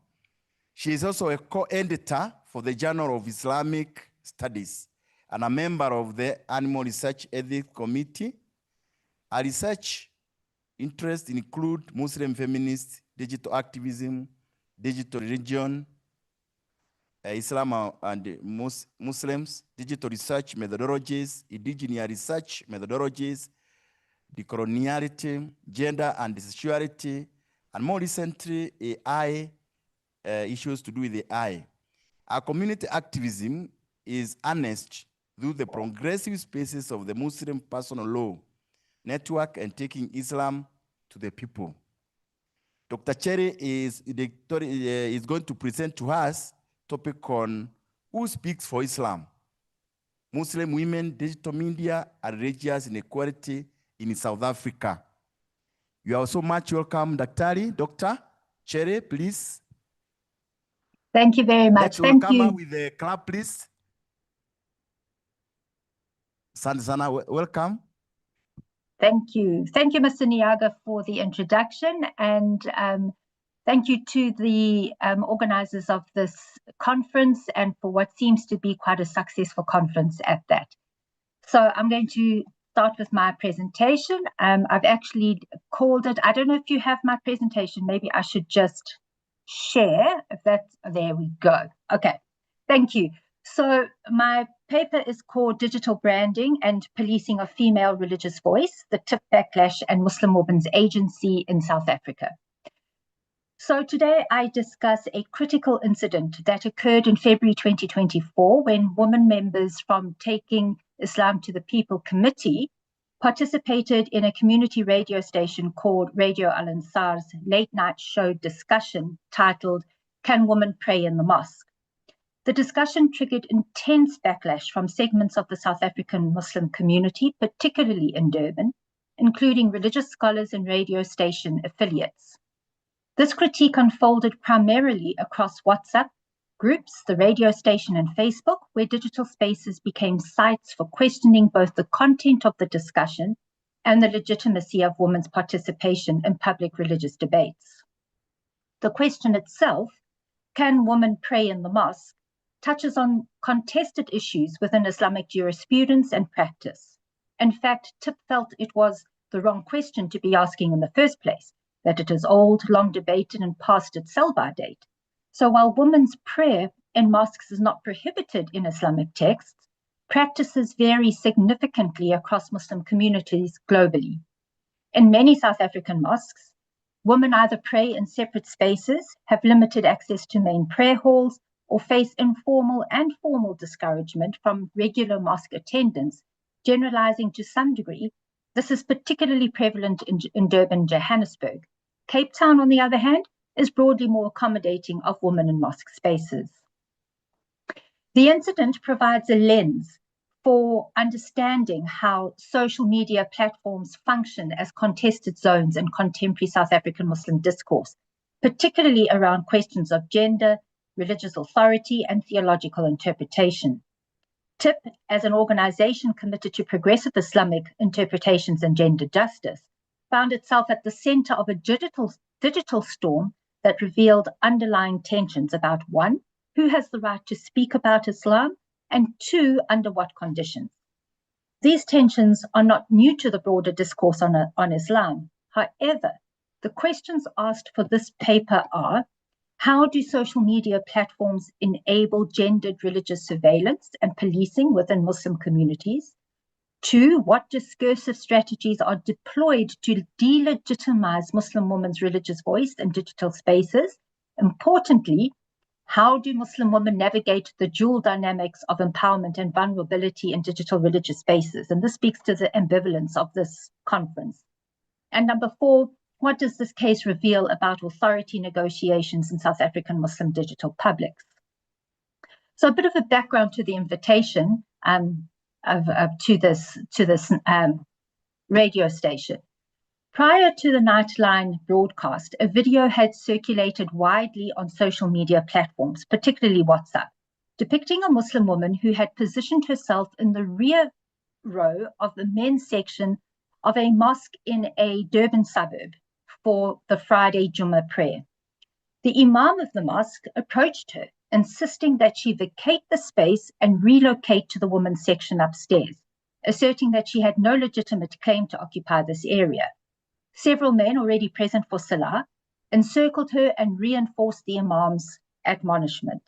She is also a co-editor for the Journal of Islamic Studies and a member of the Animal Research Ethics Committee. Her research interests include Muslim feminists, digital activism, digital religion, Islam and Muslims, digital research methodologies, indigenous research methodologies, decoloniality, gender and sexuality, and more recently, AI, issues to do with AI. Our community activism is harnessed through the progressive spaces of the Muslim personal law network and taking Islam to the people. Dr. Cherry is going to present to us topic on who speaks for Islam, Muslim women, digital media, and religious inequality in South Africa. You are so much welcome, Dr. Cherry, please. Thank you very much. Let's Thank welcome her you. with a clap, please. Sana, welcome. Thank you. Thank you, Mr. Nyaga, for the introduction, and thank you to the organizers of this conference and for what seems to be quite a successful conference at that. So I'm going to start with my presentation. I've actually called it, I don't know if you have my presentation, maybe I should just share, if that's, there we go. Okay, thank you. So my paper is called Digital Branding and Policing of Female Religious Voice, the TIP Backlash and Muslim Women's Agency in South Africa. So today I discuss a critical incident that occurred in February 2024 when women members from Taking Islam to the People Committee participated in a community radio station called Radio Al Ansar's late night show discussion titled, Can Women Pray in the Mosque? The discussion triggered intense backlash from segments of the South African Muslim community, particularly in Durban, including religious scholars and radio station affiliates. This critique unfolded primarily across WhatsApp groups, the radio station, and Facebook, where digital spaces became sites for questioning both the content of the discussion and the legitimacy of women's participation in public religious debates. The question itself, can women pray in the mosque, touches on contested issues within Islamic jurisprudence and practice. In fact, TIP felt it was the wrong question to be asking in the first place, that it is old, long debated, and past its sell-by date. So while women's prayer in mosques is not prohibited in Islamic texts, practices vary significantly across Muslim communities globally. In many South African mosques, women either pray in separate spaces, have limited access to main prayer halls, or face informal and formal discouragement from regular mosque attendance, generalizing to some degree. This is particularly prevalent in Durban, Johannesburg. Cape Town, on the other hand, is broadly more accommodating of women in mosque spaces. The incident provides a lens for understanding how social media platforms function as contested zones in contemporary South African Muslim discourse, particularly around questions of gender, religious authority, and theological interpretation. TIP, as an organization committed to progressive Islamic interpretations and gender justice, found itself at the center of a digital storm that revealed underlying tensions about, one, who has the right to speak about Islam, and two, under what conditions. These tensions are not new to the broader discourse on Islam. However, the questions asked for this paper are, how do social media platforms enable gendered religious surveillance and policing within Muslim communities? Two, what discursive strategies are deployed to delegitimize Muslim women's religious voice in digital spaces? Importantly, how do Muslim women navigate the dual dynamics of empowerment and vulnerability in digital religious spaces? And this speaks to the ambivalence of this conference. And number four, what does this case reveal about authority negotiations in South African Muslim digital publics? So a bit of a background to the invitation to this radio station. Prior to the Nightline broadcast, a video had circulated widely on social media platforms, particularly WhatsApp, depicting a Muslim woman who had positioned herself in the rear row of the men's section of a mosque in a Durban suburb for the Friday Jummah prayer. The Imam of the mosque approached her, insisting that she vacate the space and relocate to the women's section upstairs, asserting that she had no legitimate claim to occupy this area. Several men already present for Salah encircled her and reinforced the Imam's admonishment.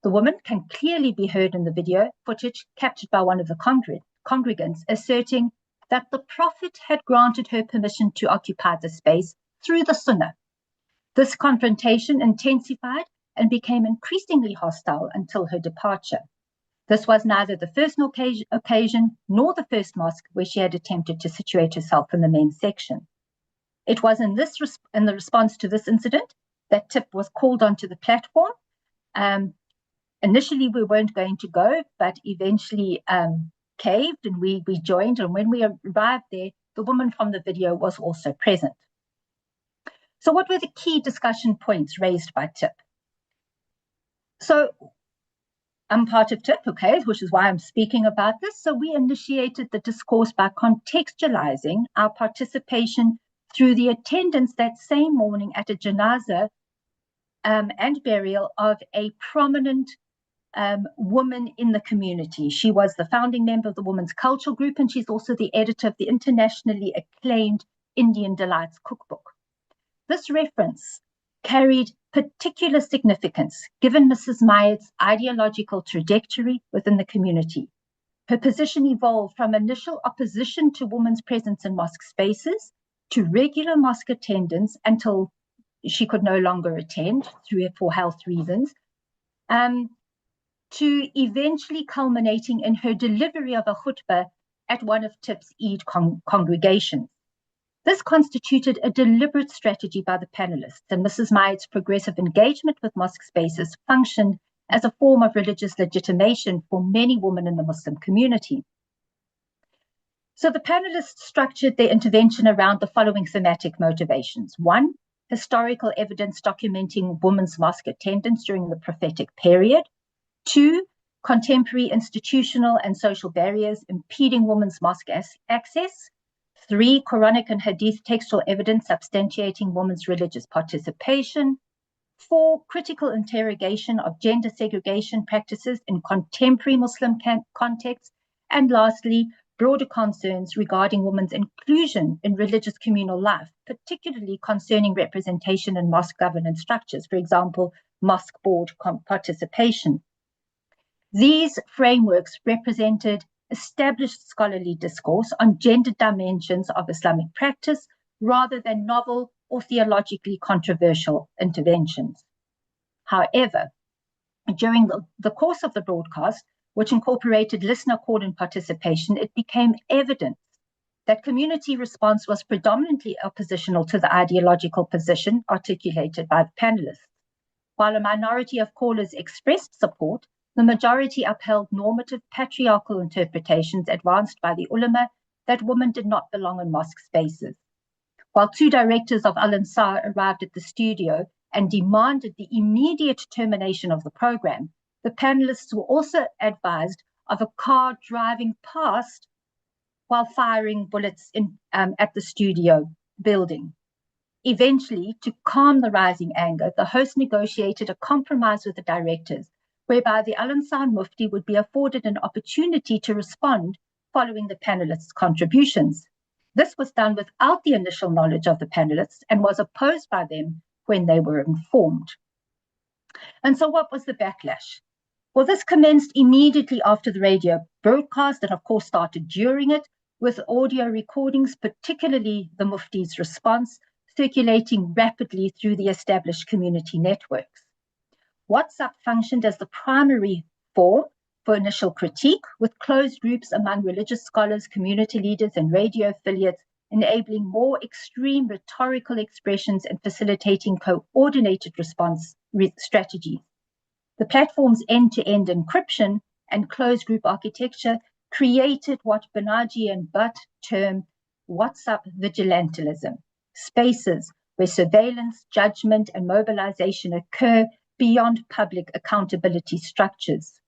The woman can clearly be heard in the video footage captured by one of the congregants, asserting that the Prophet had granted her permission to occupy the space through the Sunnah. This confrontation intensified and became increasingly hostile until her departure. This was neither the first occasion nor the first mosque where she had attempted to situate herself in the men's section. It was in the response to this incident that TIP was called onto the platform. Initially, we weren't going to go, but eventually caved and we joined. And when we arrived there, the woman from the video was also present. So what were the key discussion points raised by TIP? So I'm part of TIP, okay, which is why I'm speaking about this. So we initiated the discourse by contextualizing our participation through the attendance that same morning at a janaza and burial of a prominent woman in the community. She was the founding member of the Women's Cultural Group, and she's also the editor of the internationally acclaimed Indian Delights cookbook. This reference carried particular significance given Mrs. Myatt's ideological trajectory within the community. Her position evolved from initial opposition to women's presence in mosque spaces to regular mosque attendance until she could no longer attend for health reasons, to eventually culminating in her delivery of a khutbah at one of TIP's Eid congregations. This constituted a deliberate strategy by the panelists, and Mrs. Myatt's progressive engagement with mosque spaces functioned as a form of religious legitimation for many women in the Muslim community. So the panelists structured their intervention around the following thematic motivations. 1, historical evidence documenting women's mosque attendance during the prophetic period. 2, contemporary institutional and social barriers impeding women's mosque access. 3, Quranic and Hadith textual evidence substantiating women's religious participation. 4, critical interrogation of gender segregation practices in contemporary Muslim contexts. And lastly, broader concerns regarding women's inclusion in religious communal life, particularly concerning representation in mosque governance structures, for example, mosque board participation. These frameworks represented established scholarly discourse on gender dimensions of Islamic practice rather than novel or theologically controversial interventions. However, during the course of the broadcast, which incorporated listener call-in participation, it became evident that community response was predominantly oppositional to the ideological position articulated by the panelists. While a minority of callers expressed support, the majority upheld normative patriarchal interpretations advanced by the ulama that women did not belong in mosque spaces. While 2 directors of Al-Ansar arrived at the studio and demanded the immediate termination of the program, the panelists were also advised of a car driving past while firing bullets at the studio building. Eventually, to calm the rising anger, the host negotiated a compromise with the directors, whereby the Al-Ansar Mufti would be afforded an opportunity to respond following the panelists' contributions. This was done without the initial knowledge of the panelists and was opposed by them when they were informed. And so what was the backlash? Well, this commenced immediately after the radio broadcast and of course started during it, with audio recordings, particularly the Mufti's response, circulating rapidly through the established community networks. WhatsApp functioned as the primary forum for initial critique, with closed groups among religious scholars, community leaders, and radio affiliates, enabling more extreme rhetorical expressions and facilitating coordinated response strategies. The platform's end-to-end encryption and closed group architecture created what Banerjee and Butt term WhatsApp vigilantism, spaces where surveillance, judgment, and mobilization occur beyond public accountability structures.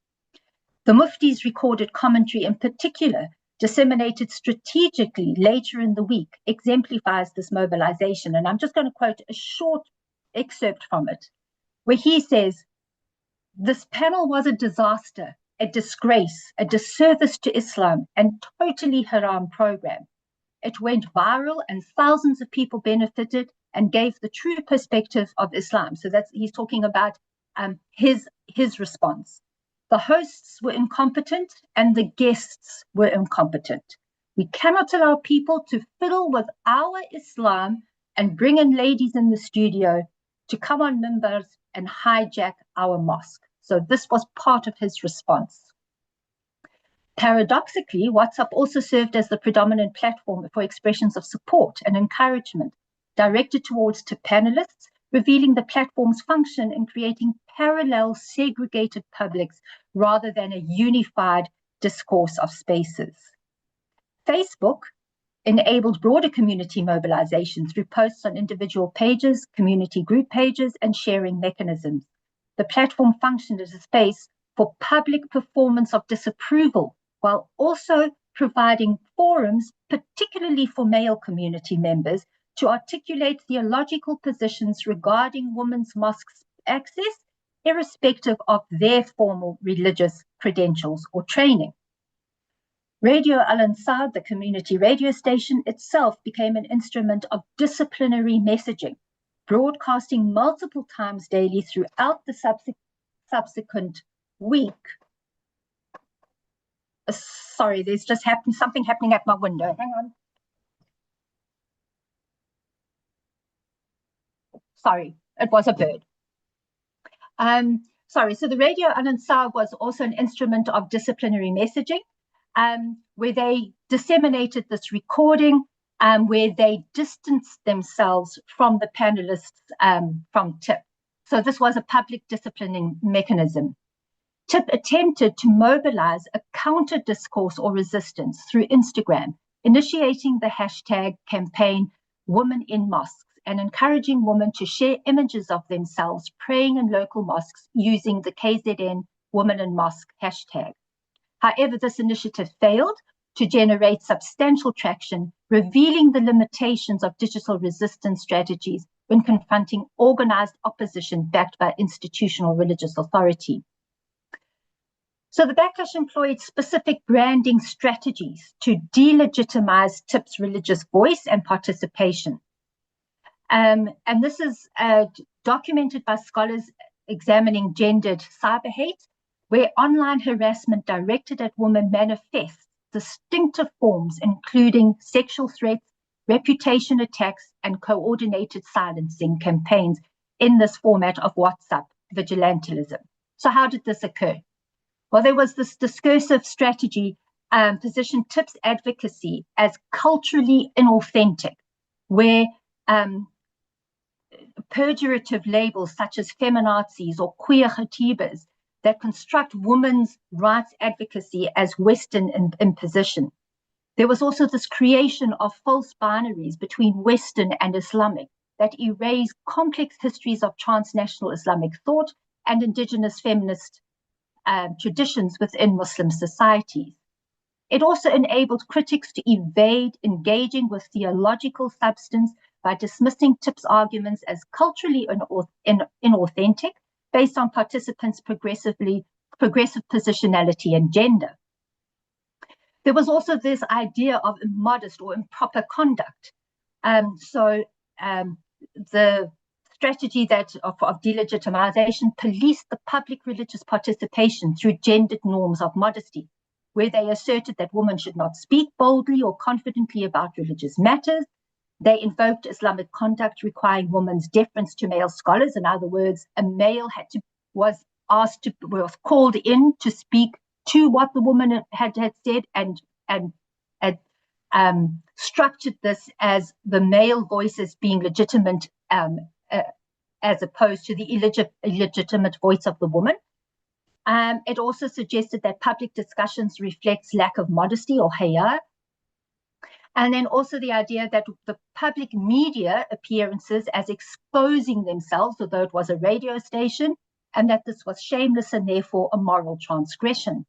The Mufti's recorded commentary in particular, disseminated strategically later in the week, exemplifies this mobilization. And I'm just going to quote a short excerpt from it, where he says, "This panel was a disaster, a disgrace, a disservice to Islam, and totally haram program. It went viral and thousands of people benefited and gave the true perspective of Islam." So he's talking about his response. "The hosts were incompetent and the guests were incompetent. We cannot allow people to fiddle with our Islam and bring in ladies in the studio to come on mimbars and hijack our mosque." So this was part of his response. Paradoxically, WhatsApp also served as the predominant platform for expressions of support and encouragement directed towards panelists, revealing the platform's function in creating parallel segregated publics rather than a unified discourse of spaces. Facebook enabled broader community mobilization through posts on individual pages, community group pages, and sharing mechanisms. The platform functioned as a space for public performance of disapproval, while also providing forums, particularly for male community members, to articulate theological positions regarding women's mosques access, irrespective of their formal religious credentials or training. Radio Al-Ansar, the community radio station itself, became an instrument of disciplinary messaging, broadcasting multiple times daily throughout the subsequent week. Sorry, there's just something happening at my window. Hang on. Sorry, it was a bird. Sorry, so the Radio Al-Ansar was also an instrument of disciplinary messaging, where they disseminated this recording, where they distanced themselves from the panelists from TIP. So this was a public disciplining mechanism. TIP attempted to mobilize a counter discourse or resistance through Instagram, initiating the hashtag campaign Women in Mosques and encouraging women to share images of themselves praying in local mosques using the KZN Women in Mosque hashtag. However, this initiative failed to generate substantial traction, revealing the limitations of digital resistance strategies when confronting organized opposition backed by institutional religious authority. So the backlash employed specific branding strategies to delegitimize TIP's religious voice and participation. And this is documented by scholars examining gendered cyber hate, where online harassment directed at women manifests distinctive forms, including sexual threats, reputation attacks, and coordinated silencing campaigns in this format of WhatsApp vigilantism. So how did this occur? Well, there was this discursive strategy positioned TIP's advocacy as culturally inauthentic, where pejorative labels such as feminazis or queer khatibas that construct women's rights advocacy as Western imposition. There was also this creation of false binaries between Western and Islamic that erase complex histories of transnational Islamic thought and indigenous feminist traditions within Muslim societies. It also enabled critics to evade engaging with theological substance by dismissing TIP's arguments as culturally inauthentic based on participants' progressive positionality and gender. There was also this idea of immodest or improper conduct. The strategy of delegitimization policed the public religious participation through gendered norms of modesty, where they asserted that women should not speak boldly or confidently about religious matters. They invoked Islamic conduct requiring women's deference to male scholars. In other words, a male was called in to speak to what the woman had said, and structured this as the male voice as being legitimate, as opposed to the illegitimate voice of the woman. It also suggested that public discussions reflects lack of modesty or haya. And then also the idea that the public media appearances as exposing themselves, although it was a radio station, and that this was shameless and therefore a moral transgression.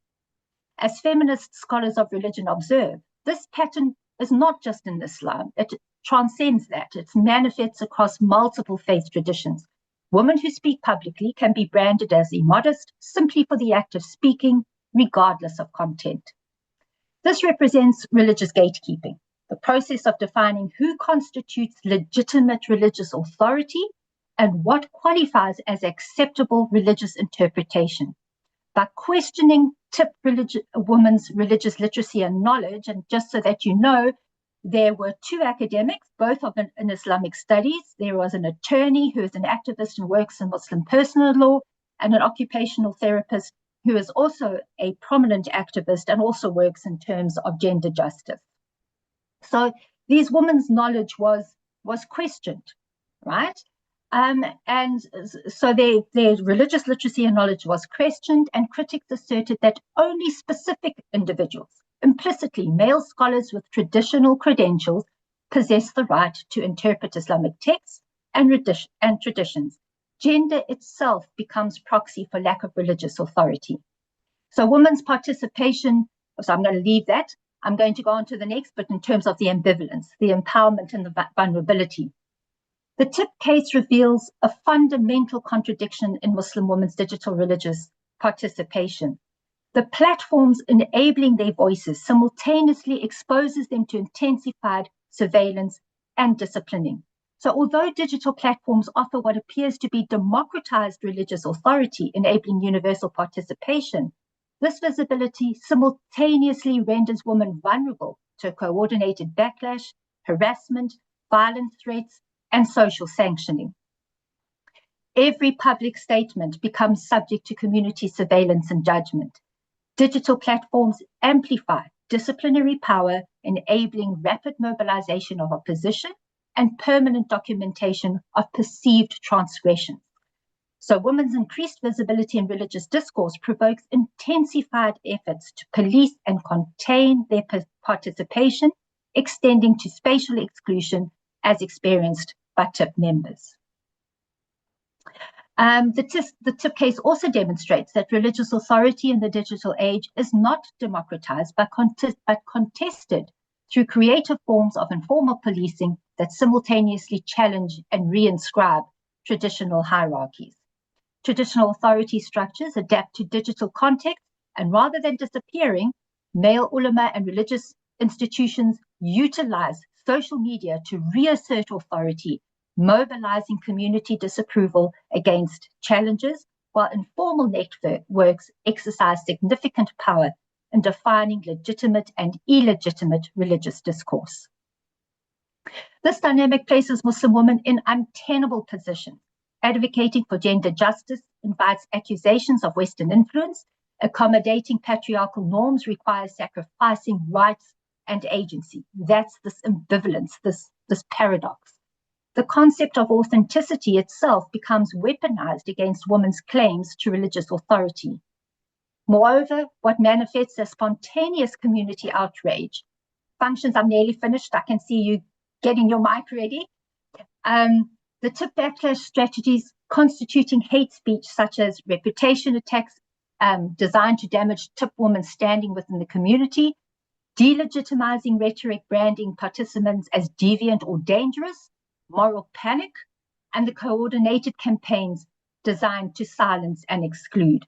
As feminist scholars of religion observe, this pattern is not just in Islam, it transcends that. It manifests across multiple faith traditions. Women who speak publicly can be branded as immodest simply for the act of speaking, regardless of content. This represents religious gatekeeping, the process of defining who constitutes legitimate religious authority and what qualifies as acceptable religious interpretation. By questioning TIP women's religious literacy and knowledge, and just so that you know, there were two academics, both in Islamic studies. There was an attorney who is an activist and works in Muslim personal law, and an occupational therapist who is also a prominent activist and also works in terms of gender justice. So these women's knowledge was questioned, right? And so their religious literacy and knowledge was questioned, and critics asserted that only specific individuals, implicitly male scholars with traditional credentials, possess the right to interpret Islamic texts and traditions. Gender itself becomes proxy for lack of religious authority. So women's participation, so I'm going to leave that. I'm going to go on to the next, but in terms of the ambivalence, the empowerment and the vulnerability. The TIP case reveals a fundamental contradiction in Muslim women's digital religious participation. The platforms enabling their voices simultaneously exposes them to intensified surveillance and disciplining. So although digital platforms offer what appears to be democratized religious authority, enabling universal participation, this visibility simultaneously renders women vulnerable to coordinated backlash, harassment, violent threats, and social sanctioning. Every public statement becomes subject to community surveillance and judgment. Digital platforms amplify disciplinary power, enabling rapid mobilization of opposition and permanent documentation of perceived transgressions. So women's increased visibility in religious discourse provokes intensified efforts to police and contain their participation, extending to spatial exclusion as experienced by TIP members. The TIP case also demonstrates that religious authority in the digital age is not democratized but contested through creative forms of informal policing that simultaneously challenge and reinscribe traditional hierarchies. Traditional authority structures adapt to digital context, and rather than disappearing, male ulama and religious institutions utilize social media to reassert authority, mobilizing community disapproval against challenges, while informal networks exercise significant power in defining legitimate and illegitimate religious discourse. This dynamic places Muslim women in untenable positions. Advocating for gender justice invites accusations of Western influence. Accommodating patriarchal norms requires sacrificing rights and agency. That's this ambivalence, this paradox. The concept of authenticity itself becomes weaponized against women's claims to religious authority. Moreover, what manifests as spontaneous community outrage functions. I'm nearly finished. I can see you getting your mic ready. The TIP backlash strategies constituting hate speech, such as reputation attacks designed to damage TIP women's standing within the community, delegitimizing rhetoric branding participants as deviant or dangerous, moral panic, and the coordinated campaigns designed to silence and exclude.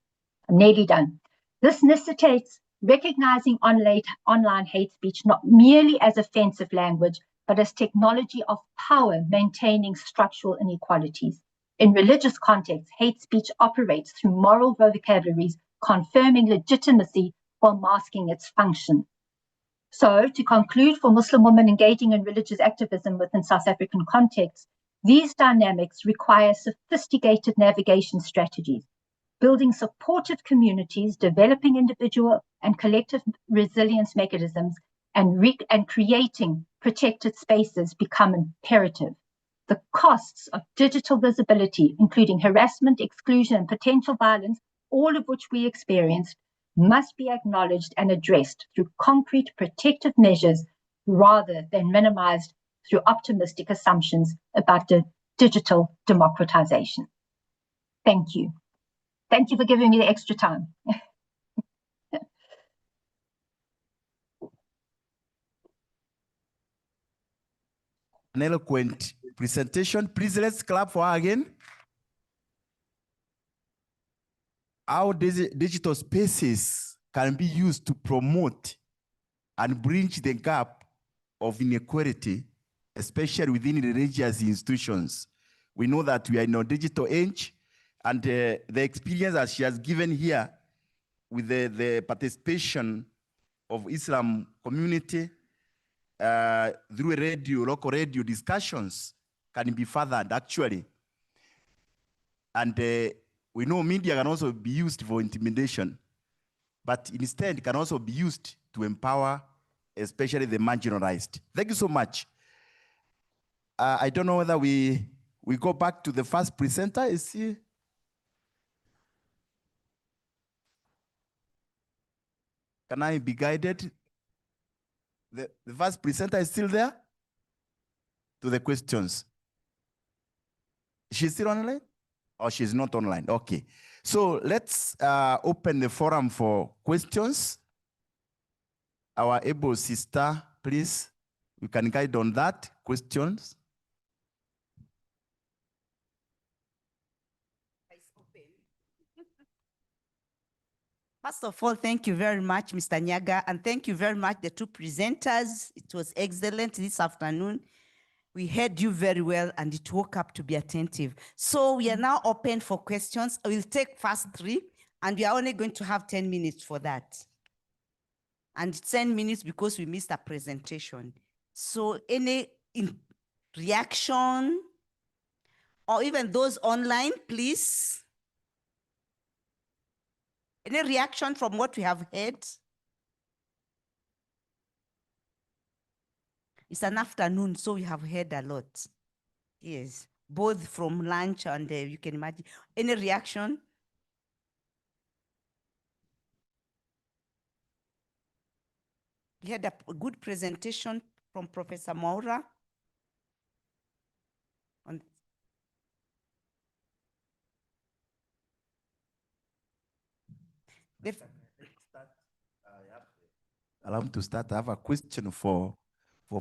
I'm nearly done. This necessitates recognizing online hate speech not merely as offensive language, but as technology of power maintaining structural inequalities. In religious contexts, hate speech operates through moral vocabularies, confirming legitimacy while masking its function. So, to conclude, for Muslim women engaging in religious activism within South African contexts, these dynamics require sophisticated navigation strategies, building supportive communities, developing individual and collective resilience mechanisms, and creating protected spaces become imperative. The costs of digital visibility, including harassment, exclusion, and potential violence, all of which we experienced, must be acknowledged and addressed through concrete protective measures rather than minimized through optimistic assumptions about the digital democratization. Thank you. Thank you for giving me the extra time. An eloquent presentation. Please let's clap for her again. How digital spaces can be used to promote and bridge the gap of inequality, especially within religious institutions. We know that we are in a digital age, and the experience that she has given here with the participation of Islam community through radio, local radio discussions can be furthered actually. And we know media can also be used for intimidation, but instead can also be used to empower, especially the marginalized. Thank you so much. I don't know whether we go back to the first presenter. Is he? Can I be guided? The first presenter is still there? To the questions. She's still online? Or she's not online? Okay. So let's open the forum for questions. Our able sister, please, you can guide on that, questions. First of all, thank you very much, Mr. Nyaga, and thank you very much, the two presenters. It was excellent this afternoon. We heard you very well, and it woke up to be attentive. So we are now open for questions. We'll take first 3, and we are only going to have 10 minutes for that. And 10 minutes because we missed a presentation. So any reaction, or even those online, please. Any reaction from what we have heard? It's an afternoon, so we have heard a lot. Yes, both from lunch and you can imagine. Any reaction? We had a good presentation from Professor Maura. Allow me to start. I have a question for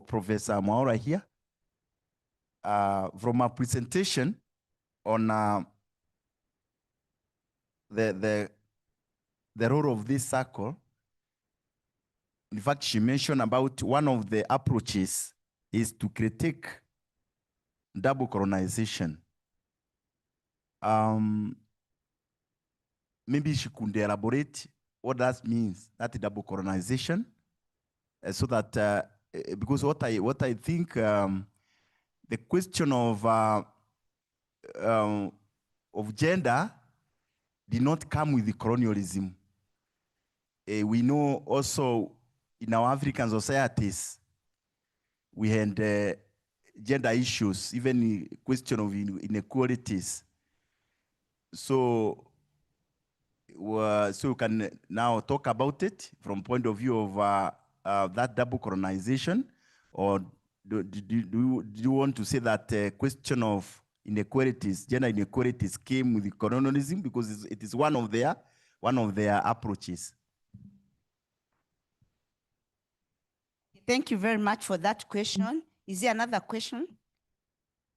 Professor Maura here. From a presentation on the role of this circle. In fact, she mentioned about one of the approaches is to critique double colonization. Maybe she could elaborate what that means, that double colonization, so that because what I think the question of gender did not come with the colonialism. We know also in our African societies, we had gender issues, even the question of inequalities. So we can now talk about it from point of view of that double colonization, or do you want to say that question of inequalities, gender inequalities, came with the colonialism because it is one of their approaches? Thank you very much for that question. Is there another question?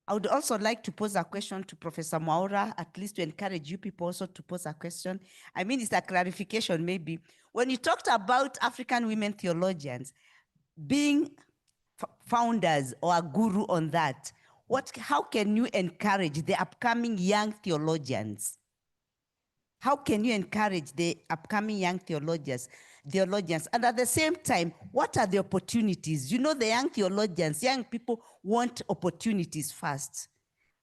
I would also like to pose a question to Professor Maura, at least to encourage you people also to pose a question. I mean, it's a clarification maybe. When you talked about African women theologians being founders or a guru on that, how can you encourage the upcoming young theologians? How can you encourage the upcoming young theologians? And at the same time, what are the opportunities? You know, the young theologians, young people want opportunities first.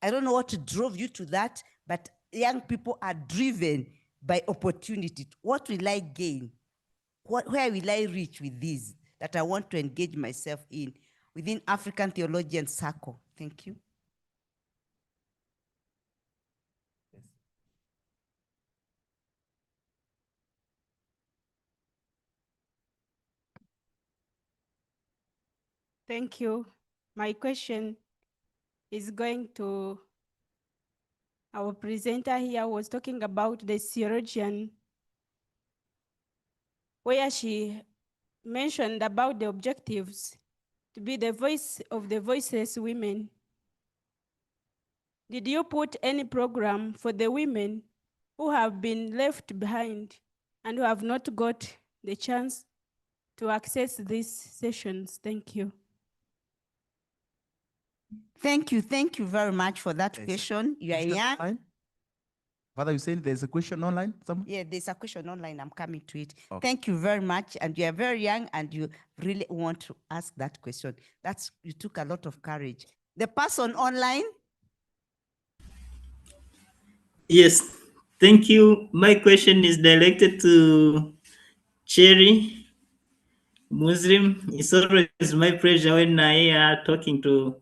I don't know what drove you to that, but young people are driven by opportunity. What will I gain? Where will I reach with this that I want to engage myself in within African Theologian Circle? Thank you. Thank you. My question is going to our presenter here was talking about the theologian, where she mentioned about the objectives to be the voice of the voiceless women. Did you put any program for the women who have been left behind and who have not got the chance to access these sessions? Thank you. Thank you very much for that question. You are young. Father, you saying there's a question online? Yeah, there's a question online. I'm coming to it. Okay. Thank you very much. And you are very young and you really want to ask that question. You took a lot of courage. The person online? Yes, thank you. My question is directed to Cherry Muslim. It's always my pleasure when I are talking to.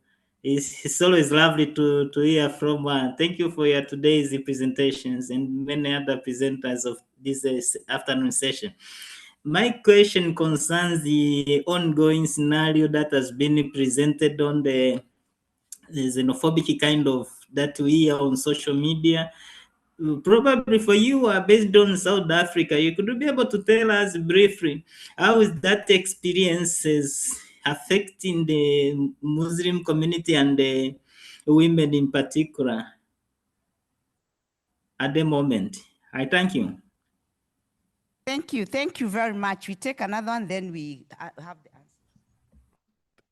It's always lovely to hear from her. Thank you for your today's presentations and many other presenters of this afternoon session. My question concerns the ongoing scenario that has been presented on the xenophobic kind of that we hear on social media. probably for you are based on South Africa. You could be able to tell us briefly how is that experiences affecting the Muslim community and the women in particular at the moment. I thank you. Thank you. Thank you very much. We take another one, then we have the answer.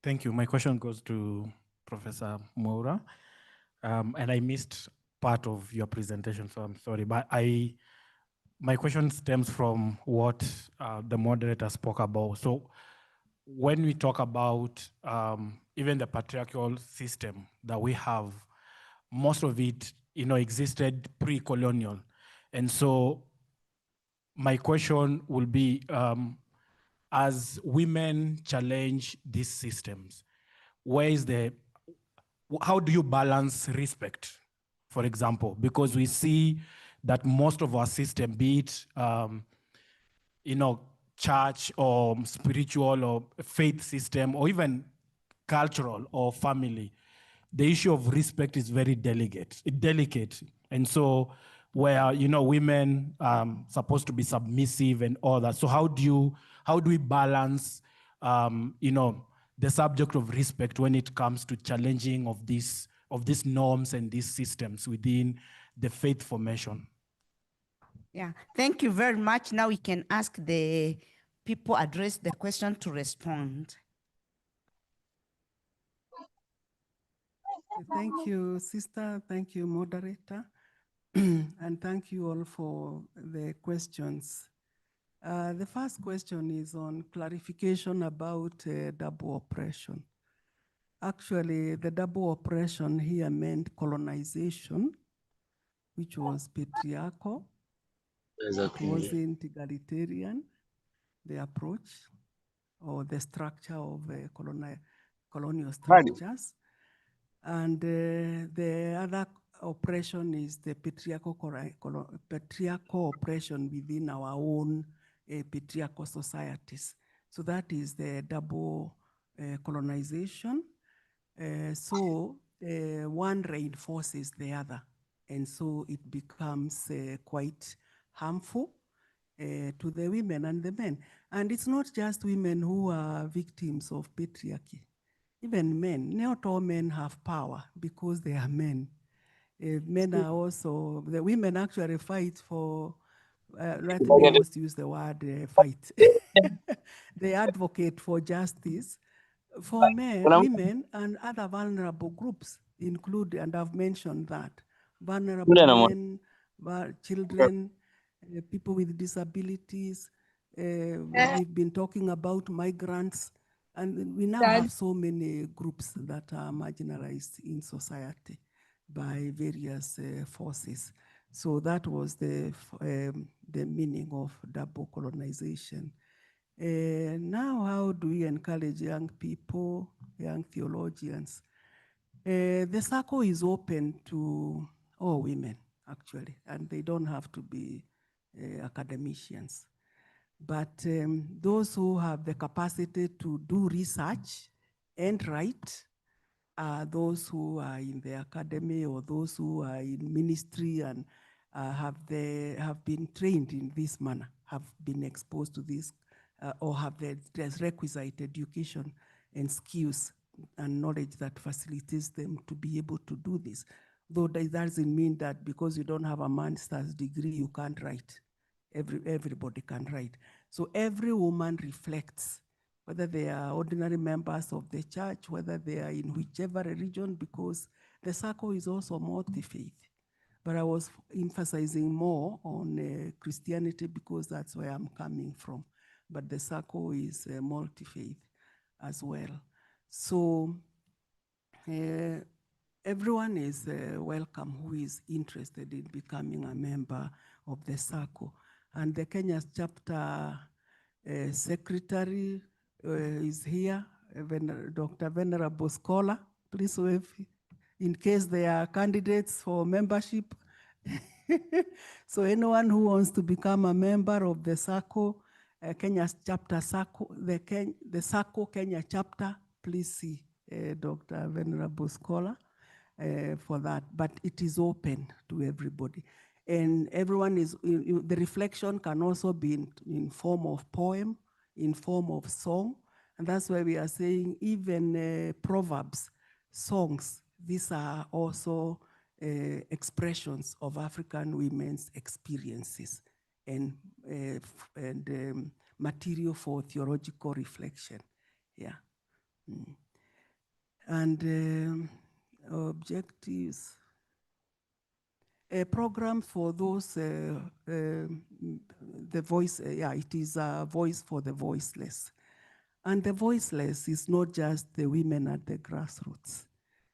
Thank you. My question goes to Professor Moura. And I missed part of your presentation, so I'm sorry. But my question stems from what the moderator spoke about. So when we talk about even the patriarchal system that we have, most of it, existed pre-colonial. And so my question will be, as women challenge these systems, how do you balance respect, for example? Because we see that most of our system, be it, church or spiritual or faith system, or even cultural or family, the issue of respect is very delicate. And so where, women supposed to be submissive and all that. So how do we balance, the subject of respect when it comes to challenging of these norms and these systems within the faith formation? Yeah, thank you very much. Now we can ask the people address the question to respond. Thank you, sister. Thank you, moderator. And thank you all for the questions. The first question is on clarification about double oppression. Actually, the double oppression here meant colonization, which was patriarchal. Exactly. It wasn't egalitarian, the approach or the structure of colonial structures. And the other oppression is the patriarchal oppression within our own patriarchal societies. So that is the double colonization. So one reinforces the other. And so it becomes quite harmful to the women and the men. And it's not just women who are victims of patriarchy. Even men, not all men have power because they are men. Men are also, the women actually fight for, let me almost use the word fight. They advocate for justice for men, women, and other vulnerable groups include, and I've mentioned that, vulnerable men, children, people with disabilities. We've been talking about migrants. And we now have so many groups that are marginalized in society by various forces. So that was the meaning of double colonization. Now, how do we encourage young people, young theologians? The circle is open to all women, actually, and they don't have to be academicians. But those who have the capacity to do research and write are those who are in the academy or those who are in ministry and have been trained in this manner, have been exposed to this, or have the requisite education and skills and knowledge that facilitates them to be able to do this. Though that doesn't mean that because you don't have a master's degree, you can't write. Everybody can write. So every woman reflects, whether they are ordinary members of the church, whether they are in whichever religion, because the circle is also multi-faith. But I was emphasizing more on Christianity because that's where I'm coming from. But the circle is multi-faith as well. So everyone is welcome who is interested in becoming a member of the circle. And the Kenya chapter secretary is here, Dr. Venerable Scholar. Please wave in case they are candidates for membership. So anyone who wants to become a member of the circle, Kenya chapter circle, the circle Kenya chapter, please see Dr. Venerable Scholar for that. But it is open to everybody. And everyone is, the reflection can also be in form of poem, in form of song. And that's why we are saying even proverbs, songs, these are also expressions of African women's experiences and material for theological reflection. Yeah. And objectives. A program for those, the voice, it is a voice for the voiceless. And the voiceless is not just the women at the grassroots,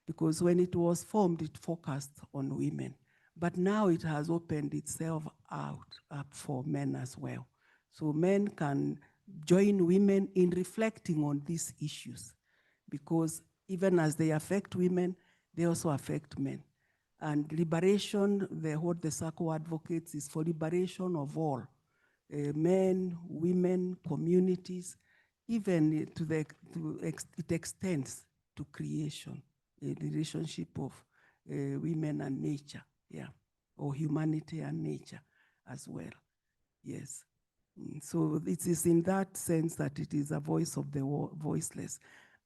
because when it was formed, it focused on women. But now it has opened itself out up for men as well. So men can join women in reflecting on these issues, because even as they affect women, they also affect men. And liberation, what the circle advocates is for liberation of all, men, women, communities, even it extends to creation, a relationship of women and nature, yeah, or humanity and nature as well, yes. So it is in that sense that it is a voice of the voiceless.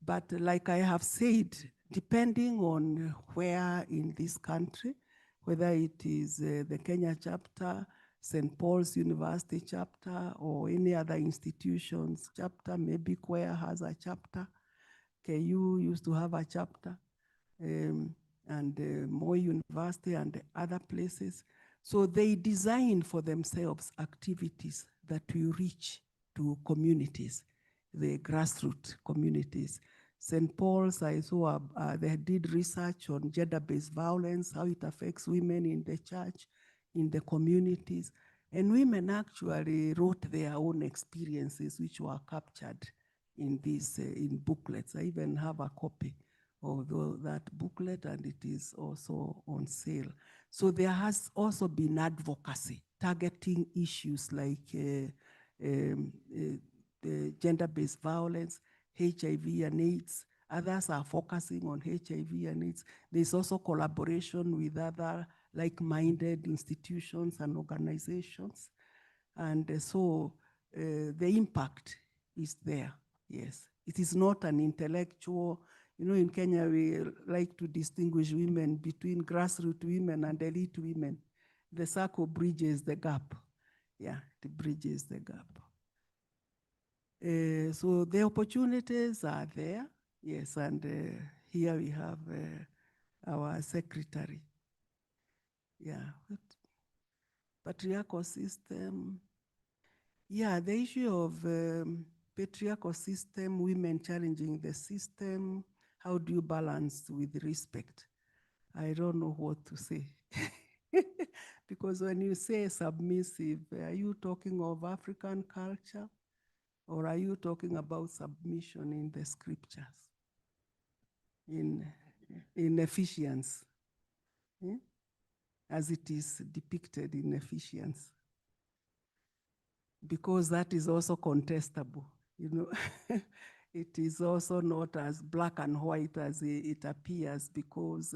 But like I have said, depending on where in this country, whether it is the Kenya chapter, St. Paul's University chapter, or any other institution's chapter, maybe Kwea has a chapter, KU used to have a chapter, and Moi University and other places. So they design for themselves activities that will reach to communities, the grassroots communities. St. Paul's, I saw they did research on gender-based violence, how it affects women in the church, in the communities. And women actually wrote their own experiences, which were captured in these in booklets. I even have a copy of that booklet, and it is also on sale. So there has also been advocacy targeting issues like gender-based violence, HIV and AIDS. Others are focusing on HIV and AIDS. There's also collaboration with other like-minded institutions and organizations. And so the impact is there, yes. It is not an intellectual, you know, in Kenya, we like to distinguish women between grassroots women and elite women. The circle bridges the gap. Yeah, it bridges the gap. So the opportunities are there, yes, and here we have our secretary. Yeah, patriarchal system. Yeah, the issue of patriarchal system, women challenging the system, how do you balance with respect? I don't know what to say. Because when you say submissive, are you talking of African culture? Or are you talking about submission in the scriptures? In Ephesians, as it is depicted in Ephesians? Because that is also contestable, you know. It is also not as black and white as it appears, because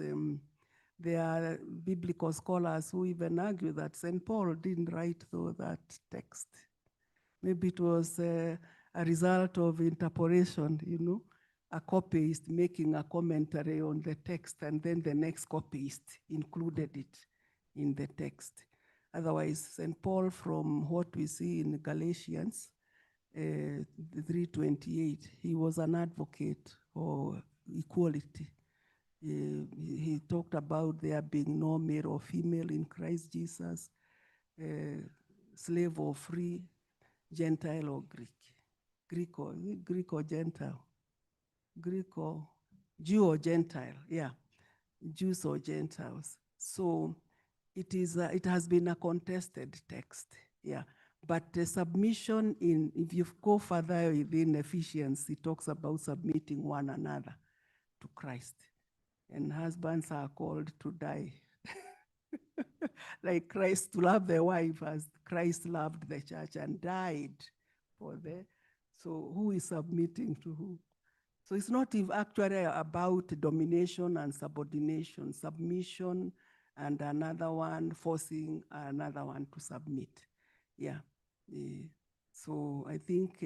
there are biblical scholars who even argue that St. Paul didn't write though that text. Maybe it was a result of interpolation, you know, a copyist making a commentary on the text, and then the next copyist included it in the text. Otherwise, St. Paul, from what we see in Galatians 3:28, he was an advocate for equality. He talked about there being no male or female in Christ Jesus, slave or free, Gentile or Greek, Greek or Gentile, Greek or Jew or Gentile, yeah, Jews or Gentiles. So it has been a contested text, yeah. But the submission if you go further within Ephesians, it talks about submitting one another to Christ. And husbands are called to die. Like Christ, to love the wife as Christ loved the church and died for them. So who is submitting to who? So it's not actually about domination and subordination, submission and another one forcing another one to submit. Yeah. So I think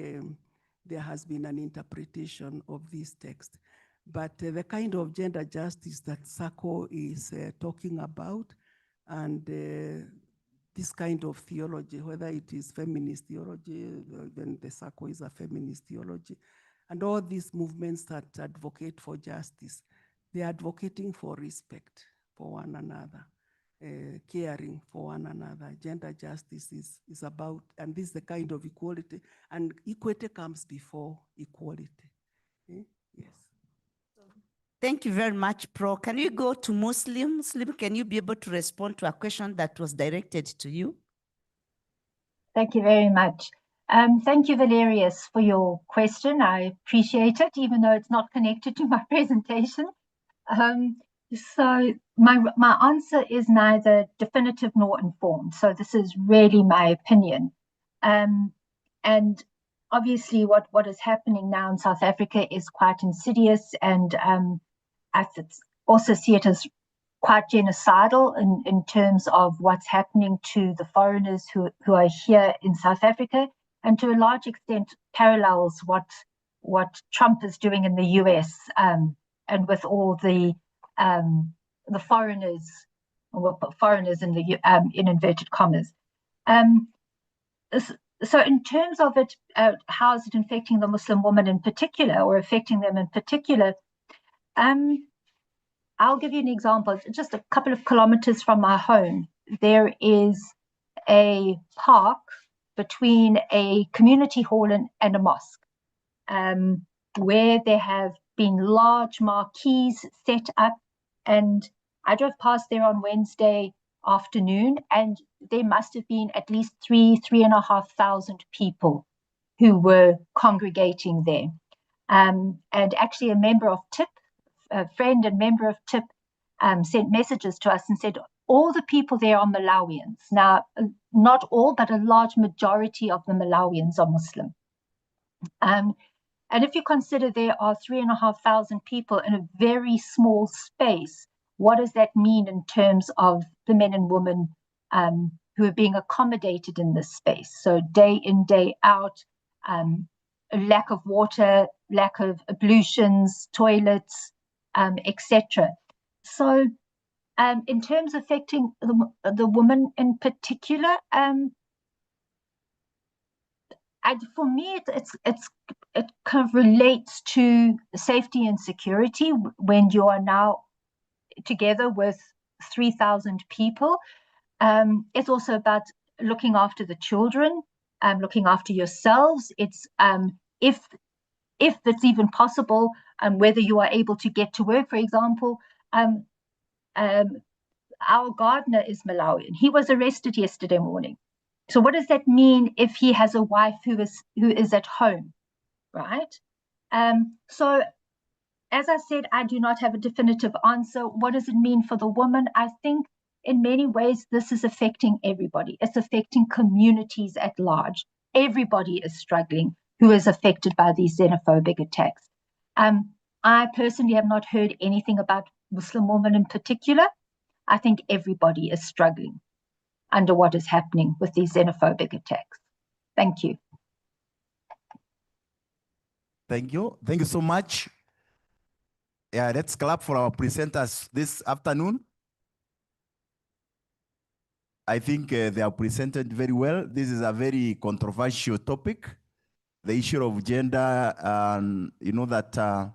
there has been an interpretation of this text. But the kind of gender justice that Sako is talking about, and this kind of theology, whether it is feminist theology, then the Sako is a feminist theology, and all these movements that advocate for justice, they're advocating for respect for one another, caring for one another. Gender justice is about, and this is the kind of equality, and equity comes before equality. Yes. Thank you very much, Pro. Can you go to Muslim? Muslim, can you be able to respond to a question that was directed to you? Thank you very much. Thank you, Valerius, for your question. I appreciate it, even though it's not connected to my presentation. So my answer is neither definitive nor informed. So this is really my opinion. And obviously what is happening now in South Africa is quite insidious, and I also see it as quite genocidal in terms of what's happening to the foreigners who are here in South Africa, and to a large extent parallels what Trump is doing in the US, and with all the foreigners, or foreigners in the in inverted commas. So in terms of it, how is it affecting the Muslim woman in particular, or affecting them in particular? I'll give you an example. Just a couple of kilometers from my home, there is a park between a community hall and a mosque, where there have been large marquees set up. And I drove past there on Wednesday afternoon, and there must have been at least 3,500 people who were congregating there. And actually a member of TIP, a friend and member of TIP, sent messages to us and said, all the people there are Malawians. Now, not all, but a large majority of the Malawians are Muslim. And if you consider there are 3,500 people in a very small space, what does that mean in terms of the men and women who are being accommodated in this space? So day in, day out, a lack of water, lack of ablutions, toilets, etc. So in terms of affecting the woman in particular, for me, it kind of relates to safety and security when you are now together with 3,000 people. It's also about looking after the children, looking after yourselves. It's if it's even possible, whether you are able to get to work, for example. Our gardener is Malawian. He was arrested yesterday morning. So what does that mean if he has a wife who is at home, right? So as I said, I do not have a definitive answer. What does it mean for the woman? I think in many ways, this is affecting everybody. It's affecting communities at large. Everybody is struggling who is affected by these xenophobic attacks. I personally have not heard anything about Muslim women in particular. I think everybody is struggling under what is happening with these xenophobic attacks. Thank you. Thank you. Thank you so much. Yeah, let's clap for our presenters this afternoon. I think they are presented very well. This is a very controversial topic, the issue of gender, and you know that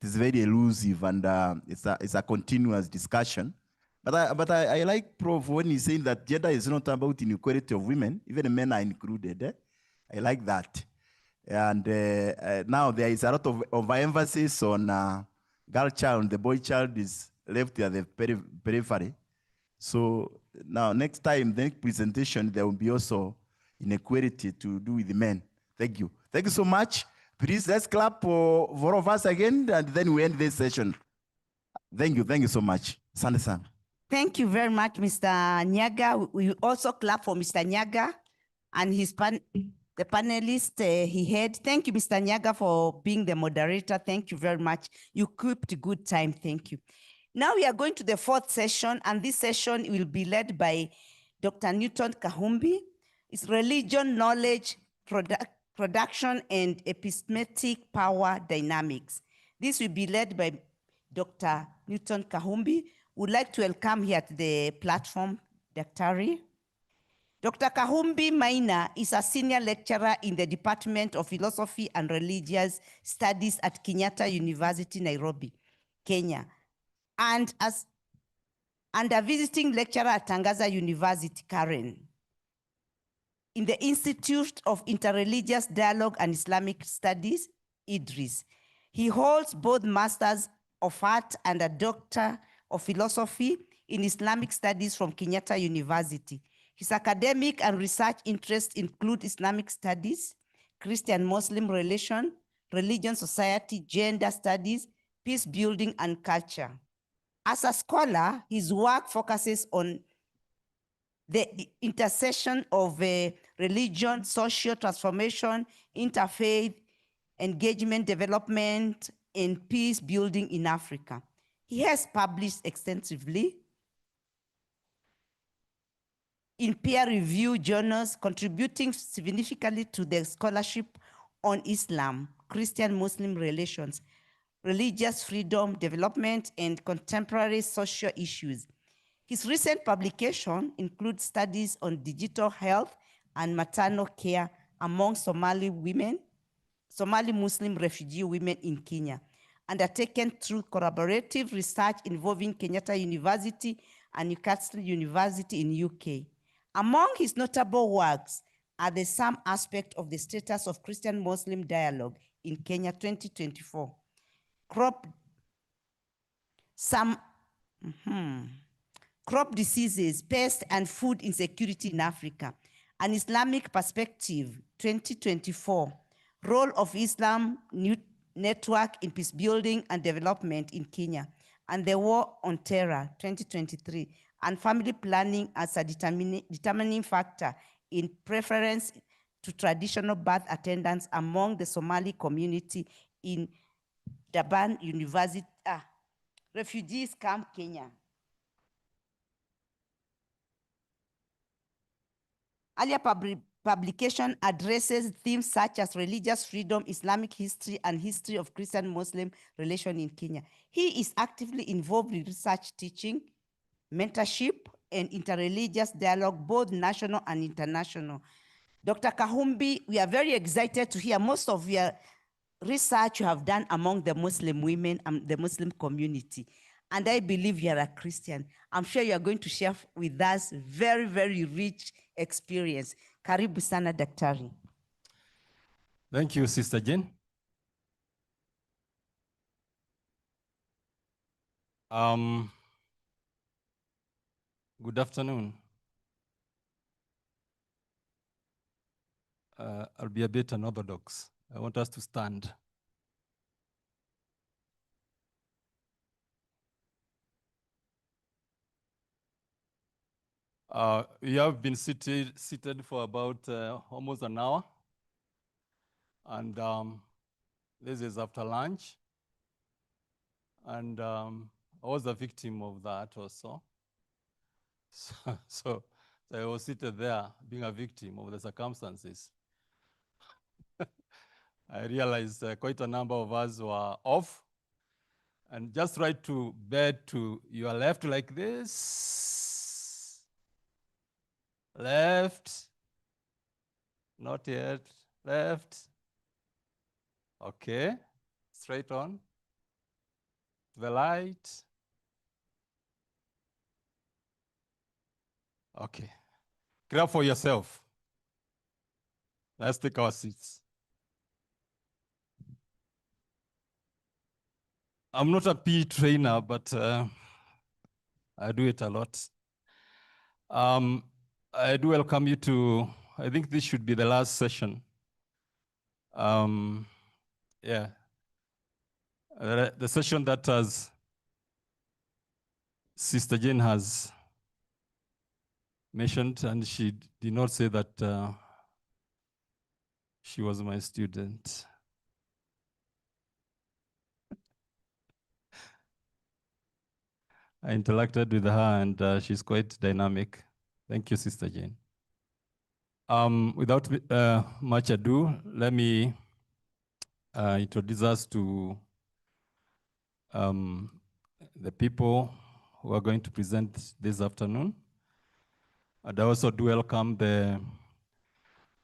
it's very elusive, and it's a continuous discussion. But I like Prof when he's saying that gender is not about inequality of women, even men are included. I like that. And now there is a lot of emphasis on girl child. The boy child is left at the periphery. So now next time, the next presentation, there will be also inequality to do with the men. Thank you. Thank you so much. Please, let's clap for all of us again, and then we end this session. Thank you. Thank you so much. Sande-san. Thank you very much, Mr. Nyaga. We also clap for Mr. Nyaga and the panelist he had. Thank you, Mr. Nyaga, for being the moderator. Thank you very much. You kept a good time. Thank you. Now we are going to the fourth session, and this session will be led by Dr. Newton Kahumbi. It's religion, knowledge, production, and epistemic power dynamics. This will be led by Dr. Newton Kahumbi. Would like to welcome here at the platform, Dr. Dr. Kahumbi Maina is a senior lecturer in the Department of Philosophy and Religious Studies at Kenyatta University, Nairobi, Kenya, and a visiting lecturer at Tangaza University, Karen, in the Institute of Interreligious Dialogue and Islamic Studies, Idris. He holds both Masters of Art and a Doctor of Philosophy in Islamic Studies from Kenyatta University. His academic and research interests include Islamic studies, Christian-Muslim relation, religion, society, gender studies, peace building, and culture. As a scholar, his work focuses on the intersection of religion, social transformation, interfaith engagement, development, and peace building in Africa. He has published extensively in peer-reviewed journals, contributing significantly to the scholarship on Islam, Christian-Muslim relations, religious freedom, development, and contemporary social issues. His recent publication includes studies on digital health and maternal care among Somali Muslim refugee women in Kenya, undertaken through collaborative research involving Kenyatta University and Newcastle University in UK. Among his notable works are the Some Aspect of the Status of Christian-Muslim Dialogue in Kenya 2024, Crop Diseases, Pest and Food Insecurity in Africa, An Islamic Perspective 2024, Role of Islam Network in Peace Building and Development in Kenya, and the War on Terror 2023, and Family Planning as a determining factor in preference to traditional birth attendance among the Somali community in Durban University, Refugees Camp, Kenya. Earlier publication addresses themes such as religious freedom, Islamic history, and history of Christian-Muslim relations in Kenya. He is actively involved in research, teaching, mentorship, and interreligious dialogue, both national and international. Dr. Kahumbi, we are very excited to hear most of your research you have done among the Muslim women and the Muslim community. And I believe you are a Christian. I'm sure you are going to share with us very, very rich experience. Karibu sana, Daktari. Thank you, Sister Jane. Good afternoon. I'll be a bit unorthodox. I want us to stand. We have been seated for about almost an hour. And this is after lunch. And I was a victim of that also. So I was seated there being a victim of the circumstances. I realized quite a number of us were off. And just right to bed to your left like this. Left. Not yet. Left. Okay. Straight on. The light. Okay. Clap for yourself. Let's take our seats. I'm not a PE trainer, but I do it a lot. I do welcome you to, I think this should be the last session. Yeah. The session that has Sister Jane has mentioned, and she did not say that she was my student. I interacted with her, and she's quite dynamic. Thank you, Sister Jane. Without much ado, let me introduce us to the people who are going to present this afternoon. And I also do welcome the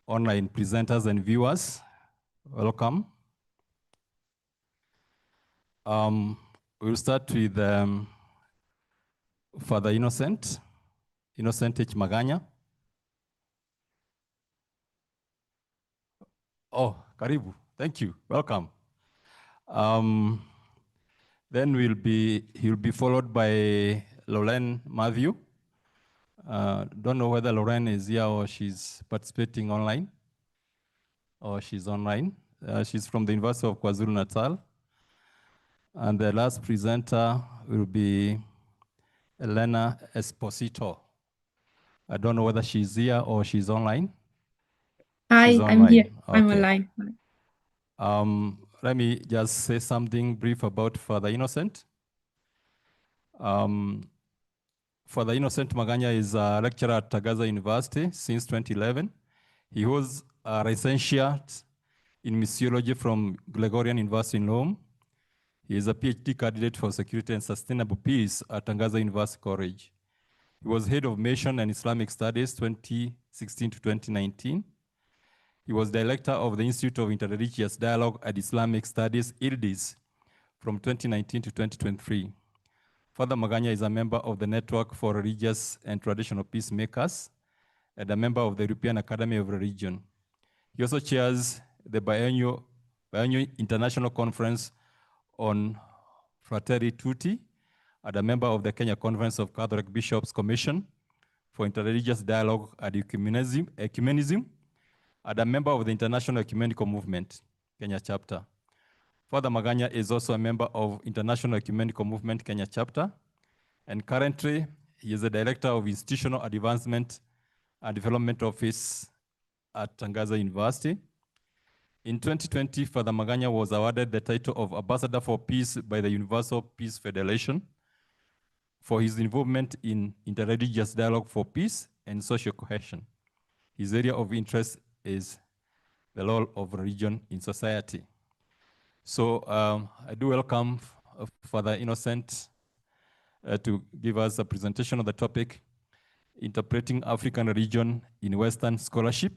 online presenters and viewers. Welcome. We'll start with Father Innocent H. Maganya. Oh, karibu. Thank you. Welcome. Then he'll be followed by Lorraine Matthew. Don't know whether Lorraine is here or she's participating online. Or she's online. She's from the University of KwaZulu-Natal. And the last presenter will be Elena Esposito. I don't know whether she's here or she's online. Hi, She's I'm here. Okay. I'm online. Let me just say something brief about Father Innocent. Father Innocent Maganya is a lecturer at Tangaza University since 2011. He was a licentiate in missiology from Gregorian University in Rome. He is a PhD candidate for security and sustainable peace at Tangaza University College. He was head of Mission and Islamic Studies 2016 to 2019. He was director of the Institute of Interreligious Dialogue and Islamic Studies, IRDIS, from 2019 to 2023. Father Maganya is a member of the Network for Religious and Traditional Peacemakers and a member of the European Academy of Religion. He also chairs the biannual International Conference on Fratelli Tutti and a member of the Kenya Conference of Catholic Bishops Commission for Interreligious Dialogue and Ecumenism, and a member of the International Ecumenical Movement, Kenya chapter. Father Maganya is also a member of International Ecumenical Movement, Kenya chapter, and currently he is the Director of Institutional Advancement and Development Office at Tangaza University. In 2020, Father Maganya was awarded the title of Ambassador for Peace by the Universal Peace Federation for his involvement in interreligious dialogue for peace and social cohesion. His area of interest is the role of religion in society. So I do welcome Father Innocent to give us a presentation of the topic, Interpreting African Religion in Western Scholarship,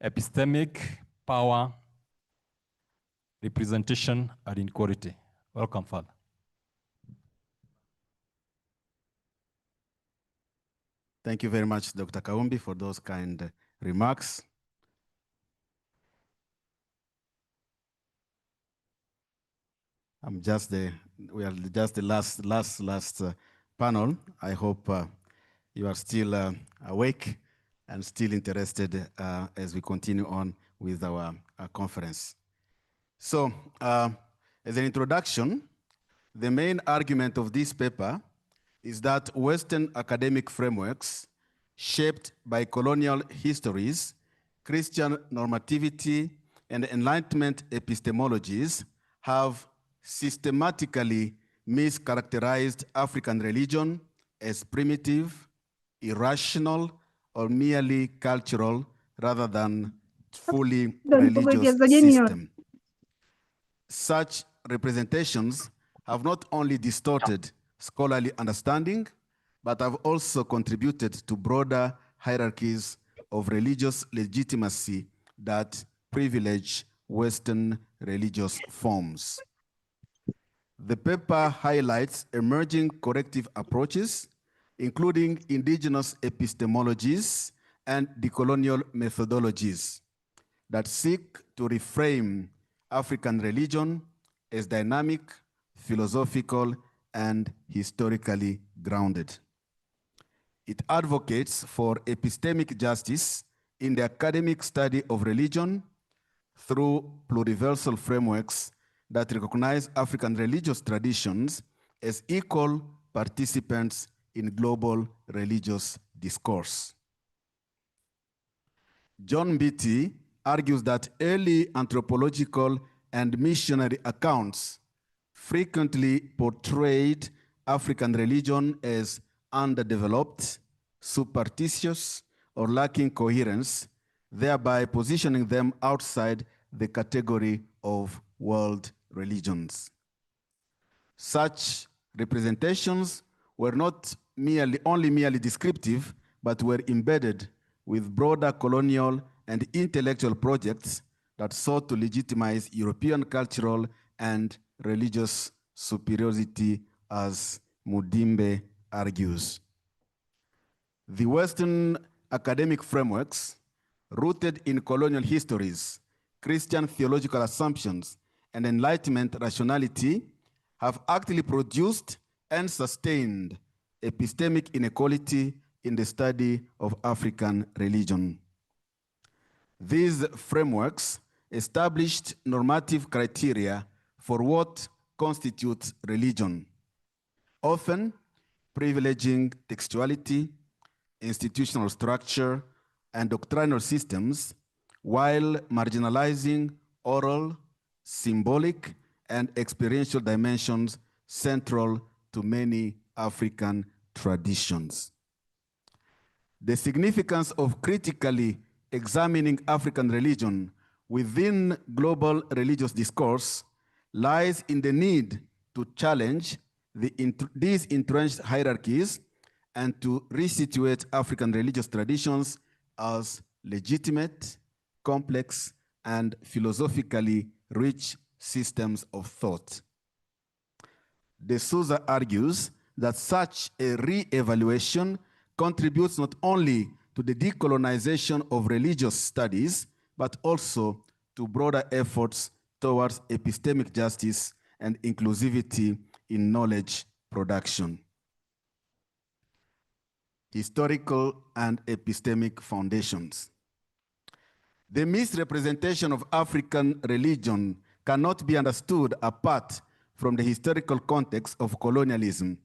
Epistemic Power, Representation, and Inequality. Welcome, Father. Thank you very much, Dr. Kaumbi, for those kind remarks. We are just the last panel. I hope you are still awake and still interested as we continue on with our conference. So, as an introduction, the main argument of this paper is that Western academic frameworks shaped by colonial histories, Christian normativity, and Enlightenment epistemologies have systematically mischaracterized African religion as primitive, irrational, or merely cultural rather than fully religious system. Such representations have not only distorted scholarly understanding, but have also contributed to broader hierarchies of religious legitimacy that privilege Western religious forms. The paper highlights emerging corrective approaches, including indigenous epistemologies and decolonial methodologies that seek to reframe African religion as dynamic, philosophical, and historically grounded. It advocates for epistemic justice in the academic study of religion through pluriversal frameworks that recognize African religious traditions as equal participants in global religious discourse. John Beattie argues that early anthropological and missionary accounts frequently portrayed African religion as underdeveloped, superstitious, or lacking coherence, thereby positioning them outside the category of world religions. Such representations were not only merely descriptive, but were embedded with broader colonial and intellectual projects that sought to legitimize European cultural and religious superiority, as Mudimbe argues. The Western academic frameworks, rooted in colonial histories, Christian theological assumptions, and Enlightenment rationality, have actively produced and sustained epistemic inequality in the study of African religion. These frameworks established normative criteria for what constitutes religion, often privileging textuality, institutional structure, and doctrinal systems, while marginalizing oral, symbolic, and experiential dimensions central to many African traditions. The significance of critically examining African religion within global religious discourse lies in the need to challenge these entrenched hierarchies and to resituate African religious traditions as legitimate, complex, and philosophically rich systems of thought. De Souza argues that such a re-evaluation contributes not only to the decolonization of religious studies, but also to broader efforts towards epistemic justice and inclusivity in knowledge production. Historical and epistemic foundations. The misrepresentation of African religion cannot be understood apart from the historical context of colonialism,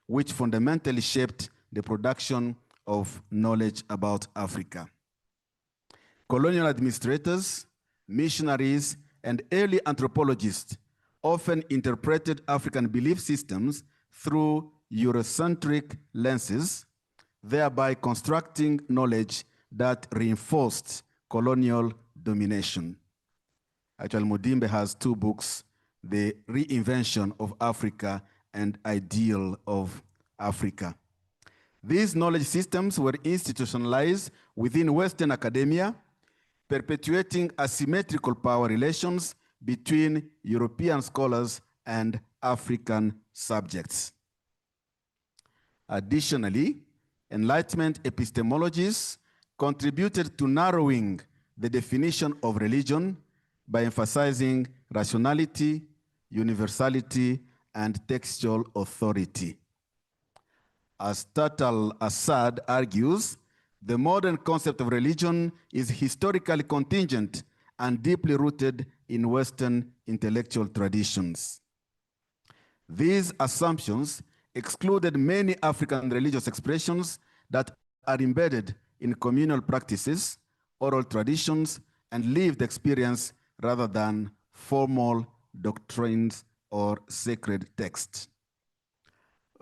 which fundamentally shaped the production of knowledge about Africa. Colonial administrators, missionaries, and early anthropologists often interpreted African belief systems through Eurocentric lenses, thereby constructing knowledge that reinforced colonial domination. Actually, Mudimbe has two books, The Reinvention of Africa and Ideal of Africa. These knowledge systems were institutionalized within Western academia, perpetuating asymmetrical power relations between European scholars and African subjects. Additionally, Enlightenment epistemologies contributed to narrowing the definition of religion by emphasizing rationality, universality, and textual authority. As Tatal Assad argues, the modern concept of religion is historically contingent and deeply rooted in Western intellectual traditions. These assumptions excluded many African religious expressions that are embedded in communal practices, oral traditions, and lived experience rather than formal doctrines or sacred texts.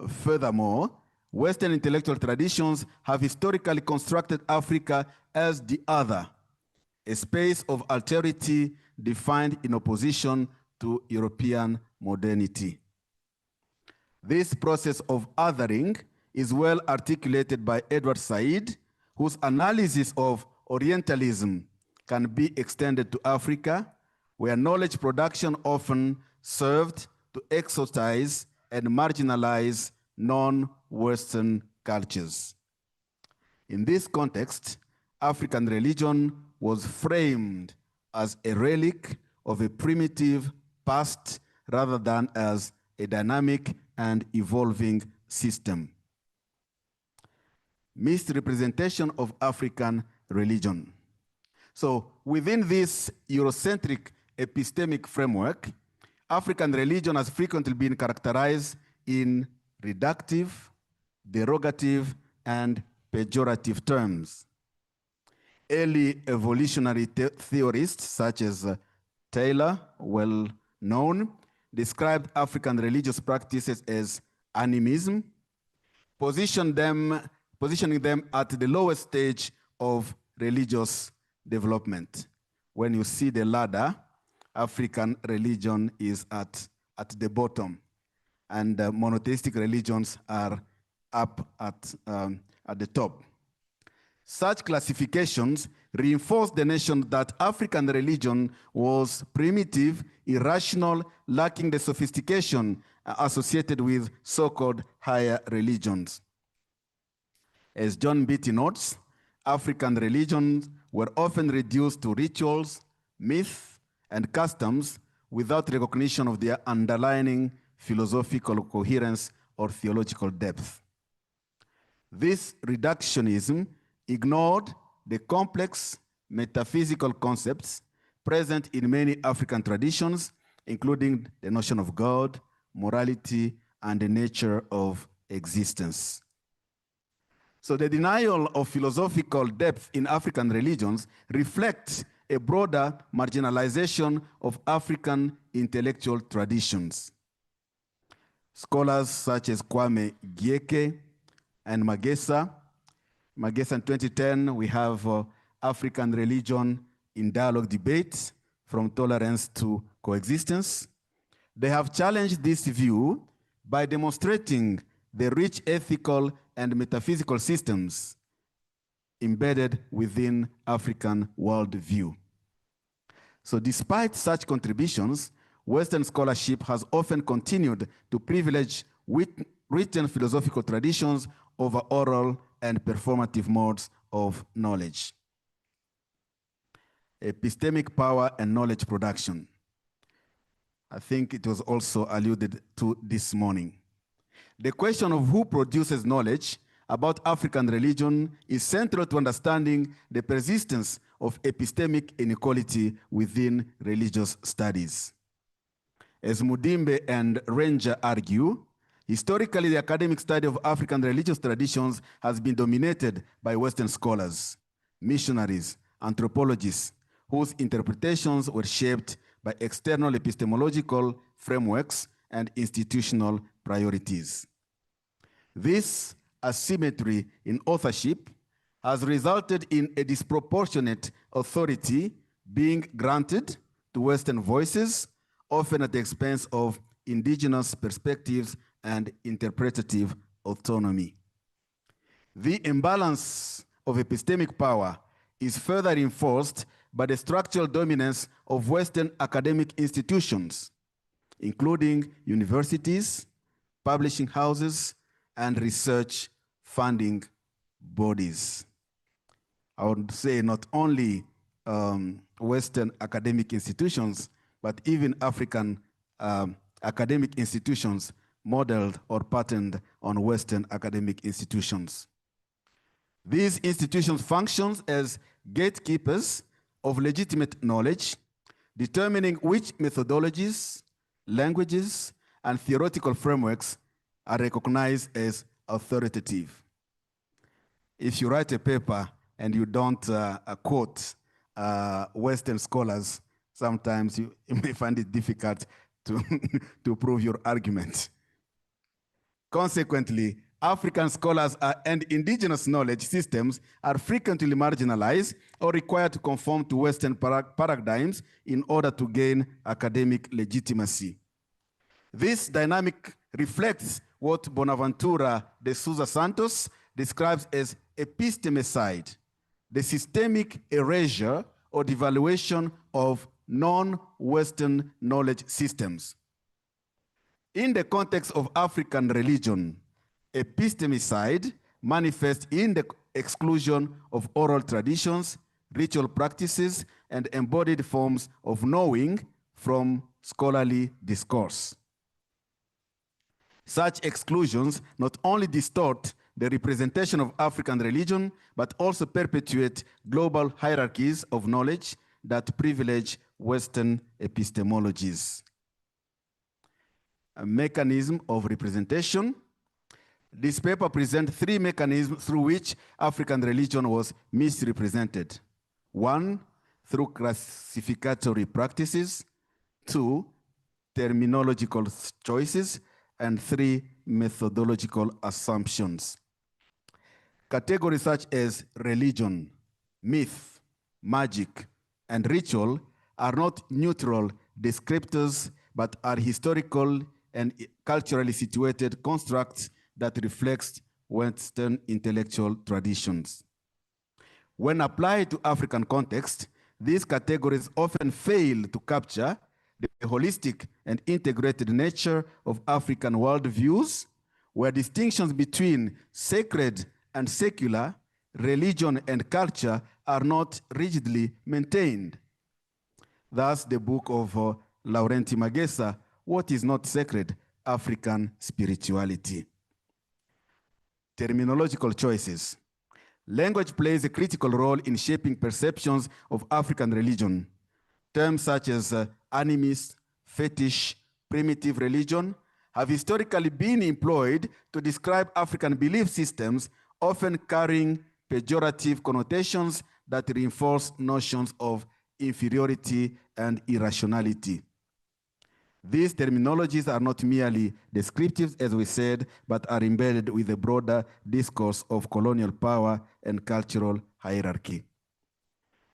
Furthermore, Western intellectual traditions have historically constructed Africa as the other, a space of alterity defined in opposition to European modernity. This process of othering is well articulated by Edward Said, whose analysis of Orientalism can be extended to Africa, where knowledge production often served to exotize and marginalize non-Western cultures. In this context, African religion was framed as a relic of a primitive past rather than as a dynamic and evolving system. Misrepresentation of African religion. So within this Eurocentric epistemic framework, African religion has frequently been characterized in reductive, derogative, and pejorative terms. Early evolutionary theorists such as Taylor, well known, described African religious practices as animism, positioning them at the lowest stage of religious development. When you see the ladder, African religion is at the bottom, and monotheistic religions are up at the top. Such classifications reinforce the notion that African religion was primitive, irrational, lacking the sophistication associated with so-called higher religions. As John Beatty notes, African religions were often reduced to rituals, myths, and customs without recognition of their underlying philosophical coherence or theological depth. This reductionism ignored the complex metaphysical concepts present in many African traditions, including the notion of God, morality, and the nature of existence. So the denial of philosophical depth in African religions reflects a broader marginalization of African intellectual traditions. Scholars such as Kwame Gyeke and Magesa in 2010, we have African religion in dialogue debates, from tolerance to coexistence. They have challenged this view by demonstrating the rich ethical and metaphysical systems embedded within African worldview. So despite such contributions, Western scholarship has often continued to privilege written philosophical traditions over oral and performative modes of knowledge. Epistemic power and knowledge production. I think it was also alluded to this morning. The question of who produces knowledge about African religion is central to understanding the persistence of epistemic inequality within religious studies. As Mudimbe and Ranger argue, historically, the academic study of African religious traditions has been dominated by Western scholars, missionaries, anthropologists, whose interpretations were shaped by external epistemological frameworks and institutional priorities. This asymmetry in authorship has resulted in a disproportionate authority being granted to Western voices, often at the expense of indigenous perspectives and interpretative autonomy. The imbalance of epistemic power is further reinforced by the structural dominance of Western academic institutions, including universities, publishing houses, and research funding bodies. I would say not only Western academic institutions, but even African academic institutions modeled or patterned on Western academic institutions. These institutions function as gatekeepers of legitimate knowledge, determining which methodologies, languages, and theoretical frameworks are recognized as authoritative. If you write a paper and you don't quote Western scholars, sometimes you may find it difficult to prove your argument. Consequently, African scholars and indigenous knowledge systems are frequently marginalized or required to conform to Western paradigms in order to gain academic legitimacy. This dynamic reflects what Bonaventura de Souza Santos describes as epistemicide, the systemic erasure or devaluation of non-Western knowledge systems. In the context of African religion, epistemicide manifests in the exclusion of oral traditions, ritual practices, and embodied forms of knowing from scholarly discourse. Such exclusions not only distort the representation of African religion, but also perpetuate global hierarchies of knowledge that privilege Western epistemologies. A mechanism of representation. This paper presents three mechanisms through which African religion was misrepresented. One, through classificatory practices. Two, terminological choices. And three, methodological assumptions. Categories such as religion, myth, magic, and ritual are not neutral descriptors, but are historical and culturally situated constructs that reflect Western intellectual traditions. When applied to African context, these categories often fail to capture the holistic and integrated nature of African worldviews, where distinctions between sacred and secular, religion and culture are not rigidly maintained. Thus, the book of Laurenti Magesa, What is Not Sacred? African Spirituality. Terminological choices. Language plays a critical role in shaping perceptions of African religion. Terms such as animist, fetish, primitive religion have historically been employed to describe African belief systems, often carrying pejorative connotations that reinforce notions of inferiority and irrationality. These terminologies are not merely descriptive, as we said, but are embedded with a broader discourse of colonial power and cultural hierarchy.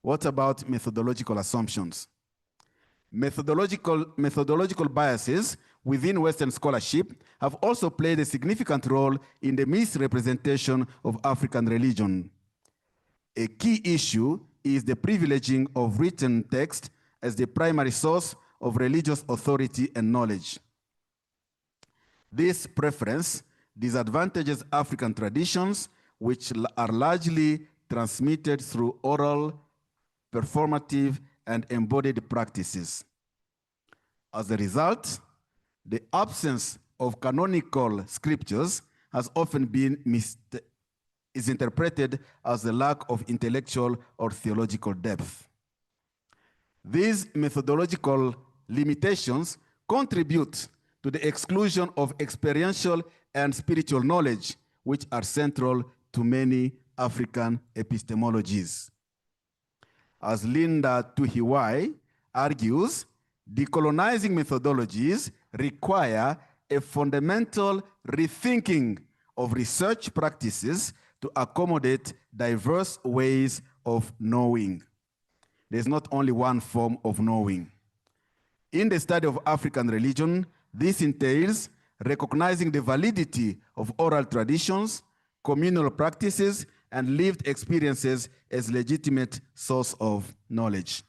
What about methodological assumptions? Methodological biases within Western scholarship have also played a significant role in the misrepresentation of African religion. A key issue is the privileging of written text as the primary source of religious authority and knowledge. This preference disadvantages African traditions, which are largely transmitted through oral, performative, and embodied practices. As a result, the absence of canonical scriptures has often been is interpreted as a lack of intellectual or theological depth. These methodological limitations contribute to the exclusion of experiential and spiritual knowledge, which are central to many African epistemologies. As Linda Tuhiwai argues, decolonizing methodologies require a fundamental rethinking of research practices to accommodate diverse ways of knowing. There's not only one form of knowing. In the study of African religion, this entails recognizing the validity of oral traditions, communal practices, and lived experiences as legitimate source of knowledge.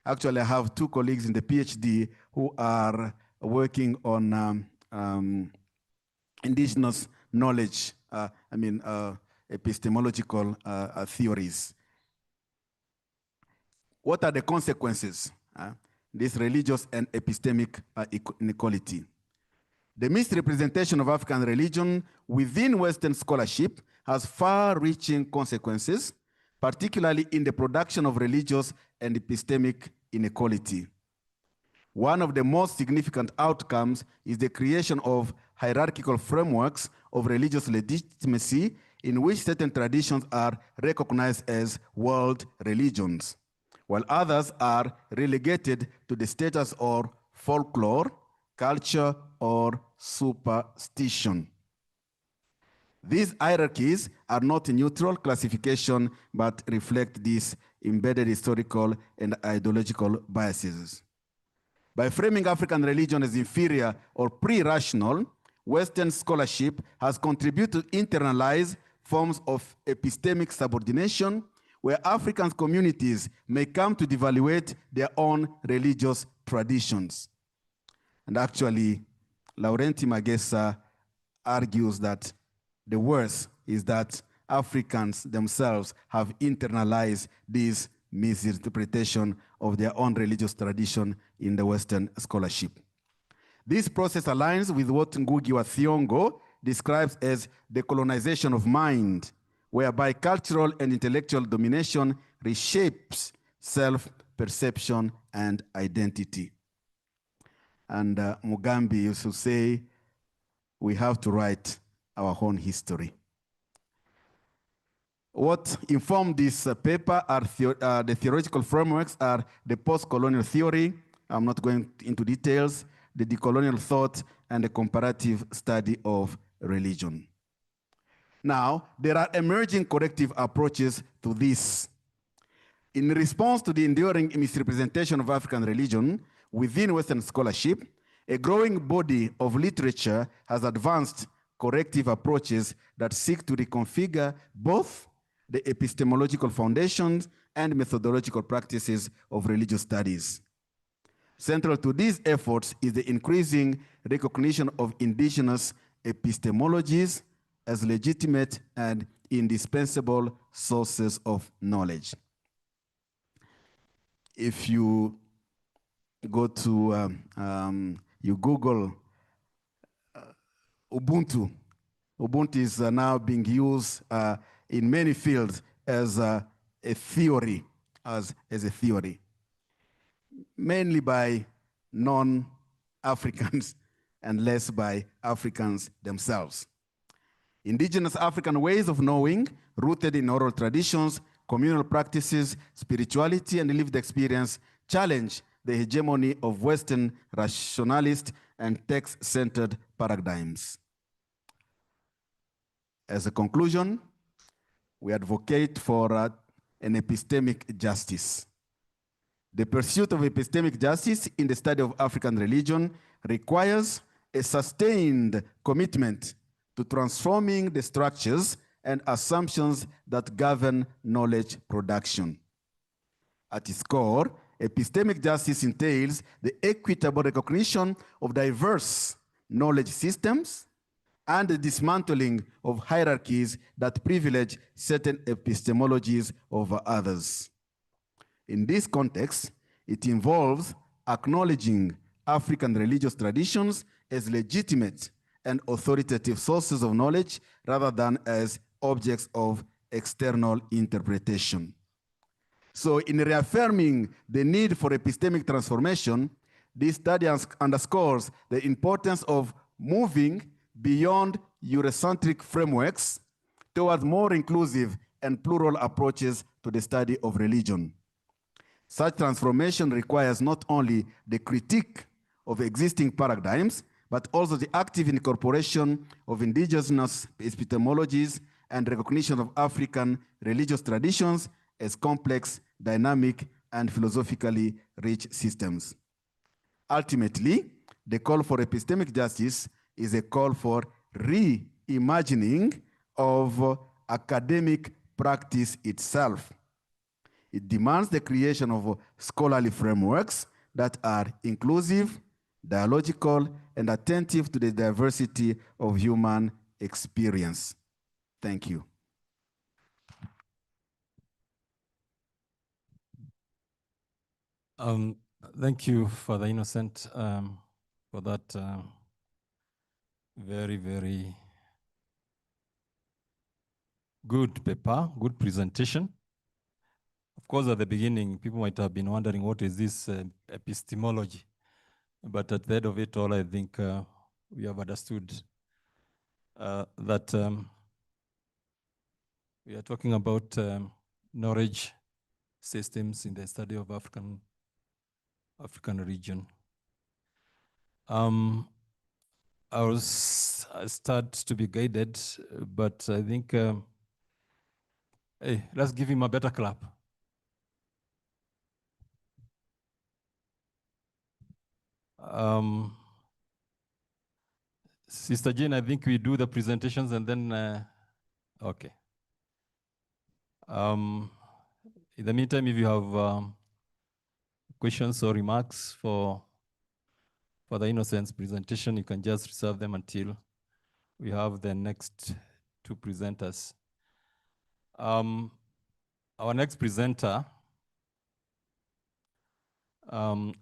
Actually, I have two colleagues in the PhD who are working on indigenous knowledge, epistemological theories. What are the consequences? This religious and epistemic inequality. The misrepresentation of African religion within Western scholarship has far-reaching consequences, particularly in the production of religious and epistemic inequality. One of the most significant outcomes is the creation of hierarchical frameworks of religious legitimacy in which certain traditions are recognized as world religions, while others are relegated to the status of folklore, culture, or superstition. These hierarchies are not a neutral classification, but reflect these embedded historical and ideological biases. By framing African religion as inferior or pre-rational, Western scholarship has contributed to internalize forms of epistemic subordination where African communities may come to devaluate their own religious traditions. And actually, Laurenti Magesa argues that the worst is that Africans themselves have internalized this misinterpretation of their own religious tradition in the Western scholarship. This process aligns with what Ngugi wa Thiong'o describes as the colonization of mind, whereby cultural and intellectual domination reshapes self-perception and identity. And Mugambi used to say, we have to write our own history. What informed this paper are the theoretical frameworks are the post-colonial theory. I'm not going into details, the decolonial thought, and the comparative study of religion. Now, there are emerging corrective approaches to this. In response to the enduring misrepresentation of African religion within Western scholarship, a growing body of literature has advanced corrective approaches that seek to reconfigure both the epistemological foundations and methodological practices of religious studies. Central to these efforts is the increasing recognition of indigenous epistemologies as legitimate and indispensable sources of knowledge. If you go to, you Google Ubuntu, Ubuntu is now being used in many fields as a theory, as a theory, mainly by non-Africans and less by Africans themselves. Indigenous African ways of knowing, rooted in oral traditions, communal practices, spirituality, and lived experience, challenge the hegemony of Western rationalist and text-centered paradigms. As a conclusion, we advocate for an epistemic justice. The pursuit of epistemic justice in the study of African religion requires a sustained commitment to transforming the structures and assumptions that govern knowledge production. At its core, epistemic justice entails the equitable recognition of diverse knowledge systems and the dismantling of hierarchies that privilege certain epistemologies over others. In this context, it involves acknowledging African religious traditions as legitimate and authoritative sources of knowledge rather than as objects of external interpretation. So in reaffirming the need for epistemic transformation, this study underscores the importance of moving beyond Eurocentric frameworks towards more inclusive and plural approaches to the study of religion. Such transformation requires not only the critique of existing paradigms, but also the active incorporation of indigenous epistemologies and recognition of African religious traditions as complex, dynamic, and philosophically rich systems. Ultimately, the call for epistemic justice is a call for reimagining of academic practice itself. It demands the creation of scholarly frameworks that are inclusive, dialogical, and attentive to the diversity of human experience. Thank you. Thank you, Father Innocent, for that very, very good paper, good presentation. Of course, at the beginning, people might have been wondering, what is this epistemology? But at the end of it all, I think we have understood that we are talking about knowledge systems in the study of African region. I start to be guided, but I think, hey, let's give him a better clap. Sister Jane, I think we do the presentations and then, okay. In the meantime, if you have questions or remarks for the Innocence presentation, you can just reserve them until we have the next two presenters. Our next presenter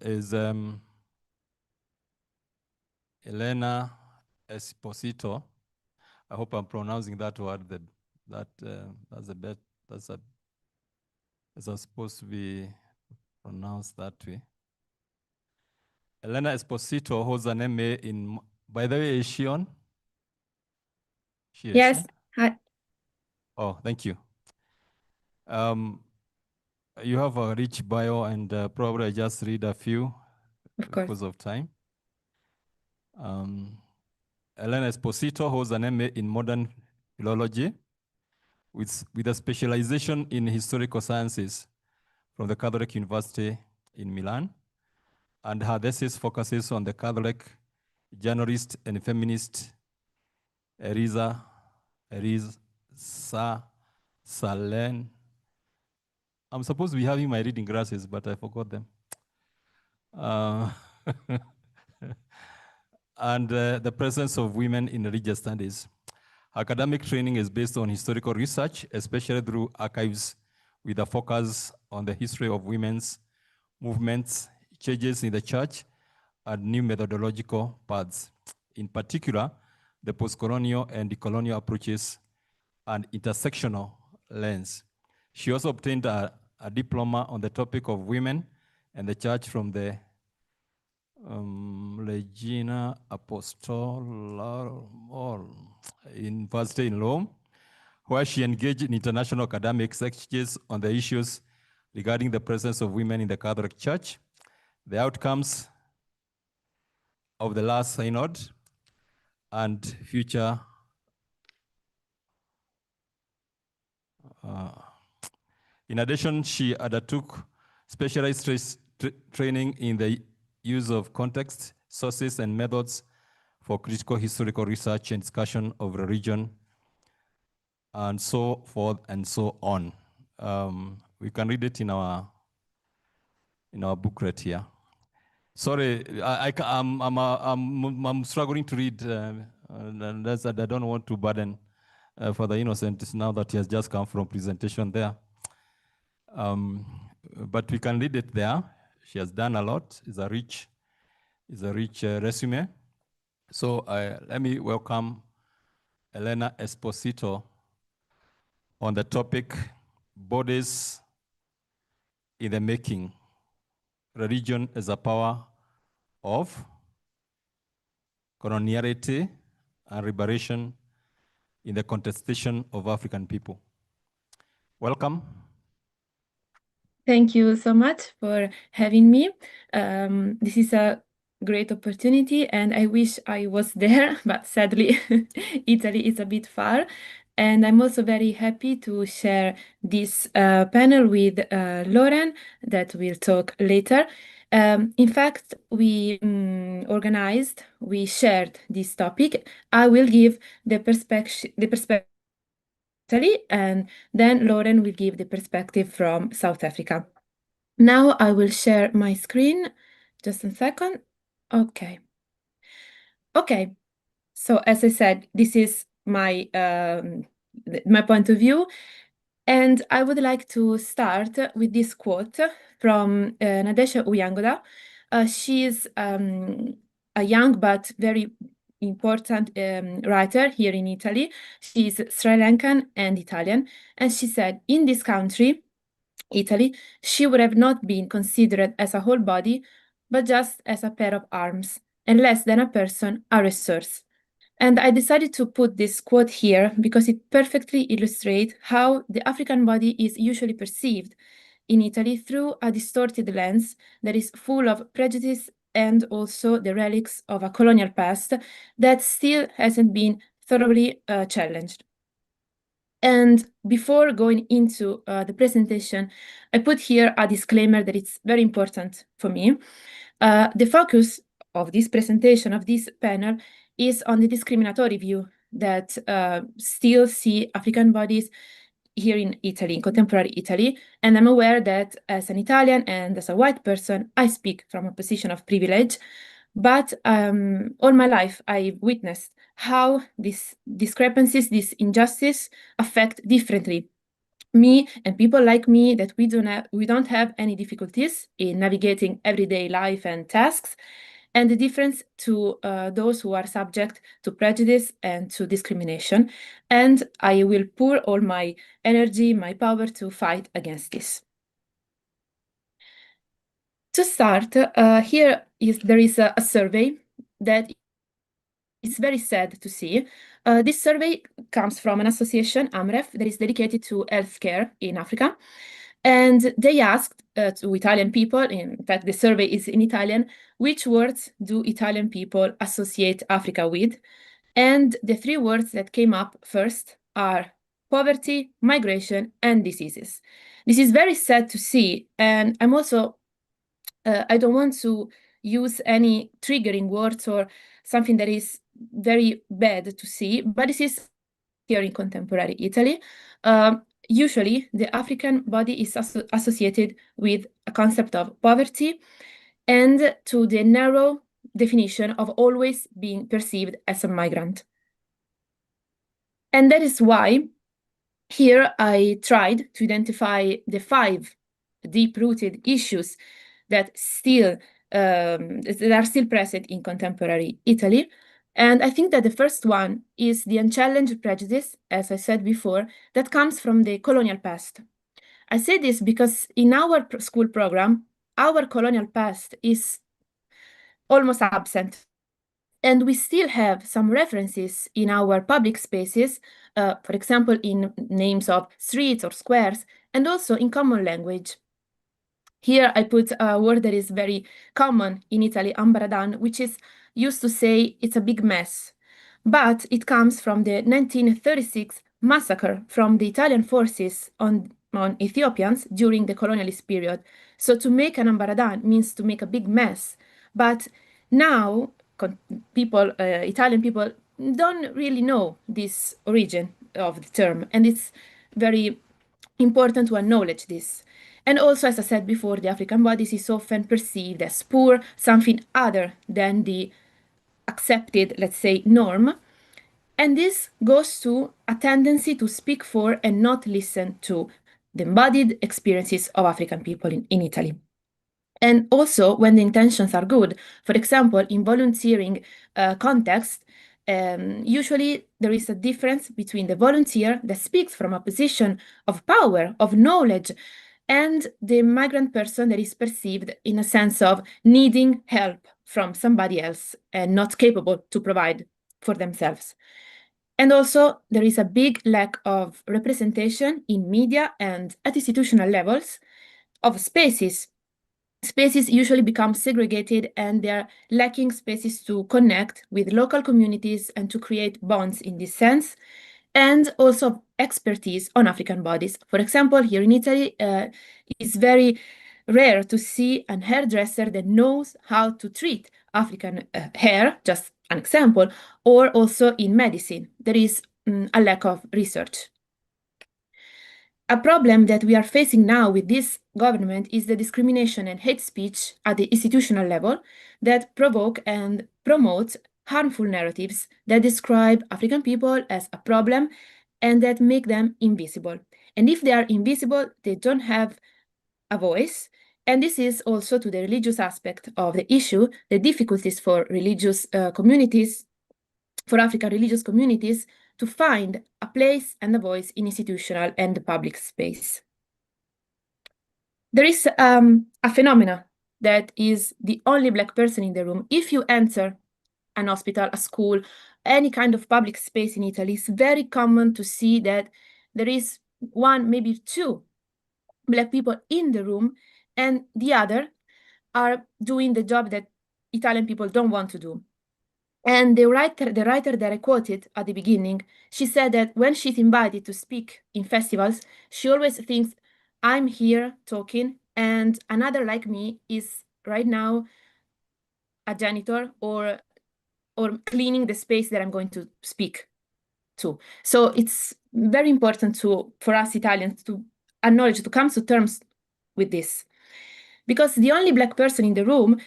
is Elena Esposito. I hope I'm pronouncing that word. That's supposed to be pronounced that way. Elena Esposito holds an MA in, by the way, is she on? She is, yes. Hi. Oh, thank you. You have a rich bio, and probably I just read a few because of time. Elena Esposito holds an MA in modern philology with a specialization in historical sciences from the Catholic University in Milan. And her thesis focuses on the Catholic journalist and feminist Eriza Salen. I'm supposed to be having my reading glasses, but I forgot them. And the presence of women in religious studies. Academic training is based on historical research, especially through archives with a focus on the history of women's movements, changes in the church, and new methodological paths. In particular, the post-colonial and decolonial approaches and intersectional lens. She also obtained a diploma on the topic of women and the church from the Regina Apostolorum University in Rome, where she engaged in international academic exchanges on the issues regarding the presence of women in the Catholic Church, the outcomes of the last synod, and future in addition, she undertook specialized training in the use of context, sources, and methods for critical historical research and discussion of religion, and so forth and so on. We can read it in our booklet here. Sorry, I'm struggling to read. And that's that I don't want to burden Father Innocent now that he has just come from presentation there. But we can read it there. She has done a lot. It's a rich resume. So let me welcome Elena Esposito on the topic, Bodies in the Making, Religion as a Power of Coloniality and Liberation in the Contestation of African People. Welcome. Thank you so much for having me. This is a great opportunity and I wish I was there, but sadly Italy is a bit far. And I'm also very happy to share this panel with Lauren that we'll talk later. In fact, we shared this topic. I will give the perspective and then Lauren will give the perspective from South Africa. Now I will share my screen. Just a second. Okay. So as I said, this is my point of view. And I would like to start with this quote from Nadesha Uyangoda. She is a young but very important writer here in Italy. She's Sri Lankan and Italian. And she said, in this country, Italy, she would have not been considered as a whole body, but just as a pair of arms, and less than a person, a resource. And I decided to put this quote here because it perfectly illustrates how the African body is usually perceived in Italy through a distorted lens that is full of prejudice and also the relics of a colonial past that still hasn't been thoroughly challenged. And before going into the presentation, I put here a disclaimer that it's very important for me. The focus of this presentation, of this panel, is on the discriminatory view that still see African bodies here in Italy, in contemporary Italy. And I'm aware that as an Italian and as a white person, I speak from a position of privilege. But all my life, I've witnessed how these discrepancies, this injustice affect differently me and people like me, that we don't have any difficulties in navigating everyday life and tasks, and the difference to those who are subject to prejudice and to discrimination. And I will pour all my energy, my power to fight against this. To start, there is a survey that is very sad to see. This survey comes from an association, AMREF, that is dedicated to healthcare in Africa. And they asked to Italian people, in fact, the survey is in Italian, which words do Italian people associate Africa with? And the three words that came up first are poverty, migration, and diseases. This is very sad to see. And I'm also, I don't want to use any triggering words or something that is very bad to see, but this is here in contemporary Italy. Usually, the African body is associated with a concept of poverty and to the narrow definition of always being perceived as a migrant. And that is why here I tried to identify the 5 deep-rooted issues that are still present in contemporary Italy. And I think that the first one is the unchallenged prejudice, as I said before, that comes from the colonial past. I say this because in our school program, our colonial past is almost absent. And we still have some references in our public spaces, for example, in names of streets or squares, and also in common language. Here I put a word that is very common in Italy, ambaradan, which is used to say it's a big mess. But it comes from the 1936 massacre from the Italian forces on Ethiopians during the colonialist period. So to make an ambaradan means to make a big mess. But now Italian people don't really know this origin of the term, and it's very important to acknowledge this. And also, as I said before, the African bodies is often perceived as poor, something other than the accepted, let's say, norm. And this goes to a tendency to speak for and not listen to the embodied experiences of African people in Italy. And also, when the intentions are good, for example, in volunteering context, usually there is a difference between the volunteer that speaks from a position of power, of knowledge, and the migrant person that is perceived in a sense of needing help from somebody else and not capable to provide for themselves. And also, there is a big lack of representation in media and at institutional levels of spaces. Spaces usually become segregated and they're lacking spaces to connect with local communities and to create bonds in this sense, and also expertise on African bodies. For example, here in Italy, it's very rare to see a hairdresser that knows how to treat African hair, just an example, or also in medicine. There is a lack of research. A problem that we are facing now with this government is the discrimination and hate speech at the institutional level that provoke and promote harmful narratives that describe African people as a problem and that make them invisible. And if they are invisible, they don't have a voice. And this is also to the religious aspect of the issue, the difficulties for religious communities, for African religious communities, to find a place and a voice in institutional and public space. There is a phenomena that is the only Black person in the room. If you enter an hospital, a school, any kind of public space in Italy, it's very common to see that there is 1, maybe 2 Black people in the room, and the other are doing the job that Italian people don't want to do. And the writer that I quoted at the beginning, she said that when she's invited to speak in festivals, she always thinks, I'm here talking, and another like me is right now a janitor or cleaning the space that I'm going to speak to. So it's very important for us Italians to acknowledge, to come to terms with this. Because the only Black person in the room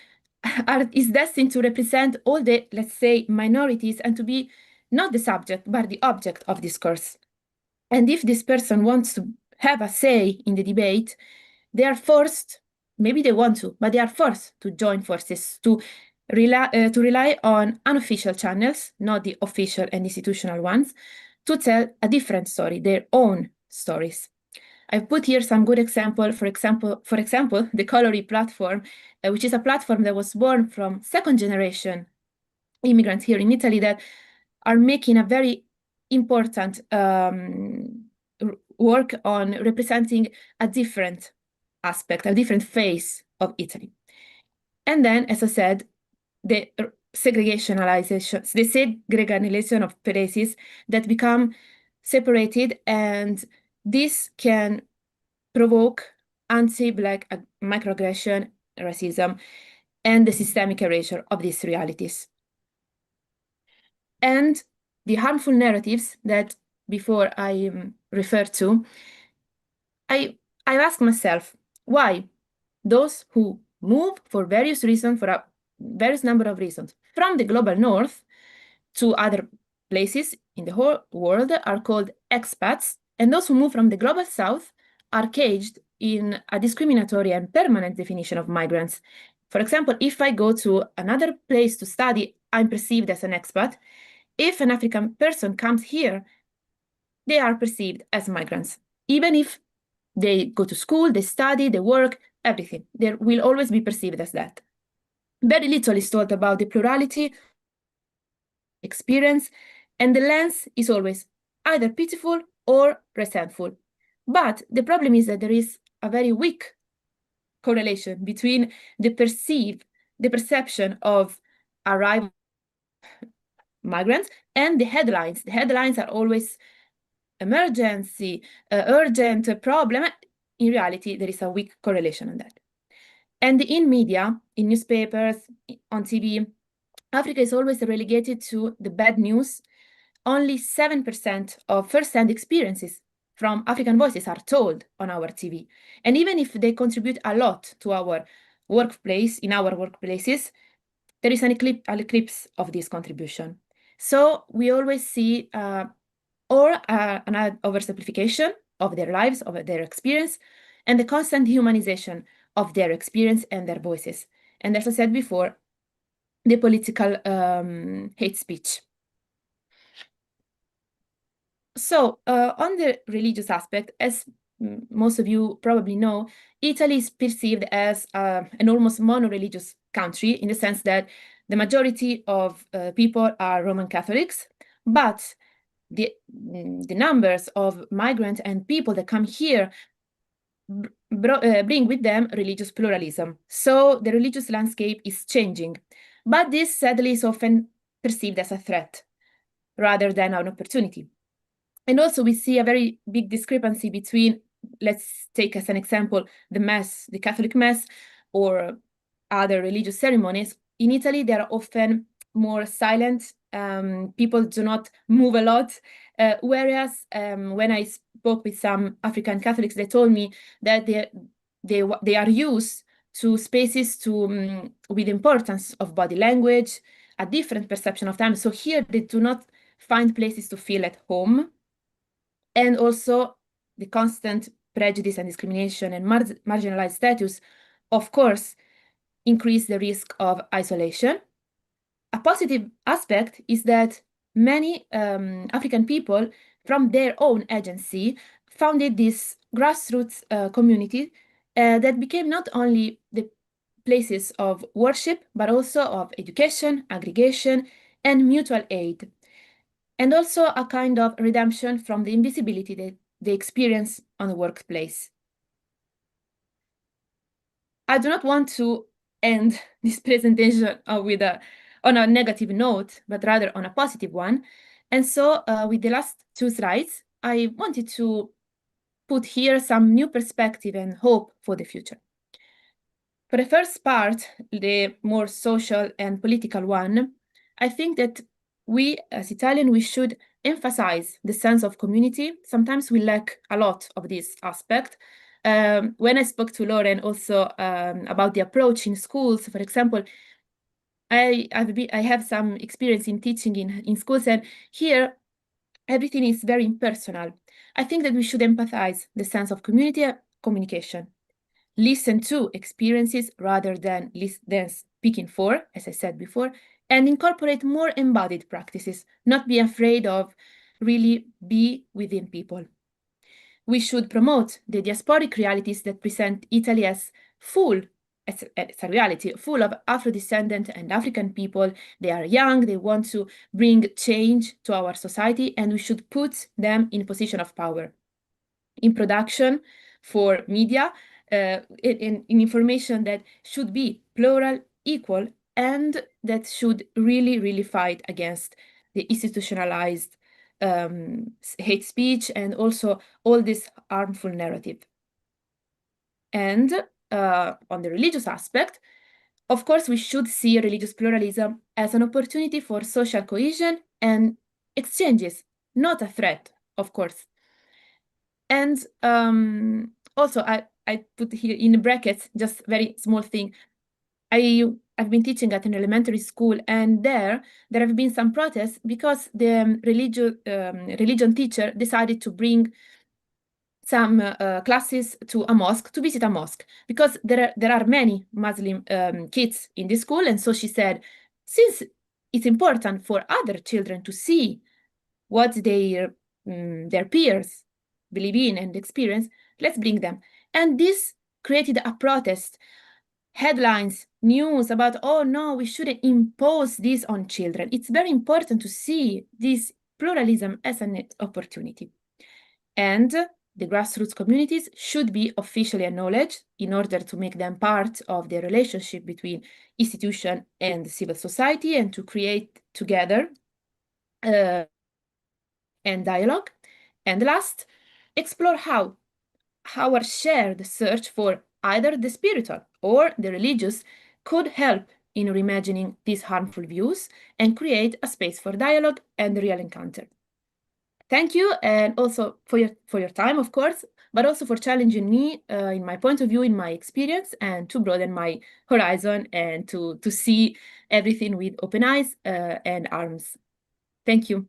is destined to represent all the, let's say, minorities and to be not the subject, but the object of discourse. And if this person wants to have a say in the debate, they are forced, maybe they want to, but they are forced to join forces, to rely on unofficial channels, not the official and institutional ones, to tell a different story, their own stories. I've put here some good example. For example, the Colory platform, which is a platform that was born from second-generation immigrants here in Italy that are making a very important work on representing a different aspect, a different face of Italy. And then, as I said, the segregation of places that become separated, and this can provoke anti-Black microaggression, racism, and the systemic erasure of these realities. And the harmful narratives that before I referred to, I ask myself, why those who move for various reasons, for a various number of reasons, from the global north to other places in the whole world are called expats, and those who move from the global south are caged in a discriminatory and permanent definition of migrants. For example, if I go to another place to study, I'm perceived as an expat. If an African person comes here, they are perceived as migrants. Even if they go to school, they study, they work, everything, they will always be perceived as that. Very little is told about the plurality experience, and the lens is always either pitiful or resentful. But the problem is that there is a very weak correlation between the perception of arrival migrants and the headlines. The headlines are always emergency, urgent, problem. In reality, there is a weak correlation on that. And in media, in newspapers, on TV, Africa is always relegated to the bad news. Only 7% of first-hand experiences from African voices are told on our TV. And even if they contribute a lot to our workplace, in our workplaces, there is an eclipse of this contribution. So we always see an oversimplification of their lives, of their experience, and the constant humanization of their experience and their voices. And as I said before, the political hate speech. So on the religious aspect, as most of you probably know, Italy is perceived as an almost mono-religious country in the sense that the majority of people are Roman Catholics, but the numbers of migrants and people that come here bring with them religious pluralism. So the religious landscape is changing. But this sadly is often perceived as a threat rather than an opportunity. And also we see a very big discrepancy between, let's take as an example, the Mass, the Catholic Mass, or other religious ceremonies. In Italy, they are often more silent. People do not move a lot. Whereas when I spoke with some African Catholics, they told me that they are used to spaces with importance of body language, a different perception of time. So here they do not find places to feel at home. And also the constant prejudice and discrimination and marginalized status, of course, increase the risk of isolation. A positive aspect is that many African people, from their own agency, founded this grassroots community that became not only the places of worship, but also of education, aggregation, and mutual aid. And also a kind of redemption from the invisibility that they experience on the workplace. I do not want to end this presentation on a negative note, but rather on a positive one. And so with the last two slides, I wanted to put here some new perspective and hope for the future. For the first part, the more social and political one, I think that we, as Italian, we should emphasize the sense of community. Sometimes we lack a lot of this aspect. When I spoke to Lauren also about the approach in schools, for example, I have some experience in teaching in schools, and here everything is very impersonal. I think that we should empathize the sense of community communication. Listen to experiences rather than speaking for, as I said before, and incorporate more embodied practices, not be afraid of really be within people. We should promote the diasporic realities that present Italy as it's a reality, full of Afro-descendant and African people. They are young, they want to bring change to our society, and we should put them in a position of power. in production for media, in information that should be plural, equal, and that should really, really fight against the institutionalized hate speech and also all this harmful narrative. And on the religious aspect, of course, we should see religious pluralism as an opportunity for social cohesion and exchanges, not a threat, of course. And also, I put here in brackets, just very small thing. I've been teaching at an elementary school, and there have been some protests because the religion teacher decided to bring some classes to a mosque, to visit a mosque, because there are many Muslim kids in the school, and so she said, since it's important for other children to see what their peers believe in and experience, let's bring them. And this created a protest, headlines, news about, oh no, we shouldn't impose this on children. It's very important to see this pluralism as an opportunity. And the grassroots communities should be officially acknowledged in order to make them part of the relationship between institution and civil society and to create together and dialogue. And last, explore how our shared search for either the spiritual or the religious could help in reimagining these harmful views and create a space for dialogue and real encounter. Thank you, and also for your time, of course, but also for challenging me in my point of view, in my experience, and to broaden my horizon and to see everything with open eyes and arms. Thank you.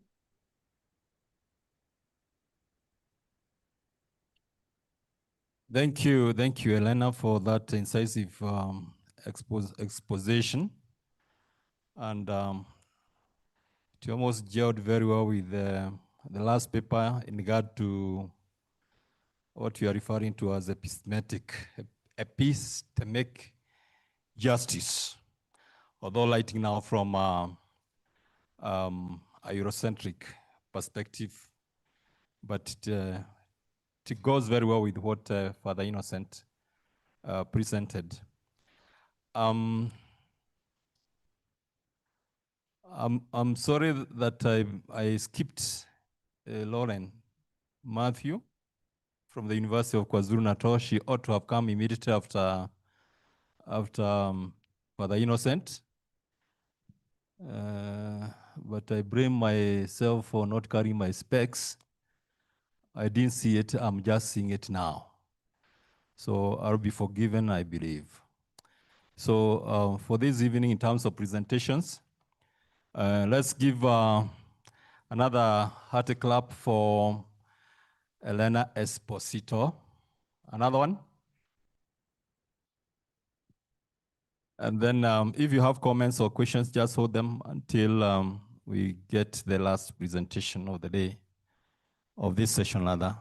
Thank you, Elena, for that incisive exposition. And you almost gelled very well with the last paper in regard to what you are referring to as epistemic justice, although lighting now from a Eurocentric perspective, but it goes very well with what Father Innocent presented. I'm sorry that I skipped Lauren Matthew from the University of KwaZulu-Natal. She ought to have come immediately after Father Innocent. But I blame myself for not carrying my specs. I didn't see it, I'm just seeing it now. So I'll be forgiven, I believe. So for this evening, in terms of presentations, let's give another hearty clap for Elena Esposito. Another one. And then if you have comments or questions, just hold them until we get the last presentation of the day, of this session rather.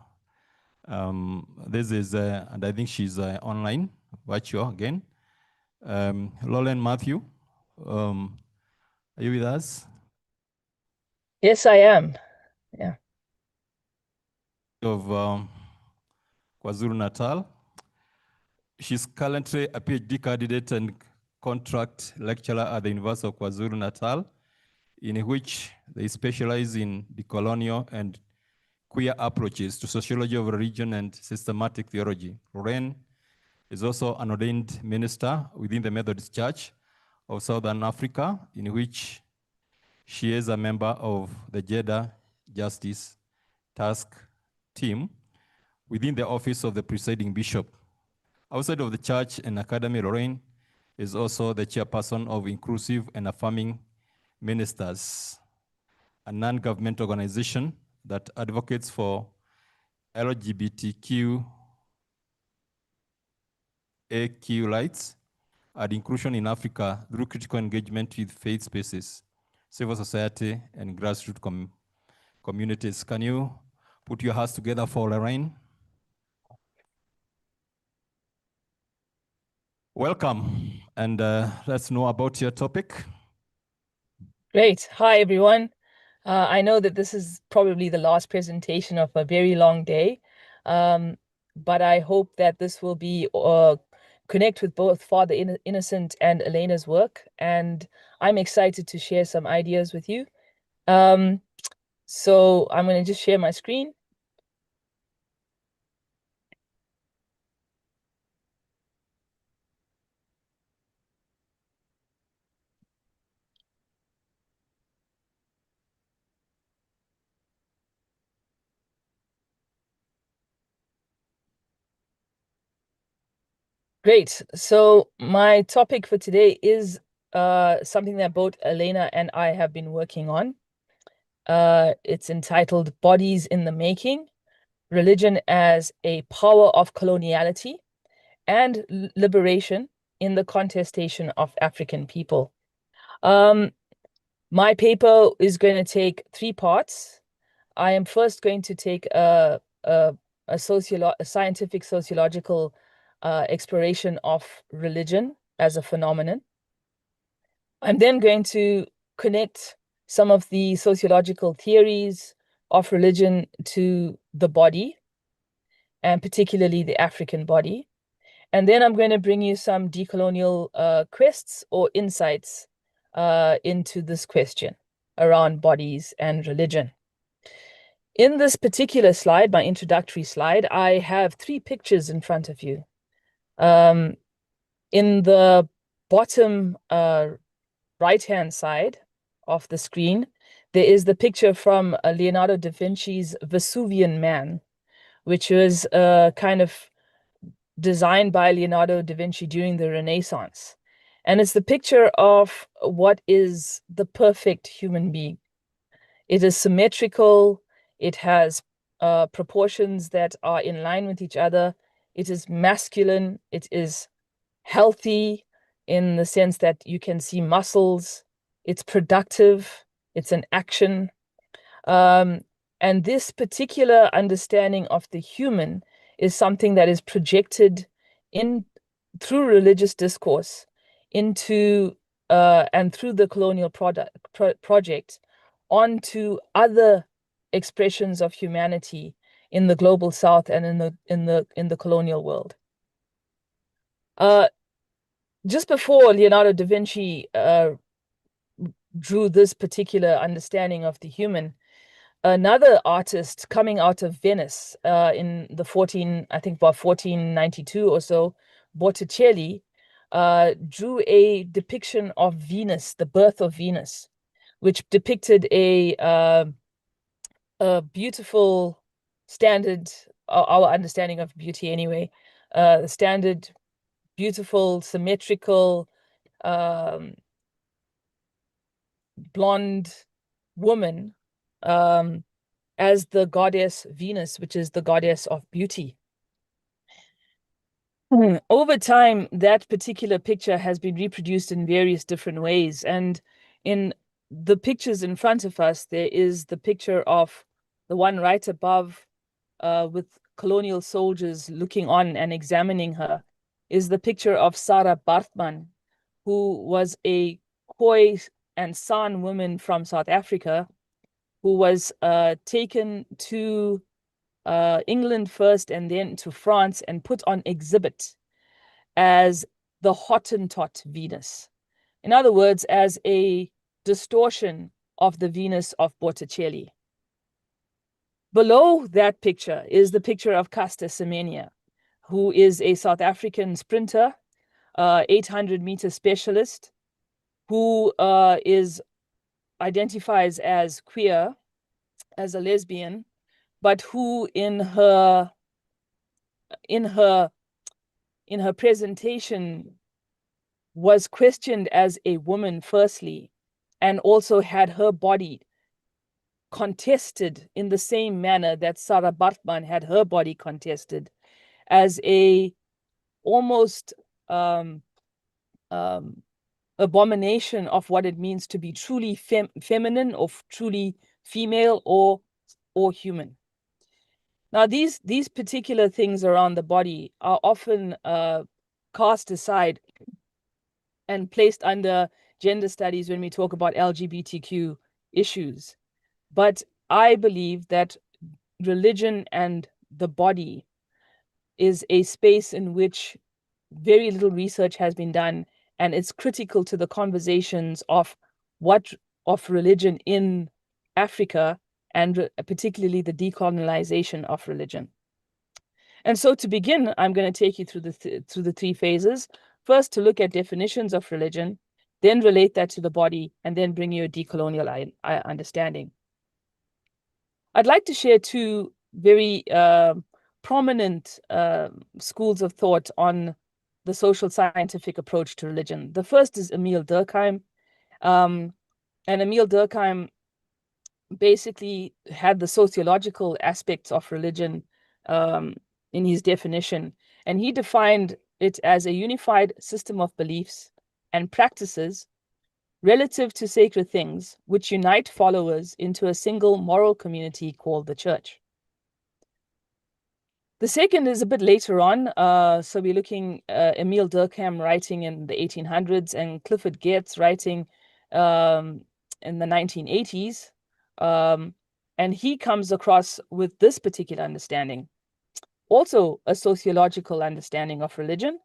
This is, and I think she's online, virtual again. Lauren Matthew, are you with us? Yes, I am. Yeah. Of KwaZulu-Natal. She's currently a PhD candidate and contract lecturer at the University of KwaZulu-Natal, in which they specialize in decolonial and queer approaches to sociology of religion and systematic theology. Lauren is also an ordained minister within the Methodist Church of Southern Africa, in which she is a member of the Gender Justice Task Team within the office of the presiding bishop. Outside of the church and academy, Lauren is also the chairperson of Inclusive and Affirming Ministers, a non-government organization that advocates for LGBTQ AQ rights and inclusion in Africa through critical engagement with faith spaces, civil society, and grassroots communities. Can you put your hands together for Lorraine? Welcome, and let's know about your topic. Great. Hi, everyone. I know that this is probably the last presentation of a very long day, But I hope that this will be connect with both Father Innocent and Elena's work, and I'm excited to share some ideas with you. So I'm going to just share my screen. Great. So my topic for today is something that both Elena and I have been working on. It's entitled Bodies in the Making, Religion as a Power of Coloniality and Liberation in the Contestation of African People. My paper is going to take 3 parts. I am first going to take a scientific sociological exploration of religion as a phenomenon. I'm then going to connect some of the sociological theories of religion to the body, and particularly the African body. And then I'm going to bring you some decolonial quests or insights into this question around bodies and religion. In this particular slide, my introductory slide, I have 3 pictures in front of you. In the bottom right-hand side of the screen, there is the picture from Leonardo da Vinci's Vesuvian Man, which was kind of designed by Leonardo da Vinci during the Renaissance. And it's the picture of what is the perfect human being. It is symmetrical. It has proportions that are in line with each other. It is masculine. It is healthy in the sense that you can see muscles. It's productive. It's an action. And this particular understanding of the human is something that is projected through religious discourse into and through the colonial project onto other expressions of humanity in the global South and in the colonial world. Just before Leonardo da Vinci drew this particular understanding of the human, another artist coming out of Venice in the 1492 or so, Botticelli, drew a depiction of Venus, the birth of Venus, which depicted a beautiful standard, our understanding of beauty anyway, standard, beautiful, symmetrical, blonde woman as the goddess Venus, which is the goddess of beauty. Over time, that particular picture has been reproduced in various different ways. And in the pictures in front of us, there is the picture of the one right above with colonial soldiers looking on and examining her, is the picture of Sarah Baartman, who was a Khoi and San woman from South Africa, who was taken to England first and then to France and put on exhibit as the Hottentot Venus. In other words, as a distortion of the Venus of Botticelli. Below that picture is the picture of Caster Semenya, who is a South African sprinter, 800-meter specialist, who identifies as queer, as a lesbian, but who in her presentation was questioned as a woman firstly, and also had her body contested in the same manner that Sarah Baartman had her body contested, as a almost abomination of what it means to be truly feminine or truly female or human. Now, these particular things around the body are often cast aside and placed under gender studies when we talk about LGBTQ issues. But I believe that religion and the body is a space in which very little research has been done, and it's critical to the conversations of religion in Africa, and particularly the decolonization of religion. And so to begin, I'm going to take you through the three phases. First, to look at definitions of religion, then relate that to the body, and then bring you a decolonial understanding. I'd like to share two very prominent schools of thought on the social scientific approach to religion. The first is Emile Durkheim. And Emile Durkheim basically had the sociological aspects of religion in his definition. And he defined it as a unified system of beliefs and practices relative to sacred things, which unite followers into a single moral community called the church. The second is a bit later on. So we're looking Emile Durkheim writing in the 1800s and Clifford Geertz writing in the 1980s. And he comes across with this particular understanding, also a sociological understanding of religion,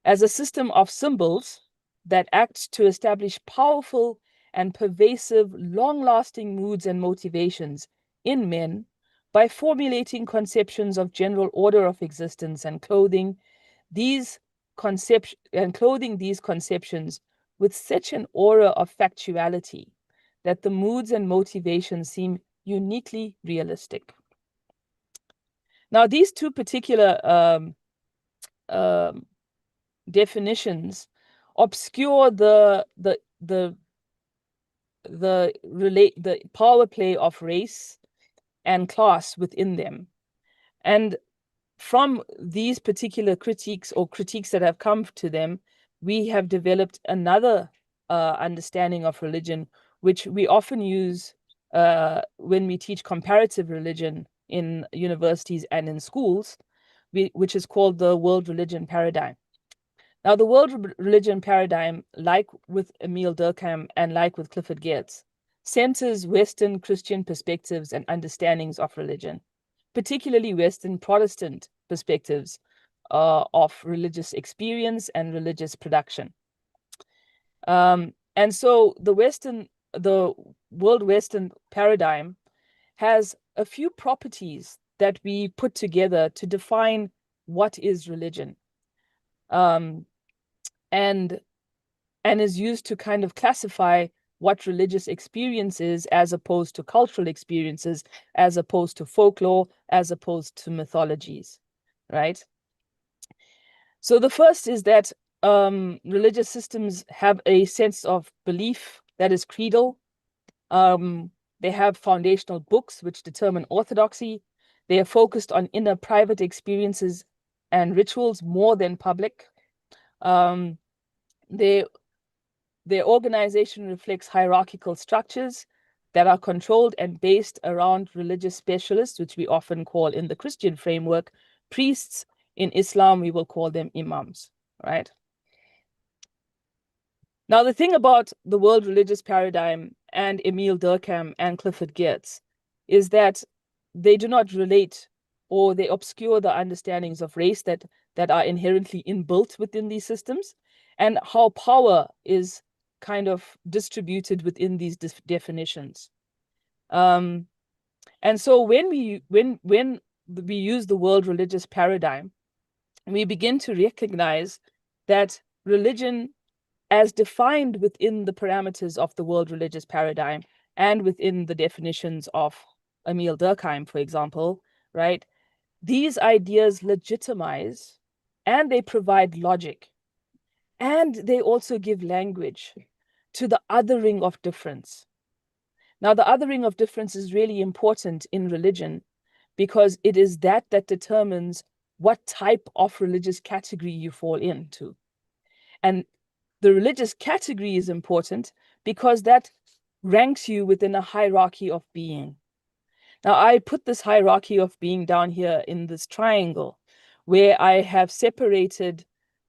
as a system of symbols that acts to establish powerful and pervasive, long-lasting moods and motivations in men by formulating conceptions of general order of existence and clothing these conceptions with such an aura of factuality that the moods and motivations seem uniquely realistic. Now, these two particular definitions obscure the power play of race and class within them. And from these particular critiques or critiques that have come to them, we have developed another understanding of religion, which we often use when we teach comparative religion in universities and in schools, which is called the world religion paradigm. Now, the world religion paradigm, like with Emile Durkheim and like with Clifford Geertz, centers Western Christian perspectives and understandings of religion, particularly Western Protestant perspectives of religious experience and religious production. And so the world Western paradigm has a few properties that we put together to define what is religion. And is used to kind of classify what religious experience is, as opposed to cultural experiences, as opposed to folklore, as opposed to mythologies, right? So the first is that religious systems have a sense of belief that is creedal. They have foundational books which determine orthodoxy. They are focused on inner private experiences and rituals more than public. Their organization reflects hierarchical structures that are controlled and based around religious specialists, which we often call, in the Christian framework, priests. In Islam, we will call them imams, right? Now, the thing about the world religious paradigm and Emile Durkheim and Clifford Geertz is that they do not relate, or they obscure the understandings of race that are inherently inbuilt within these systems, and how power is kind of distributed within these definitions. And so when we use the world religious paradigm, we begin to recognize that religion, as defined within the parameters of the world religious paradigm and within the definitions of Emile Durkheim, for example, right? These ideas legitimize and they provide logic, and they also give language to the othering of difference. Now, the othering of difference is really important in religion because it is that determines what type of religious category you fall into. And the religious category is important because that ranks you within a hierarchy of being. Now, I put this hierarchy of being down here in this triangle, where I have separated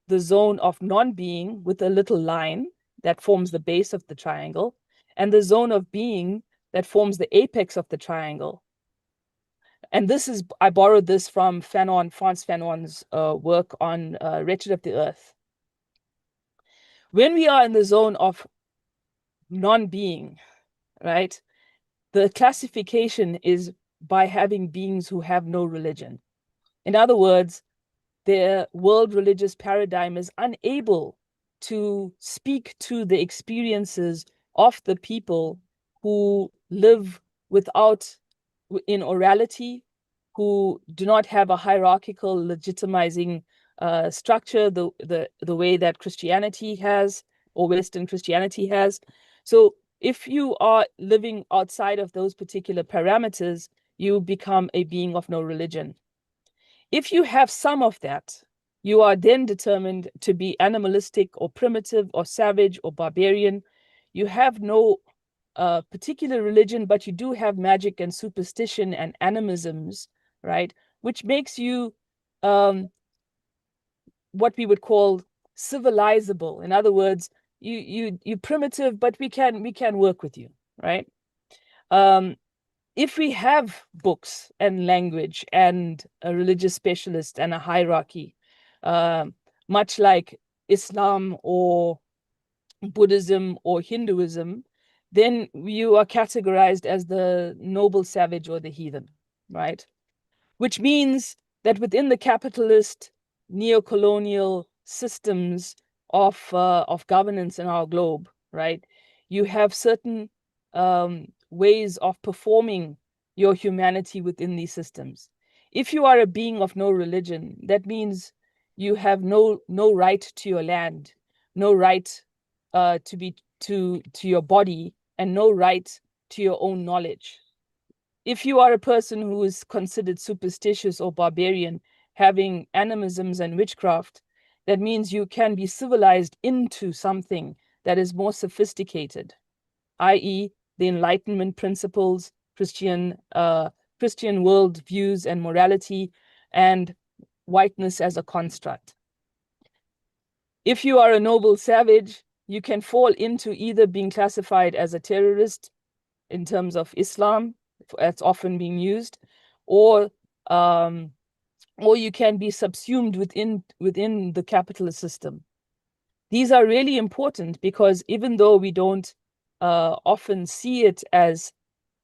the zone of non-being with a little line that forms the base of the triangle, and the zone of being that forms the apex of the triangle. And this is, I borrowed this from Frantz Fanon's work on Wretched of the Earth. When we are in the zone of non-being, right, the classification is by having beings who have no religion. In other words, their world religious paradigm is unable to speak to the experiences of the people who live without, in orality, who do not have a hierarchical legitimizing structure the way that Christianity has, or Western Christianity has. So if you are living outside of those particular parameters, you become a being of no religion. If you have some of that, you are then determined to be animalistic or primitive or savage or barbarian. You have no particular religion, but you do have magic and superstition and animisms, right? Which makes you what we would call civilizable. In other words, you're primitive, but we can work with you, right? If we have books and language and a religious specialist and a hierarchy, much like Islam or Buddhism or Hinduism, then you are categorized as the noble savage or the heathen, right? Which means that within the capitalist neo-colonial systems of governance in our globe, right, you have certain ways of performing your humanity within these systems. If you are a being of no religion, that means you have no right to your land, no right to your body, and no right to your own knowledge. If you are a person who is considered superstitious or barbarian, having animisms and witchcraft, that means you can be civilized into something that is more sophisticated, i.e. the Enlightenment principles, Christian world views and morality, and whiteness as a construct. If you are a noble savage, you can fall into either being classified as a terrorist in terms of Islam, that's often being used, or you can be subsumed within the capitalist system. These are really important because even though we don't often see it as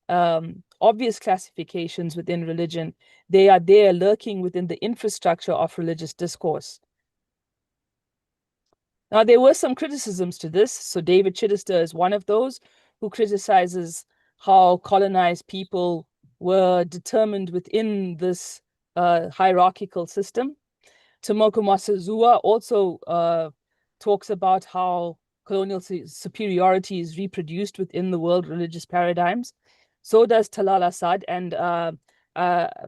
obvious classifications within religion, they are there lurking within the infrastructure of religious discourse. Now, there were some criticisms to this. So David Chittister is one of those who criticizes how colonized people were determined within this hierarchical system. Tomoko Masazua also talks about how colonial superiority is reproduced within the world religious paradigms. So does Talal Asad, and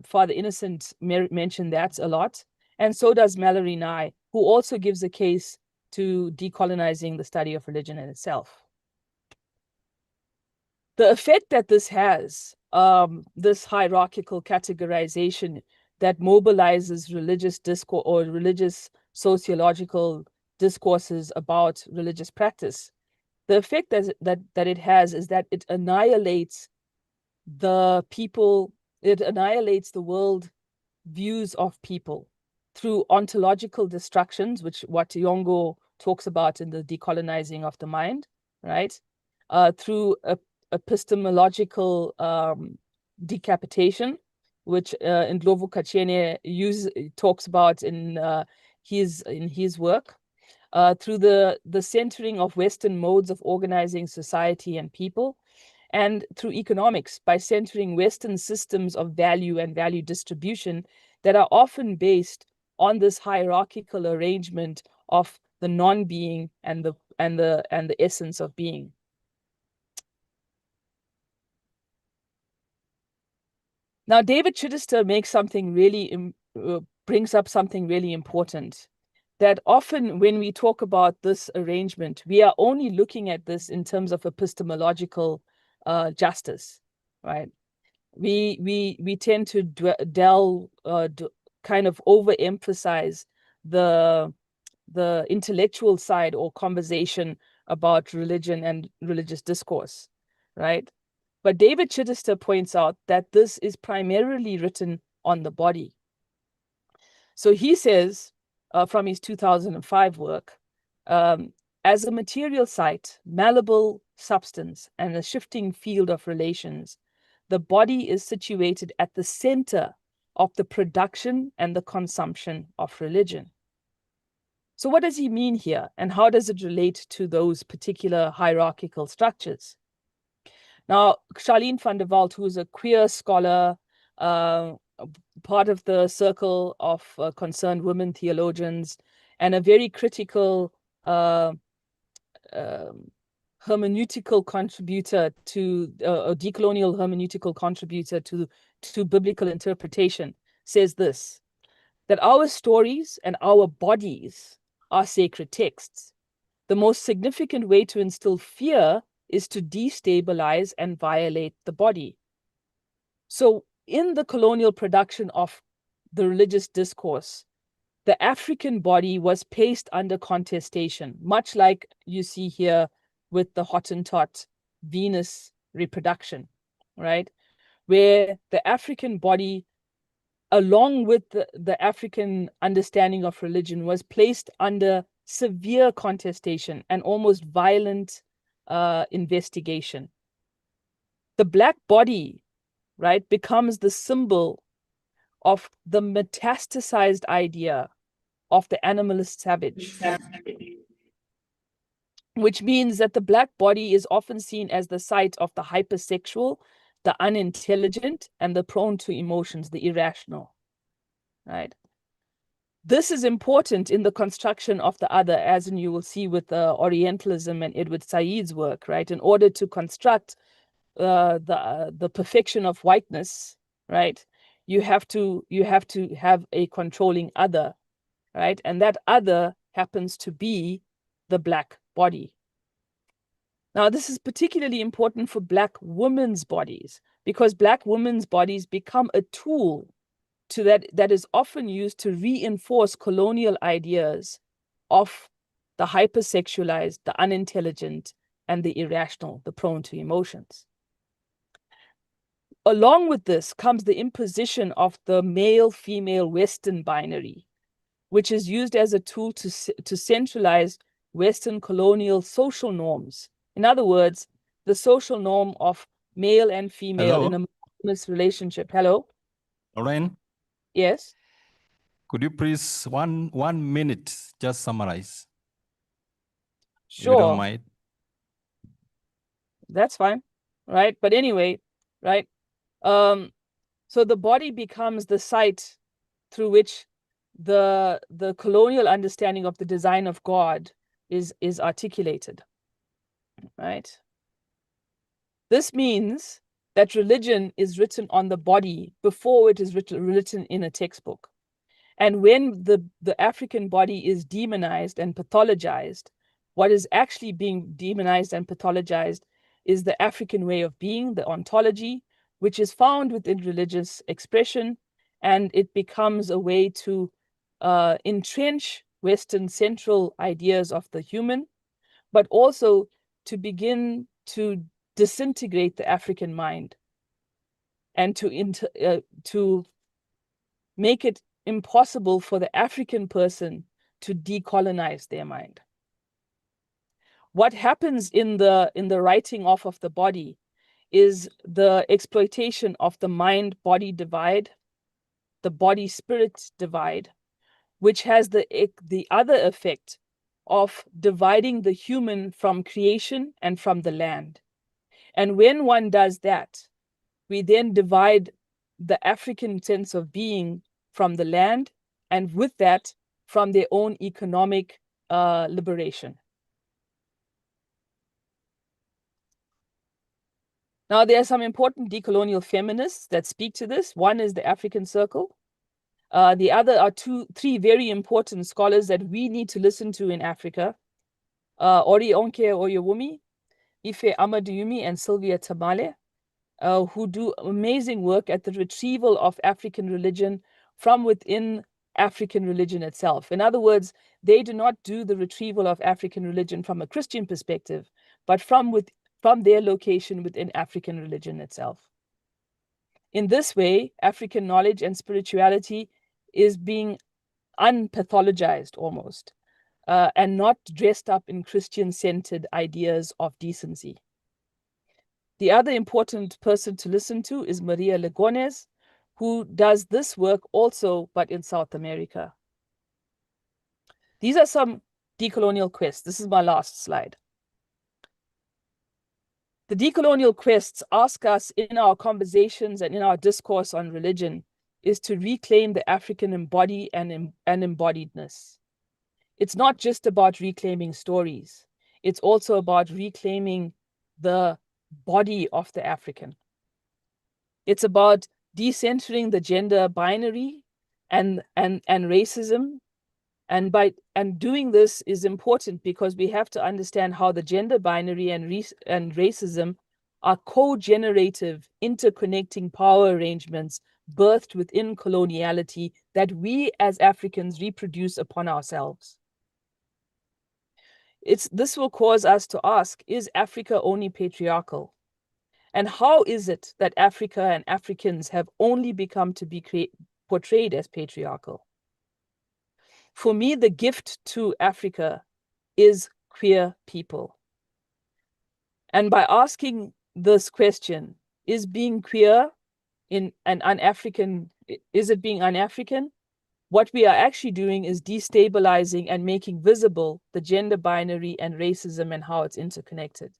Father Innocent mentioned that a lot. And so does Mallory Nye, who also gives a case to decolonizing the study of religion in itself. The effect that this has, this hierarchical categorization that mobilizes religious discourse or religious sociological discourses about religious practice, the effect that it has is that it annihilates the people, it annihilates the world views of people through ontological destructions, which what Yongo talks about in the decolonizing of the mind, right? Through epistemological decapitation, which Ndlovu Kachene talks about in his work, through the centering of Western modes of organizing society and people, and through economics by centering Western systems of value and value distribution that are often based on this hierarchical arrangement of the non-being and the essence of being. Now, David Chittister makes something really brings up something really important, that often when we talk about this arrangement, we are only looking at this in terms of epistemological justice, right? We tend to kind of overemphasize the intellectual side or conversation about religion and religious discourse, right? But David Chittister points out that this is primarily written on the body. So he says, from his 2005 work, as a material site, malleable substance, and a shifting field of relations, the body is situated at the center of the production and the consumption of religion. So what does he mean here, and how does it relate to those particular hierarchical structures? Now, Charlene van der Walt, who is a queer scholar, part of the circle of concerned women theologians, and a very critical hermeneutical contributor to a decolonial hermeneutical contributor to biblical interpretation, says this, that our stories and our bodies are sacred texts. The most significant way to instill fear is to destabilize and violate the body. So in the colonial production of the religious discourse, the African body was placed under contestation, much like you see here with the Hottentot Venus reproduction, right? Where the African body, along with the African understanding of religion, was placed under severe contestation and almost violent investigation. The Black body, right, becomes the symbol of the metastasized idea of the animalist savage, which means that the Black body is often seen as the site of the hypersexual, the unintelligent, and the prone to emotions, the irrational, right? This is important in the construction of the other, as you will see with Orientalism and Edward Said's work, right? In order to construct the perfection of whiteness, right? You have to have a controlling other, right? And that other happens to be the Black body. Now, this is particularly important for Black women's bodies, because Black women's bodies become a tool that is often used to reinforce colonial ideas of the hypersexualized, the unintelligent, and the irrational, the prone to emotions. Along with this comes the imposition of the male-female Western binary, which is used as a tool to centralize Western colonial social norms. In other words, the social norm of male and female in a monogamous relationship. Hello? Lorraine? Yes? Could you please, one minute, just summarize? Sure. If you don't mind. That's fine, right? But anyway, right? So the body becomes the site through which the colonial understanding of the design of God is articulated, right? This means that religion is written on the body before it is written in a textbook. And when the African body is demonized and pathologized, what is actually being demonized and pathologized is the African way of being, the ontology, which is found within religious expression, and it becomes a way to entrench Western central ideas of the human, but also to begin to disintegrate the African mind and to make it impossible for the African person to decolonize their mind. What happens in the writing off of the body is the exploitation of the mind-body divide, the body-spirit divide, which has the other effect of dividing the human from creation and from the land. And when one does that, we then divide the African sense of being from the land, and with that, from their own economic liberation. Now, there are some important decolonial feminists that speak to this. One is the African Circle. The other are three very important scholars that we need to listen to in Africa. Ori Onke Oyewumi, Ife Amaduyumi, and Sylvia Tamale, who do amazing work at the retrieval of African religion from within African religion itself. In other words, they do not do the retrieval of African religion from a Christian perspective, but from from their location within African religion itself. In this way, African knowledge and spirituality is being unpathologized almost, and not dressed up in Christian-centered ideas of decency. The other important person to listen to is Maria Legones, who does this work also, but in South America. These are some decolonial quests. This is my last slide. The decolonial quests ask us in our conversations and in our discourse on religion is to reclaim the African embody and embodiedness. It's not just about reclaiming stories. It's also about reclaiming the body of the African. It's about decentering the gender binary and racism. And doing this is important because we have to understand how the gender binary and racism are co-generative, interconnecting power arrangements birthed within coloniality that we as Africans reproduce upon ourselves. This will cause us to ask, is Africa only patriarchal? And how is it that Africa and Africans have only become to be portrayed as patriarchal? For me, the gift to Africa is queer people. And by asking this question, is being queer in an un-African, is it being un-African? What we are actually doing is destabilizing and making visible the gender binary and racism and how it's interconnected.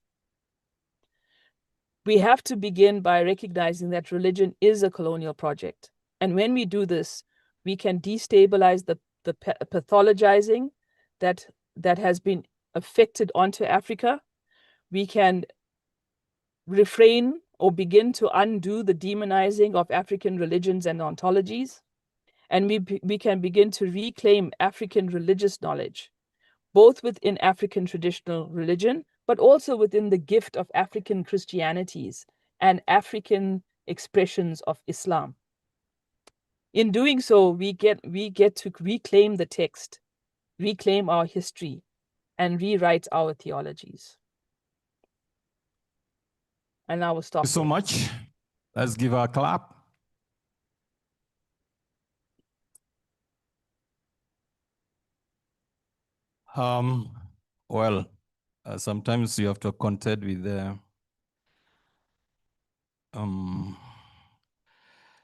We have to begin by recognizing that religion is a colonial project. And when we do this, we can destabilize the pathologizing that has been affected onto Africa. We can refrain or begin to undo the demonizing of African religions and ontologies. And we can begin to reclaim African religious knowledge, both within African traditional religion, but also within the gift of African Christianities and African expressions of Islam. In doing so, we get to reclaim the text, reclaim our history, and rewrite our theologies. And I will stop. Thank you so much. Let's give her a clap. Well, sometimes you have to contend with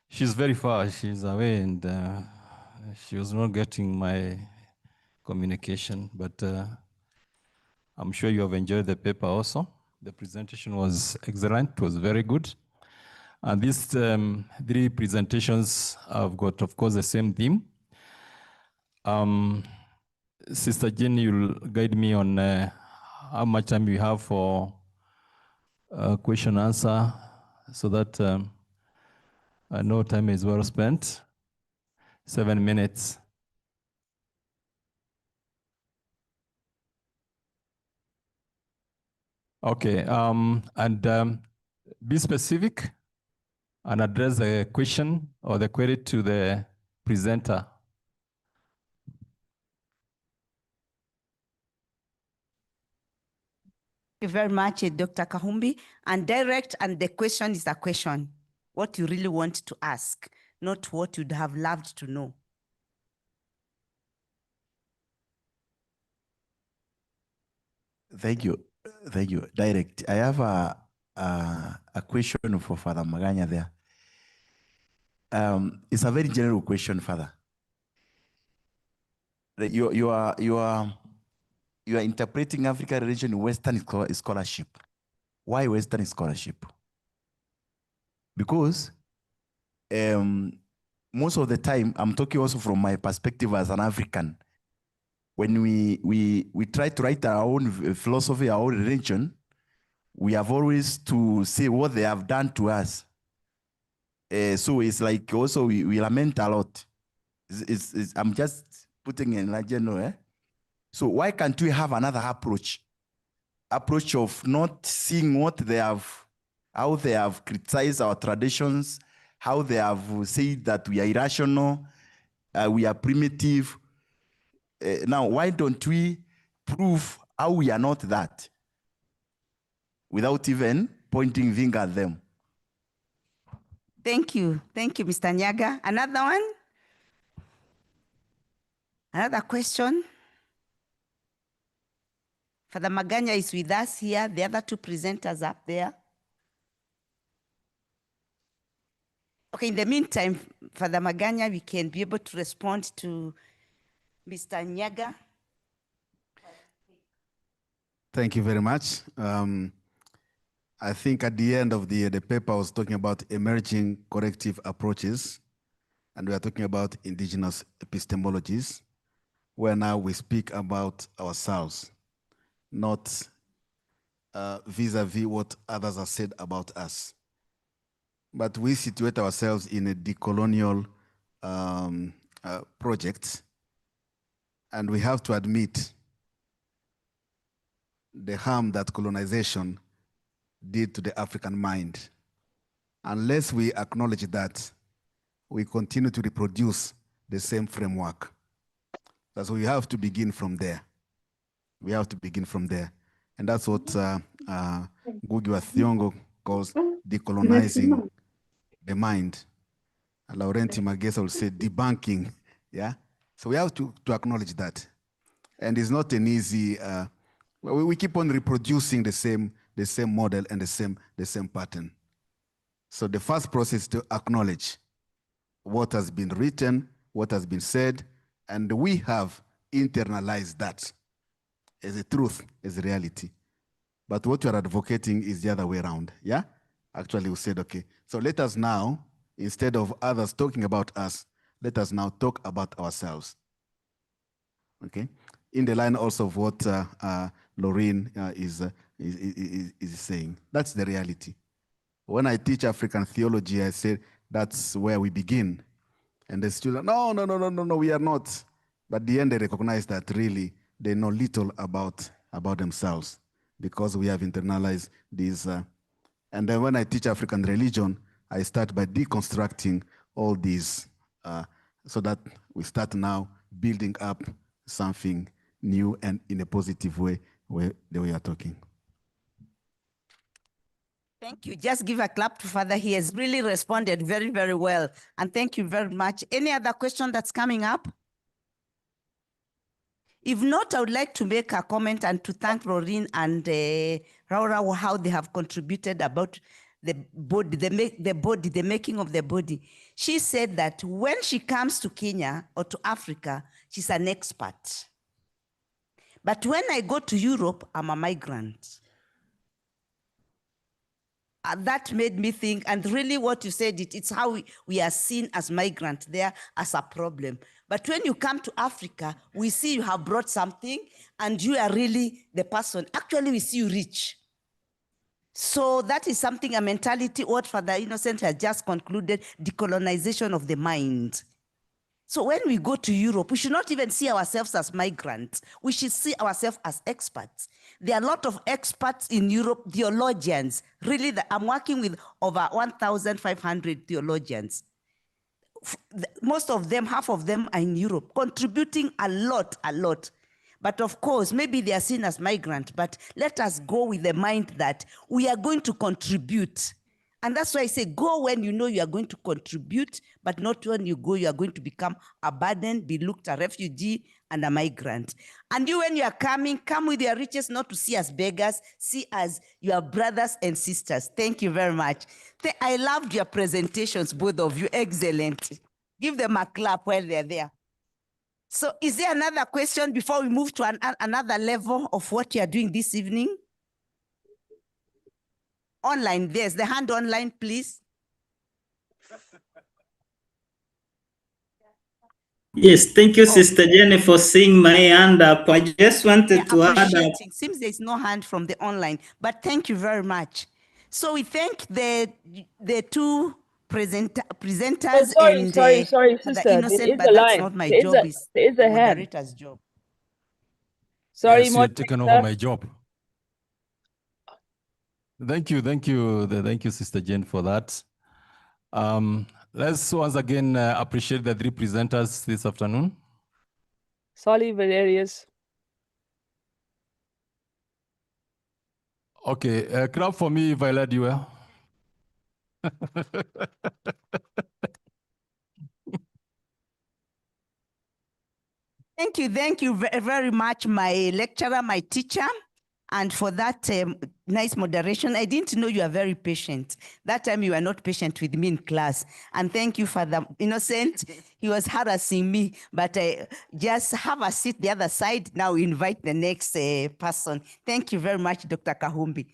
she's very far, she's away, and she was not getting my communication, but I'm sure you have enjoyed the paper also. The presentation was excellent, it was very good. And these 3 presentations have got, of course, the same theme. Sister Jenny, you'll guide me on how much time we have for question answer, so that I know time is well spent. 7 minutes. Okay, and be specific and address the question or the query to the presenter. Thank you very much, Dr. Kahumbi. And direct, and the question is a question. What you really want to ask, not what you'd have loved to know. Thank you. Thank you. Direct. I have a question for Father Maganya there. It's a very general question, Father. You are interpreting African religion in Western scholarship. Why Western scholarship? Because most of the time, I'm talking also from my perspective as an African. When we try to write our own philosophy, our own religion, we have always to say what they have done to us. So it's like also we lament a lot. I'm just putting in a general. So why can't we have another approach? Approach of not seeing what they have, how they have criticized our traditions, how they have said that we are irrational, we are primitive. Now, why don't we prove how we are not that? without even pointing finger at them. Thank you, Mr. Nyaga. Another one? Another question? Father Maganya is with us here, the other two presenters up there. Okay, in the meantime, Father Maganya, we can be able to respond to Mr. Nyaga. Thank you very much. I think at the end of the paper, I was talking about emerging corrective approaches, and we are talking about indigenous epistemologies, where now we speak about ourselves, not vis-a-vis what others have said about us. But we situate ourselves in a decolonial project, and we have to admit the harm that colonization did to the African mind. Unless we acknowledge that, we continue to reproduce the same framework. That's why we have to begin from there. We have to begin from there. And that's what Ngugi wa Thiong'o calls decolonizing the mind. And Laurenti Magesa will say debunking, yeah? So we have to acknowledge that. And it's not an easy, we keep on reproducing the same model and the same pattern. So the first process is to acknowledge what has been written, what has been said, and we have internalized that as a truth, as a reality. But what you are advocating is the other way around, yeah? Actually, we said, okay, so let us now, instead of others talking about us, let us now talk about ourselves, okay? In the line also of what Lorraine is saying. That's the reality. When I teach African theology, I say that's where we begin. And the student, no, we are not. But at the end, they recognize that really they know little about themselves because we have internalized these. And then when I teach African religion, I start by deconstructing all these so that we start now building up something new and in a positive way where we are talking. Thank you. Just give a clap to Father. He has really responded very, very well. And thank you very much. Any other question that's coming up? If not, I would like to make a comment and to thank Rorin and Raura how they have contributed about the body, the making of the body. She said that when she comes to Kenya or to Africa, she's an expert. But when I go to Europe, I'm a migrant. That made me think, and really what you said, it's how we are seen as migrants there as a problem. But when you come to Africa, we see you have brought something and you are really the person. Actually, we see you rich. So that is something, a mentality, what Father Innocent has just concluded, decolonization of the mind. So when we go to Europe, we should not even see ourselves as migrants. We should see ourselves as experts. There are a lot of experts in Europe, theologians. Really, I'm working with over 1,500 theologians. Most of them, half of them are in Europe, contributing a lot. But of course, maybe they are seen as migrants, but let us go with the mind that we are going to contribute. And that's why I say, go when you know you are going to contribute, but not when you go, you are going to become a burden, be looked a refugee and a migrant. And you, when you are coming, come with your riches, not to see as beggars, see as your brothers and sisters. Thank you very much. I loved your presentations, both of you, excellent. Give them a clap while they're there. So is there another question before we move to another level of what you are doing this evening? Online, there's the hand online, please. Yes, thank you, Sister Jenny, for seeing my hand up. I just wanted to add up. Seems there's no hand from the online, but thank you very much. So we thank the two presenters. Sorry, sister. Innocent, but that's not my job. There is a hand. Moderator's job. Sorry, yes, you've taken over my job. Thank you, Sister Jane, for that. Let's once again appreciate the three presenters this afternoon. Sorry, Valerius. Okay, clap for me if I led you well. Thank you very much, my lecturer, my teacher, and for that nice moderation. I didn't know you are very patient. That time you were not patient with me in class. And thank you, Father Innocent. He was harassing me, but just have a seat the other side. Now invite the next person. Thank you very much, Dr. Kahumbi.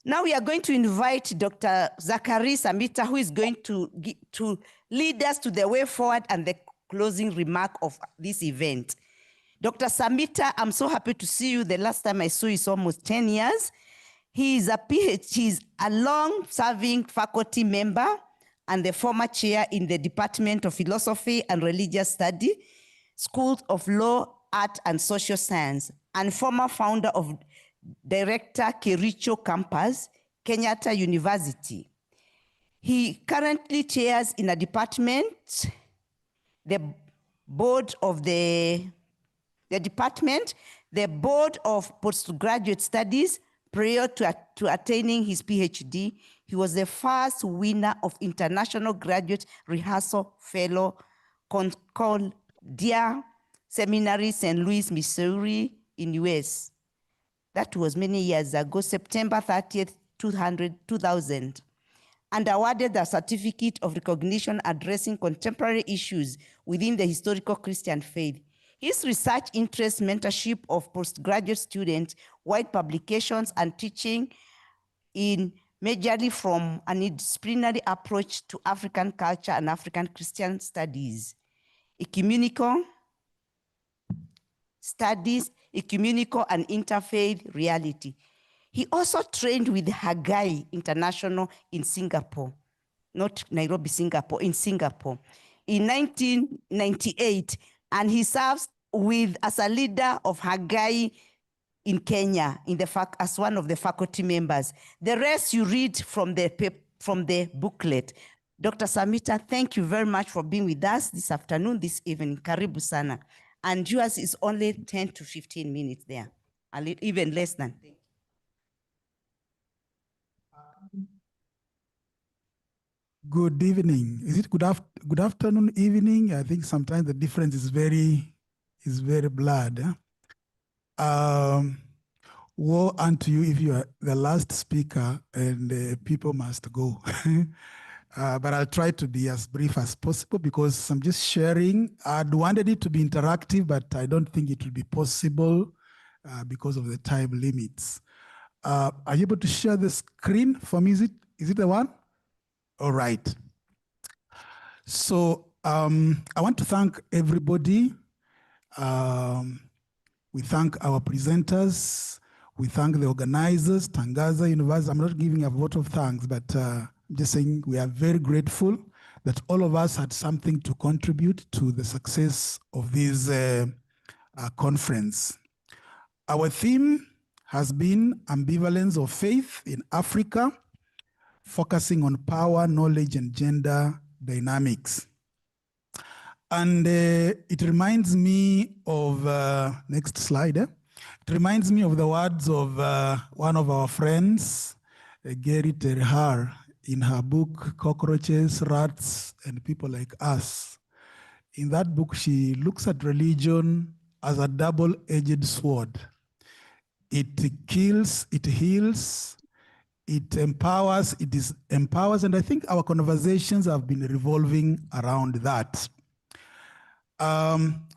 Now we are going to invite Dr. Zachary Samita, who is going to lead us to the way forward and the closing remark of this event. Dr. Samita, I'm so happy to see you. The last time I saw you is almost 10 years. He is a PhD, he's a long-serving faculty member and the former chair in the Department of Philosophy and Religious Study, School of Law, Art and Social Science, and former founder of Director Kericho Campus, Kenyatta University. He currently chairs in a department, the board of the Board of Postgraduate Studies. Prior to attaining his PhD, he was the first winner of International Graduate Rehearsal Fellow, Concordia Seminary, St. Louis, Missouri, in US. That was many years ago, September 30th, 2000, and awarded a certificate of recognition addressing contemporary issues within the historical Christian faith. His research interests mentorship of postgraduate students, wide publications, and teaching in majorly from an interdisciplinary approach to African culture and African Christian studies, ecumenical studies, ecumenical and interfaith reality. He also trained with Haggai International in Singapore, not Nairobi, Singapore, in Singapore, in 1998, and he serves as a leader of Haggai in Kenya as one of the faculty members. The rest you read from the booklet. Dr. Samita, thank you very much for being with us this afternoon, this evening. Karibu sana. And yours is only 10 to 15 minutes there, even less than. Good evening. Is it good afternoon, evening? I think sometimes the difference is very blurred. Woe unto you if you are the last speaker and people must go. But I'll try to be as brief as possible because I'm just sharing. I'd wanted it to be interactive, but I don't think it will be possible because of the time limits. Are you able to share the screen for me? Is it the one? All right. So I want to thank everybody. We thank our presenters. We thank the organizers, Tangaza University. I'm not giving a vote of thanks, but I'm just saying we are very grateful that all of us had something to contribute to the success of this conference. Our theme has been Ambivalence of Faith in Africa, focusing on power, knowledge, and gender dynamics. And it reminds me of, next slide. It reminds me of the words of one of our friends, Gary Terhar, in her book, Cockroaches, Rats, and People Like Us. In that book, she looks at religion as a double-edged sword. It kills, it heals, it empowers, and I think our conversations have been revolving around that.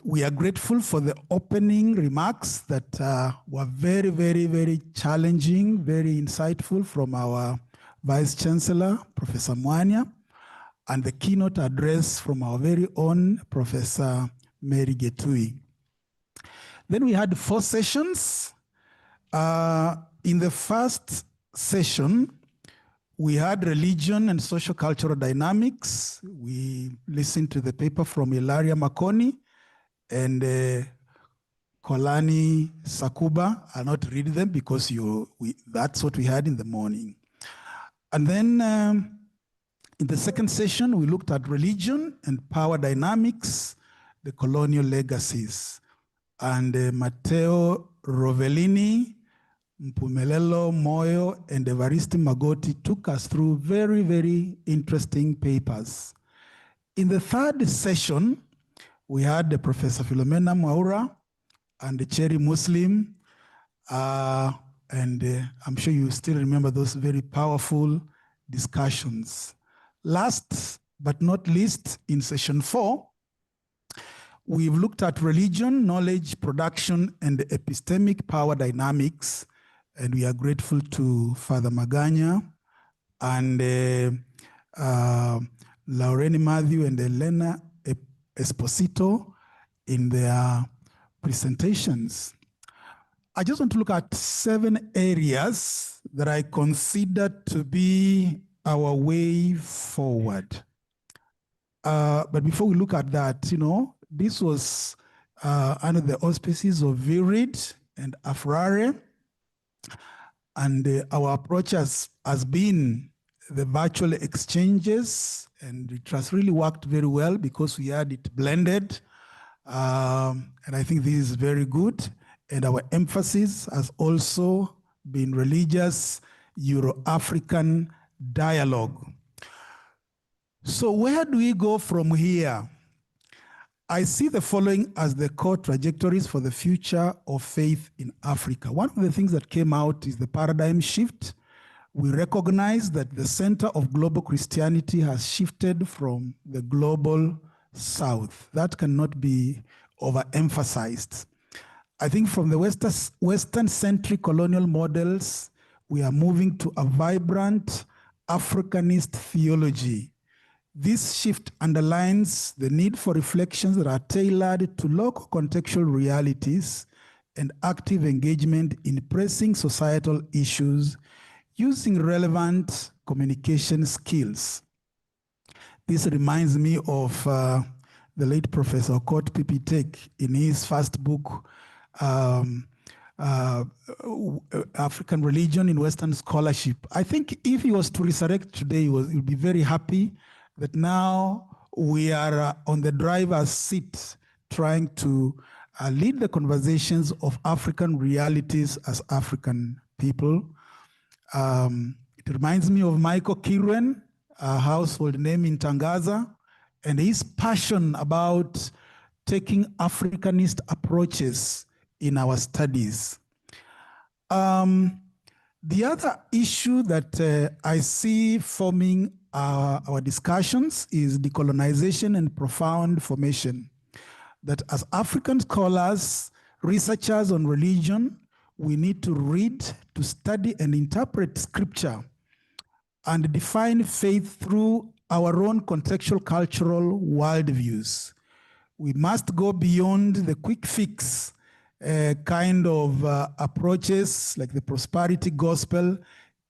We are grateful for the opening remarks that were very, very, very challenging, very insightful from our Vice Chancellor, Professor Mwanya, and the keynote address from our very own Professor Mary Getui. Then we had 4 sessions. In the first session, we had religion and social cultural dynamics. We listened to the paper from Ilaria Makoni and Kolani Sakuba. I'll not read them because that's what we had in the morning. And then in the second session, we looked at religion and power dynamics, the colonial legacies. And Matteo Rovellini Mpumelelo Moyo and Evaristi Magoti took us through very, very interesting papers. In the third session, we had the Professor Philomena Mwaura and the Cherry Muslim, and I'm sure you still remember those very powerful discussions. Last but not least, in session 4, we've looked at religion, knowledge, production, and epistemic power dynamics, and we are grateful to Father Maganya and Laureni Matthew and Elena Esposito in their presentations. I just want to look at 7 areas that I consider to be our way forward. But before we look at that, this was under the auspices of VIRID and AFRARE, and our approach has been the virtual exchanges, and it has really worked very well because we had it blended, and I think this is very good. And our emphasis has also been religious Euro-African dialogue. So where do we go from here? I see the following as the core trajectories for the future of faith in Africa. One of the things that came out is the paradigm shift. We recognize that the center of global Christianity has shifted from the global south. That cannot be overemphasized. I think from the Western-centric colonial models, we are moving to a vibrant Africanist theology. This shift underlines the need for reflections that are tailored to local contextual realities and active engagement in pressing societal issues using relevant communication skills. This reminds me of the late Professor Okot Pipitek in his first book, African Religion in Western Scholarship. I think if he was to resurrect today, he would be very happy that now we are on the driver's seat trying to lead the conversations of African realities as African people. It reminds me of Michael Kirwen, a household name in Tangaza, and his passion about taking Africanist approaches in our studies. The other issue that I see forming our discussions is decolonization and profound formation. That as African scholars, researchers on religion, we need to read, to study and interpret scripture and define faith through our own contextual cultural worldviews. We must go beyond the quick fix kind of approaches like the prosperity gospel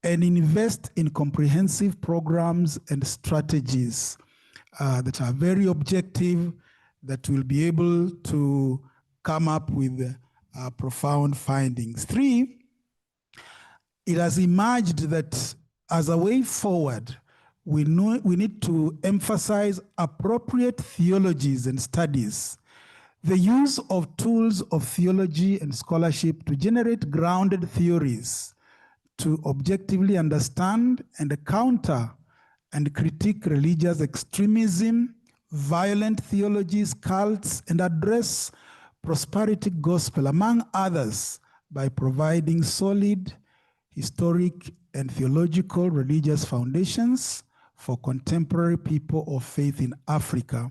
and invest in comprehensive programs and strategies that are very objective, that will be able to come up with profound findings. 3, it has emerged that as a way forward, we need to emphasize appropriate theologies and studies, the use of tools of theology and scholarship to generate grounded theories, to objectively understand and counter and critique religious extremism, violent theologies, cults, and address prosperity gospel, among others, by providing solid historic and theological religious foundations for contemporary people of faith in Africa,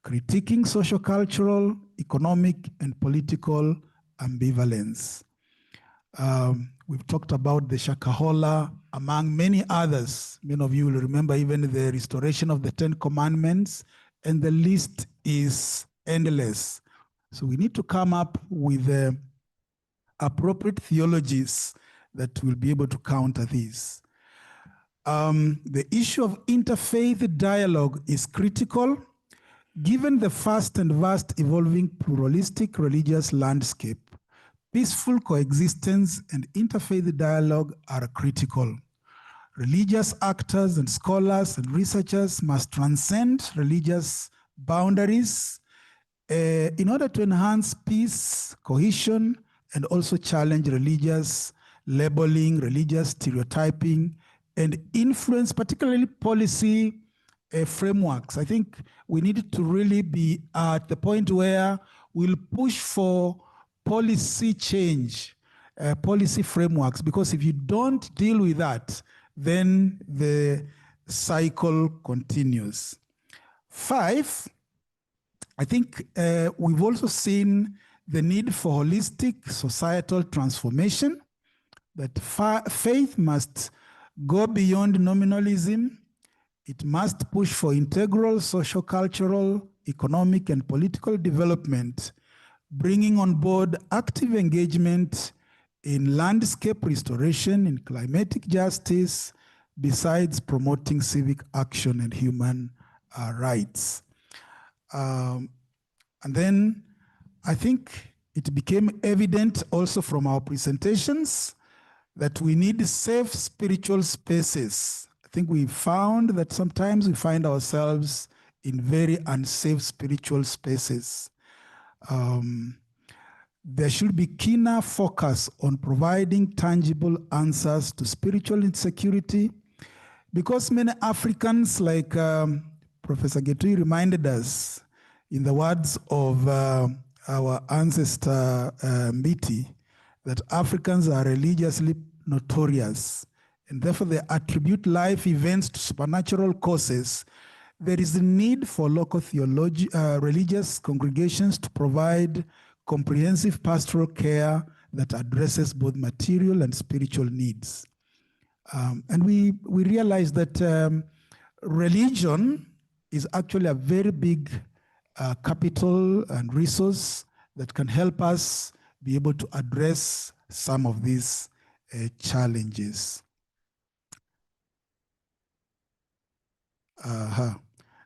critiquing social-cultural, economic, and political ambivalence. We've talked about the Shakahola, among many others. Many of you will remember even the restoration of the 10 Commandments, and the list is endless. So we need to come up with appropriate theologies that will be able to counter this. The issue of interfaith dialogue is critical, given the fast and vast evolving pluralistic religious landscape. Peaceful coexistence and interfaith dialogue are critical. Religious actors and scholars and researchers must transcend religious boundaries in order to enhance peace, cohesion, and also challenge religious labeling, religious stereotyping, and influence, particularly policy frameworks. I think we need to really be at the point where we'll push for policy change, policy frameworks, because if you don't deal with that, then the cycle continues. 5, I think we've also seen the need for holistic societal transformation, that faith must go beyond nominalism. It must push for integral social, cultural, economic, and political development, bringing on board active engagement in landscape restoration, in climatic justice, besides promoting civic action and human rights. And then I think it became evident also from our presentations that we need safe spiritual spaces. I think we found that sometimes we find ourselves in very unsafe spiritual spaces. There should be keener focus on providing tangible answers to spiritual insecurity, because many Africans, like Professor Getui reminded us, in the words of our ancestor Mbiti, that Africans are religiously notorious, and therefore they attribute life events to supernatural causes. There is a need for local religious congregations to provide comprehensive pastoral care that addresses both material and spiritual needs. And we realize that religion is actually a very big capital and resource that can help us be able to address some of these challenges.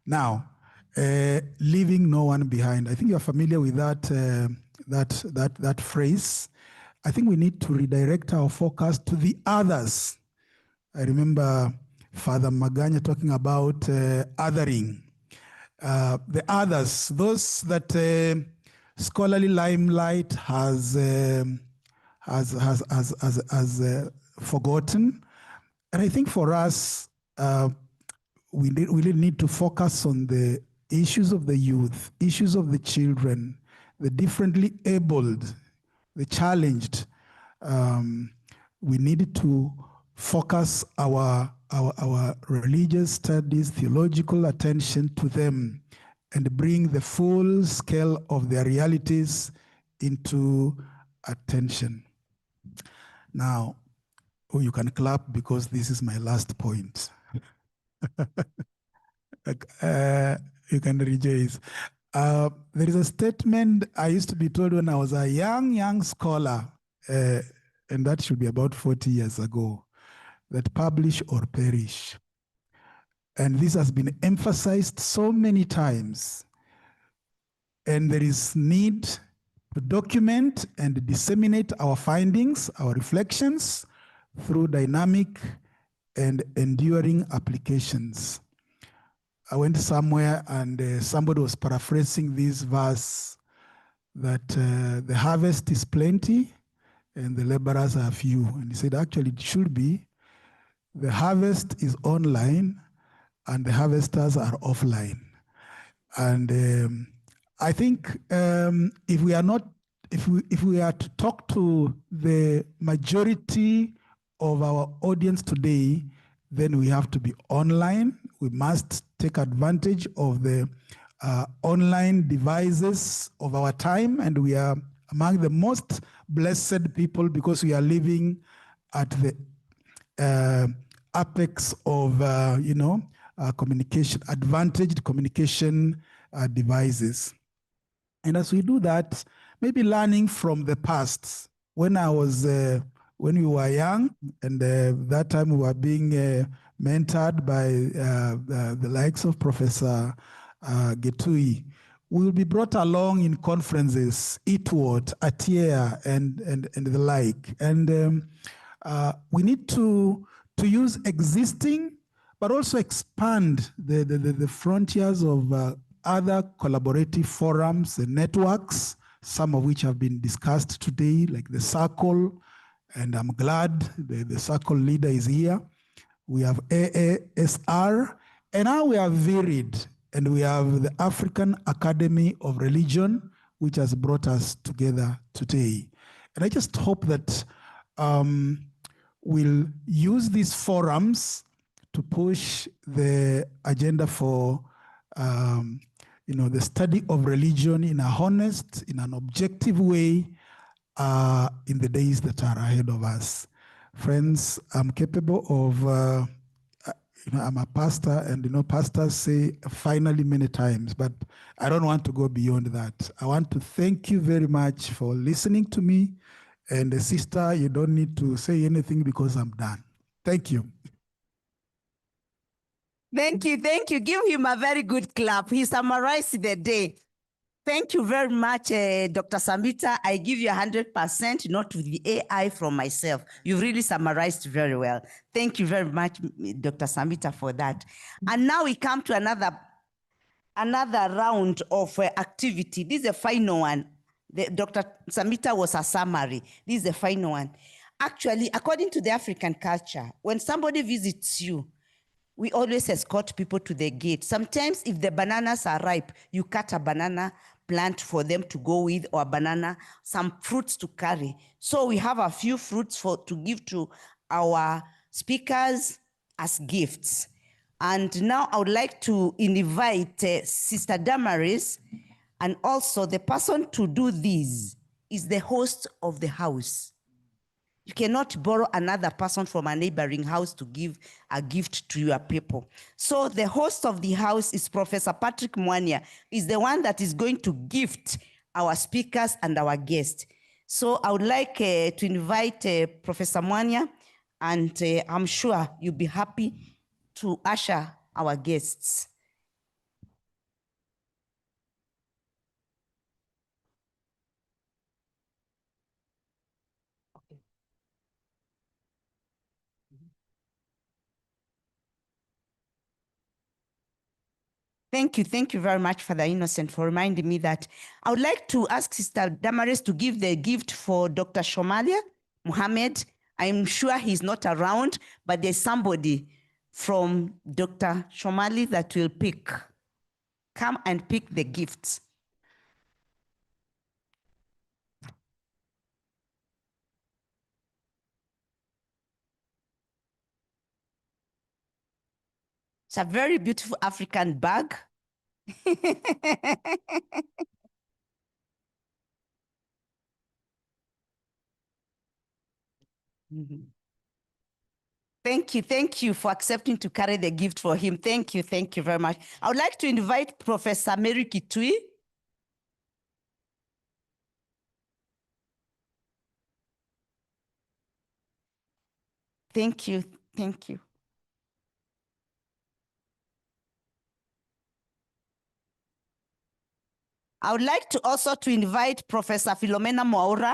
Now, leaving no one behind. I think you're familiar with that phrase. I think we need to redirect our focus to the others. I remember Father Maganya talking about othering. The others, those that scholarly limelight has forgotten. And I think for us, we really need to focus on the issues of the youth, issues of the children, the differently abled, the challenged. We need to focus our religious studies, theological attention to them, and bring the full scale of their realities into attention. Now, you can clap because this is my last point. You can rejoice. There is a statement I used to be told when I was a young scholar, and that should be about 40 years ago, that publish or perish. And this has been emphasized so many times. And there is need to document and disseminate our findings, our reflections, through dynamic and enduring applications. I went somewhere and somebody was paraphrasing this verse that the harvest is plenty and the laborers are few. And he said, actually, it should be the harvest is online and the harvesters are offline. And I think if we are to talk to the majority of our audience today, then we have to be online. We must take advantage of the online devices of our time, and we are among the most blessed people because we are living at the apex of communication, advantaged communication devices. And as we do that, maybe learning from the past. When we were young, and that time we were being mentored by the likes of Professor Getui, we will be brought along in conferences, Eatwort, Atia, and the like. And we need to use existing, but also expand the frontiers of other collaborative forums and networks, some of which have been discussed today, like the Circle, And I'm glad the circle leader is here. We have AASR, and now we have VIRID, and we have the African Academy of Religion, which has brought us together today. And I just hope that we'll use these forums to push the agenda for the study of religion in a honest, in an objective way in the days that are ahead of us. Friends, I'm capable of, I'm a pastor, and pastors say finally many times, but I don't want to go beyond that. I want to thank you very much for listening to me. And sister, you don't need to say anything because I'm done. Thank you. Thank you, thank you. Give him a very good clap. He summarized the day. Thank you very much, Dr. Samita. I give you 100%, not with the AI from myself. You really summarized very well. Thank you very much, Dr. Samita, for that. And now we come to another round of activity. This is the final one. Dr. Samita was a summary. This is the final one. Actually, according to the African culture, when somebody visits you, we always escort people to the gate. Sometimes if the bananas are ripe, you cut a banana plant for them to go with, or a banana, some fruits to carry. So we have a few fruits to give to our speakers as gifts. And now I would like to invite Sister Damaris, and also the person to do this is the host of the house. You cannot borrow another person from a neighboring house to give a gift to your people. So the host of the house is Professor Patrick Mwanya, is the one that is going to gift our speakers and our guests. So I would like to invite Professor Mwanya, and I'm sure you'll be happy to usher our guests. Thank you very much, Father Innocent, for reminding me that. I would like to ask Sister Damaris to give the gift for Dr. Shomalia Mohammed. I'm sure he's not around, but there's somebody from Dr. Shomali that will pick. Come and pick the gifts. It's a very beautiful African bag. Thank you for accepting to carry the gift for him. Thank you very much. I would like to invite Professor Mary Getui. Thank you. I would like to also to invite Professor Philomena Mwaura.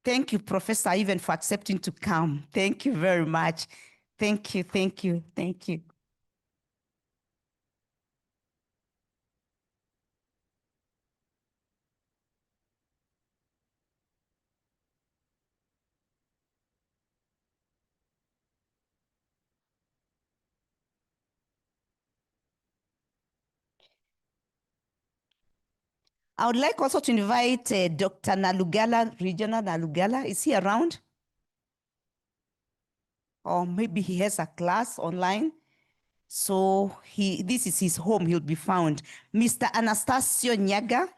Thank you, Professor, even for accepting to come. Thank you very much. Thank you. I would like also to invite Dr. Nalugala, Regional Nalugala. Is he around? Or maybe he has a class online. So this is his home, he'll be found. Mr. Anastasio Nyaga.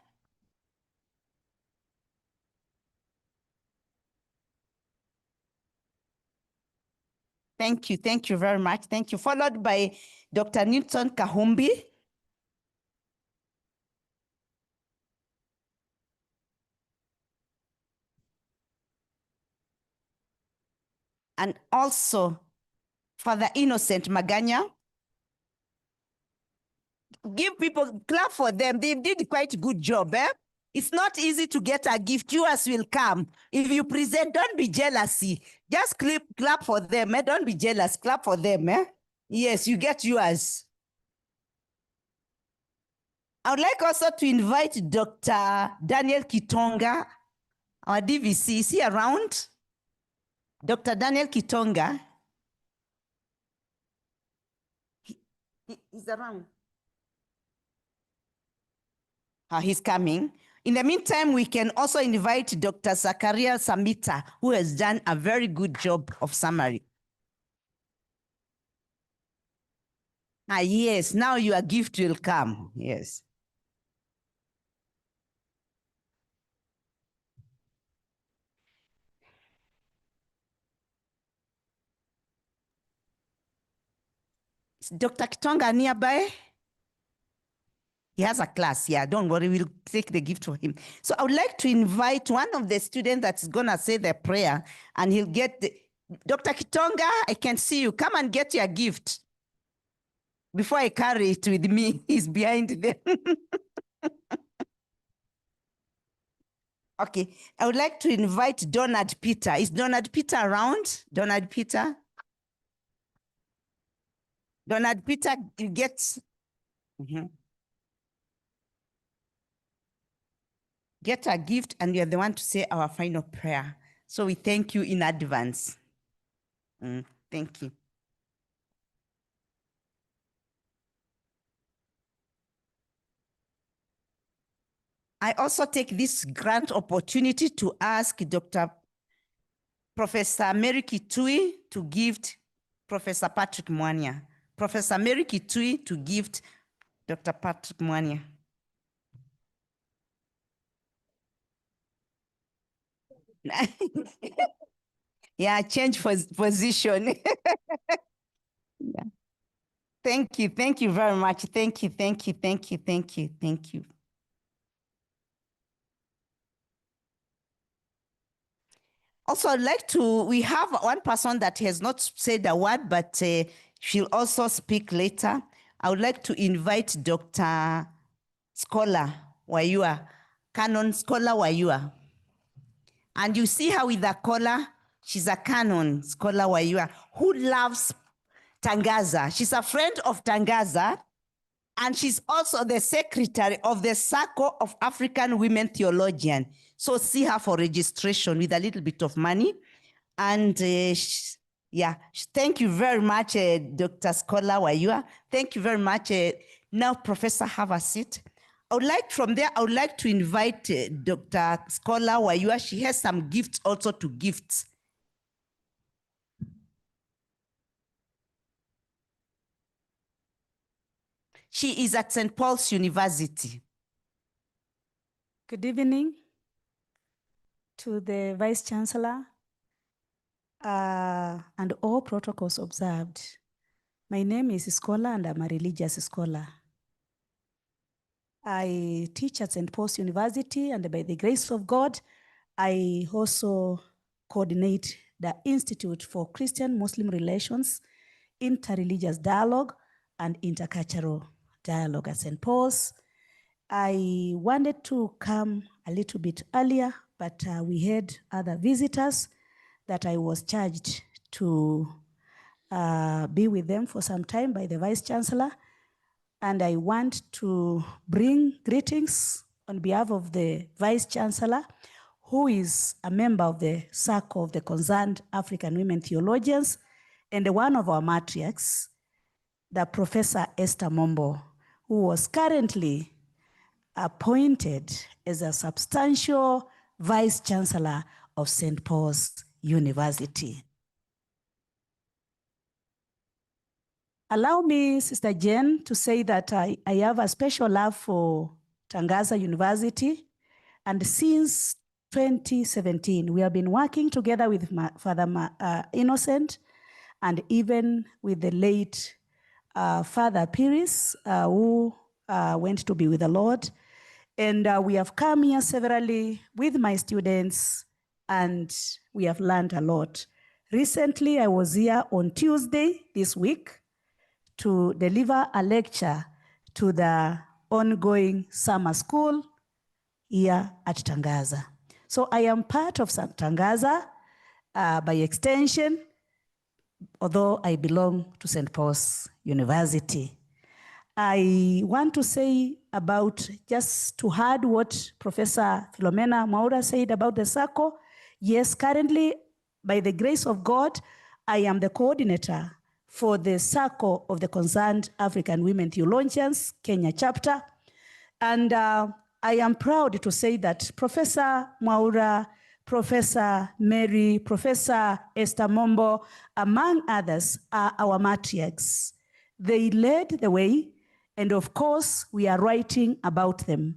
Thank you very much. Thank you. Followed by Dr. Newton Kahumbi. And also Father Innocent Maganya. Give people, clap for them. They did quite a good job. It's not easy to get a gift. Yours will come. If you present, don't be jealousy. Just clap for them. Don't be jealous. Clap for them. Yes, you get yours. I would like also to invite Dr. Daniel Kitonga, our DVC. Is he around? Dr. Daniel Kitonga. He's around. He's coming. In the meantime, we can also invite Dr. Zakaria Samita, who has done a very good job of summary. Yes, now your gift will come. Yes. Is Dr. Kitonga nearby? He has a class. Yeah, don't worry. We'll take the gift for him. So I would like to invite one of the students that's going to say the prayer, and he'll get the... Dr. Kitonga, I can see you. Come and get your gift. Before I carry it with me, he's behind there. Okay, I would like to invite Donald Peter. Is Donald Peter around? Donald Peter? Donald Peter gets... Get a gift, and you're the one to say our final prayer. So we thank you in advance. Thank you. I also take this grand opportunity to ask Professor Mary Getui to gift Professor Patrick Mwania. Professor Mary Getui to gift Dr. Patrick Mwania. Yeah, change position. Yeah. Thank you very much. Thank you. Also, I'd like to, we have one person that has not said a word, but she'll also speak later. I would like to invite Dr. Scholar Wayua, Canon Scholar Wayua. And you see her with a collar. She's a Canon Scholar Wayua who loves Tangaza. She's a friend of Tangaza, and she's also the secretary of the Circle of African Women Theologians. So see her for registration with a little bit of money. And yeah, thank you very much, Dr. Scholar Wayua. Thank you very much. Now, Professor, have a seat. I would like to invite Dr. Scholar Wayua. She has some gifts also to gift. She is at St. Paul's University. Good evening to the Vice Chancellor and all protocols observed. My name is Scholar and I'm a religious scholar. I teach at St. Paul's University, and by the grace of God, I also coordinate the Institute for Christian-Muslim Relations, Interreligious Dialogue, and Intercultural Dialogue at St. Paul's. I wanted to come a little bit earlier, but we had other visitors that I was charged to be with them for some time by the Vice Chancellor. And I want to bring greetings on behalf of the Vice Chancellor, who is a member of the Circle of the Concerned African Women Theologians, and one of our matriarchs, the Professor Esther Mombo, who was currently appointed as a substantial Vice Chancellor of St. Paul's University. Allow me, Sister Jen, to say that I have a special love for Tangaza University. And since 2017, we have been working together with Father Innocent, and even with the late Father Piris, who went to be with the Lord. And we have come here severally with my students, and we have learned a lot. Recently, I was here on Tuesday this week to deliver a lecture to the ongoing summer school here at Tangaza. So I am part of Tangaza by extension, although I belong to St. Paul's University. I want to say about, just to add what Professor Philomena Maura said about the circle. Yes, currently, by the grace of God, I am the coordinator for the circle of the Concerned African Women Theologians, Kenya chapter. And I am proud to say that Professor Maura, Professor Mary, Professor Esther Mombo, among others, are our matriarchs. They led the way, and of course, we are writing about them.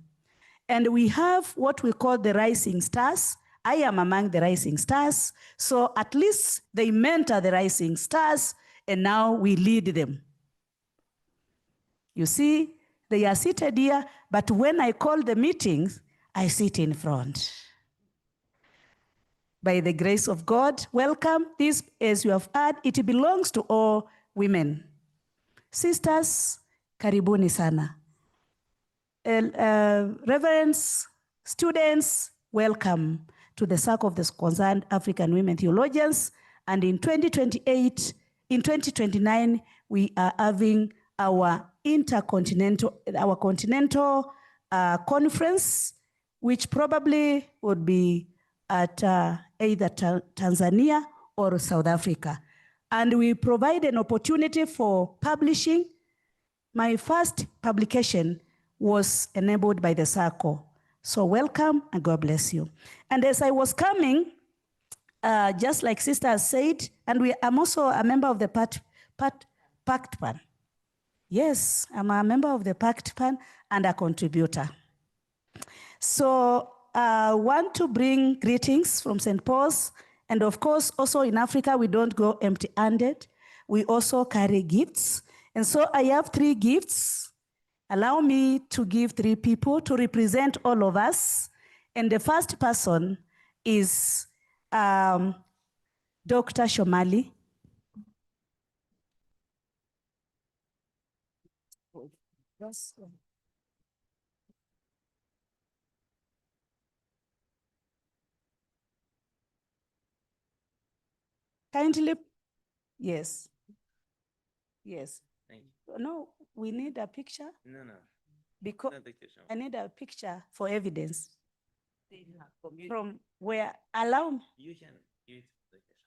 And we have what we call the rising stars. I am among the rising stars, so at least they mentor the rising stars, and now we lead them. You see, they are seated here, but when I call the meetings, I sit in front. By the grace of God, welcome. This, as you have heard, it belongs to all women. Sisters, karibuni sana. Reverends, students, welcome to the Circle of the Concerned African Women Theologians. And in 2028, in 2029, we are having our continental conference, which probably would be at either Tanzania or South Africa. And we provide an opportunity for publishing. My first publication was enabled by the circle. So welcome and God bless you. And as I was coming, just like Sister said, and I'm also a member of the Pact Pan. Yes, I'm a member of the Pact Pan and a contributor. So I want to bring greetings from St. Paul's. And of course, also in Africa, we don't go empty-handed. We also carry gifts. And so I have 3 gifts. Allow me to give 3 people to represent all of us. And the first person is Dr. Shomali. Kindly, yes. Yes. Thank you. No, we need a picture. No. Because No picture. I need a picture for evidence. From where, allow me. You can use the picture.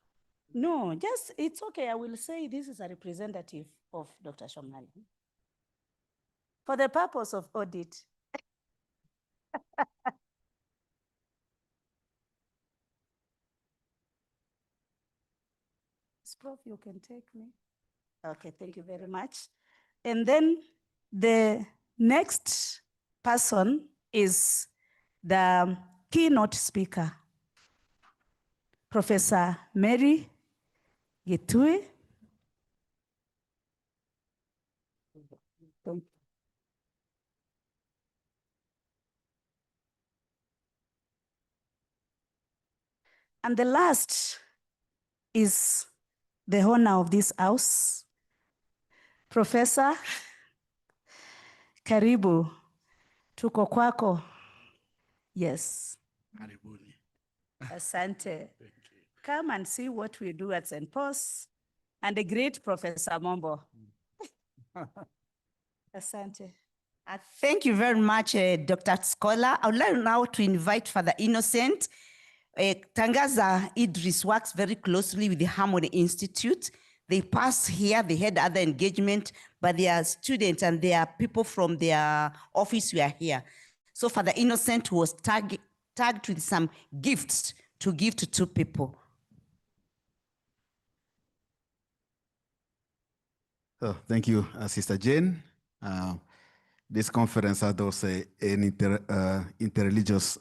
No, just, it's okay. I will say this is a representative of Dr. Shomali. For the purpose of audit. Prof, you can take me. Okay, thank you very much. And then the next person is the keynote speaker, Professor Mary Getui. And the last is the owner of this house, Professor. Karibu, tuko kwako. Yes. Karibuni. Asante. Come and see what we do at St. Paul's and the great Professor Mombo. Asante. Thank you very much, Dr. Scholar. I would like now to invite Father Innocent. Tangaza Idris works very closely with the Harmony Institute. They pass here, they had other engagement, but they are students and they are people from their office who are here. So Father Innocent was tagged with some gifts to give to 2 people. Oh, thank you, Sister Jane. This conference had also an interreligious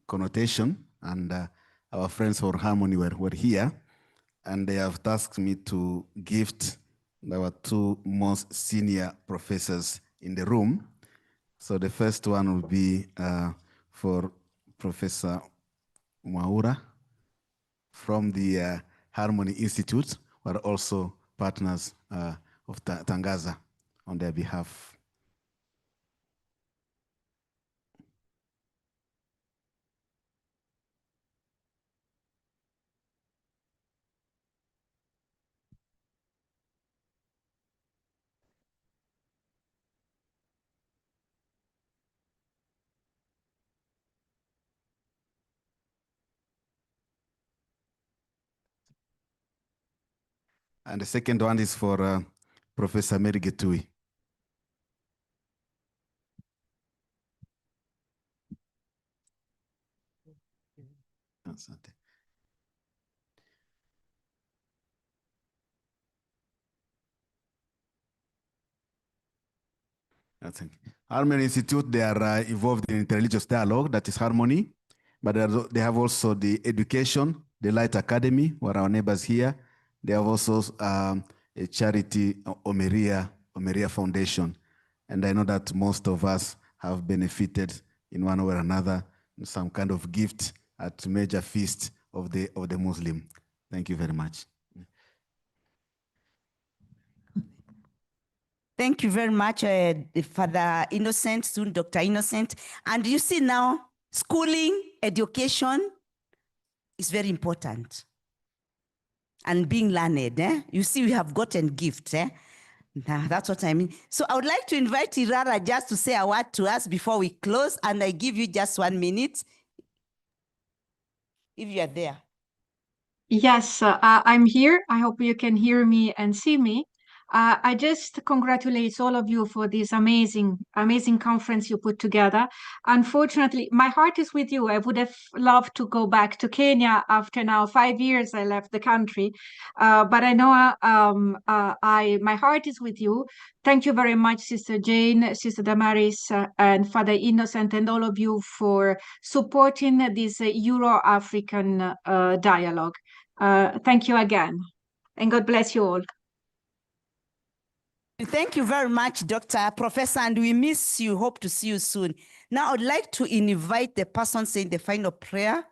connotation, and our friends for Harmony were here, and they have tasked me to gift our 2 most senior professors in the room. So the first one will be for Professor Maura from the Harmony Institute, who are also partners of Tangaza on their behalf. And the second one is for Professor Mary Getui. Asante. Harmony Institute, they are involved in interreligious dialogue, that is Harmony, but they have also the education, the Light Academy, who are our neighbors here. They have also a charity, Omeria Foundation. And I know that most of us have benefited in one way or another, some kind of gift at major feast of the Muslim. Thank you very much. Thank you very much, Father Innocent, soon Dr. Innocent. And you see now, schooling, education is very important. And being learned, you see we have gotten gifts. Nah, that's what I mean. So I would like to invite Irara just to say a word to us before we close, and I give you just 1 minute, if you are there. Yes, I'm here. I hope you can hear me and see me. I just congratulate all of you for this amazing conference you put together. Unfortunately, my heart is with you. I would have loved to go back to Kenya after now 5 years I left the country. But I know my heart is with you. Thank you very much, Sister Jane, Sister Damaris, and Father Innocent, and all of you for supporting this Euro-African dialogue. Thank you again, and God bless you all. Thank you very much, Dr. Professor, and we miss you. Hope to see you soon. Now, I'd like to invite the person saying the final prayer.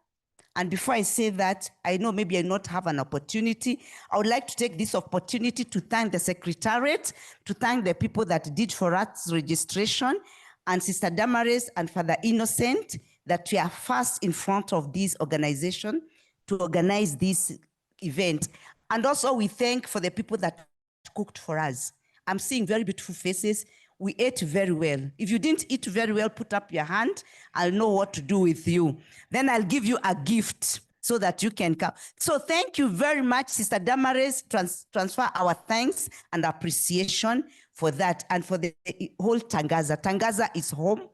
And before I say that, I know maybe I not have an opportunity. I would like to take this opportunity to thank the Secretariat, to thank the people that did for us registration, and Sister Damaris and Father Innocent, that we are first in front of this organization to organize this event. And also we thank for the people that cooked for us. I'm seeing very beautiful faces. We ate very well. If you didn't eat very well, put up your hand. I'll know what to do with you. Then I'll give you a gift so that you can come. So thank you very much, Sister Damaris. Transfer our thanks and appreciation for that and for the whole Tangaza. Tangaza is home.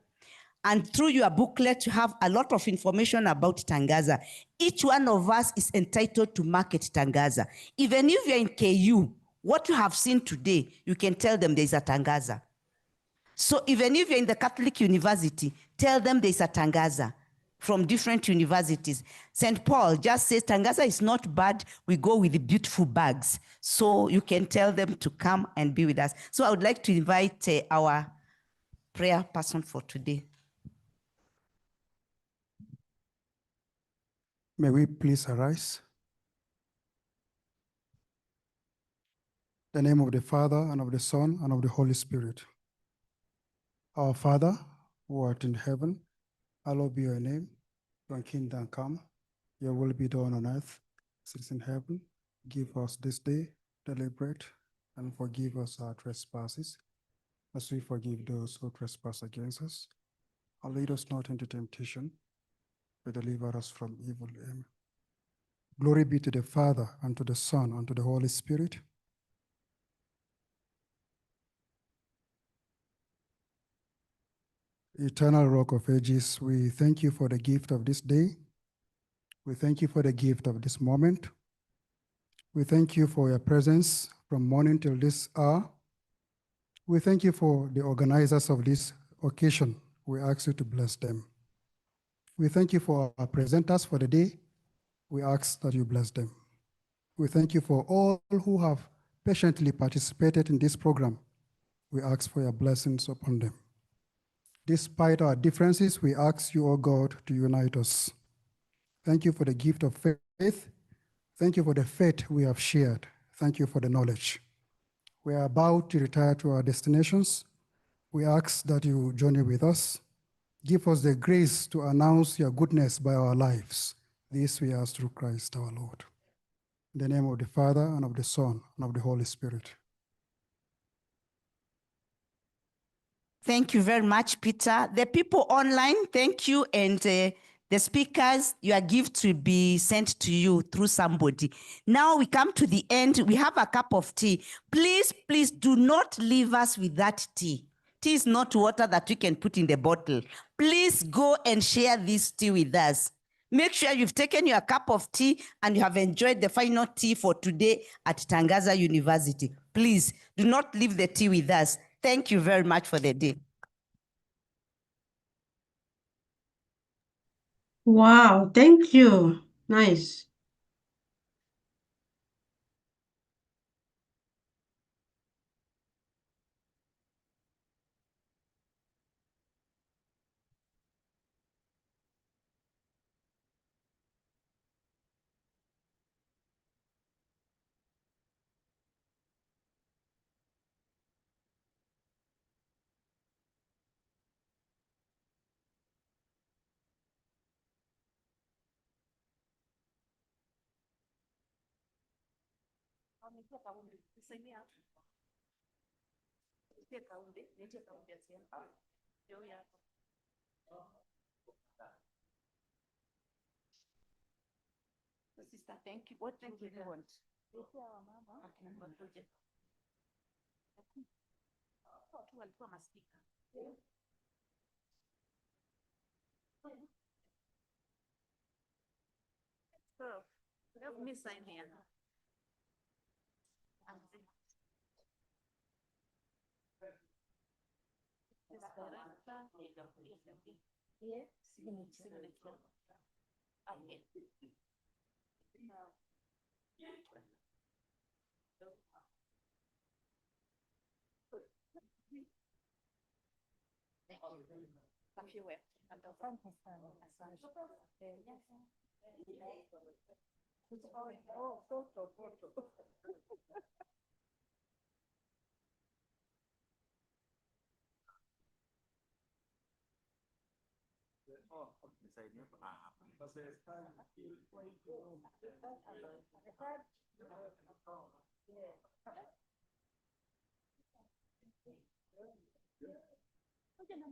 And through your booklet, you have a lot of information about Tangaza. Each one of us is entitled to market Tangaza. Even if you're in KU, what you have seen today, you can tell them there's a Tangaza. So even if you're in the Catholic University, tell them there's a Tangaza from different universities. St. Paul just says Tangaza is not bad. We go with the beautiful bags. So you can tell them to come and be with us. So I would like to invite our prayer person for today. May we please arise? In the name of the Father, and of the Son, and of the Holy Spirit. Our Father, who art in heaven, hallowed be your name. Your kingdom come, your will be done on earth as it is in heaven. Give us this day daily bread, and forgive us our trespasses, as we forgive those who trespass against us. And lead us not into temptation, but deliver us from evil. Amen. Glory be to the Father, and to the Son, and to the Holy Spirit. Eternal Rock of Ages, we thank you for the gift of this day. We thank you for the gift of this moment. We thank you for your presence from morning till this hour. We thank you for the organizers of this occasion. We ask you to bless them. We thank you for our presenters for the day. We ask that you bless them. We thank you for all who have patiently participated in this program. We ask for your blessings upon them. Despite our differences, we ask you, O God, to unite us. Thank you for the gift of faith. Thank you for the faith we have shared. Thank you for the knowledge. We are about to retire to our destinations. We ask that you journey with us. Give us the grace to announce your goodness by our lives. This we ask through Christ our Lord. In the name of the Father, and of the Son, and of the Holy Spirit. Thank you very much, Peter. The people online, thank you. And The speakers, your gift will be sent to you through somebody. Now we come to the end. We have a cup of tea. Please, please do not leave us with that tea. Tea is not water that we can put in the bottle. Please go and share this tea with us. Make sure you've taken your cup of tea and you have enjoyed the final tea for today at Tangaza University. Please do not leave the tea with us. Thank you very much for the day. Wow, thank you. Nice. Sister, thank you. What drink do you want? So, help me sign here.